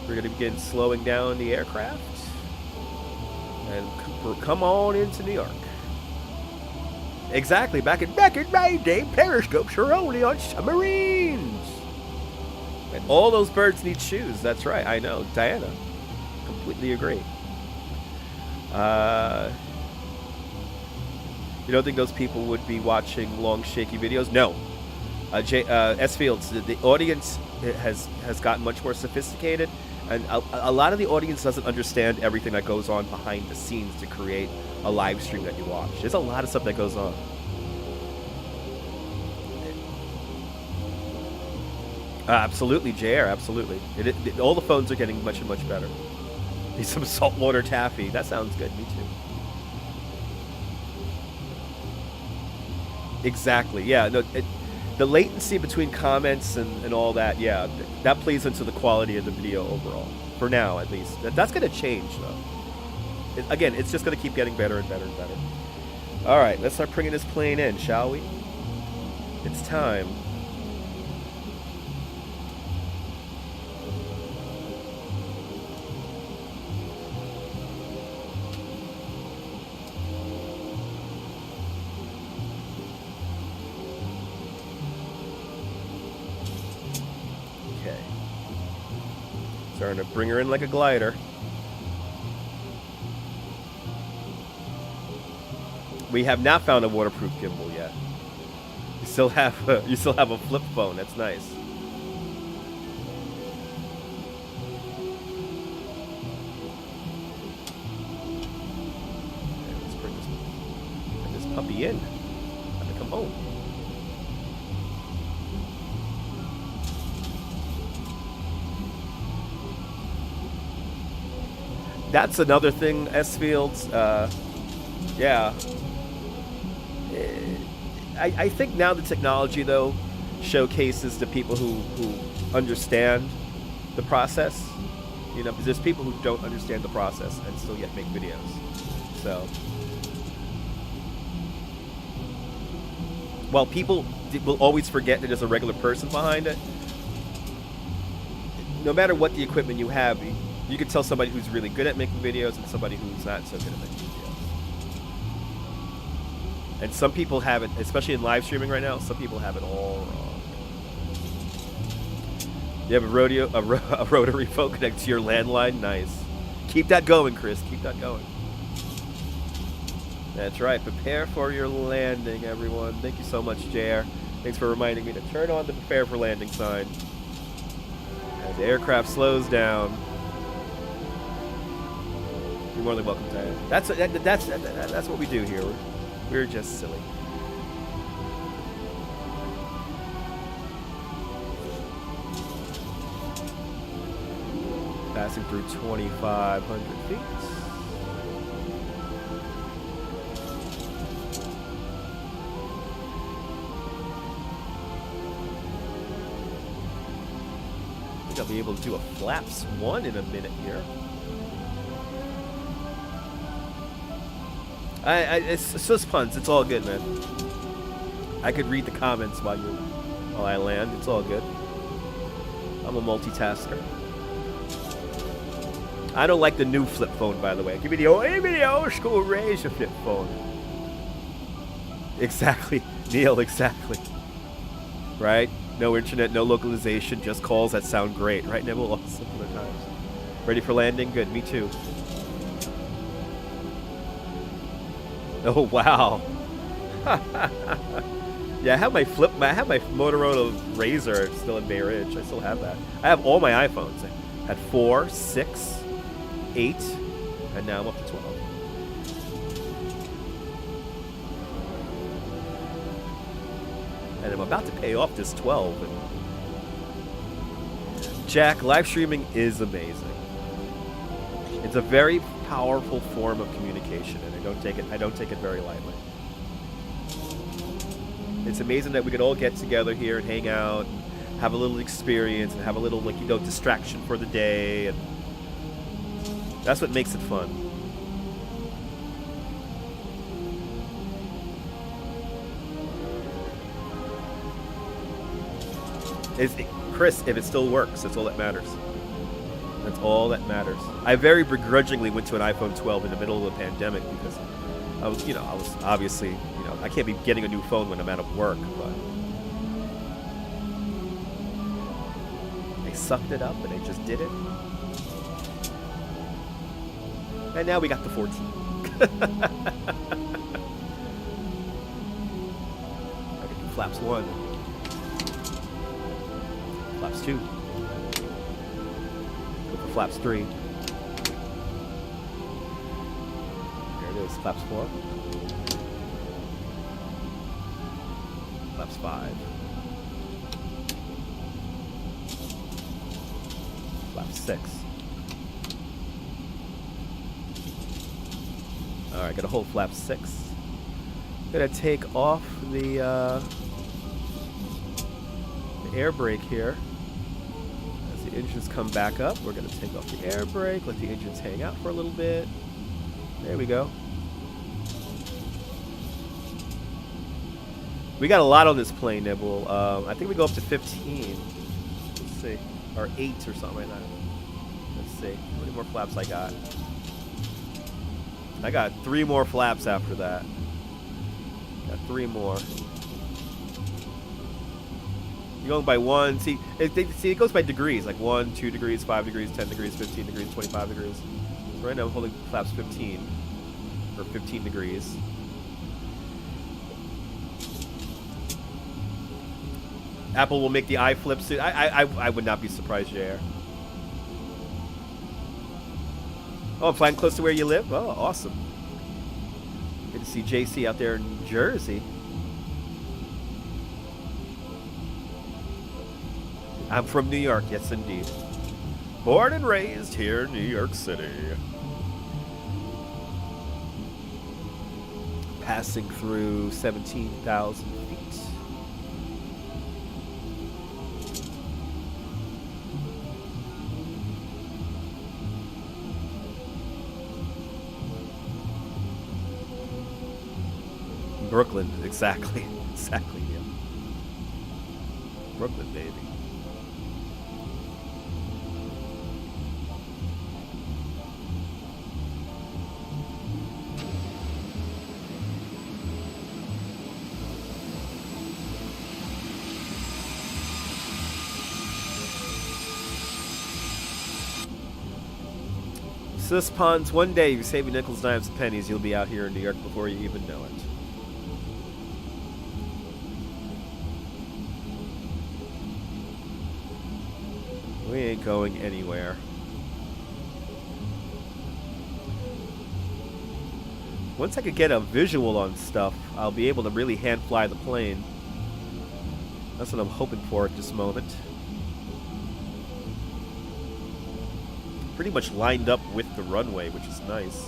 we're going to begin slowing down the aircraft and come on into New York. Exactly. Back in my day, periscopes were only on submarines. And all those birds need shoes. That's right. I know. Diana. Completely agree. You don't think those people would be watching long, shaky videos? No. S Fields, the audience has gotten much more sophisticated, and a lot of the audience doesn't understand everything that goes on behind the scenes to create a live stream that you watch. There's a lot of stuff that goes on. Absolutely, JR, absolutely. All the phones are getting much and much better. Need some saltwater taffy. That sounds good. Me too. Exactly. Yeah. No. The latency between comments and all that. Yeah. That plays into the quality of the video overall. For now, at least. That's going to change, though. Again, it's just going to keep getting better and better and better. All right. Let's start bringing this plane in, shall we? It's time. Starting to bring her in like a glider. We have not found a waterproof gimbal yet. You still have a flip phone. That's nice. Okay, let's bring this puppy in. Have to come home. That's another thing, S-Fields. Yeah. I think now the technology, though, showcases the people who understand the process. You know, because there's people who don't understand the process and still yet make videos. So, while people will always forget that there's a regular person behind it, no matter what the equipment you have, you can tell somebody who's really good at making videos and somebody who's not so good at making videos. And some people have it, especially in live streaming right now, some people have it all wrong. You have a rotary phone connected to your landline? Nice. Keep that going, Chris. Keep that going. That's right. Prepare for your landing, everyone. Thank you so much, JR. Thanks for reminding me to turn on the prepare for landing sign. As the aircraft slows down. You're more than welcome to. That's what we do here. We're just silly. Passing through 2,500 feet. I think I'll be able to do a flaps 1 in a minute here. It's just puns. It's all good, man. I could read the comments while I land. It's all good. I'm a multitasker. I don't like the new flip phone, by the way. Give me the old school Razor flip phone. Exactly, Neil. Exactly. Right? No internet, no localization, just calls that sound great. Right, Nibble? All simpler times. Ready for landing? Good. Me too. Oh wow! Yeah, I have my Motorola Razr still in Bay Ridge. I still have that. I have all my iPhones. I had 4, 6, 8, and now I'm up to 12. And I'm about to pay off this 12. Jack, live streaming is amazing. It's a very powerful form of communication, and I don't take it very lightly. It's amazing that we could all get together here and hang out and have a little experience and have a little, like, distraction for the day, and that's what makes it fun. Chris, if it still works, that's all that matters. That's all that matters. I very begrudgingly went to an iPhone 12 in the middle of the pandemic because I was obviously, I can't be getting a new phone when I'm out of work, but they sucked it up and they just did it. And now we got the 14. I can do flaps 1. Flaps 2. Go for flaps 3. There it is, flaps 4. Flaps 5. Flap 6. Alright, gotta hold flap 6. Gonna take off the air brake here. As the engines come back up, we're gonna take off the air brake, let the engines hang out for a little bit. There we go. We got a lot on this plane, Nibble. I think we go up to 15. Let's see. Or 8 or something like that. Let's see. How many more flaps I got? I got 3 more flaps after that. Got 3 more. You're going by 1. See, it goes by degrees. Like 1, 2 degrees, 5 degrees, 10 degrees, 15 degrees, 25 degrees. So right now I'm holding flaps 15. Or 15 degrees. Apple will make the eye flip soon. I would not be surprised, JR. Oh, I'm flying close to where you live? Oh, awesome. Good to see JC out there in Jersey. I'm from New York, yes indeed. Born and raised here in New York City. Passing through 17,000 feet. Brooklyn, exactly. Exactly, yeah. Brooklyn, baby. Sis Ponds, one day you save your nickels, dimes, and pennies, you'll be out here in New York before you even know it. We ain't going anywhere. Once I could get a visual on stuff, I'll be able to really hand fly the plane. That's what I'm hoping for at this moment. Pretty much lined up with the runway, which is nice.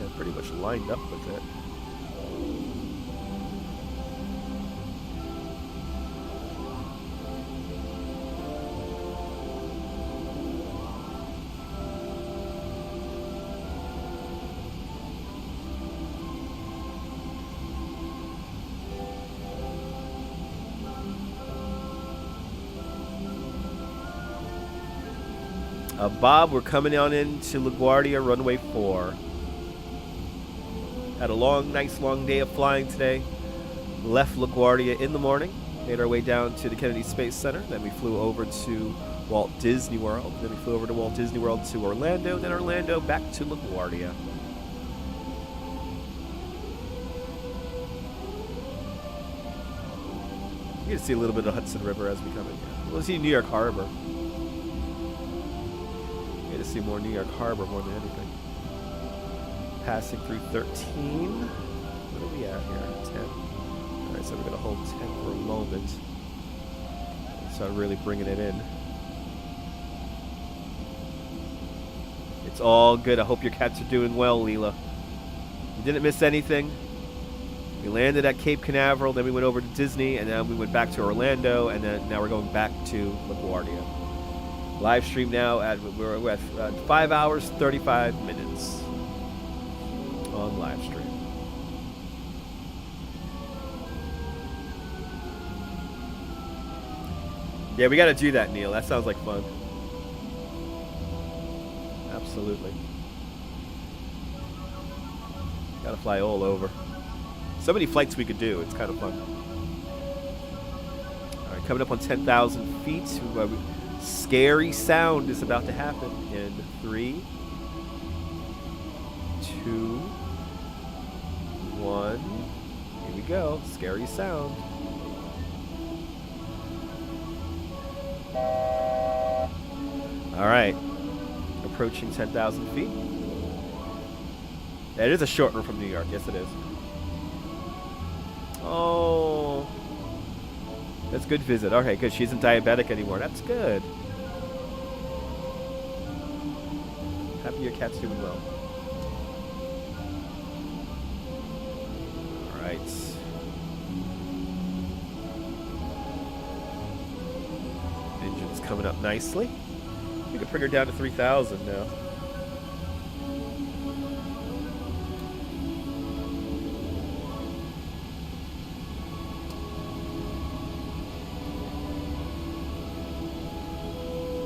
Yeah, pretty much lined up with it. Bob, we're coming on into LaGuardia, runway 4. Had a nice long day of flying today. Left LaGuardia in the morning. Made our way down to the Kennedy Space Center. Then we flew over to Walt Disney World. Then we flew over to Walt Disney World to Orlando. Then Orlando back to LaGuardia. You get to see a little bit of Hudson River as we come in. We'll see New York Harbor. To see more New York Harbor more than anything. Passing through 13. What are we at here? 10. Alright, so we're going to hold 10 for a moment. Start really bringing it in. It's all good. I hope your cats are doing well, Leela. You didn't miss anything. We landed at Cape Canaveral, then we went over to Disney, and then we went back to Orlando, and then now we're going back to LaGuardia. Live stream now we're at 5 hours 35 minutes on live stream. Yeah, we got to do that, Neil. That sounds like fun. Absolutely. Got to fly all over. So many flights we could do. It's kind of fun. All right, coming up on 10,000 feet. Scary sound is about to happen in 3, 2, 1. Here we go. Scary sound. All right. Approaching 10,000 feet. That is a short one from New York. Yes, it is. Oh. That's good visit. Okay, good. She isn't diabetic anymore. That's good. Happy your cat's doing well. Alright. Engine's coming up nicely. We can bring her down to 3,000 now.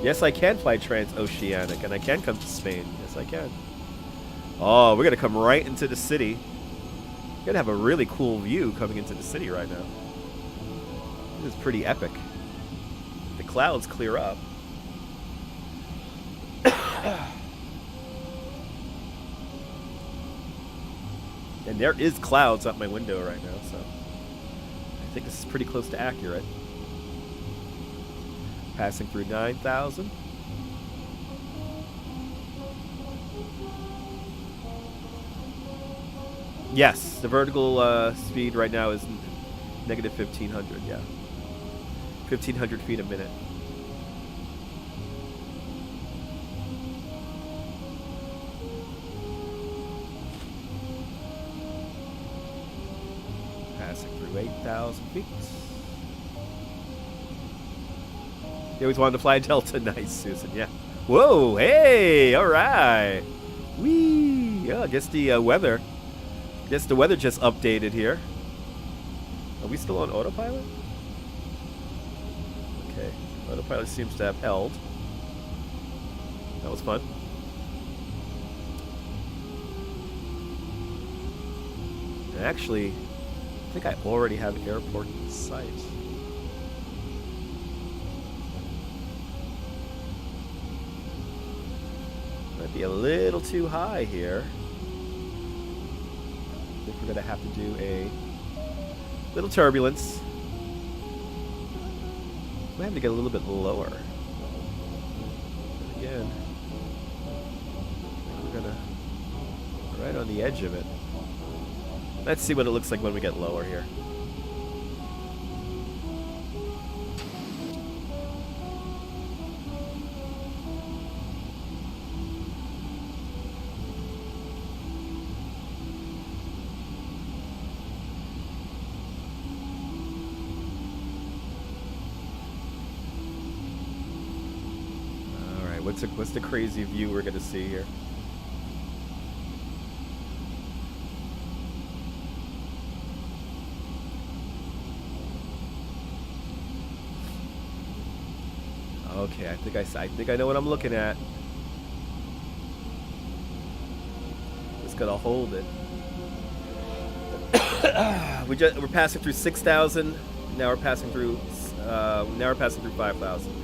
Yes, I can fly transoceanic, and I can come to Spain. Yes, I can. Oh, we're going to come right into the city. We're going to have a really cool view coming into the city right now. This is pretty epic. The clouds clear up. And there is clouds up my window right now, so I think this is pretty close to accurate. Passing through 9,000. Yes, the vertical speed right now is negative 1,500, yeah. 1,500 feet a minute. Passing through 8,000 feet. You always wanted to fly Delta. Nice, Susan. Yeah. Whoa. Hey. All right. Whee. Yeah, I guess the weather. I guess the weather just updated here. Are we still on autopilot? Okay. Autopilot seems to have held. That was fun. And actually, I think I already have airport in sight. Might be a little too high here. I think we're going to have to do a little turbulence. We have to get a little bit lower. And again, I think we're going to right on the edge of it. Let's see what it looks like when we get lower here. What's the crazy view we're going to see here? Okay, I think I know what I'm looking at. Just gotta hold it. We're passing through 6,000. Now we're passing through 5,000.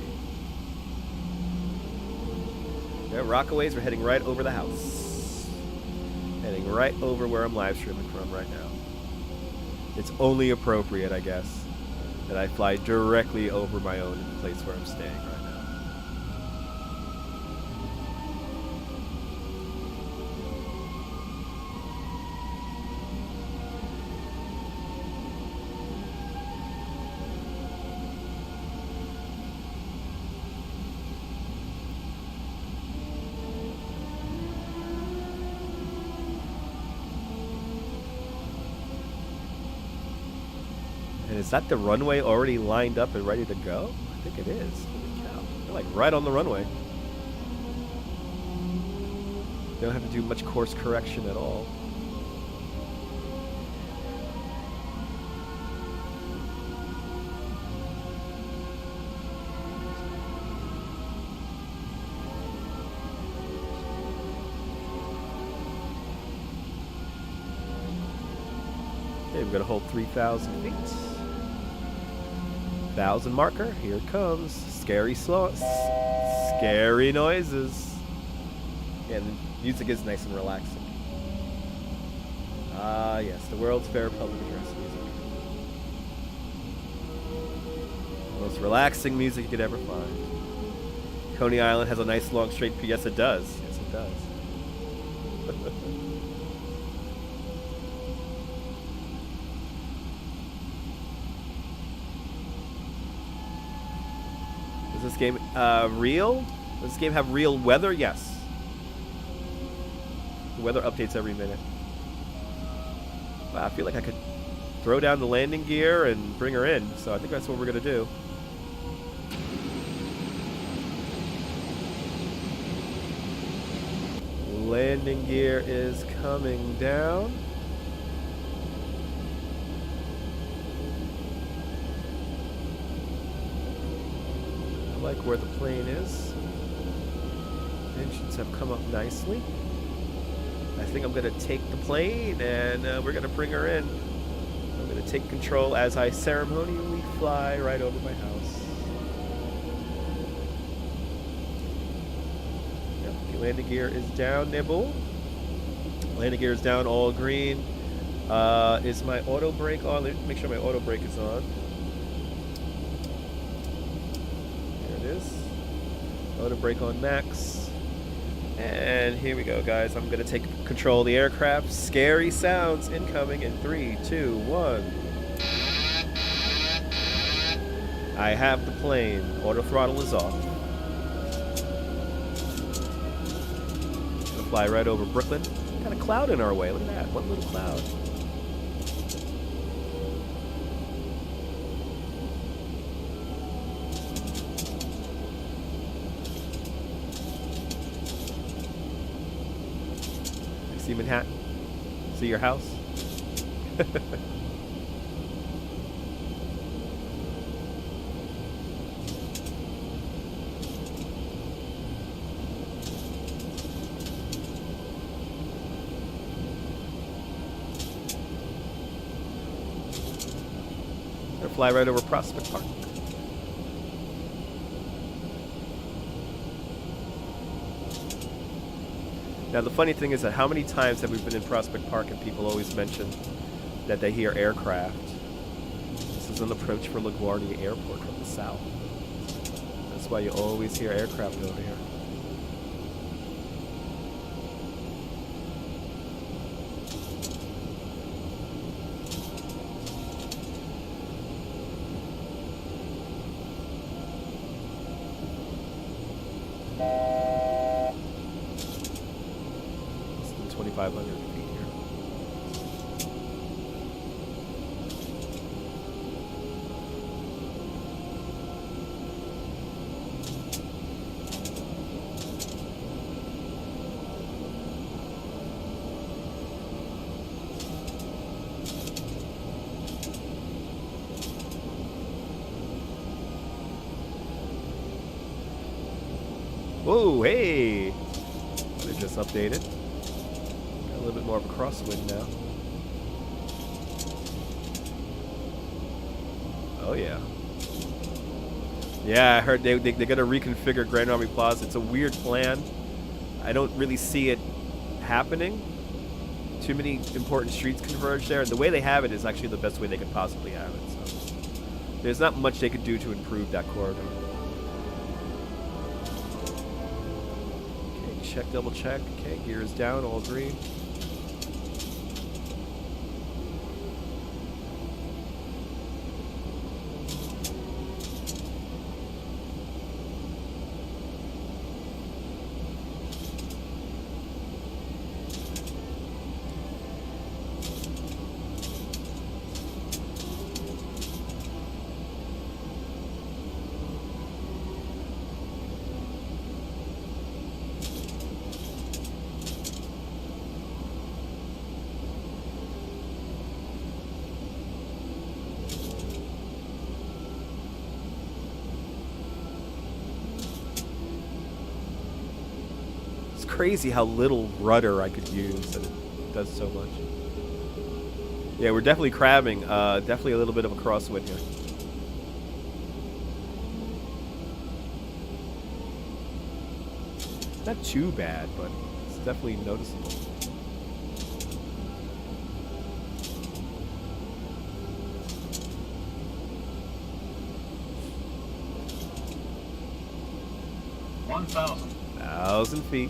Yeah, Rockaways, we're heading right over the house. Heading right over where I'm live streaming from right now. It's only appropriate, I guess, that I fly directly over my own place where I'm staying right now. Is that the runway already lined up and ready to go? I think it is. Holy cow. They're like right on the runway. Don't have to do much course correction at all. Okay, we're gonna hold 3,000 feet. 1,000 marker, here it comes. Scary noises. Yeah, the music is nice and relaxing. Ah, yes, the World's Fair public address music. The most relaxing music you could ever find. Coney Island has a nice long straight P. Yes, it does. Yes, it does. Is this game real? Does this game have real weather? Yes. The weather updates every minute. Wow, I feel like I could throw down the landing gear and bring her in, so I think that's what we're going to do. Landing gear is coming down. I like where the plane is. Engines have come up nicely. I think I'm going to take the plane and we're going to bring her in. I'm going to take control as I ceremonially fly right over my house. Yep, the landing gear is down, Nibble. Landing gear is down, all green. Is my auto brake on? Let me make sure my auto brake is on. There it is. Auto brake on max. And here we go, guys. I'm going to take control of the aircraft. Scary sounds incoming in 3, 2, 1. I have the plane. Auto throttle is off. Gonna fly right over Brooklyn. Got a cloud in our way. Look at that. One little cloud. See Manhattan? See your house? Gonna fly right over Prospect Park. Now the funny thing is that how many times have we been in Prospect Park and people always mention that they hear aircraft. This is an approach for LaGuardia Airport from the south. That's why you always hear aircraft over here. Less than 2,500 feet here. Whoa, hey! They just updated. Got a little bit more of a crosswind now. Oh yeah. Yeah, I heard they're gonna reconfigure Grand Army Plaza. It's a weird plan. I don't really see it happening. Too many important streets converge there, and the way they have it is actually the best way they could possibly have it. So there's not much they could do to improve that corridor. Check, double check. Okay, gear is down, all green. Crazy how little rudder I could use, and it does so much. Yeah, we're definitely crabbing. Definitely a little bit of a crosswind here. Not too bad, but it's definitely noticeable. Thousand feet.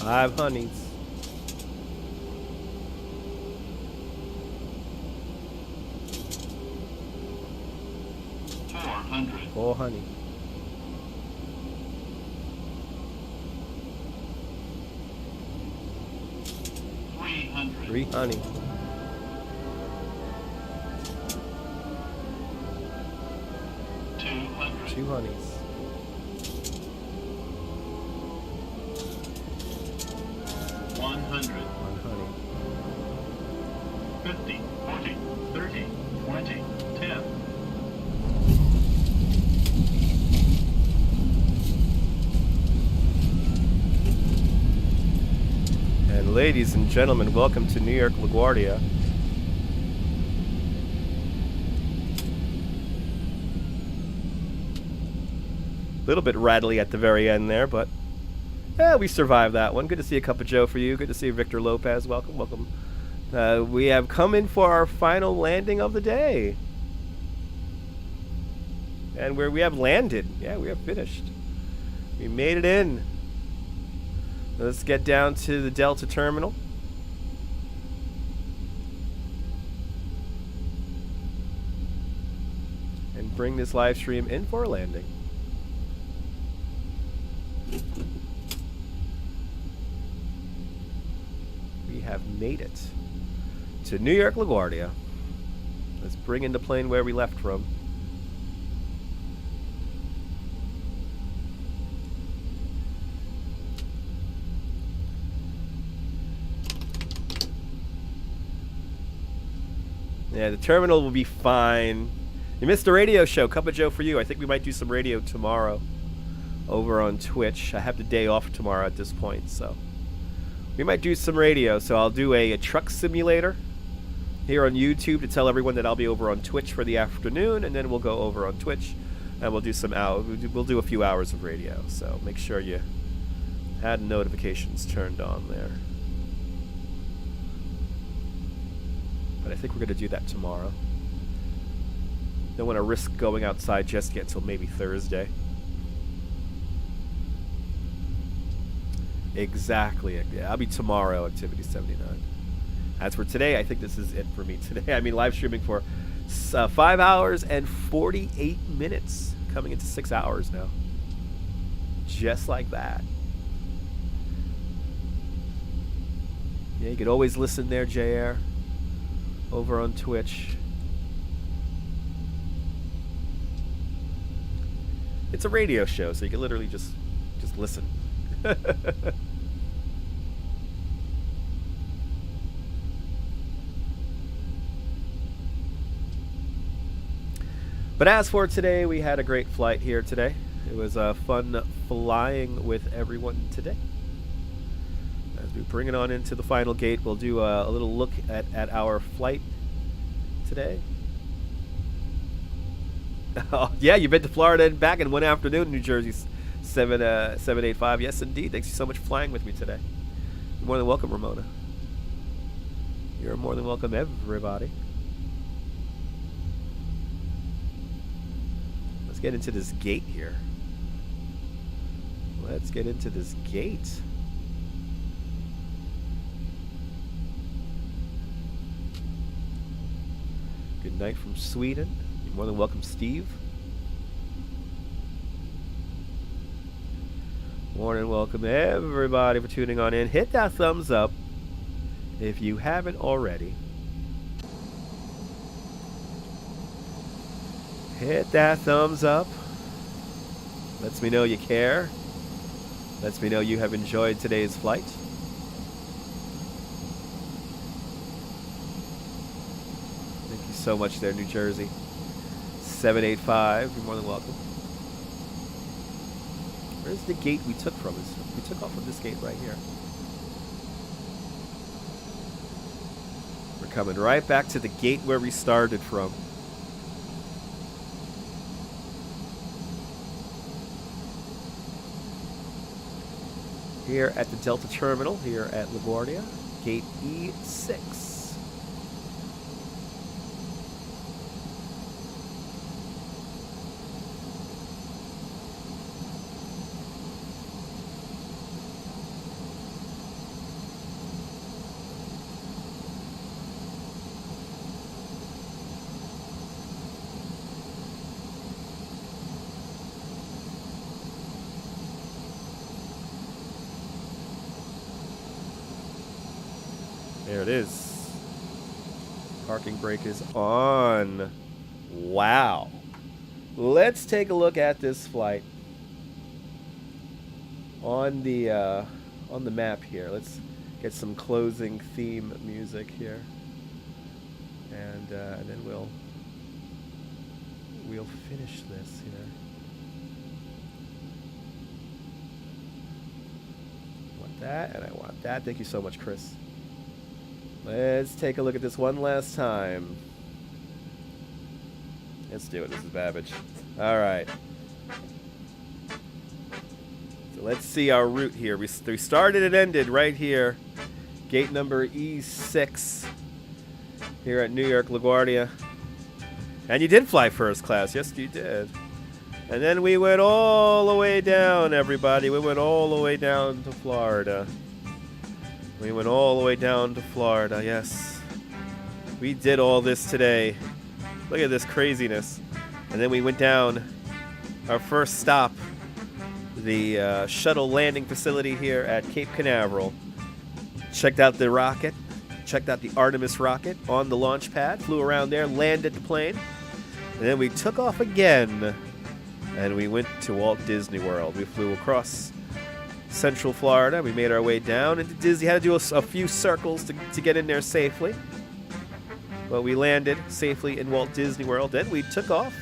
5 honeys. Four honey. Three honey. Two honeys. 100. 1 honey. 50, 40, 30, 20, 10. And ladies and gentlemen, welcome to New York LaGuardia. A little bit rattly at the very end there, but yeah, we survived that one. Good to see a Cup of Joe for you. Good to see Victor Lopez. Welcome, welcome. We have come in for our final landing of the day. And we have landed. Yeah, we have finished. We made it in. Let's get down to the Delta terminal. And bring this live stream in for a landing. We have made it to New York LaGuardia. Let's bring in the plane where we left from. Yeah, the terminal will be fine. You missed the radio show. Cup of Joe for you. I think we might do some radio tomorrow over on Twitch. I have the day off tomorrow at this point, so we might do some radio. So I'll do a truck simulator here on YouTube to tell everyone that I'll be over on Twitch for the afternoon, and then we'll go over on Twitch and we'll do some we'll do a few hours of radio. So make sure you had notifications turned on there. But I think we're going to do that tomorrow. Don't want to risk going outside just yet until maybe Thursday. Exactly. Yeah, I'll be tomorrow, Activity 79. As for today, I think this is it for me today. I mean, live streaming for 5 hours and 48 minutes. Coming into 6 hours now. Just like that. Yeah, you could always listen there, JR. Over on Twitch. It's a radio show, so you can literally just listen. But as for today, we had a great flight here today. It was fun flying with everyone today. As we bring it on into the final gate, we'll do a little look at our flight today. Oh, yeah, you've been to Florida and back in one afternoon, New Jersey 785. Yes, indeed. Thanks so much for flying with me today. You're more than welcome, Ramona. You're more than welcome, everybody. Let's get into this gate here. Let's get into this gate. Good night from Sweden. You're more than welcome, Steve. More than welcome, everybody, for tuning on in. Hit that thumbs up if you haven't already. Hit that thumbs up. Lets me know you care. Lets me know you have enjoyed today's flight. Thank you so much there, New Jersey. 785, you're more than welcome. Where's the gate we took from? We took off from this gate right here. We're coming right back to the gate where we started from. Here at the Delta Terminal, here at LaGuardia, gate E6. There it is. Parking brake is on. Wow. Let's take a look at this flight on the map here. Let's get some closing theme music here, and then we'll finish this here. I want that, and I want that. Thank you so much, Chris. Let's take a look at this one last time. Let's do it. This is Babbage. All right. So let's see our route here. We started and ended right here. Gate number E6 here at New York LaGuardia. And you did fly first class. Yes, you did. And then we went all the way down, everybody. We went all the way down to Florida. We went all the way down to Florida, yes. We did all this today. Look at this craziness. And then we went down our first stop, the shuttle landing facility here at Cape Canaveral. Checked out the rocket. Checked out the Artemis rocket on the launch pad. Flew around there, landed the plane. And then we took off again. And we went to Walt Disney World. We flew across Central Florida. We made our way down into Disney. Had to do a few circles to get in there safely. But we landed safely in Walt Disney World. Then we took off.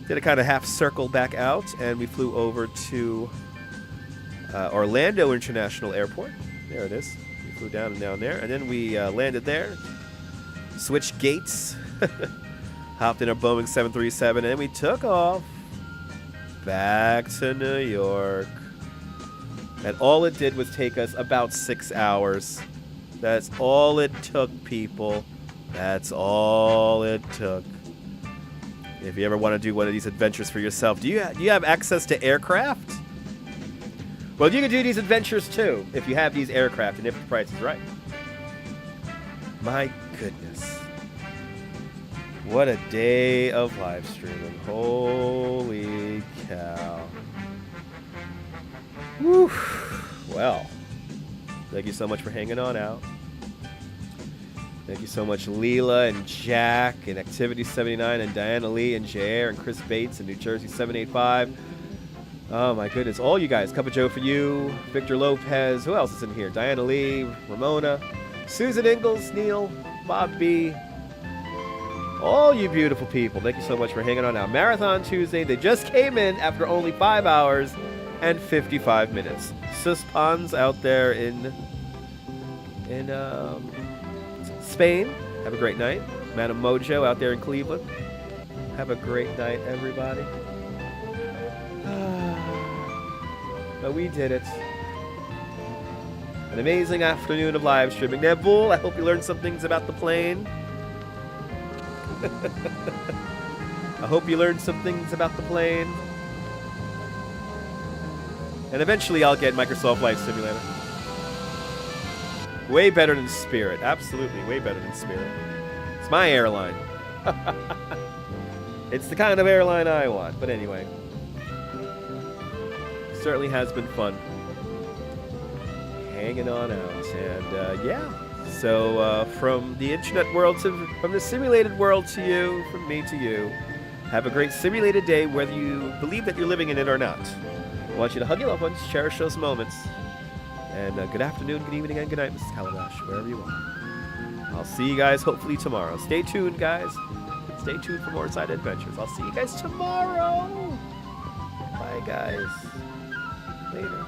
Did a kind of half circle back out. And we flew over to Orlando International Airport. There it is. We flew down and down there. And then we landed there. Switched gates. Hopped in a Boeing 737. And we took off back to New York. And all it did was take us about 6 hours. That's all it took, people. That's all it took. If you ever want to do one of these adventures for yourself, do you have access to aircraft? Well, you can do these adventures too if you have these aircraft and if the price is right. My goodness. What a day of live streaming. Holy cow. Whew. Well, thank you so much for hanging on out. Thank you so much, Leela and Jack and Activity 79 and Diana Lee and Jair and Chris Bates and New Jersey 785. Oh my goodness, all you guys. Cup of Joe for you, Victor Lopez. Who else is in here? Diana Lee, Ramona, Susan Ingalls, Neil, Bob B. All you beautiful people. Thank you so much for hanging on out. Marathon Tuesday. They just came in after only 5 hours and 55 minutes. Suspans out there in Spain. Have a great night. Madam Mojo out there in Cleveland. Have a great night, everybody. But we did it. An amazing afternoon of live streaming. Nebul, I hope you learned some things about the plane. I hope you learned some things about the plane. And eventually I'll get Microsoft Flight Simulator. Way better than Spirit. Absolutely, way better than Spirit. It's my airline. It's the kind of airline I want. But anyway. Certainly has been fun. Hanging on out. And yeah. So from the internet world from the simulated world to you, from me to you, have a great simulated day whether you believe that you're living in it or not. I want you to hug your loved ones, cherish those moments. And good afternoon, good evening, and good night, Mrs. Calabash, wherever you are. I'll see you guys hopefully tomorrow. Stay tuned, guys. Stay tuned for more Side Adventures. I'll see you guys tomorrow. Bye, guys. Later.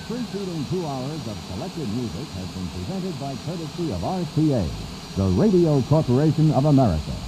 Preceding 2 hours of selected music has been presented by courtesy of RCA, the Radio Corporation of America.